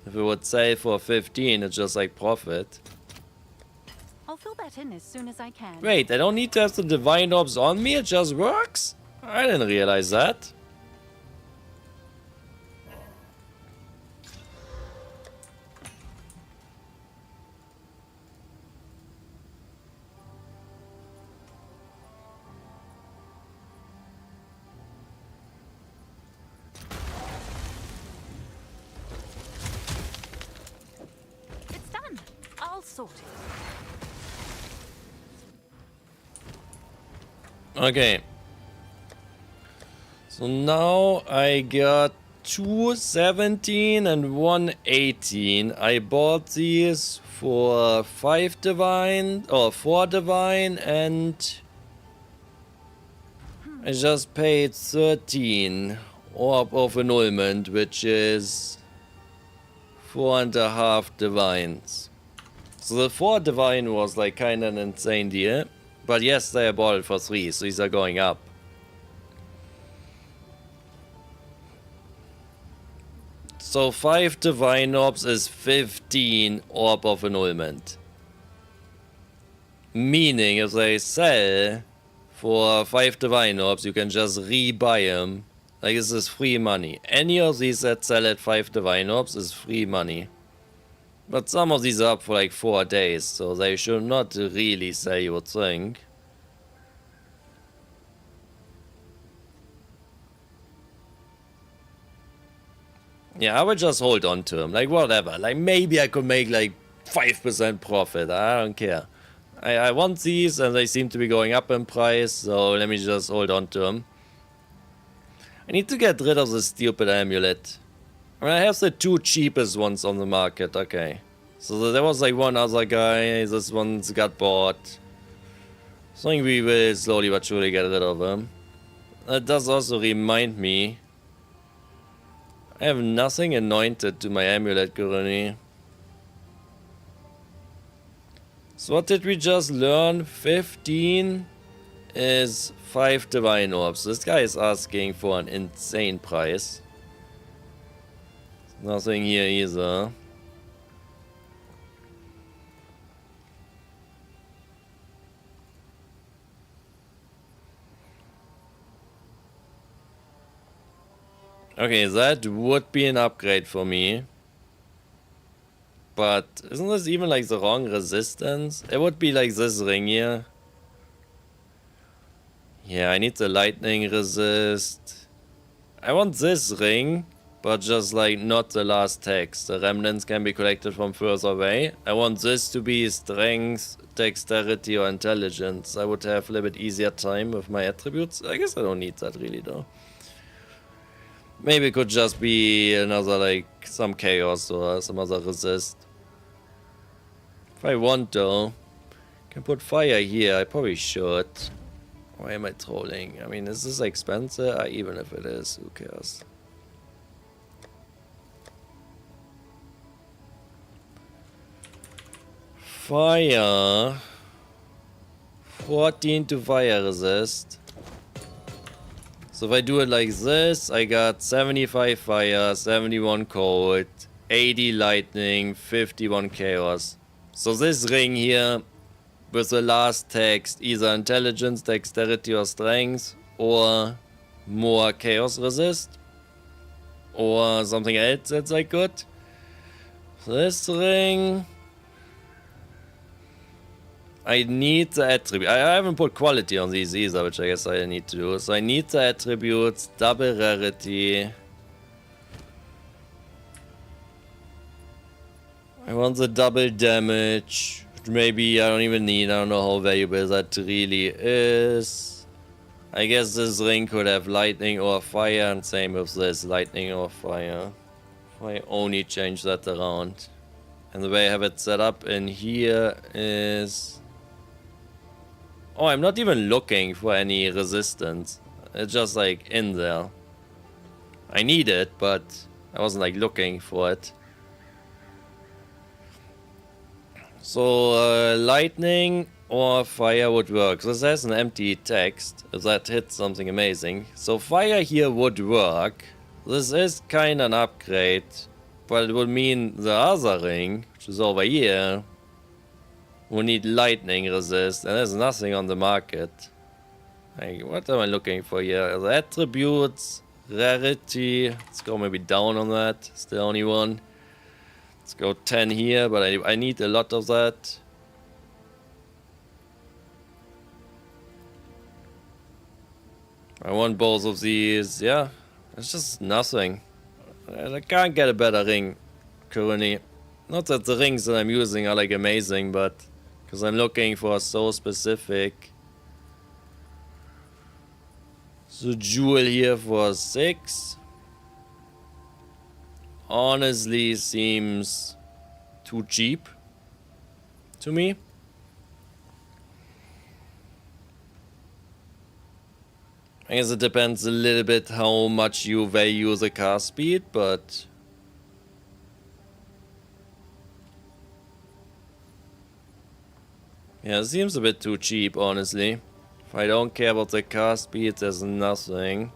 if it would sell for 15, it's just like profit. I'll fill that in as soon as I can. Wait, I don't need to have the divine orbs on me, it just works? I didn't realize that. It's done. sorted. Okay. So now I got 217 and 118. I bought these for 5 divine or 4 divine, and I just paid 13 orb of annulment, which is 4.5 divines. So the 4 divine was like kind of an insane deal, but yesterday I bought it for 3, so these are going up. So 5 divine orbs is 15 orb of annulment. Meaning if they sell for 5 divine orbs, you can just rebuy them. Like, this is free money. Any of these that sell at 5 divine orbs is free money. But some of these are up for like 4 days, so they should not really sell, you would think. Yeah, I would just hold on to them. Like, whatever. Like, maybe I could make like 5% profit. I don't care. I want these, and they seem to be going up in price, so let me just hold on to them. I need to get rid of the stupid amulet. I mean, I have the 2 cheapest ones on the market. Okay. So there was like one other guy. This one's got bought. So I think we will slowly but surely get rid of him. That does also remind me, I have nothing anointed to my amulet currently. So what did we just learn? 15 is 5 divine orbs. This guy is asking for an insane price. Nothing here either. Okay, that would be an upgrade for me. But isn't this even like the wrong resistance? It would be like this ring here. Yeah, I need the lightning resist. I want this ring, but just like not the last text. The remnants can be collected from further away. I want this to be strength, dexterity, or intelligence. I would have a little bit easier time with my attributes. I guess I don't need that really though. Maybe it could just be another, like, some chaos or some other resist. If I want though, I can put fire here. I probably should. Why am I trolling? I mean, is this expensive? Even if it is, who cares? Fire. 14 to fire resist. So if I do it like this, I got 75 fire, 71 cold, 80 lightning, 51 chaos. So this ring here, with the last text, either intelligence, dexterity, or strength, or more chaos resist, or something else that's like good. This ring, I need the attribute. I haven't put quality on these either, which I guess I need to do. So I need the attributes, double rarity. I want the double damage, which maybe I don't even need. I don't know how valuable that really is. I guess this ring could have lightning or fire, and same with this, lightning or fire. If I only change that around. And the way I have it set up in here is... Oh, I'm not even looking for any resistance. It's just like in there. I need it, but I wasn't like looking for it. So lightning or fire would work. This has an empty text. If that hits something amazing. So fire here would work. This is kind of an upgrade. But it would mean the other ring, which is over here, we need lightning resist, and there's nothing on the market. Like, what am I looking for here? The attributes, rarity. Let's go maybe down on that. It's the only one. Let's go 10 here, but I need a lot of that. I want both of these. Yeah, it's just nothing. I can't get a better ring currently. Not that the rings that I'm using are like amazing, but because I'm looking for so specific. So jewel here for 6. Honestly seems too cheap to me. I guess it depends a little bit how much you value the car speed, but yeah, it seems a bit too cheap, honestly. If I don't care about the car speed, there's nothing.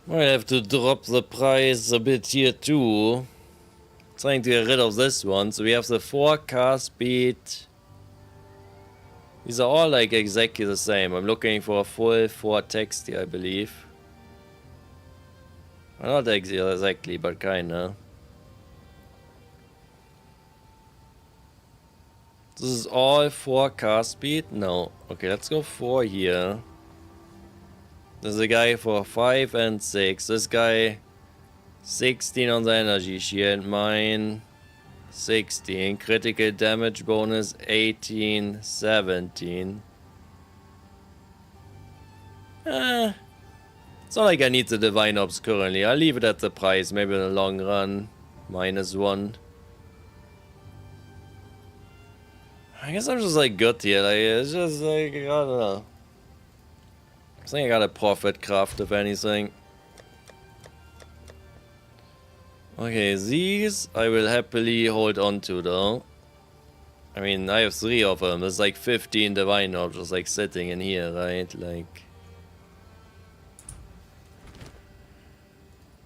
Might have to drop the price a bit here too. Trying to get rid of this one. So we have the 4 car speed. These are all like exactly the same. I'm looking for a full 4 text here, I believe. Well, not exactly, but kinda. This is all 4 car speed? No. Okay, let's go 4 here. There's a guy for 5 and 6. This guy 16 on the energy shield. Mine 16. Critical damage bonus 18, 17. It's not like I need the divine orbs currently. I'll leave it at the price. Maybe in the long run. -1. I guess I'm just like good here. Like, it's just like, I don't know. I think I got a profit craft, if anything. Okay, these I will happily hold on to though. I mean, I have 3 of them. There's like 15 divine orbs just like sitting in here, right? Like,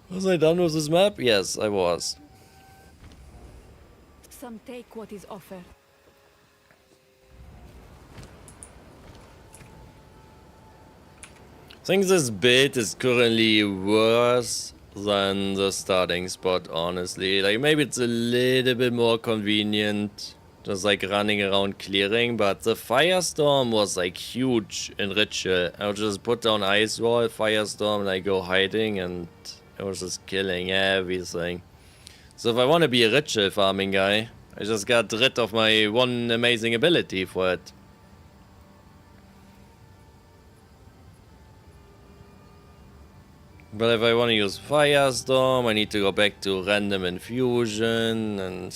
was I done with this map? Yes, I was. Some take what is offered. I think this build is currently worse than the starting spot, honestly. Like, maybe it's a little bit more convenient, just like running around clearing, but the firestorm was like huge in Ritual. I would just put down ice wall, firestorm, and I go hiding, and it was just killing everything. So if I want to be a Ritual farming guy, I just got rid of my one amazing ability for it. But if I want to use Firestorm, I need to go back to random infusion, and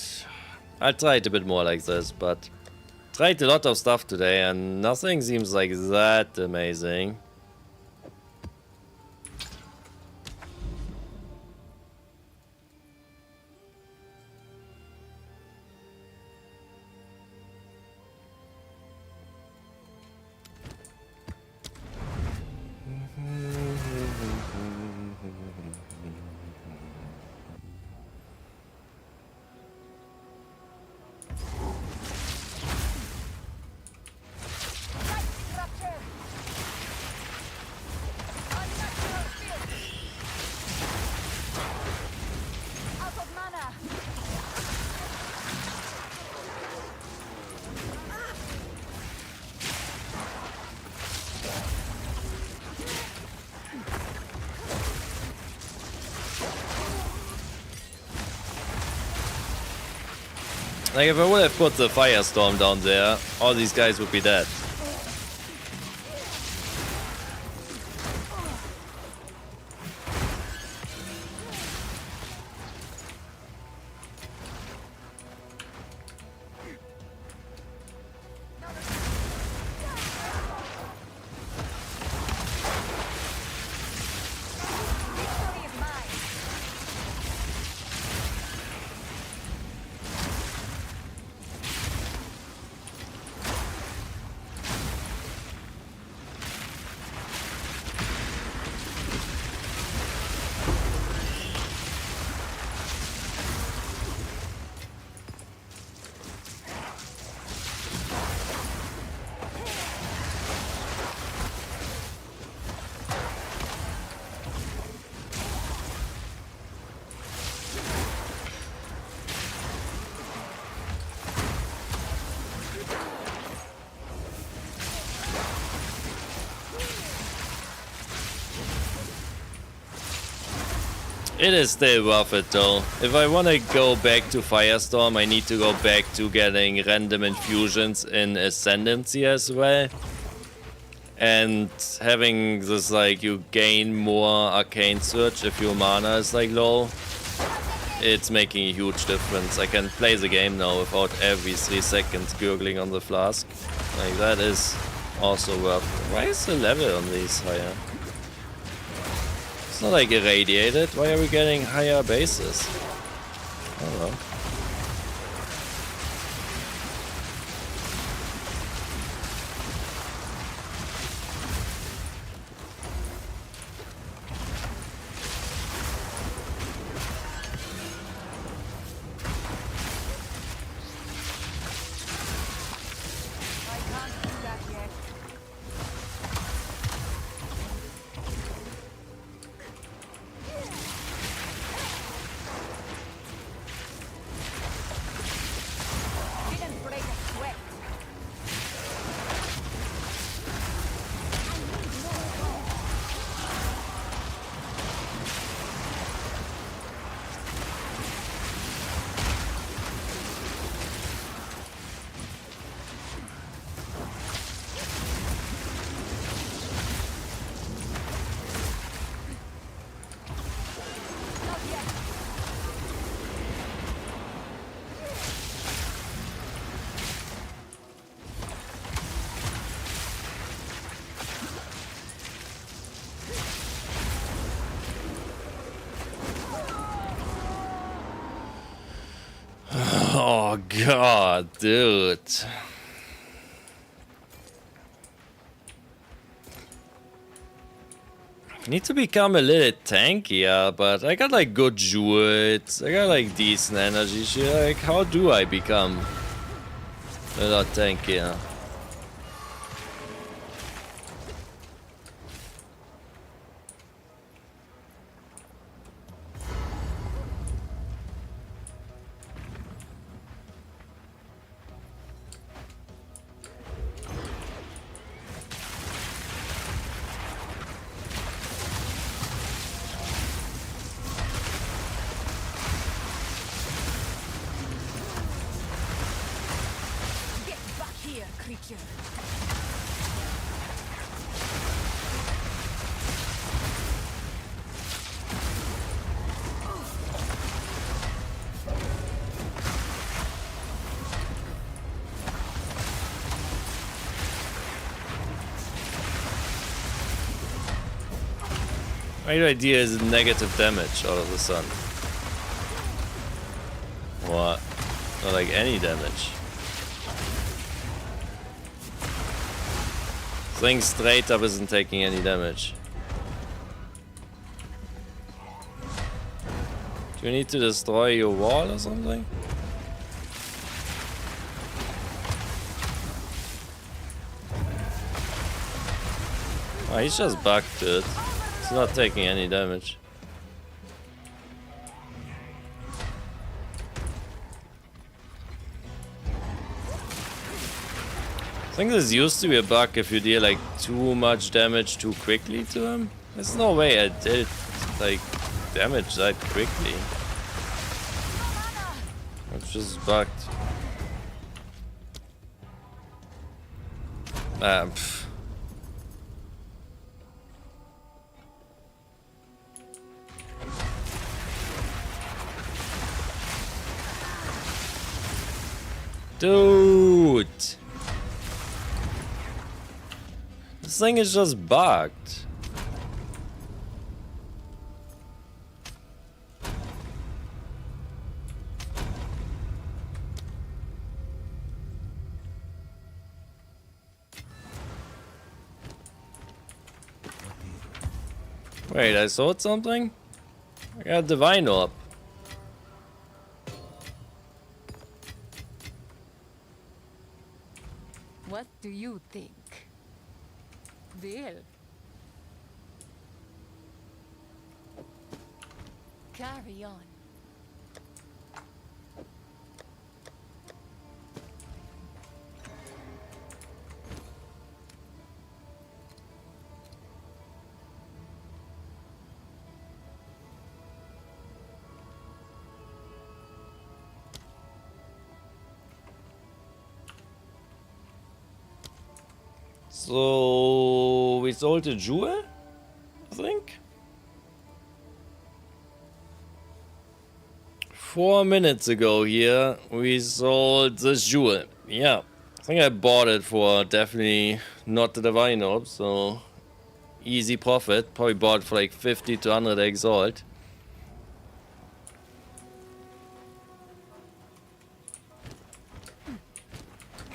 I tried a bit more like this, but tried a lot of stuff today and nothing seems like that amazing. Like, if I would have put the Firestorm down there, all these guys would be dead. It is still worth it though. If I want to go back to Firestorm, I need to go back to getting random infusions in Ascendancy as well. And having this, like, you gain more Arcane Surge if your mana is like low. It's making a huge difference. I can play the game now without every 3 seconds gurgling on the flask. Like, that is also worth it. Why is the level on these higher? It's not like irradiated. Why are we getting higher bases? I don't know. Oh god, dude. Need to become a little tankier, but I got like good jewels, I got like decent energy shit. Like, how do I become a lot tankier? My idea is negative damage out of the sun. What? Not like any damage. Thing straight up isn't taking any damage. Do you need to destroy your wall or something? Oh, he's just bugged, dude. He's not taking any damage. I think this used to be a bug if you deal like too much damage too quickly to him. There's no way I did like damage that quickly. It's just bugged. Pff. Dude! This thing is just bugged. Wait, I saw something? I got a divine orb. What do you think? Deal? Carry on. So we sold a jewel, I think. 4 minutes ago here, we sold this jewel. Yeah, I think I bought it for definitely not the divine orb, so easy profit. Probably bought it for like 50 to 100 exalt.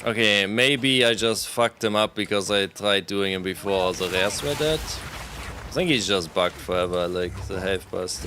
Okay, maybe I just fucked him up because I tried doing him before the rares were dead. I think he's just bugged forever, like the health burst.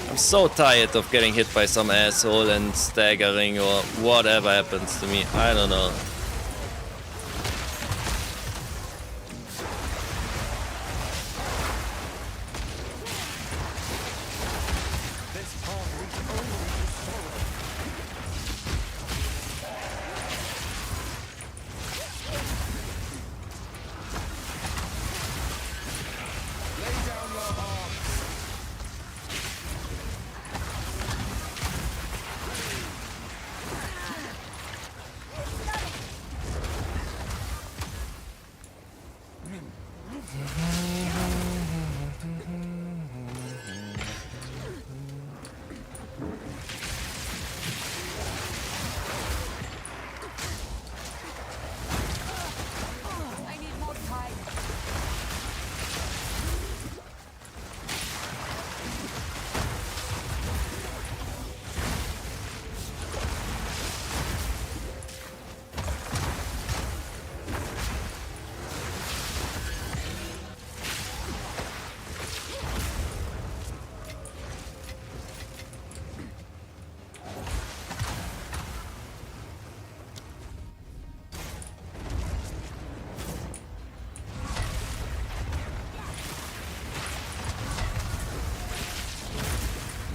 I'm so tired of getting hit by some asshole and staggering or whatever happens to me. I don't know.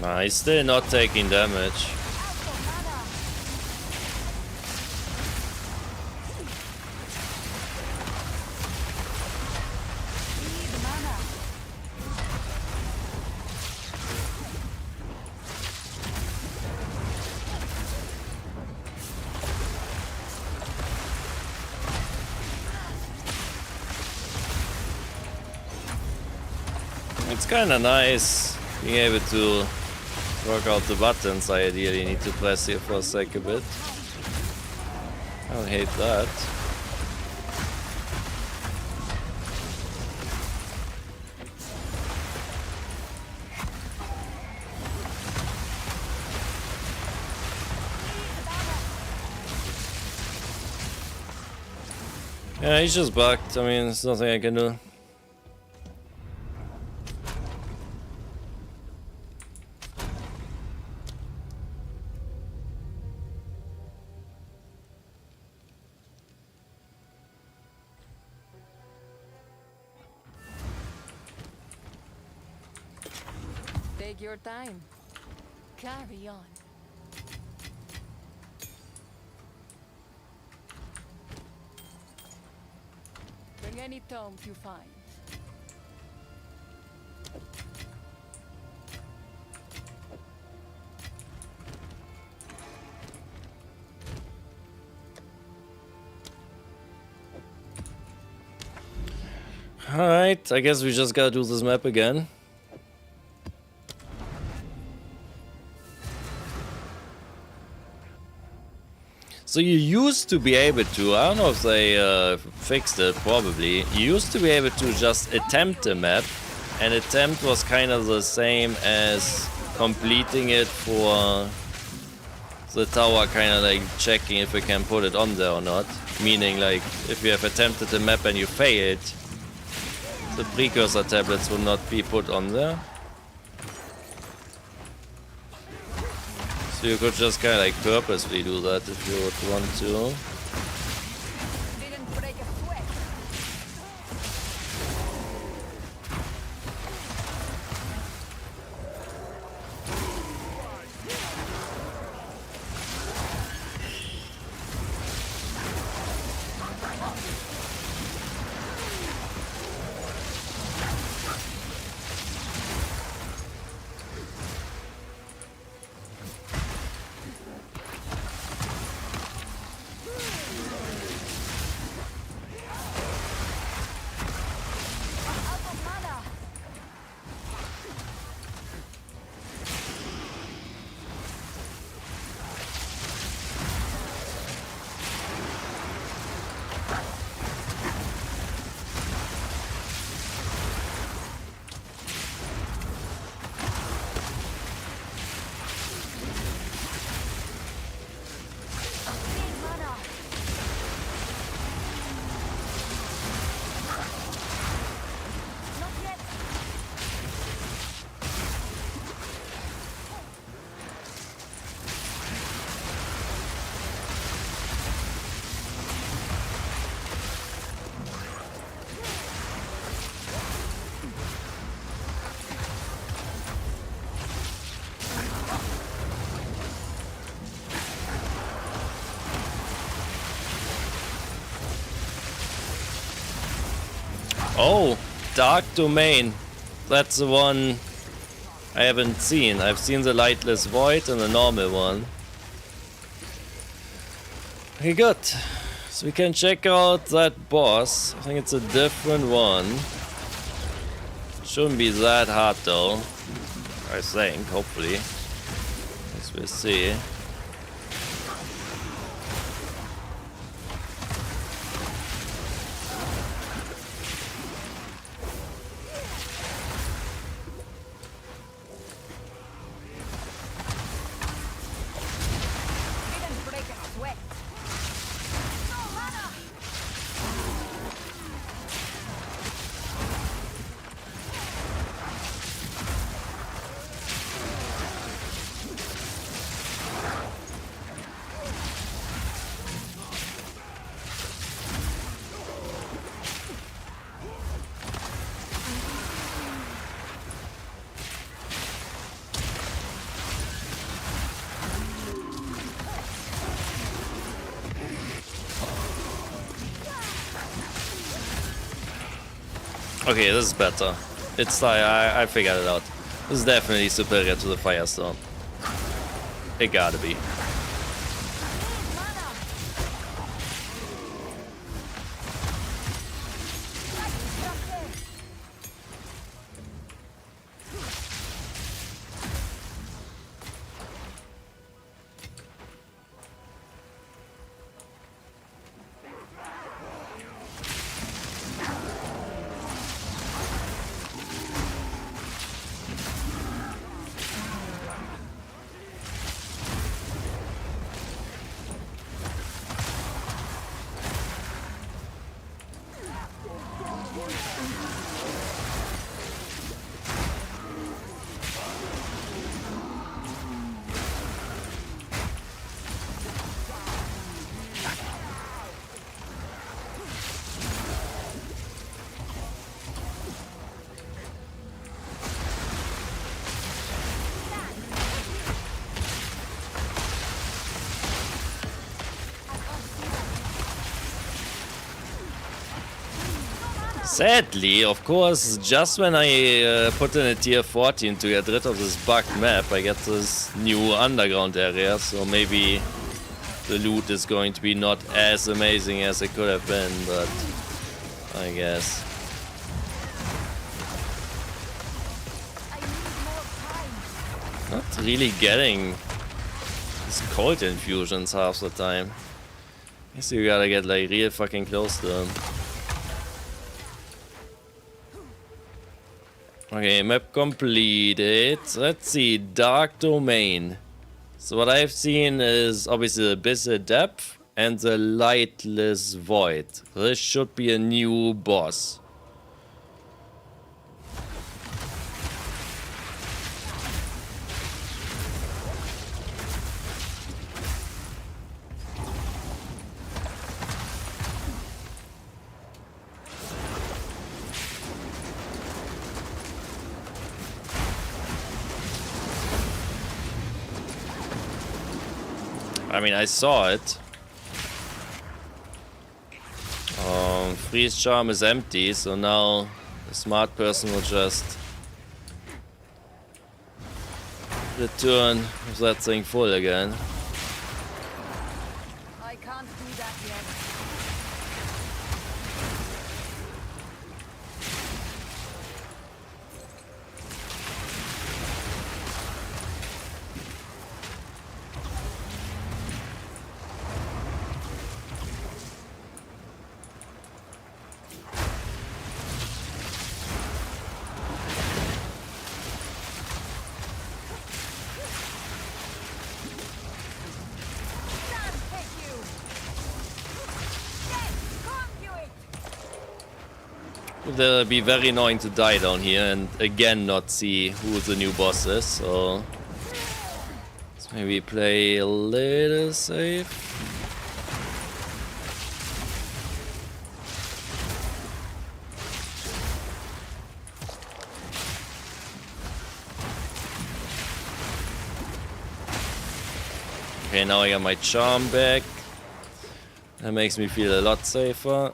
Nah, he's still not taking damage. It's kinda nice being able to work out the buttons I ideally need to press here for a sec a bit. I don't hate that. Yeah, he's just bugged. I mean, there's nothing I can do. Take your time. Carry on. Bring any tomes you find. Alright, I guess we just gotta do this map again. So you used to be able to, I don't know if they fixed it, probably. You used to be able to just attempt a map, and attempt was kind of the same as completing it for the tower, kind of like checking if we can put it on there or not. Meaning, like, if you have attempted a map and you failed, the precursor tablets will not be put on there. So So you could just kind of like purposely do that if you would want to. Didn't break a sweat. Oh, Dark Domain. That's the one I haven't seen. I've seen the Lightless Void and the normal one. Okay, good. So we can check out that boss. I think it's a different one. Shouldn't be that hard though. I think, hopefully. As we'll see. Didn't break a sweat. No mana. Okay, this is better. It's like I figured it out. This is definitely superior to the Firestone. It gotta be. Sadly, of course, just when I put in a tier 14 to get rid of this bugged map, I get this new underground area, so maybe the loot is going to be not as amazing as it could have been, but I guess. Not really getting these cold infusions half the time. Guess you gotta get like real fucking close to them. Okay, map completed. Let's see, Dark Domain. So what I've seen is obviously the Abyss Depth and the Lightless Void. This should be a new boss. I mean, I saw it. Freeze charm is empty, so now the smart person will just return with that thing full again. I can't do that yet. It'll be very annoying to die down here and again not see who the new boss is, so let's maybe play a little safe. Okay, now I got my charm back. That makes me feel a lot safer.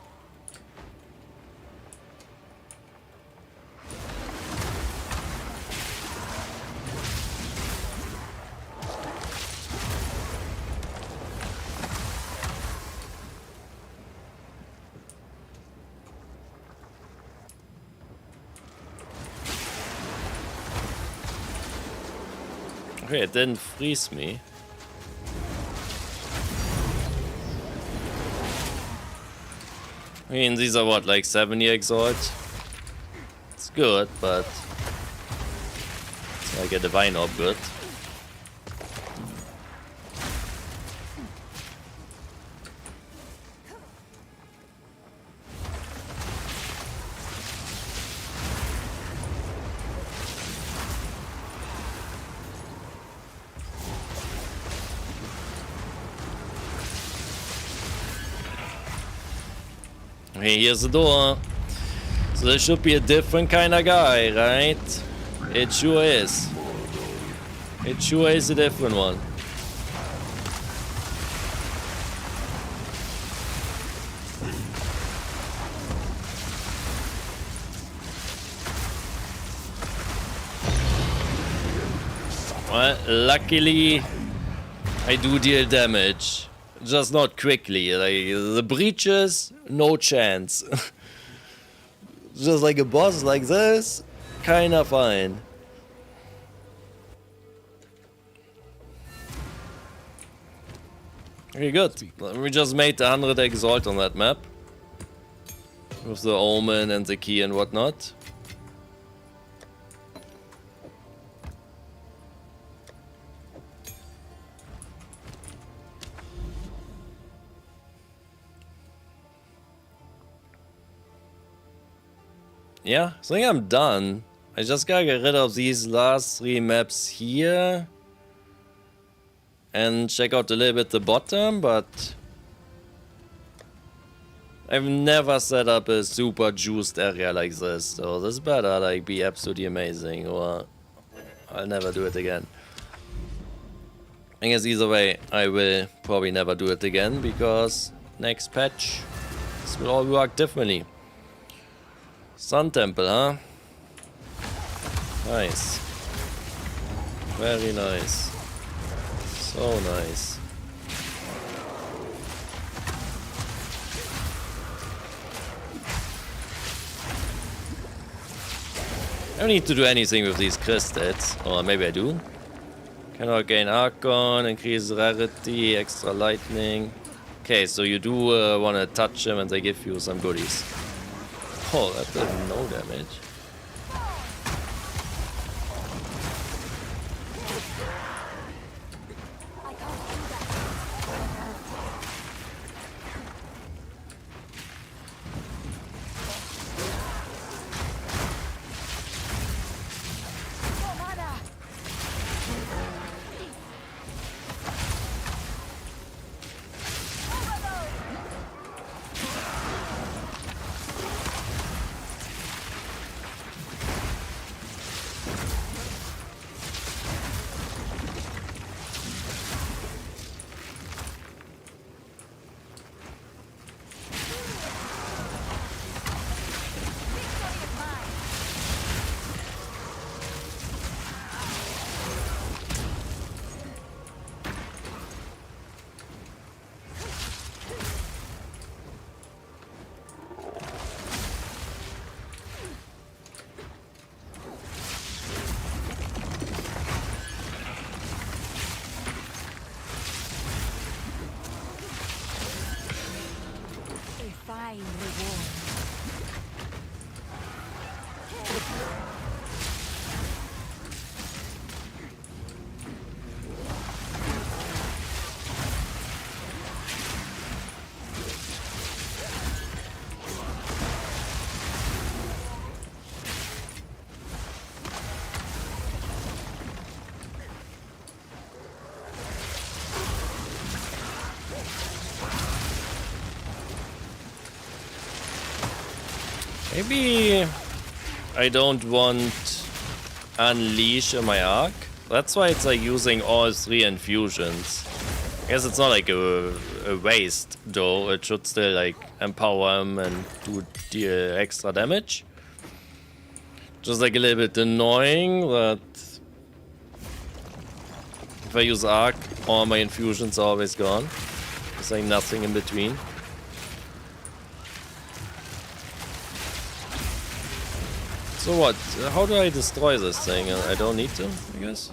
Okay, it didn't freeze me. I mean, these are what, like 70 Exile? It's good, but it's like a divine orb good. Hey, here's the door. So there should be a different kind of guy, right? It sure is. It sure is a different one. Well, luckily, I do deal damage. Just not quickly. Like, the breaches, no chance. Just like a boss like this, kinda fine. Okay, good. We just made 100 Exalt on that map. With the Omen and the key and whatnot. Yeah, I think I'm done. I just gotta get rid of these last 3 maps here. And check out a little bit the bottom, but I've never set up a super juiced area like this. So this better like be absolutely amazing, or I'll never do it again. I guess either way, I will probably never do it again, because next patch, this will all work differently. Sun Temple, huh? Nice. Very nice. So nice. I don't need to do anything with these crystals. Or maybe I do. Cannot gain Archon, increase rarity, extra lightning. Okay, so you do want to touch them and they give you some goodies. Oh, that does no damage. Maybe I don't want Unleash in my arc. That's why it's like using all 3 infusions. I guess it's not like a waste though. It should still like empower him and do the extra damage. Just like a little bit annoying that if I use arc, all my infusions are always gone. There's like nothing in between. So what? How do I destroy this thing? I don't need to, I guess.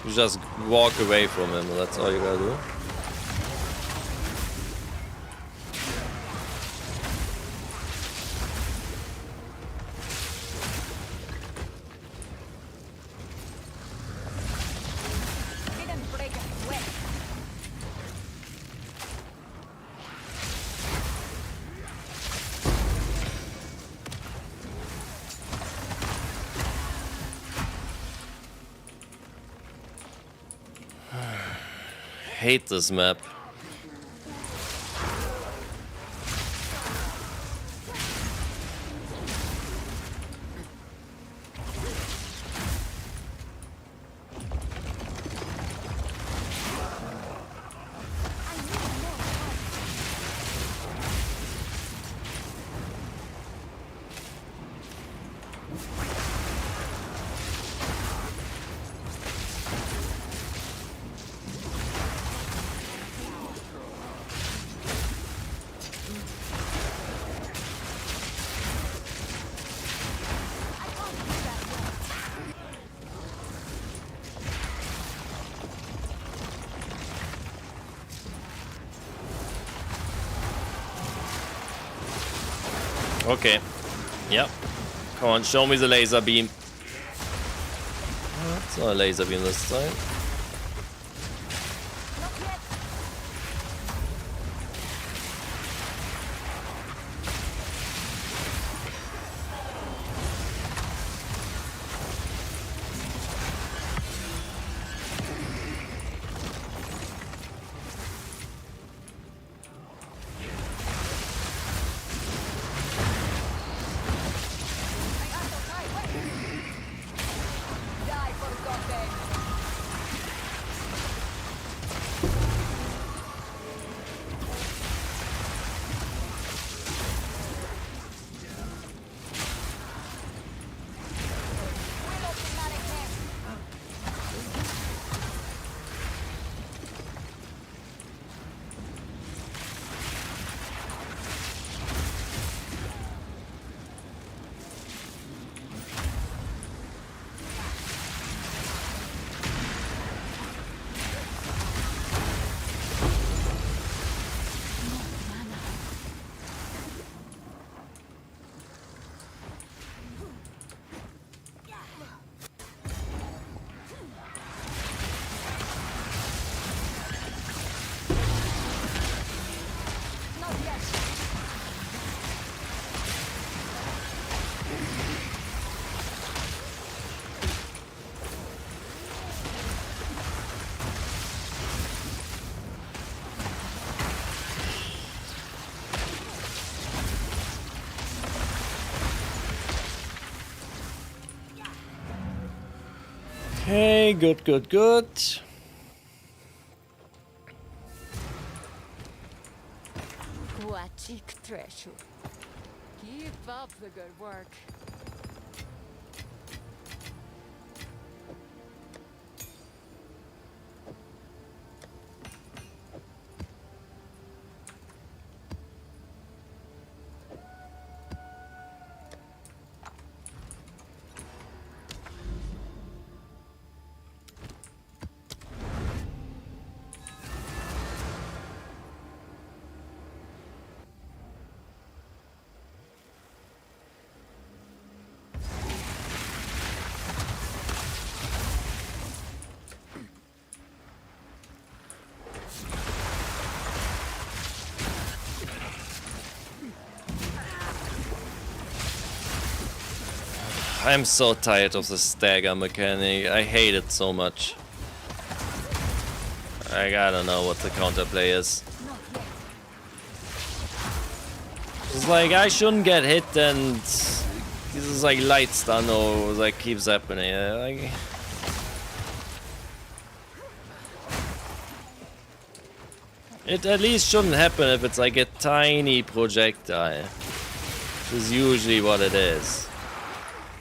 You just walk away from him, that's all you gotta do. Hate this map. Okay. Yep. Come on, show me the laser beam. Oh, it's not a laser beam this time. Okay, good, good, good. Wachic treasure. Keep up the good work. I'm so tired of the stagger mechanic. I hate it so much. I don't know what the counterplay is. It's like I shouldn't get hit and this is like light stun or like keeps happening. Like, it at least shouldn't happen if it's like a tiny projectile, which is usually what it is.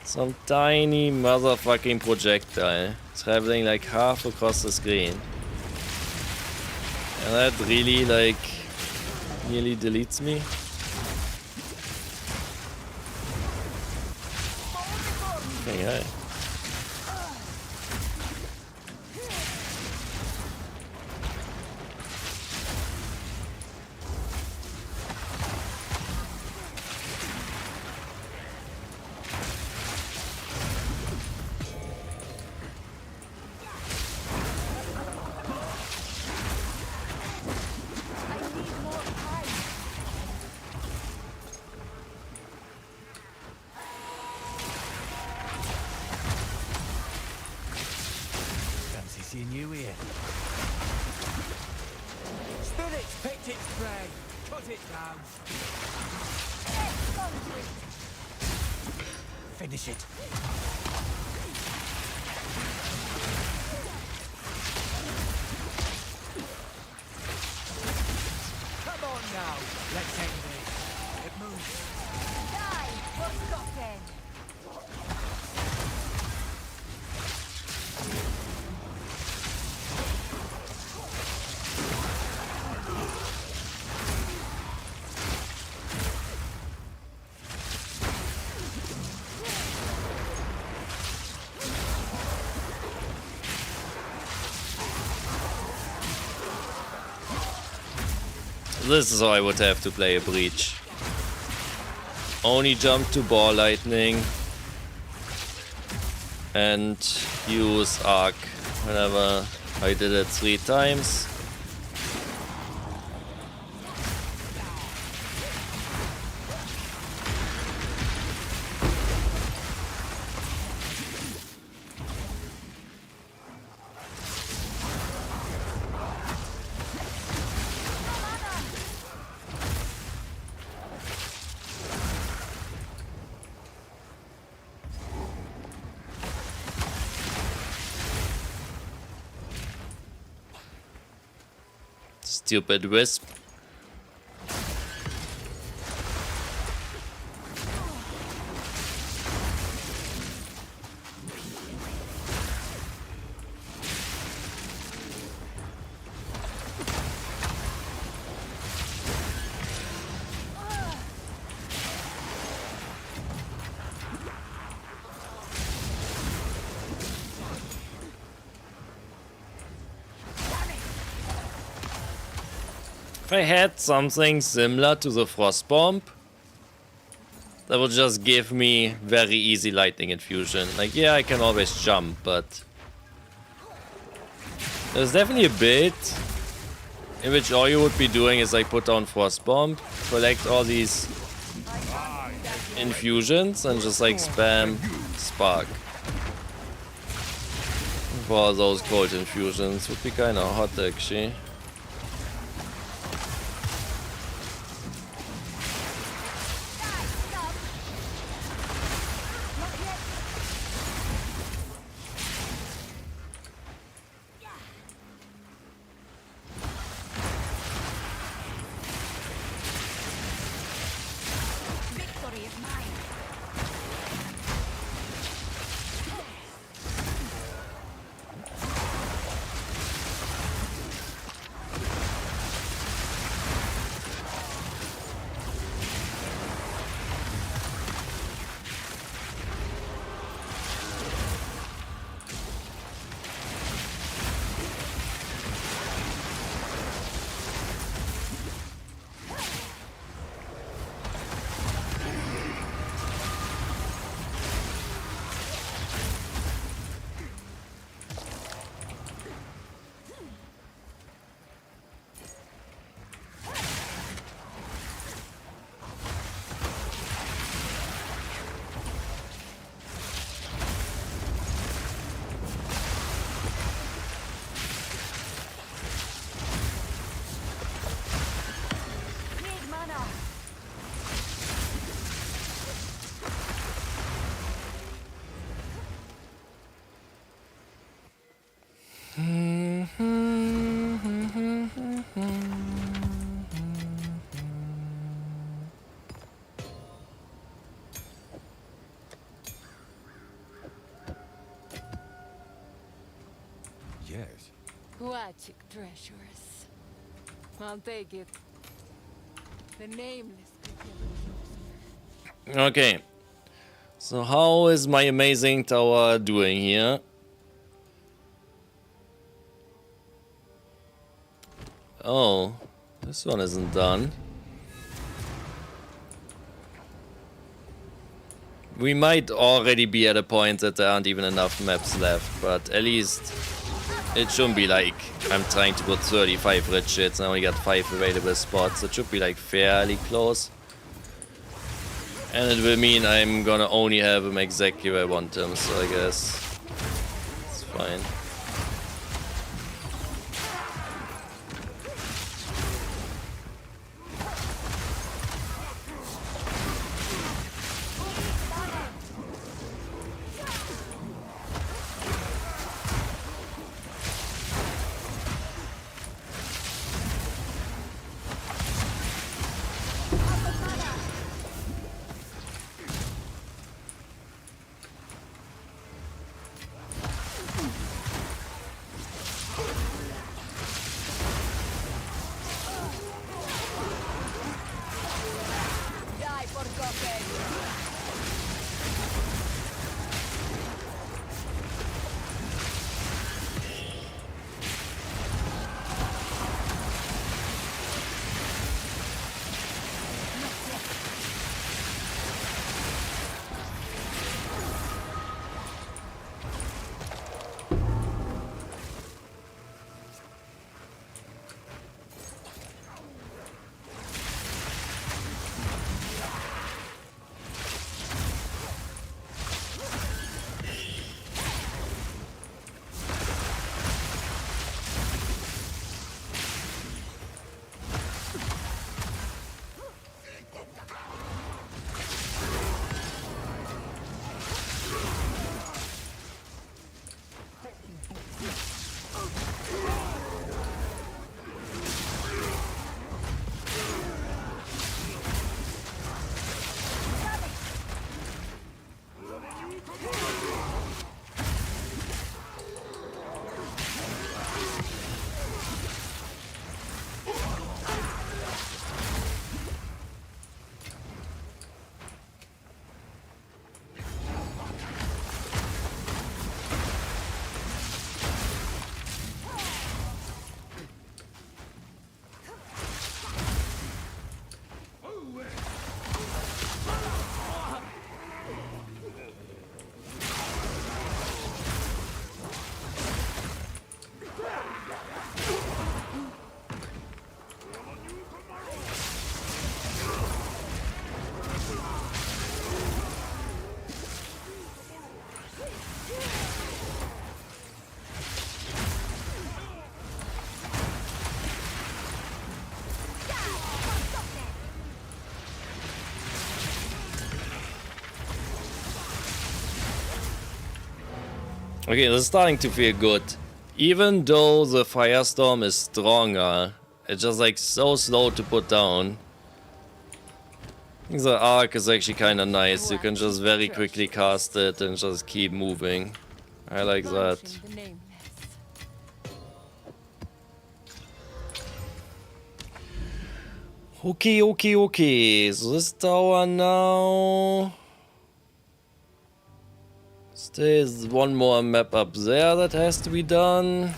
Some tiny motherfucking projectile traveling like half across the screen. And that really like nearly deletes me. Okay, hey. Fancy seeing you here. Spirit's picked its prey. Cut it down. Finish it. Come on now. Let's end this. It moves. Die! What's got then? This is how I would have to play a breach. Only jump to ball lightning and use arc whenever I did it 3 times. Stupid wisp. If I had something similar to the frost bomb, that would just give me very easy lightning infusion. Like, yeah, I can always jump, but there's definitely a bit in which all you would be doing is like put down frost bomb, collect all these infusions, and just like spam spark. For all those cold infusions would be kind of hot actually. Yes. Quachic treasures. I'll take it. The nameless could get closer. Okay. So how is my amazing tower doing here? Oh, this one isn't done. We might already be at a point that there aren't even enough maps left, but at least it shouldn't be like I'm trying to put 35 rich hits and I only got 5 available spots. It should be like fairly close. And it will mean I'm gonna only have him exactly where I want him, so I guess it's fine. Okay, this is starting to feel good. Even though the firestorm is stronger, it's just like so slow to put down. I think the arc is actually kind of nice. You can just very quickly cast it and just keep moving. I like that. Launching the nameless. Okay. So this tower now... There's one more map up there that has to be done.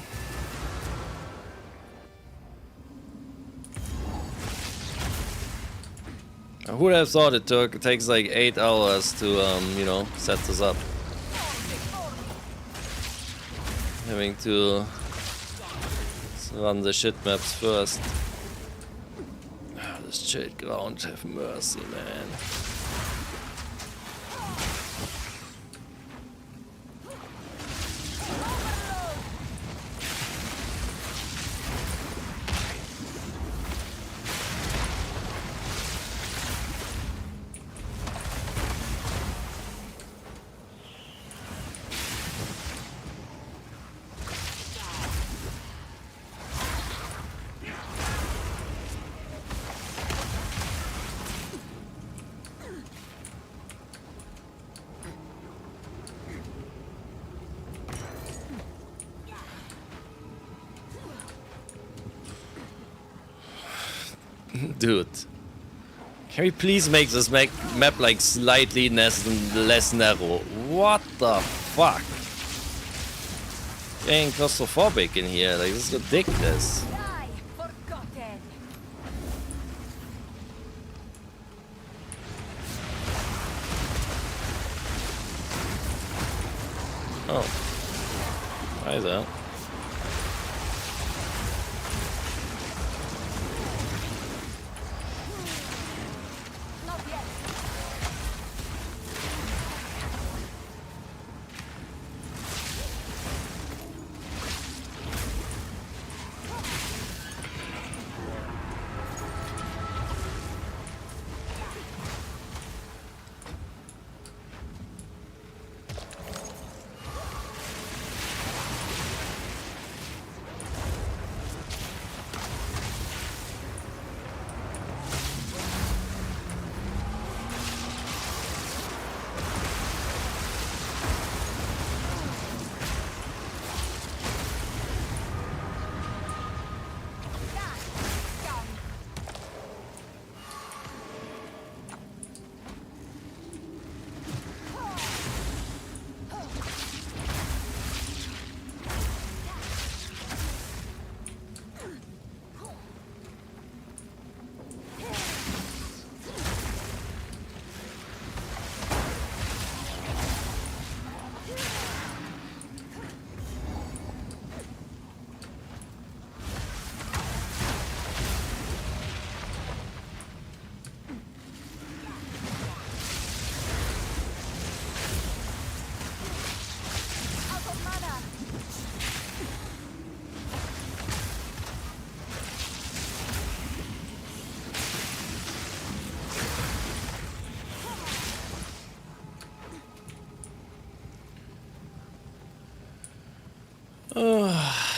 Who would have thought it takes like 8 hours to you know, set this up. Having to run the shit maps first. This shit ground, have mercy, man. Dude. Can we please make this map like slightly less narrow? What the fuck? Getting claustrophobic in here, like this is ridiculous. Die, forgotten. Oh. Hi there. Not yet.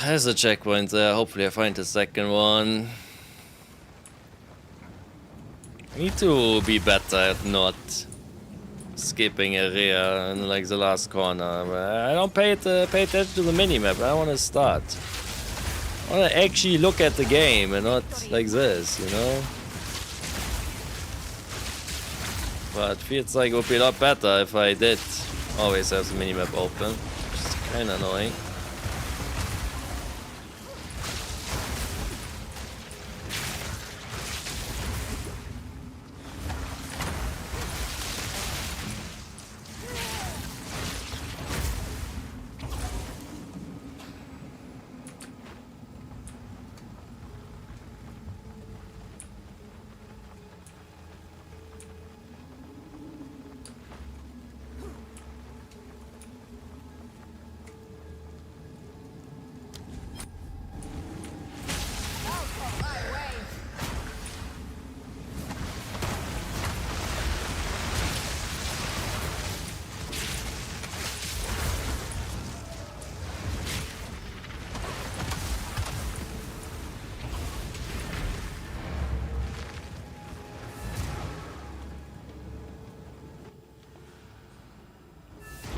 There's a checkpoint there. Hopefully I find the second one. I need to be better at not skipping area in like the last corner. I don't pay attention to the minimap. I want to start. I want to actually look at the game and not like this, you know? But feels like it would be a lot better if I did always have the minimap open. Which is kinda annoying.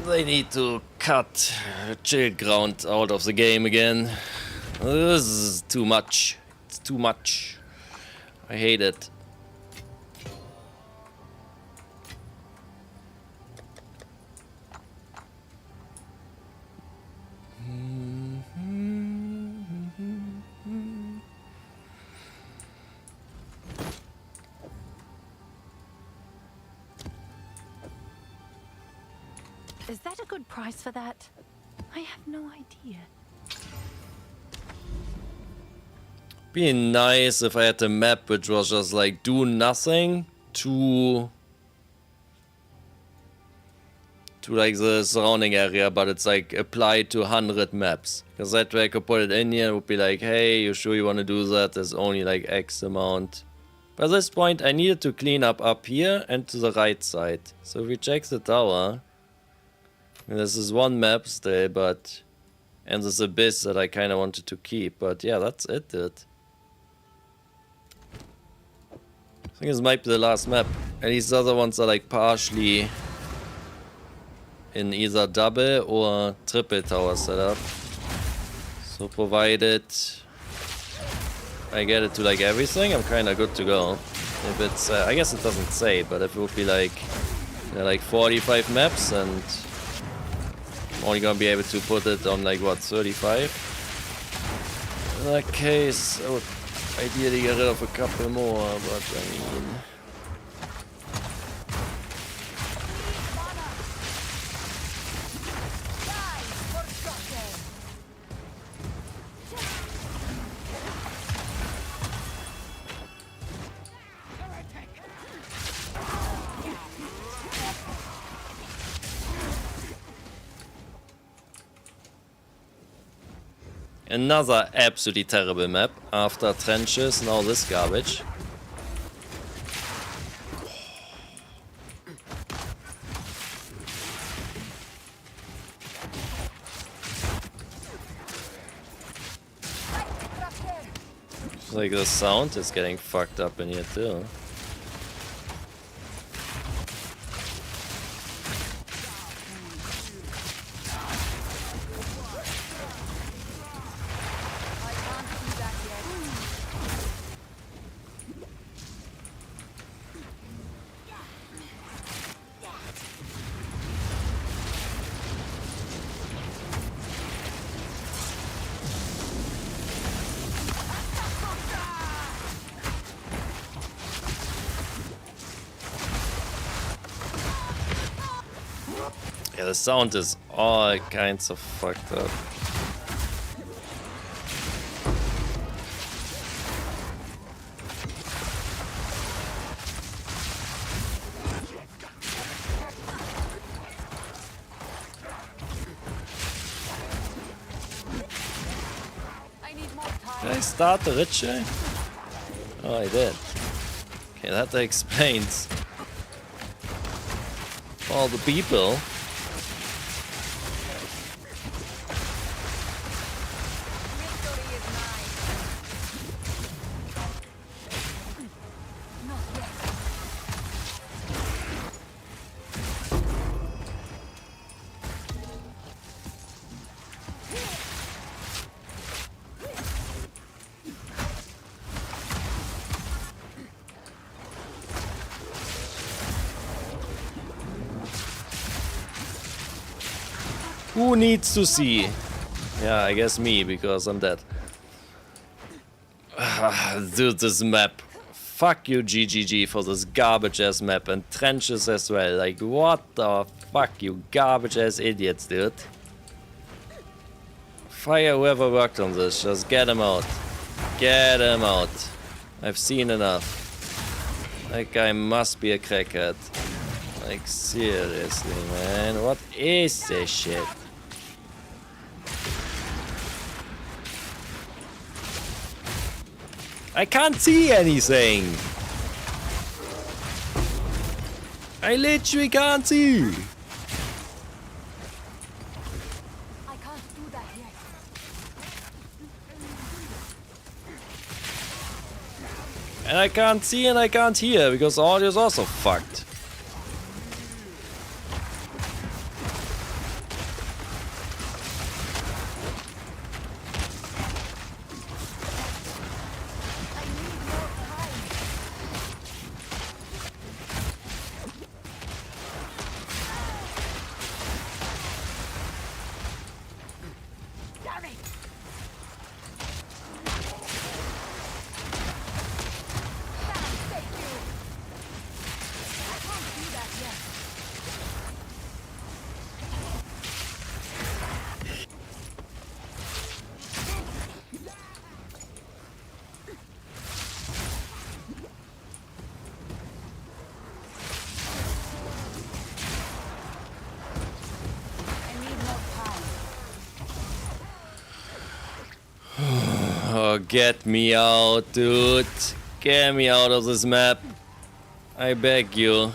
They need to cut chill ground out of the game again. This is too much. It's too much. I hate it. Is that a good price for that? I have no idea. Be nice if I had a map which was just like do nothing to like the surrounding area, but it's like applied to 100 maps. Because that way I could put it in here and would be like, hey, you sure you want to do that? There's only like X amount. By this point I needed to clean up here and to the right side. So if we check the tower, this is one map still, but and this abyss that I kind of wanted to keep, but yeah, that's it, dude. I think this might be the last map. And these other ones are like partially in either double or triple tower setup. So provided I get it to like everything, I'm kind of good to go. If it's, I guess it doesn't say, but if it would be like, you know, like 45 maps and I'm only gonna be able to put it on like what, 35? In that case, I would ideally get rid of a couple more, but I mean... Another absolutely terrible map after trenches and all this garbage. It's like the sound is getting fucked up in here too. Yeah, the sound is all kinds of fucked up. Did I start the ritual? Oh, I did. Okay, that explains all the people. Who needs to see? Yeah, I guess me, because I'm dead. Dude, this map. Fuck you, GGG, for this garbage ass map and trenches as well. Like, what the fuck, you garbage ass idiots, dude. Fire whoever worked on this, just get him out. Get him out. I've seen enough. That guy must be a crackhead. Like, seriously, man. What is this shit? I can't see anything! I literally can't see! I can't do that yet. And I can't see and I can't hear because audio is also fucked. Oh, get me out, dude. Get me out of this map. I beg you.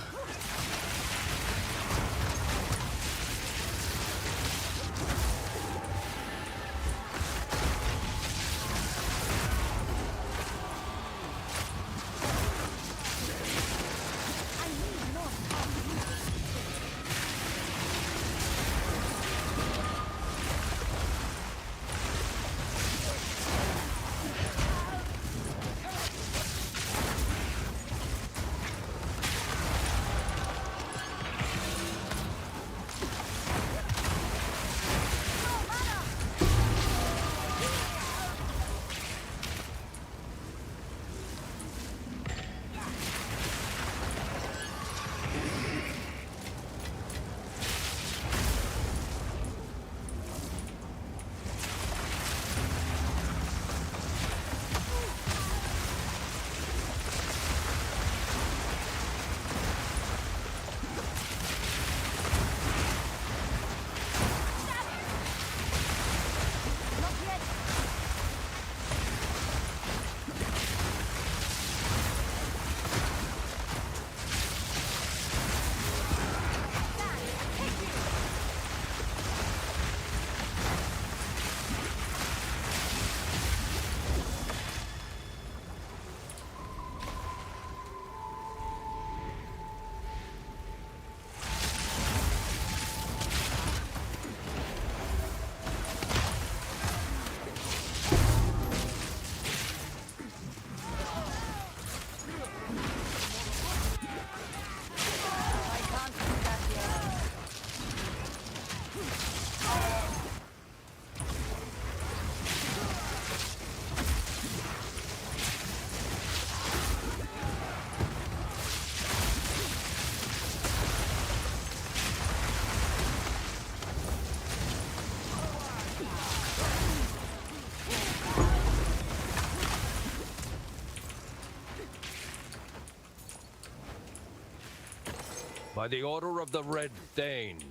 By the order of the Red Thane,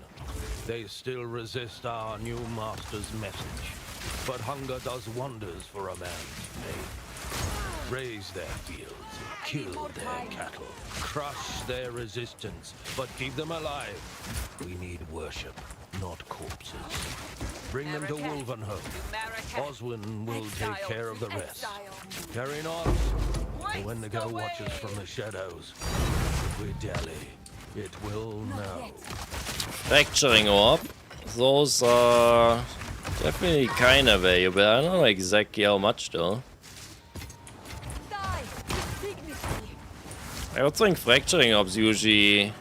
they still resist our new master's message. But hunger does wonders for a man's faith. Raise their fields, kill their cattle, crush their resistance, but keep them alive. We need worship, not corpses. Bring them to Wolvenholm. Oswin will take care of the rest. Carry on. The Wendigo watches from the shadows. If we dally, it will know. Fracturing Orb. Those are definitely kind of valuable. I don't know exactly how much though. I would think Fracturing Orbs usually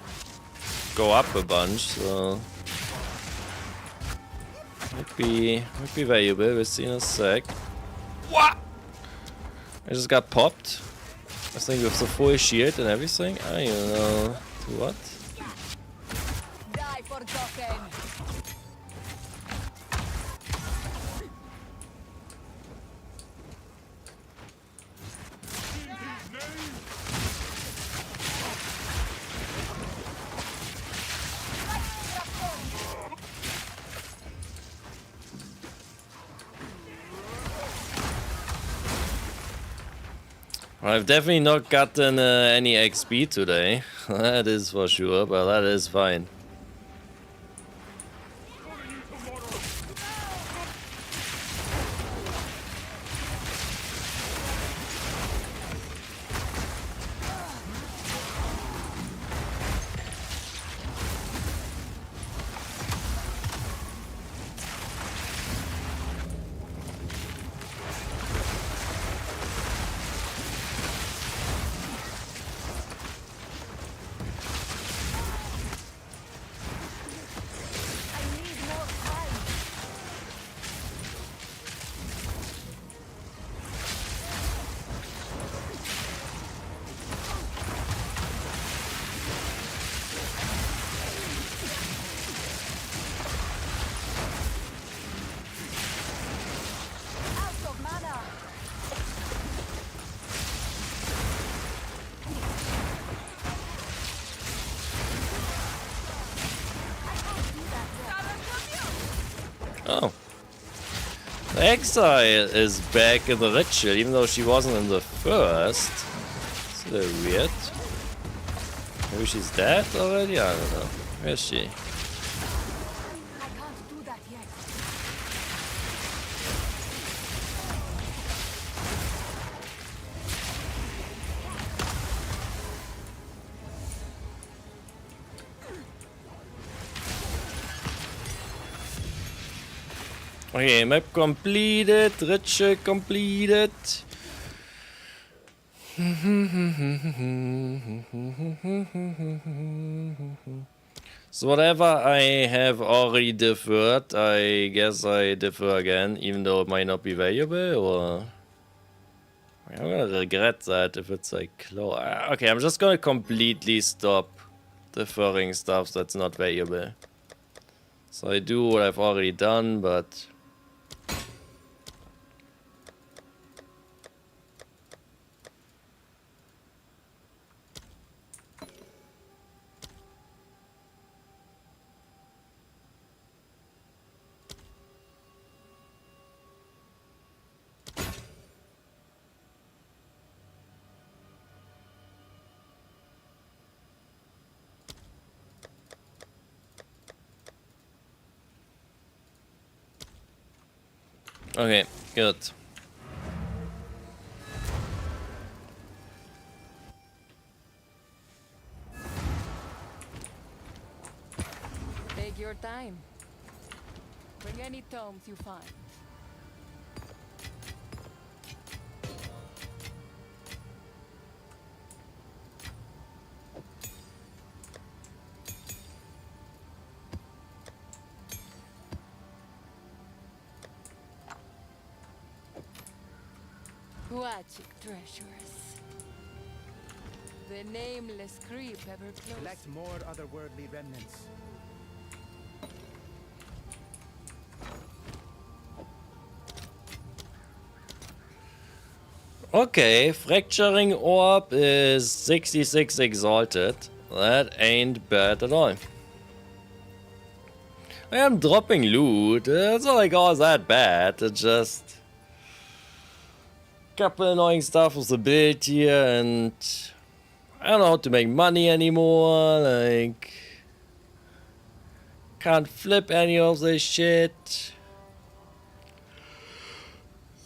go up a bunch, so might be valuable. We'll see in a sec. What? I just got popped. I think with the full shield and everything. I don't even know to what. Die forgotten. I've definitely not gotten any XP today. That is for sure, but that is fine. Oh. The Exile is back in the ritual, even though she wasn't in the first. It's a little weird. Maybe she's dead already? I don't know. Where is she? I can't do that yet. Okay, map completed, ritual completed. So whatever I have already deferred, I guess I defer again, even though it might not be valuable, or... I'm gonna regret that if it's like close. Okay, I'm just gonna completely stop deferring stuff that's not valuable. So I do what I've already done, but... Okay, good. Take your time. Bring any tomes you find. Watch it, treasures. The nameless creep ever close. Collect more otherworldly remnants. Okay, Fracturing Orb is 66 exalted. That ain't bad at all. I am dropping loot. It's not like all that bad. It's just couple annoying stuff with the build here, and I don't know how to make money anymore. Like, can't flip any of this shit.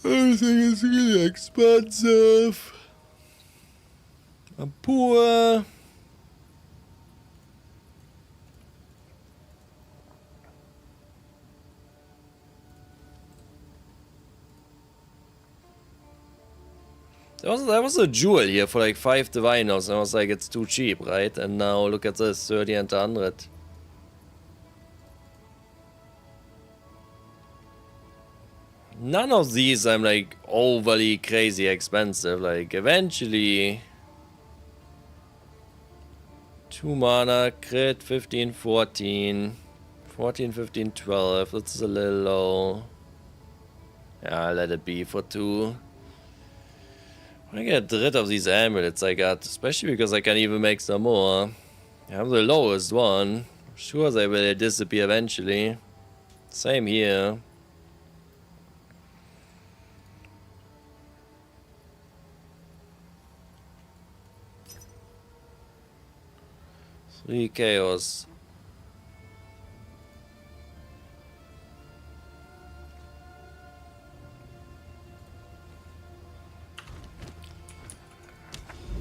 Everything is really expensive. I'm poor. There was a jewel here for like 5 divinos, and I was like, it's too cheap, right? And now look at this, 30 and 100. None of these I'm like overly crazy expensive. Like eventually 2 mana, crit, 15, 14. 14, 15, 12. That's a little low. Yeah, I'll let it be for 2. I get rid of these amulets I got, especially because I can even make some more. I have the lowest one. Sure they will disappear eventually. Same here. Three chaos.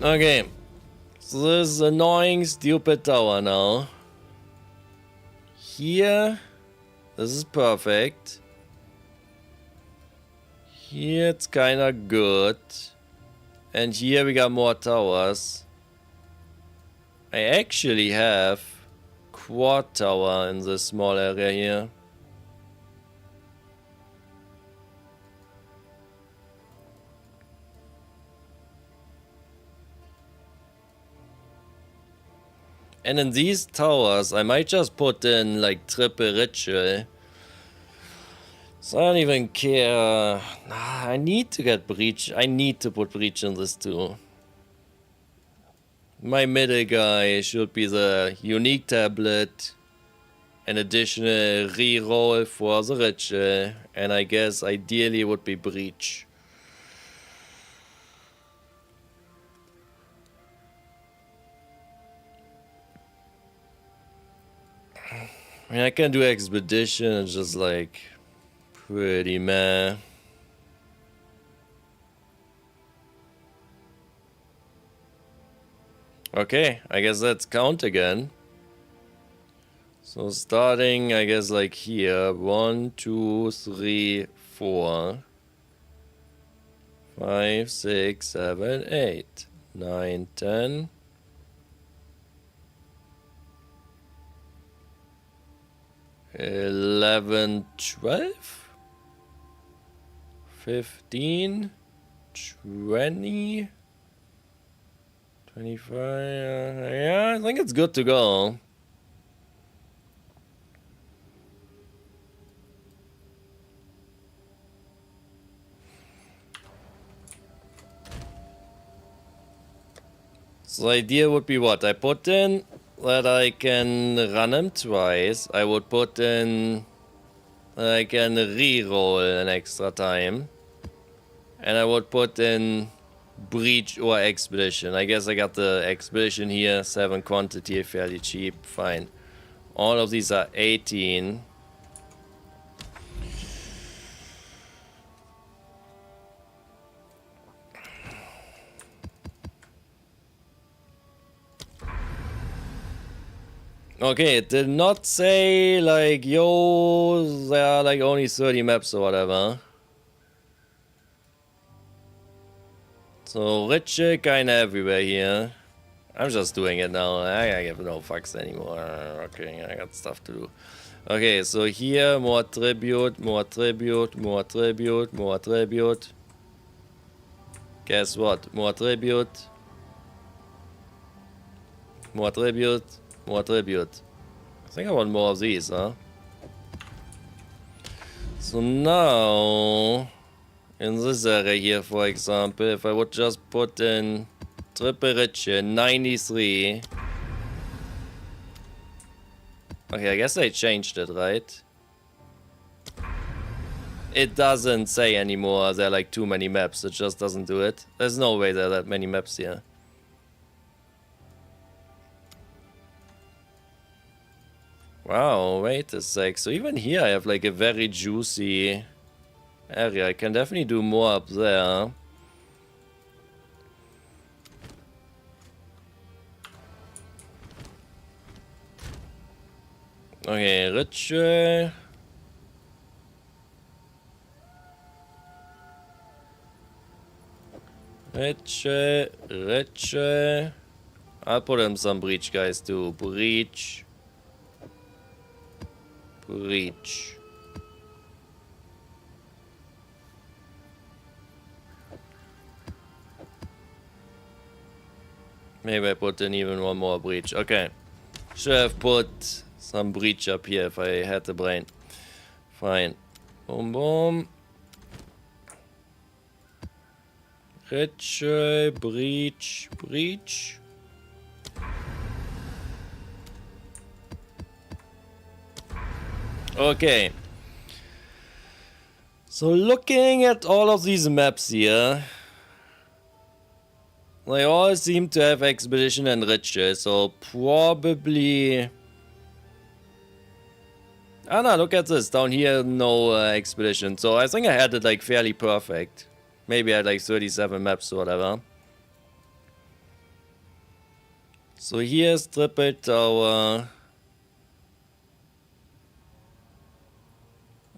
Okay, so this is annoying, stupid tower now. Here, this is perfect. Here it's kinda good. And here we got more towers. I actually have quad tower in this small area here. And in these towers, I might just put in like triple ritual. So I don't even care. I need to get breach. I need to put breach in this too. My middle guy should be the unique tablet. An additional reroll for the ritual. And I guess ideally would be breach. I mean, I can do expedition, it's just like pretty meh. Okay, I guess that's count again. So starting, I guess like here, 1, 2, 3, 4, 5, 6, 7, 8, 9, 10. 11, 12, 15, 20, 25, yeah, I think it's good to go. So the idea would be what? I put in that I can run him twice. I would put in that I can re-roll an extra time. And I would put in breach or expedition. I guess I got the expedition here, 7 quantity, fairly cheap, fine. All of these are 18. Okay, it did not say like, yo, there are like only 30 maps or whatever. So rich kinda everywhere here. I'm just doing it now. I give no fucks anymore. Okay, I got stuff to do. Okay, so here more tribute, more tribute, more tribute, more tribute. Guess what? More tribute. More tribute. More tribute. I think I want more of these, huh? So now, in this area here, for example, if I would just put in triple rich 93, Okay, I guess they changed it, right? It doesn't say anymore there are like too many maps. It just doesn't do it. There's no way there are that many maps here. Wow, wait a sec. So even here I have like a very juicy area. I can definitely do more up there. Okay, ritual. Ritual. I'll put in some breach guys too. Breach. Breach. Maybe I put in even one more breach. Okay. Should have put some breach up here if I had the brain. Fine. Boom, boom. Ritual, breach, breach. Okay. So looking at all of these maps here, they all seem to have expedition and ritual, so probably... Ah no, look at this, down here no expedition, so I think I had it like fairly perfect. Maybe I had like 37 maps or whatever. So here's triple tower.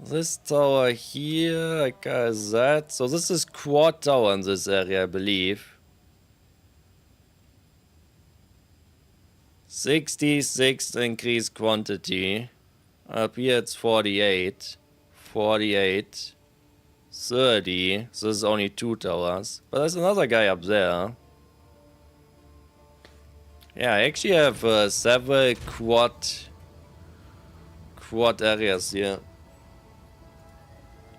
This tower here, I guess that. So this is quad tower in this area, I believe. 66 increased quantity. Up here it's 48. 48. 30. So this is only 2 towers. But there's another guy up there. Yeah, I actually have several quad areas here.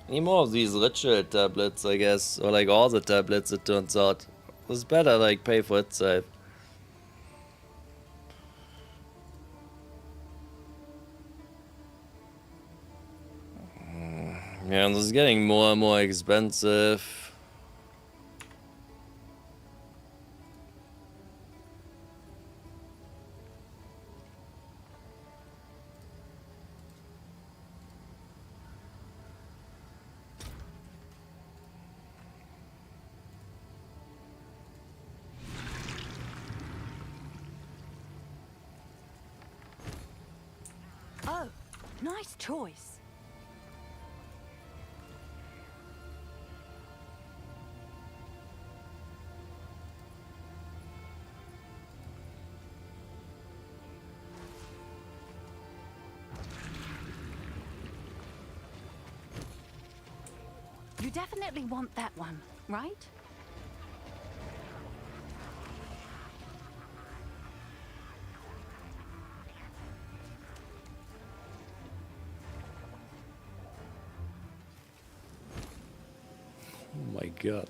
Need more of these ritual tablets, I guess. Or like all the tablets, it turns out. It's better like pay for itself. Yeah, and this is getting more and more expensive. Oh, nice choice. You definitely want that one, right? Oh my god.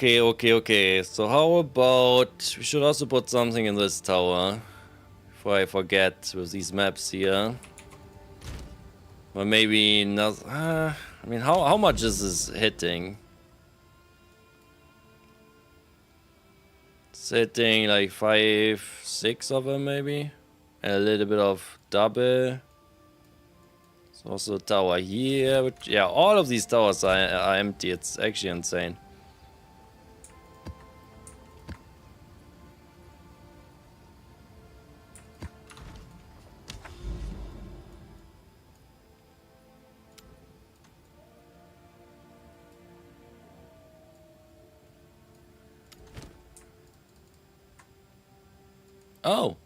Okay. So how about... We should also put something in this tower. Before I forget with these maps here. Or maybe not... I mean, how much is this hitting? It's hitting like 5, 6 of them maybe? And a little bit of double. There's also a tower here. Which, yeah, all of these towers are empty. It's actually insane. Oh.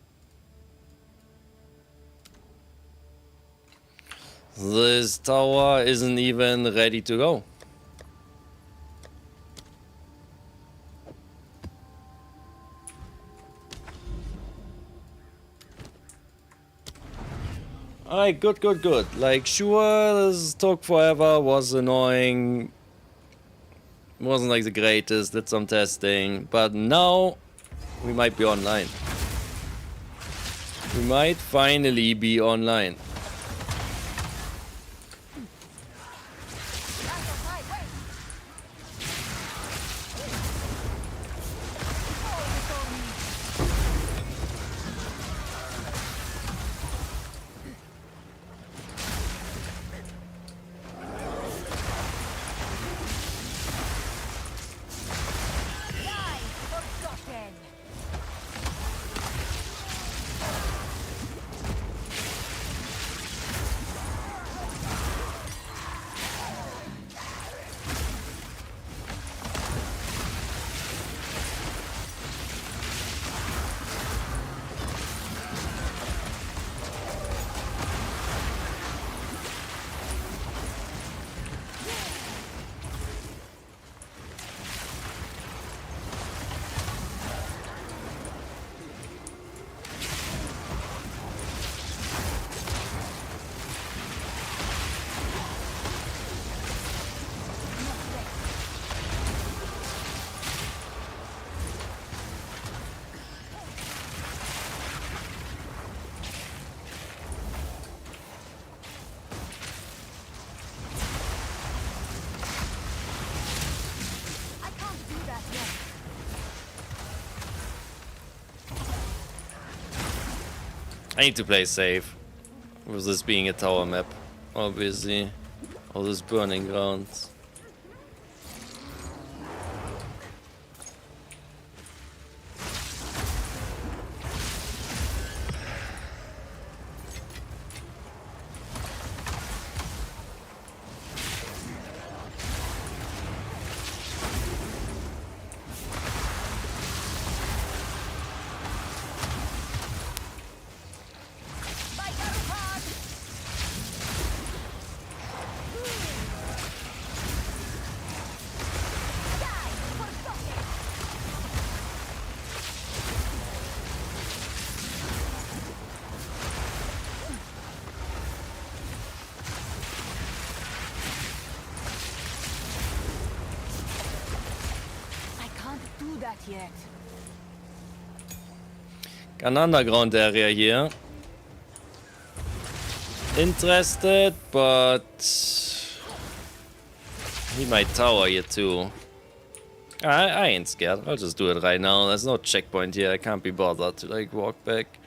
This tower isn't even ready to go. Alright, good, good, good. Like, sure, this took forever, was annoying. Wasn't like the greatest, did some testing. But now, we might be online. We might finally be online. I need to play safe. With this being a tower map, obviously. All this burning grounds. Yet. An underground area here. Interested, but he might tower here too. I ain't scared. I'll just do it right now. There's no checkpoint here. I can't be bothered to like walk back.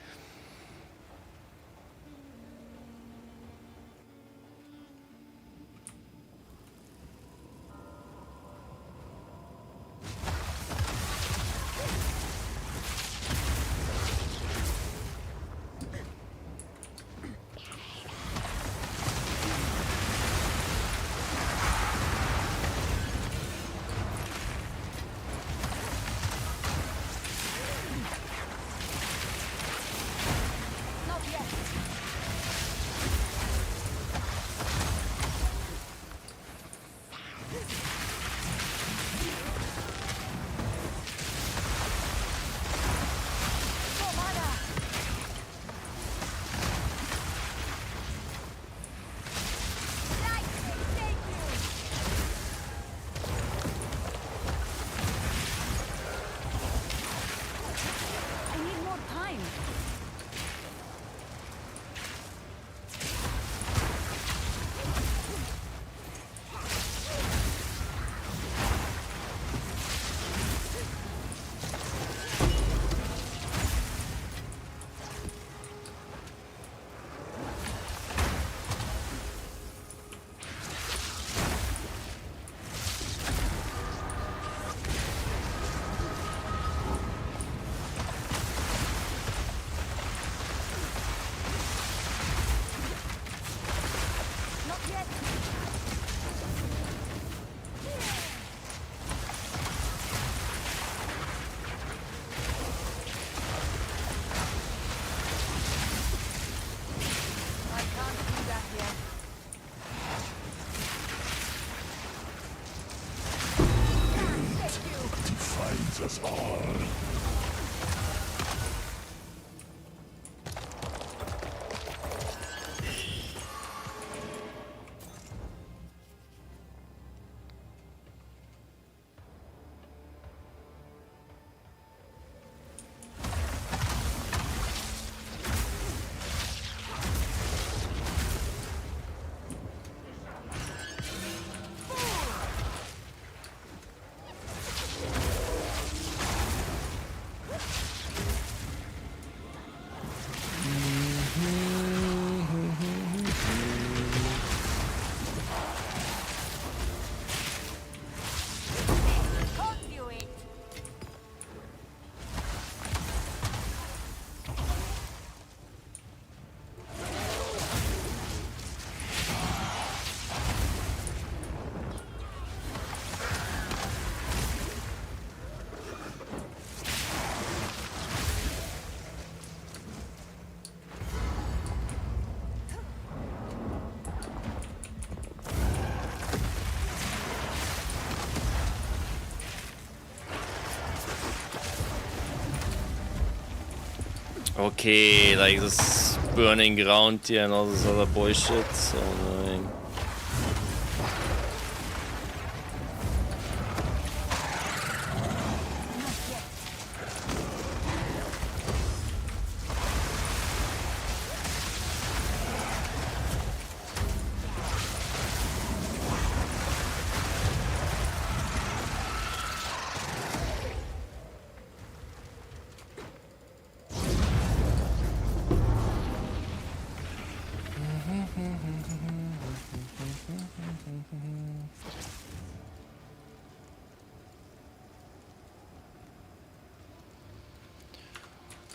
Okay, like this burning ground here and all this other bullshit. So annoying.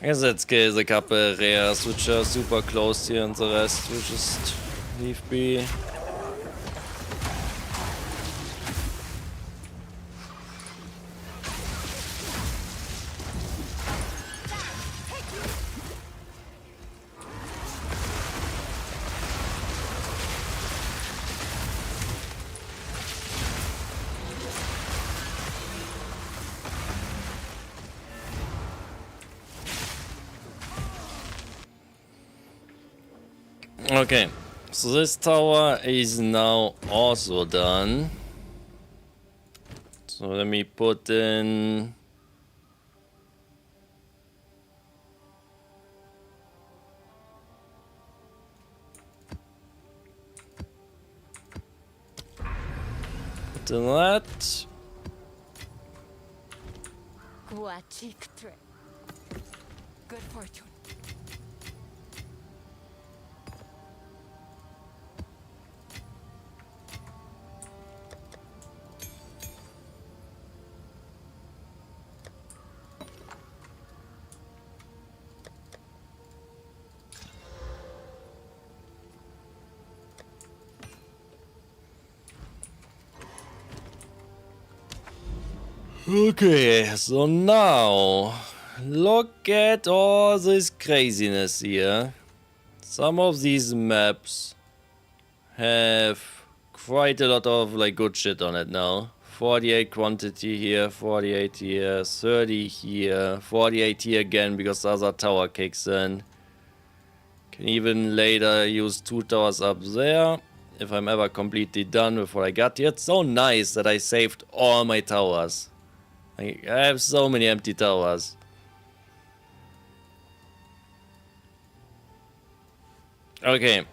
I guess let's kill a couple rares which are super close here and the rest we just leave be. Okay, so this tower is now also done. So let me put in... Put in that. Guachictre. Good fortune. Okay, so now look at all this craziness here. Some of these maps have quite a lot of like good shit on it now. 48 quantity here, 48 here, 30 here, 48 here again because the other tower kicks in. Can even later use 2 towers up there if I'm ever completely done with what I got here. It's so nice that I saved all my towers. I have so many empty towers. Okay,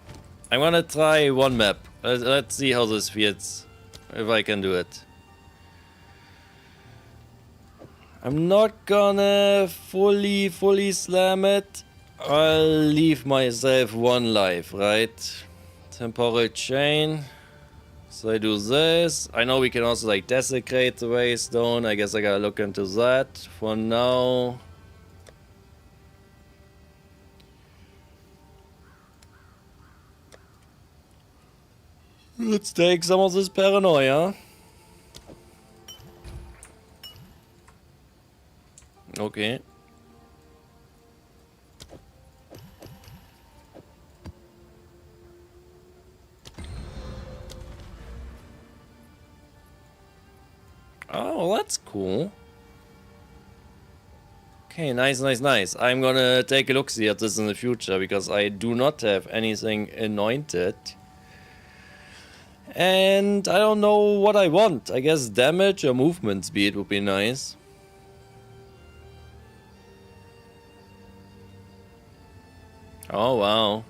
I'm gonna try one map. Let's see how this feels, if I can do it. I'm not gonna fully slam it. I'll leave myself 1 life, right? Temporal chain. So I do this. I know we can also like desecrate the waystone. I guess I gotta look into that. For now, let's take some of this paranoia. Okay. Oh, that's cool. Okay, nice. I'm gonna take a look-see at this in the future, because I do not have anything anointed. And I don't know what I want. I guess damage or movement speed would be nice. Oh, wow.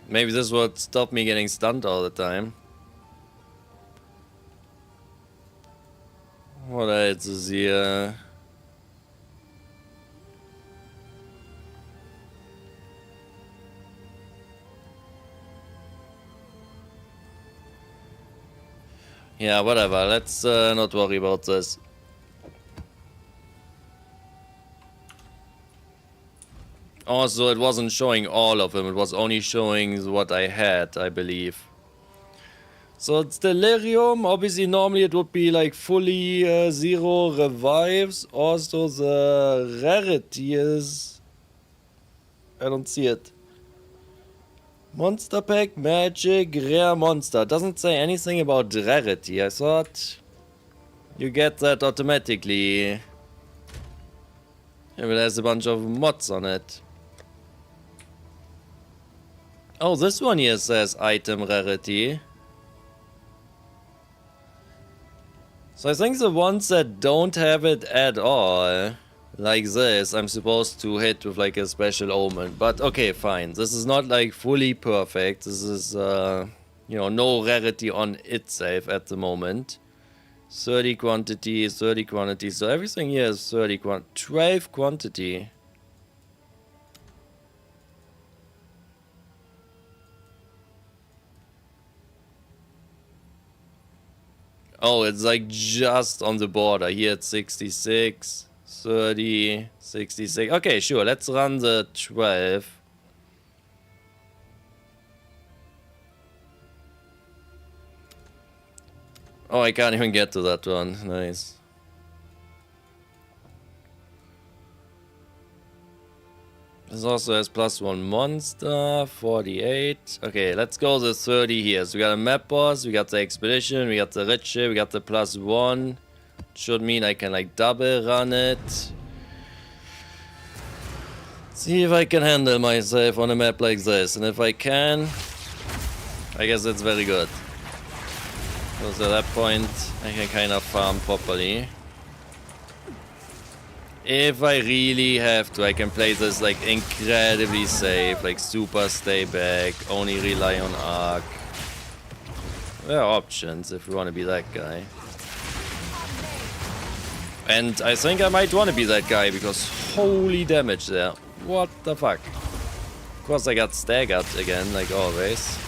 Maybe this would stop me getting stunned all the time. What else is here? Yeah, whatever. Let's not worry about this. Also, it wasn't showing all of them. It was only showing what I had, I believe. So it's delirium. Obviously, normally it would be like fully 0 revives. Also, the rarity is... I don't see it. Monster pack, magic, rare monster. Doesn't say anything about rarity. I thought you get that automatically. If it has a bunch of mods on it. Oh, this one here says item rarity. So I think the ones that don't have it at all, like this, I'm supposed to hit with like a special omen. But okay, fine. This is not like fully perfect. This is, you know, no rarity on itself at the moment. 30 quantity, 30 quantity. So everything here is 12 quantity. Oh, it's like just on the border. Here it's 66, 30, 66. Okay, sure. Let's run the 12. Oh, I can't even get to that one. Nice. This also has +1 monster, 48. Okay, let's go the 30 here. So we got a map boss, we got the expedition, we got the rich ship, we got the +1. Should mean I can like double run it. See if I can handle myself on a map like this. And if I can, I guess that's very good. Because at that point, I can kind of farm properly. If I really have to, I can play this like incredibly safe, like super stay back, only rely on arc. There are options if we want to be that guy. And I think I might want to be that guy because holy damage there. What the fuck? Of course I got staggered again, like always.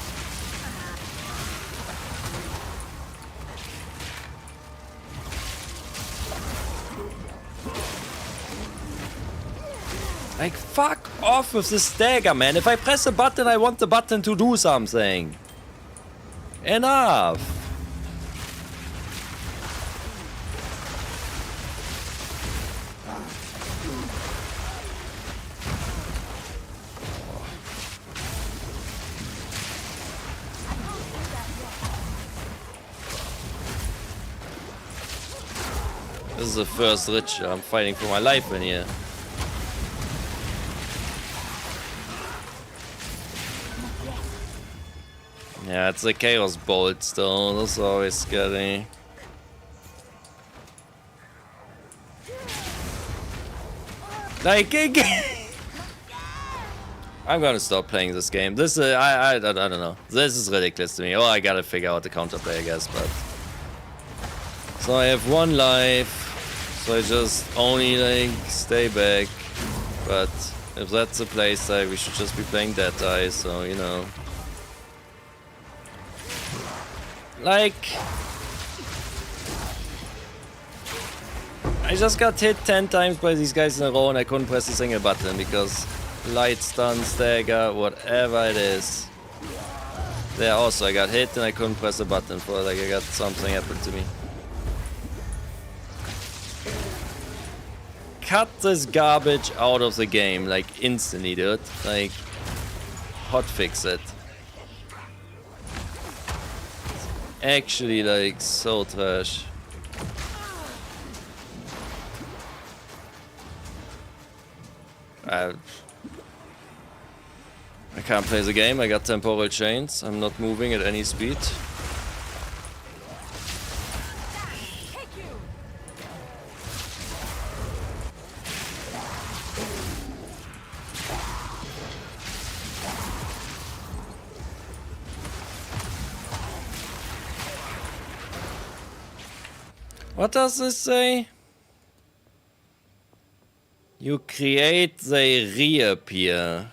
Like, fuck off with the stagger, man. If I press a button, I want the button to do something. Enough. This is the first Rich. I'm fighting for my life in here. Yeah, it's a Chaos Bolt still, that's always scary. Like, I'm gonna stop playing this game. This I don't know. This is ridiculous to me. Oh, I gotta figure out the counterplay, I guess, but... So I have 1 life, so I just only, like, stay back. But if that's the playstyle, we should just be playing Dead Eye, so, you know... Like, I just got hit 10 times by these guys in a row and I couldn't press a single button because light stun, stagger, whatever it is. There also I got hit and I couldn't press a button for it, like I got something happened to me. Cut this garbage out of the game, like instantly, dude. Like, hotfix it. Actually, like, so trash. I can't play the game, I got temporal chains, I'm not moving at any speed. What does this say? You create, they reappear.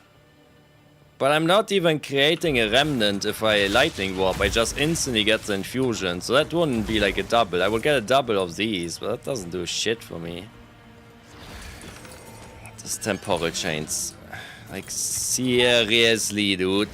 But I'm not even creating a remnant if I lightning warp, I just instantly get the infusion. So that wouldn't be like a double. I would get a double of these, but that doesn't do shit for me. This temporal chains. Like, seriously, dude.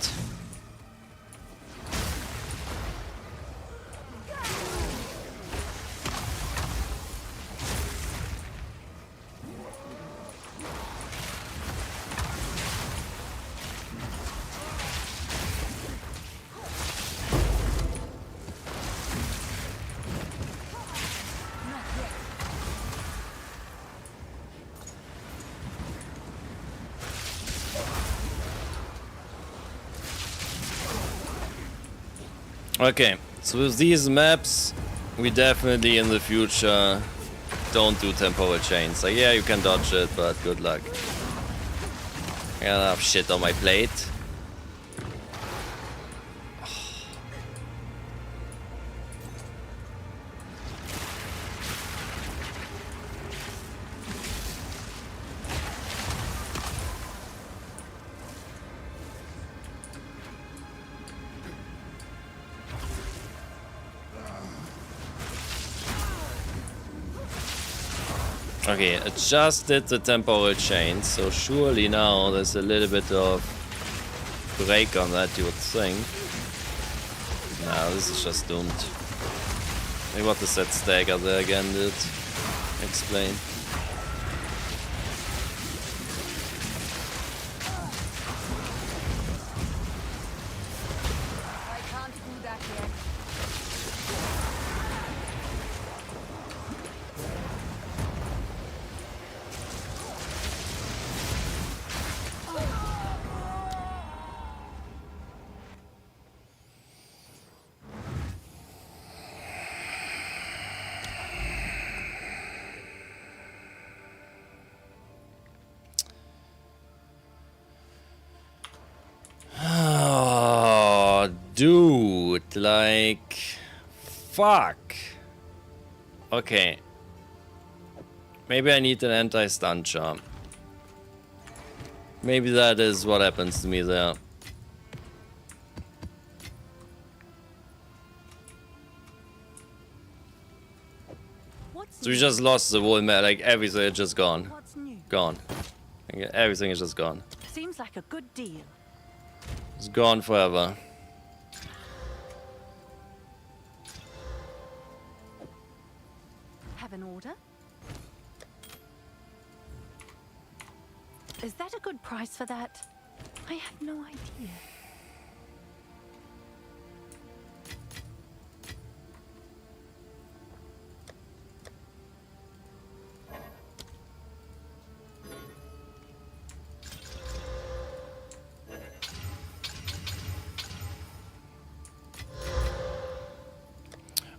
Okay, so with these maps, we definitely in the future don't do temporal chains. Like, yeah, you can dodge it, but good luck. I got enough shit on my plate. Okay, adjusted the temporal chain, so surely now there's a little bit of break on that, you would think. Nah, this is just doomed. Hey, what does that stagger there again did? Explain. I can't do that yet. Oh, dude, like, fuck. Okay. Maybe I need an anti-stun charm. Maybe that is what happens to me there. What's So we new? just lost the whole map, like everything is just gone. What's new? Gone. Like, everything is just gone. Seems like a good deal. It's gone forever. Have an order? Is that a good price for that? I have no idea.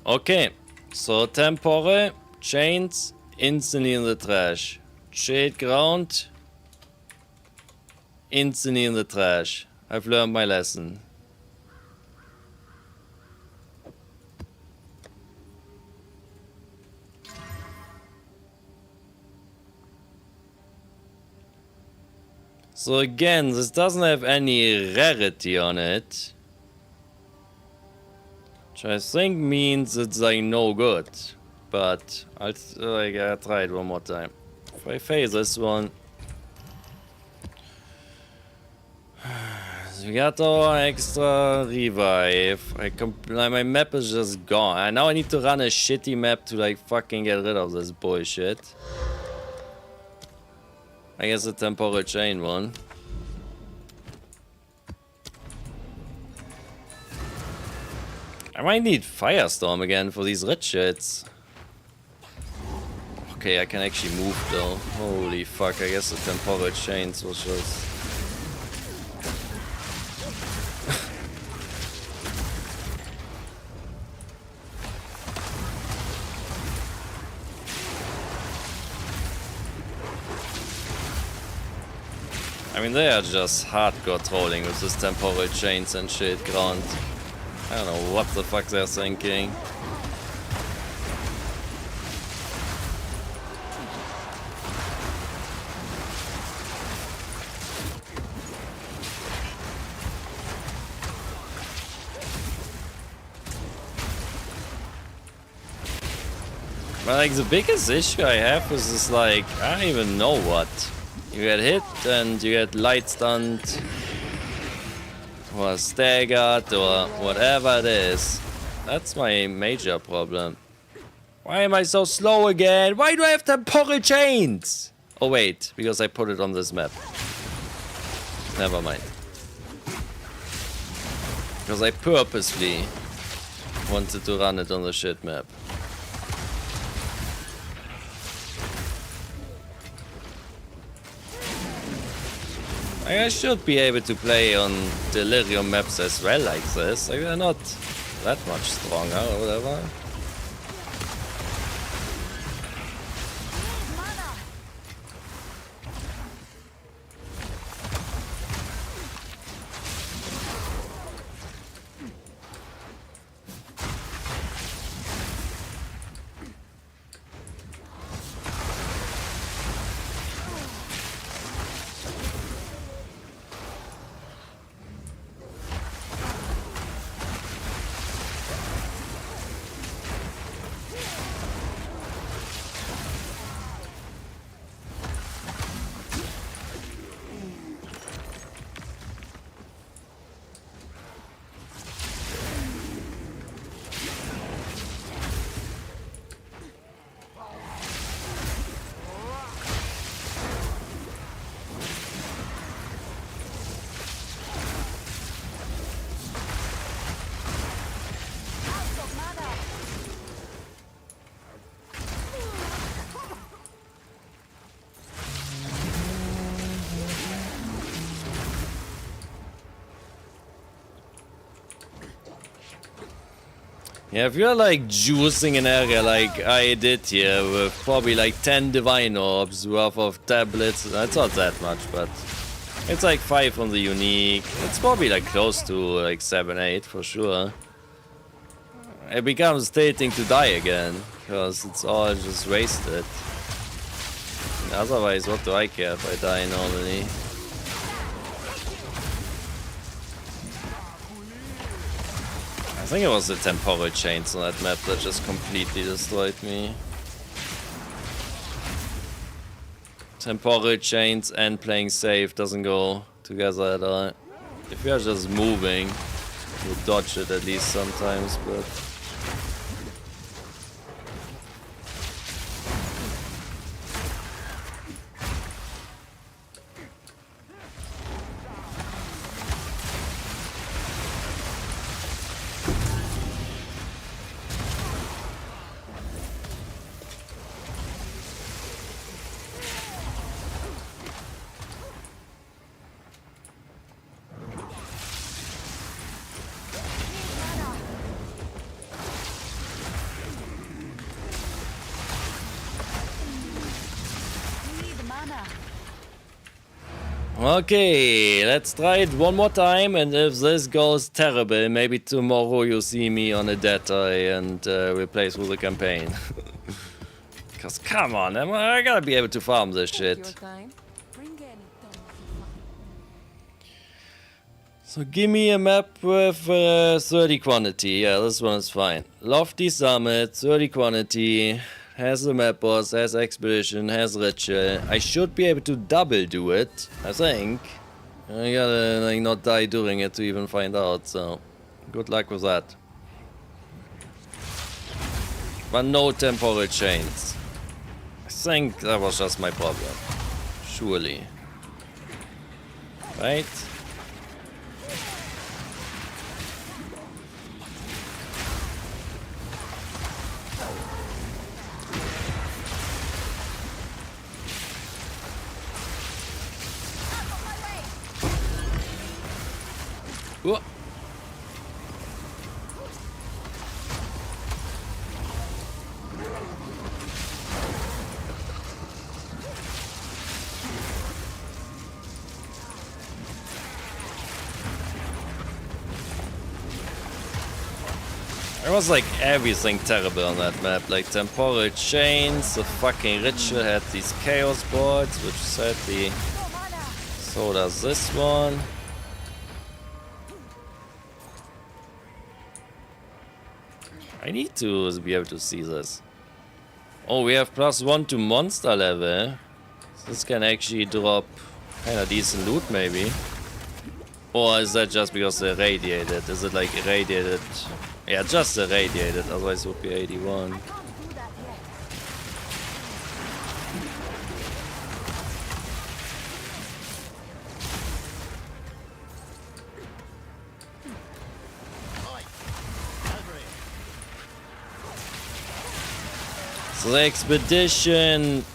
Okay, so temporal chains instantly in the trash. Shade ground instantly in the trash. I've learned my lesson. So again, this doesn't have any rarity on it. Which I think means it's like no good. But I'll try it one more time. If I fail this one. So we got our extra revive. My map is just gone. And now I need to run a shitty map to like fucking get rid of this bullshit. I guess the temporal chain one. I might need Firestorm again for these red shits. Okay, I can actually move though. Holy fuck, I guess the temporal chains was just... I mean, they are just hardcore trolling with this temporal chains and shit ground. I don't know what the fuck they're thinking. But like the biggest issue I have is this, like, I don't even know what. You get hit and you get light stunned or staggered or whatever it is. That's my major problem. Why am I so slow again? Why do I have temporal chains? Oh wait, because I put it on this map. Never mind. Because I purposely wanted to run it on the shit map. I should be able to play on Delirium maps as well like this. Like, they're not that much stronger or whatever. Yeah, if you're like juicing an area like I did here with probably like 10 divine orbs worth of tablets, it's not that much, but it's like 5 on the unique. It's probably like close to like 7, 8 for sure. It becomes tilting to die again, because it's all just wasted. Otherwise, what do I care if I die normally? I think it was the temporal chains on that map that just completely destroyed me. Temporal chains and playing safe doesn't go together at all. If you're just moving, you dodge it at least sometimes, but... Okay, let's try it one more time, and if this goes terrible, maybe tomorrow you see me on a dead eye and we play through the campaign. Cause come on, I gotta be able to farm this shit. So give me a map with 30 quantity. Yeah, this one is fine. Lofty Summit, 30 quantity. Has the map boss, has expedition, has ritual. I should be able to double do it, I think. I gotta like not die during it to even find out, so good luck with that. But no temporal chains. I think that was just my problem. Surely. Right? Whoa. There was like everything terrible on that map, like temporal chains, the fucking ritual had these chaos boards, which sadly, so does this one. I need to be able to see this. Oh, we have +1 to monster level. So this can actually drop kinda decent loot maybe. Or is that just because they're radiated? Is it like irradiated? Yeah, just irradiated, otherwise it would be 81. So the expedition,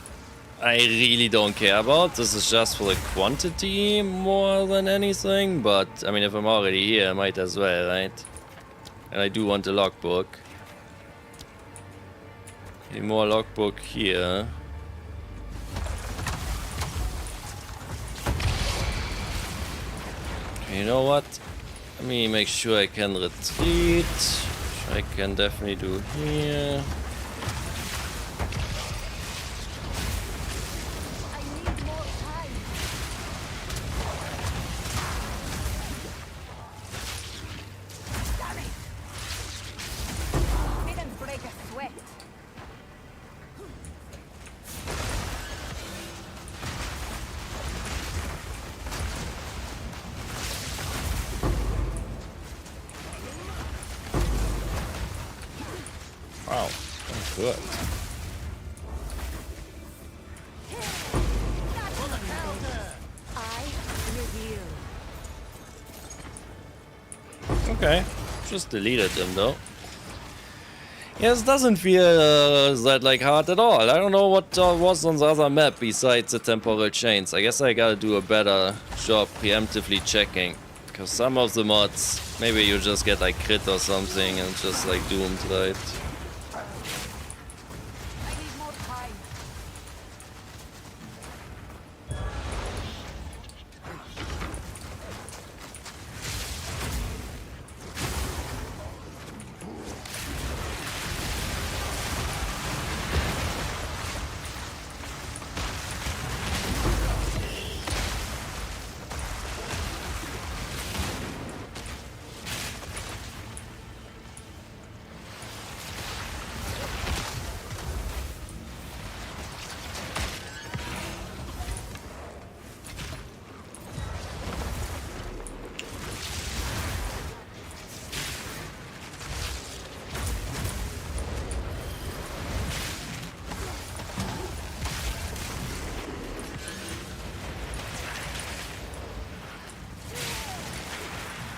I really don't care about. This is just for the quantity more than anything. But, I mean, if I'm already here, I might as well, right? And I do want a logbook. Okay, more logbook here. Okay, you know what? Let me make sure I can retreat. Which I can definitely do here. I need more time. Damn it! Didn't break a sweat. Wow, that's good. I reveal. Okay, just deleted them though. Yes, doesn't feel that like hard at all. I don't know what was on the other map besides the temporal chains. I guess I gotta do a better job preemptively checking. Because some of the mods, maybe you just get like crit or something and just like doomed, right? I need more time.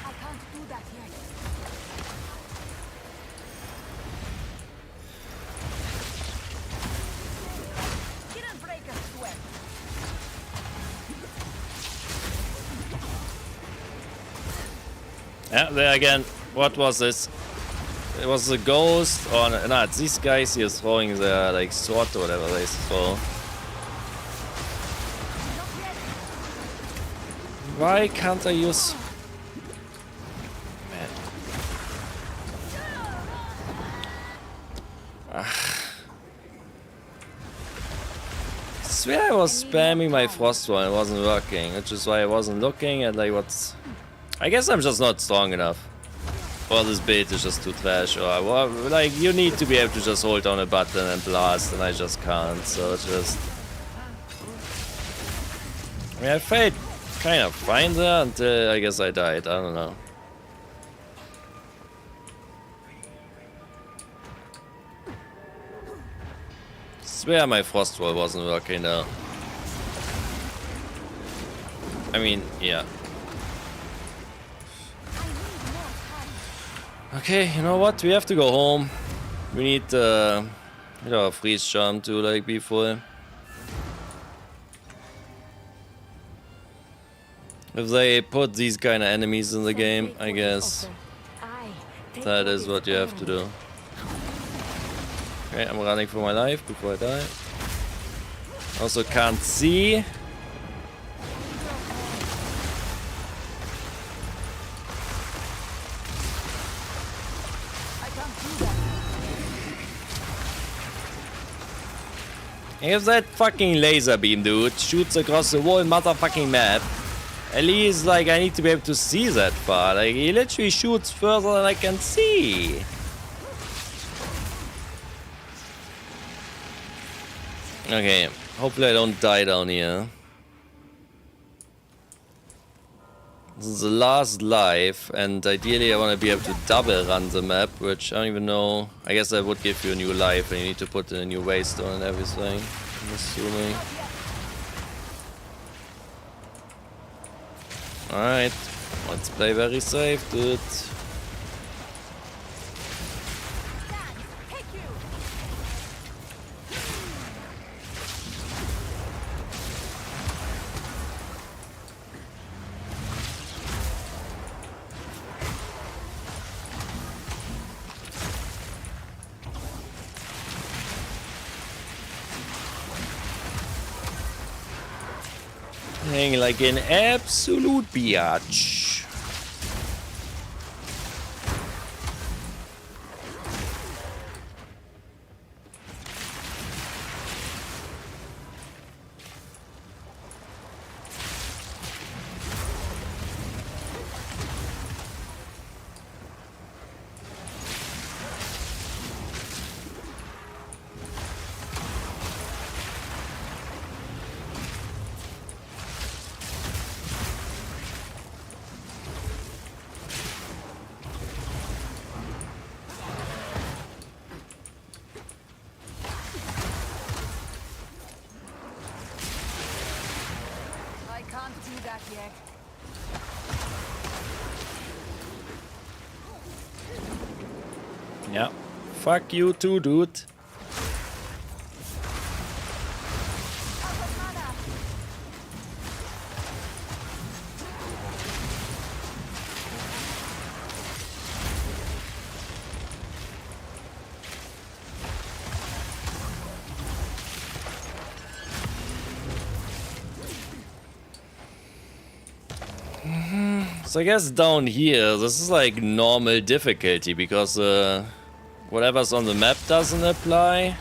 I can't do that yet. Didn't break a sweat. Yeah, there again. What was this? It was a ghost or no, it's these guys here throwing their like sword or whatever they throw. Why can't I use... Man. I swear I was spamming my frost one, it wasn't working, which is why I wasn't looking at like what's... I guess I'm just not strong enough. Or this build is just too trash, or well, like you need to be able to just hold down a button and blast, and I just can't, so it's just... I mean, I felt kind of fine there until I guess I died, I don't know. Swear my frost roll wasn't working now. I mean, yeah. Okay, you know what? We have to go home. We need a freeze charm to like be full. If they put these kind of enemies in the game, I guess that is what you have to do. Okay, I'm running for my life before I die. Also can't see. If that fucking laser beam dude shoots across the whole motherfucking map, at least like I need to be able to see that far. Like he literally shoots further than I can see. Okay, hopefully I don't die down here. This is the last life, and ideally I want to be able to double run the map, which I don't even know. I guess that would give you a new life, and you need to put in a new waystone and everything, I'm assuming. Alright, let's play very safe, dude. Hang like an absolute biatch. I can't do that yet. Yeah. Fuck you too, dude. So I guess down here, this is like normal difficulty because whatever's on the map doesn't apply.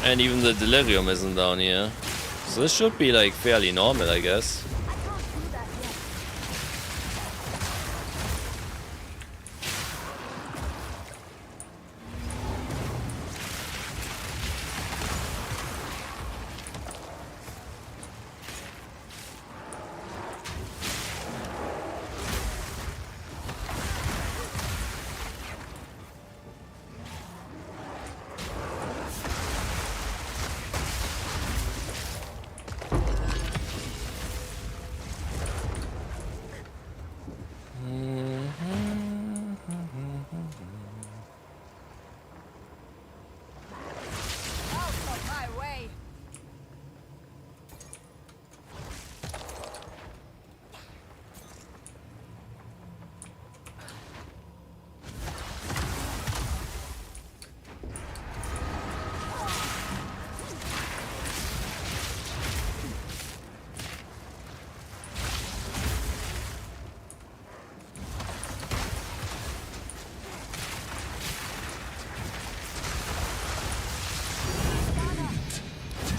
And even the delirium isn't down here. So this should be like fairly normal, I guess.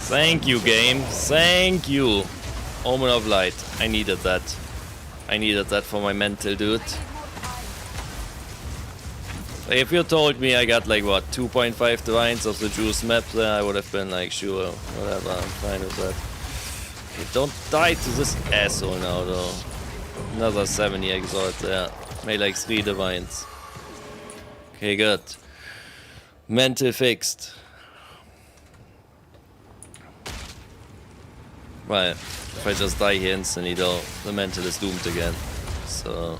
Thank you, game. Thank you. Omen of Light. I needed that. I needed that for my mental, dude. Like, if you told me I got like what 2.5 divines of the juice map, then I would have been like, sure, whatever, I'm fine with that. Okay, don't die to this asshole now, though. Another 70 exalt there. Made like 3 divines. Okay, good. Mental fixed. Well, if I just die here instantly though, the mental is doomed again. So...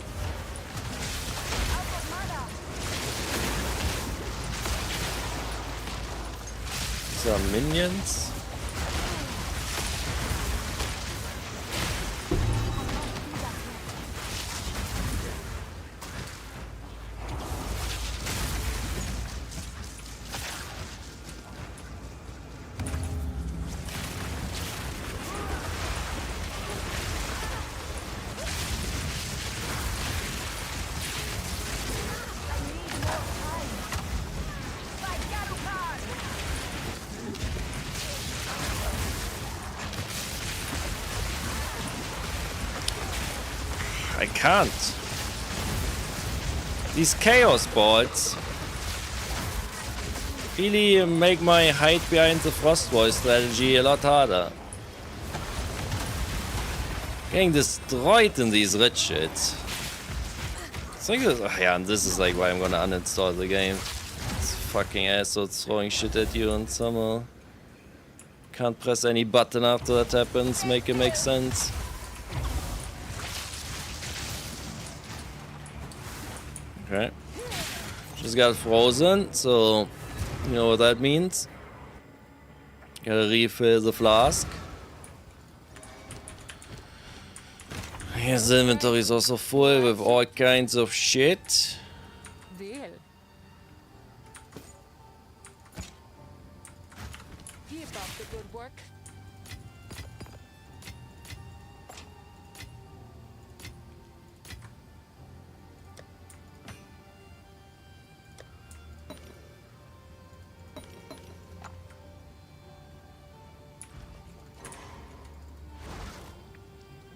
some minions? I can't. These chaos balls really make my hide behind the frost wall strategy a lot harder. Getting destroyed in these red shits. So yeah, and this is like why I'm gonna uninstall the game. It's fucking assholes throwing shit at you and somehow can't press any button after that happens, make it make sense. Okay. Just got frozen, so you know what that means. Gotta refill the flask. Here's the inventory is also full with all kinds of shit. Deal. Keep up the good work.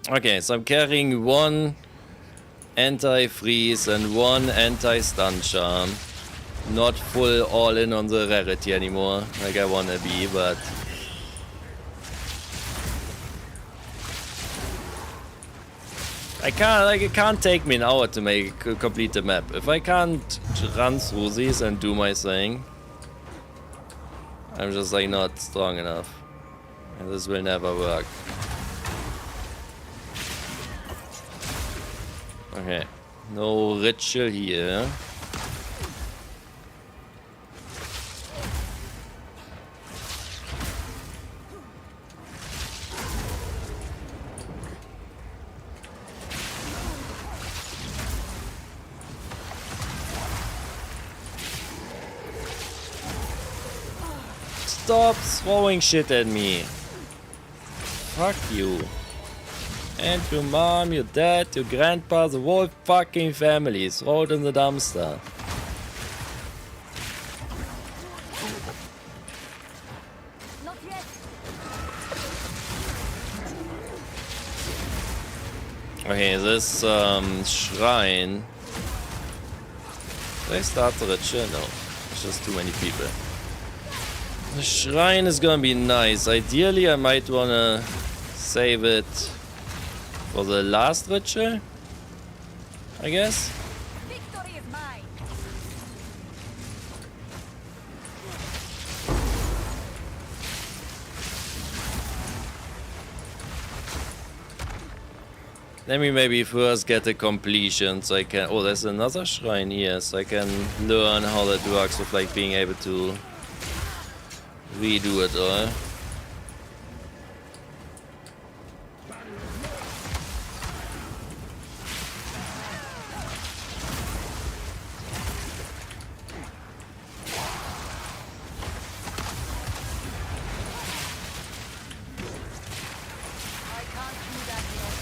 Okay, so I'm carrying one anti-freeze and one anti-stun charm. Not full all in on the rarity anymore, like I wanna be, but... it can't take me an hour to complete the map. If I can't run through these and do my thing, I'm just like not strong enough. And this will never work. Okay, no ritual here. Stop throwing shit at me. Fuck you. And your mom, your dad, your grandpa, the whole fucking family. Throw it in the dumpster. Not yet. Okay, this shrine. Did I start the ritual? No. It's just too many people. The shrine is gonna be nice. Ideally, I might wanna save it for the last ritual, I guess. Victory is mine. Let me maybe first get the completion so I can... Oh, there's another shrine here, so I can learn how that works with like being able to redo it all. I can't do that yet.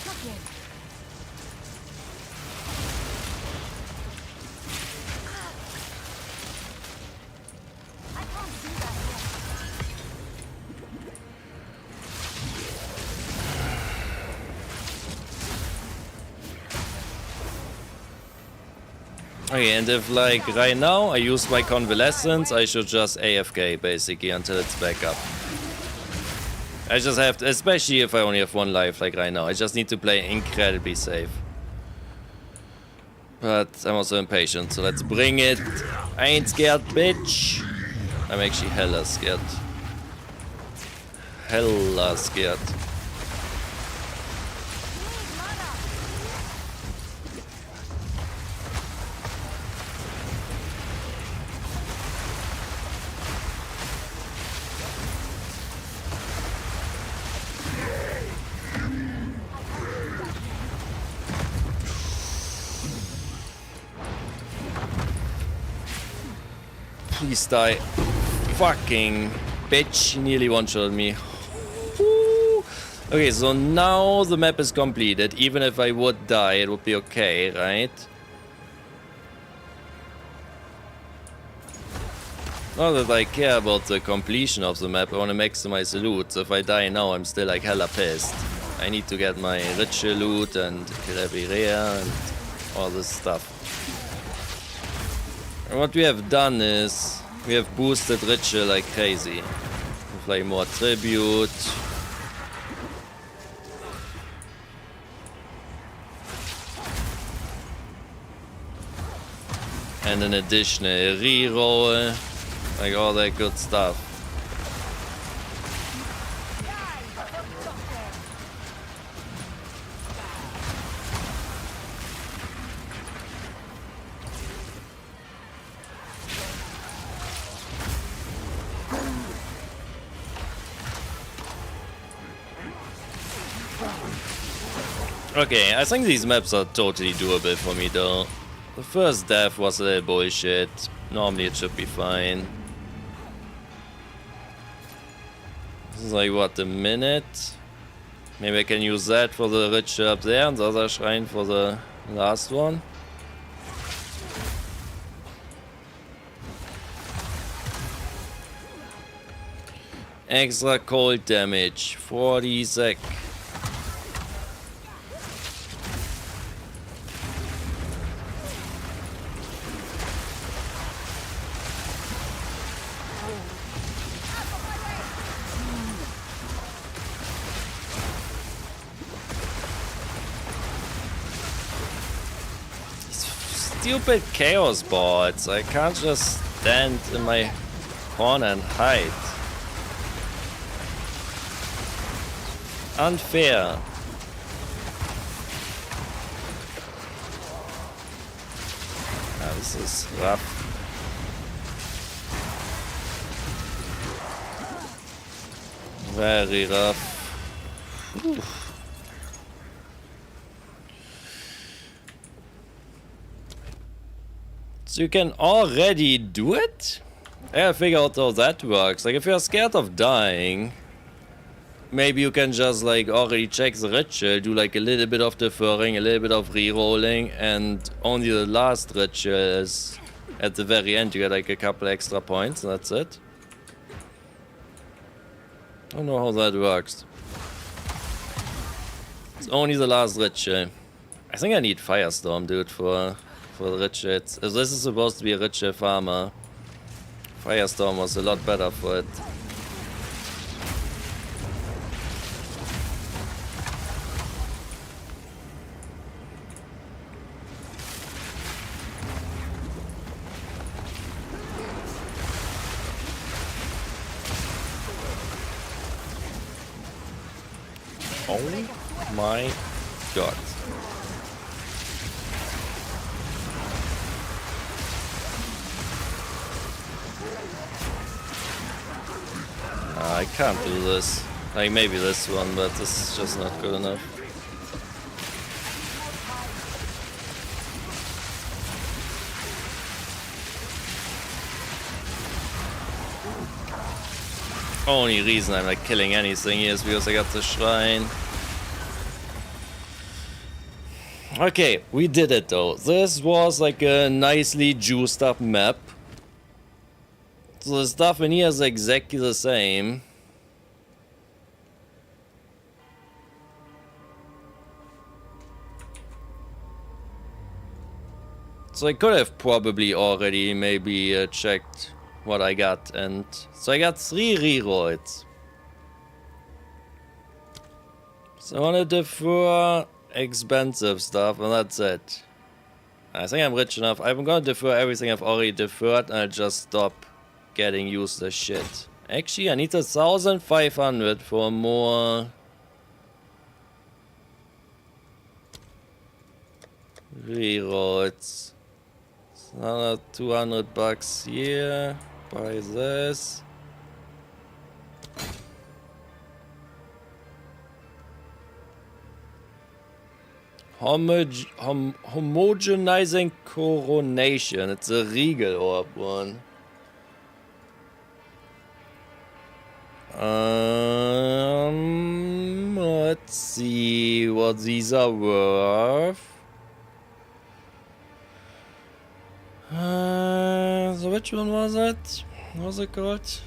Not yet. I can't do that yet. Okay, and if like right now I use my convalescence, I should just AFK basically until it's back up. I just have to, especially if I only have one life like right now, I just need to play incredibly safe. But I'm also impatient, so let's bring it. I ain't scared, bitch. I'm actually hella scared. Hella scared. Please die. Fucking bitch, nearly one-shot me. Woo. Okay, so now the map is completed. Even if I would die, it would be okay, right? Not that I care about the completion of the map, I want to maximize the loot. So if I die now, I'm still like hella pissed. I need to get my ritual loot and kill every rare and all this stuff. And what we have done is, we have boosted ritual like crazy. With like more tribute. And an additional reroll. Like all that good stuff. Okay, I think these maps are totally doable for me though. The first death was a little bullshit. Normally it should be fine. This is like what, a minute? Maybe I can use that for the ritual up there and the other shrine for the last one. Extra cold damage, 40 sec. Stupid chaos bots. I can't just stand in my corner and hide. Unfair. Ah, this is rough. Very rough. Whew. So you can already do it? I gotta figure out how that works. Like if you're scared of dying, maybe you can just like already check the ritual, do like a little bit of deferring, a little bit of re-rolling, and only the last ritual is at the very end. You get like a couple extra points and that's it. I don't know how that works. It's only the last ritual. I think I need Firestorm, dude, for the rituals. If this is supposed to be a ritual farmer, Firestorm was a lot better for it. Oh my god. I can't do this. Like maybe this one, but this is just not good enough. Only reason I'm like killing anything here is because I got the shrine. Okay, we did it though. This was like a nicely juiced up map. So the stuff in here is exactly the same. So I could have probably already maybe checked what I got, and so I got 3 rerolls. So I want to defer expensive stuff, and that's it. I think I'm rich enough. I'm gonna defer everything I've already deferred, and I'll just stop getting useless shit. Actually, I need 1,500 for more rerolls. Another 200 bucks here. Buy this. Homogenizing coronation. It's a regal orb one. Let's see what these are worth. So which one was it? What was it called?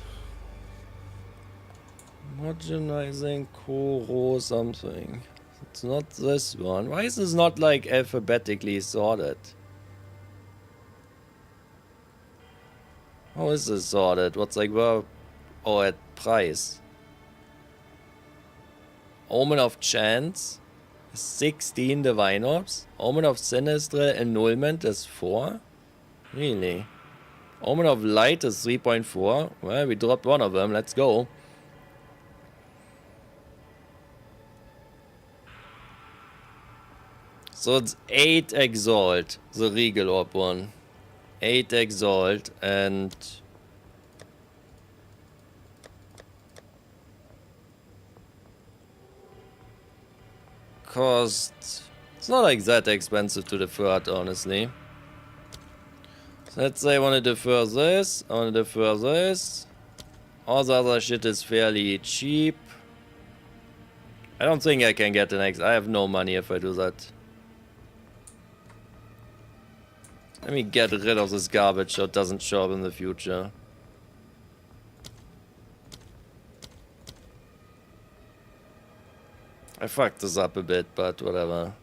Homogenizing Koro something. It's not this one. Why is this not like alphabetically sorted? How is this sorted? What's like where? Oh, at price. Omen of Chance 16 Divine Orbs. Omen of Sinistral Annulment is 4. Really? Omen of Light is 3.4. Well, we dropped one of them. Let's go. So it's 8 Exalt, the Regal Orb one. 8 Exalt and cost. It's not like that expensive to defer, honestly. let's say I want to defer this. I want to defer this. All the other shit is fairly cheap. I don't think I can get the next. I have no money if I do that. Let me get rid of this garbage so it doesn't show up in the future. I fucked this up a bit, but whatever.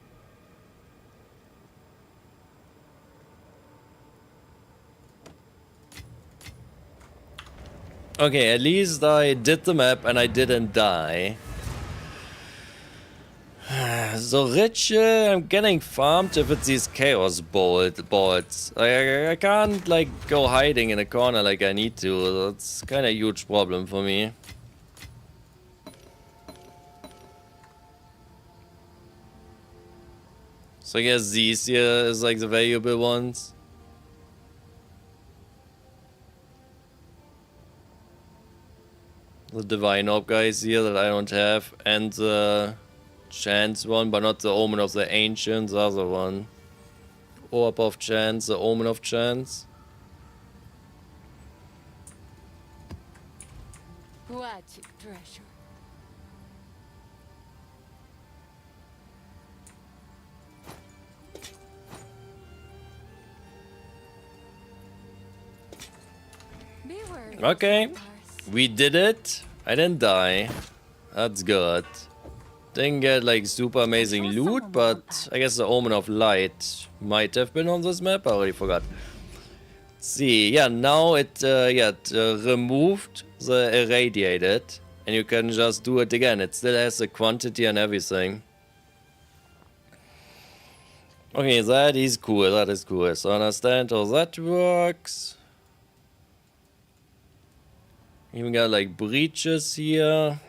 Okay, at least I did the map and I didn't die. So rich, I'm getting farmed if it's these chaos bolts. I can't like go hiding in a corner like I need to. That's kind of a huge problem for me. So I guess these here is like the valuable ones. The Divine Orb guys here that I don't have, and the Chance one, but not the Omen of the Ancients, the other one. Orb of Chance, the Omen of Chance. Magic treasure. Beware those Okay, altars. we did it. I didn't die. That's good. Didn't get like super amazing loot, but I guess the Omen of Light might have been on this map. I already forgot. Let's see, yeah, now it removed the irradiated, and you can just do it again. It still has the quantity and everything. Okay, that is cool. That is cool. So I understand how that works. Even got like breaches here.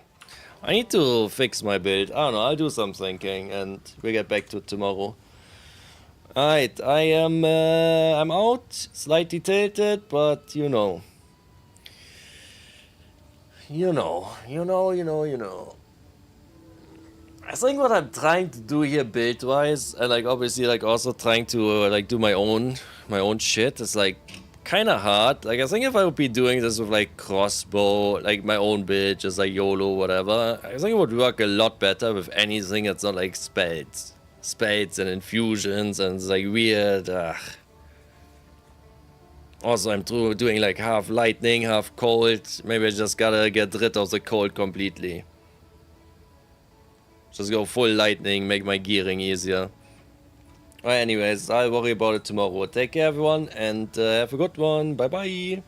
I need to fix my build. I don't know, I'll do some thinking and we'll get back to it tomorrow. Alright, I'm out, slightly tilted, but you know. You know. I think what I'm trying to do here build-wise, and like obviously like also trying to like do my own shit, is like kind of hard. Like I think if I would be doing this with like crossbow, like my own build, just like YOLO, whatever, I think it would work a lot better with anything that's not like spells and infusions and it's like weird. Also, I'm doing like half lightning, half cold. Maybe I just gotta get rid of the cold completely. Just go full lightning, make my gearing easier. Alright, anyways, I'll worry about it tomorrow. Take care, everyone, and have a good one. Bye bye.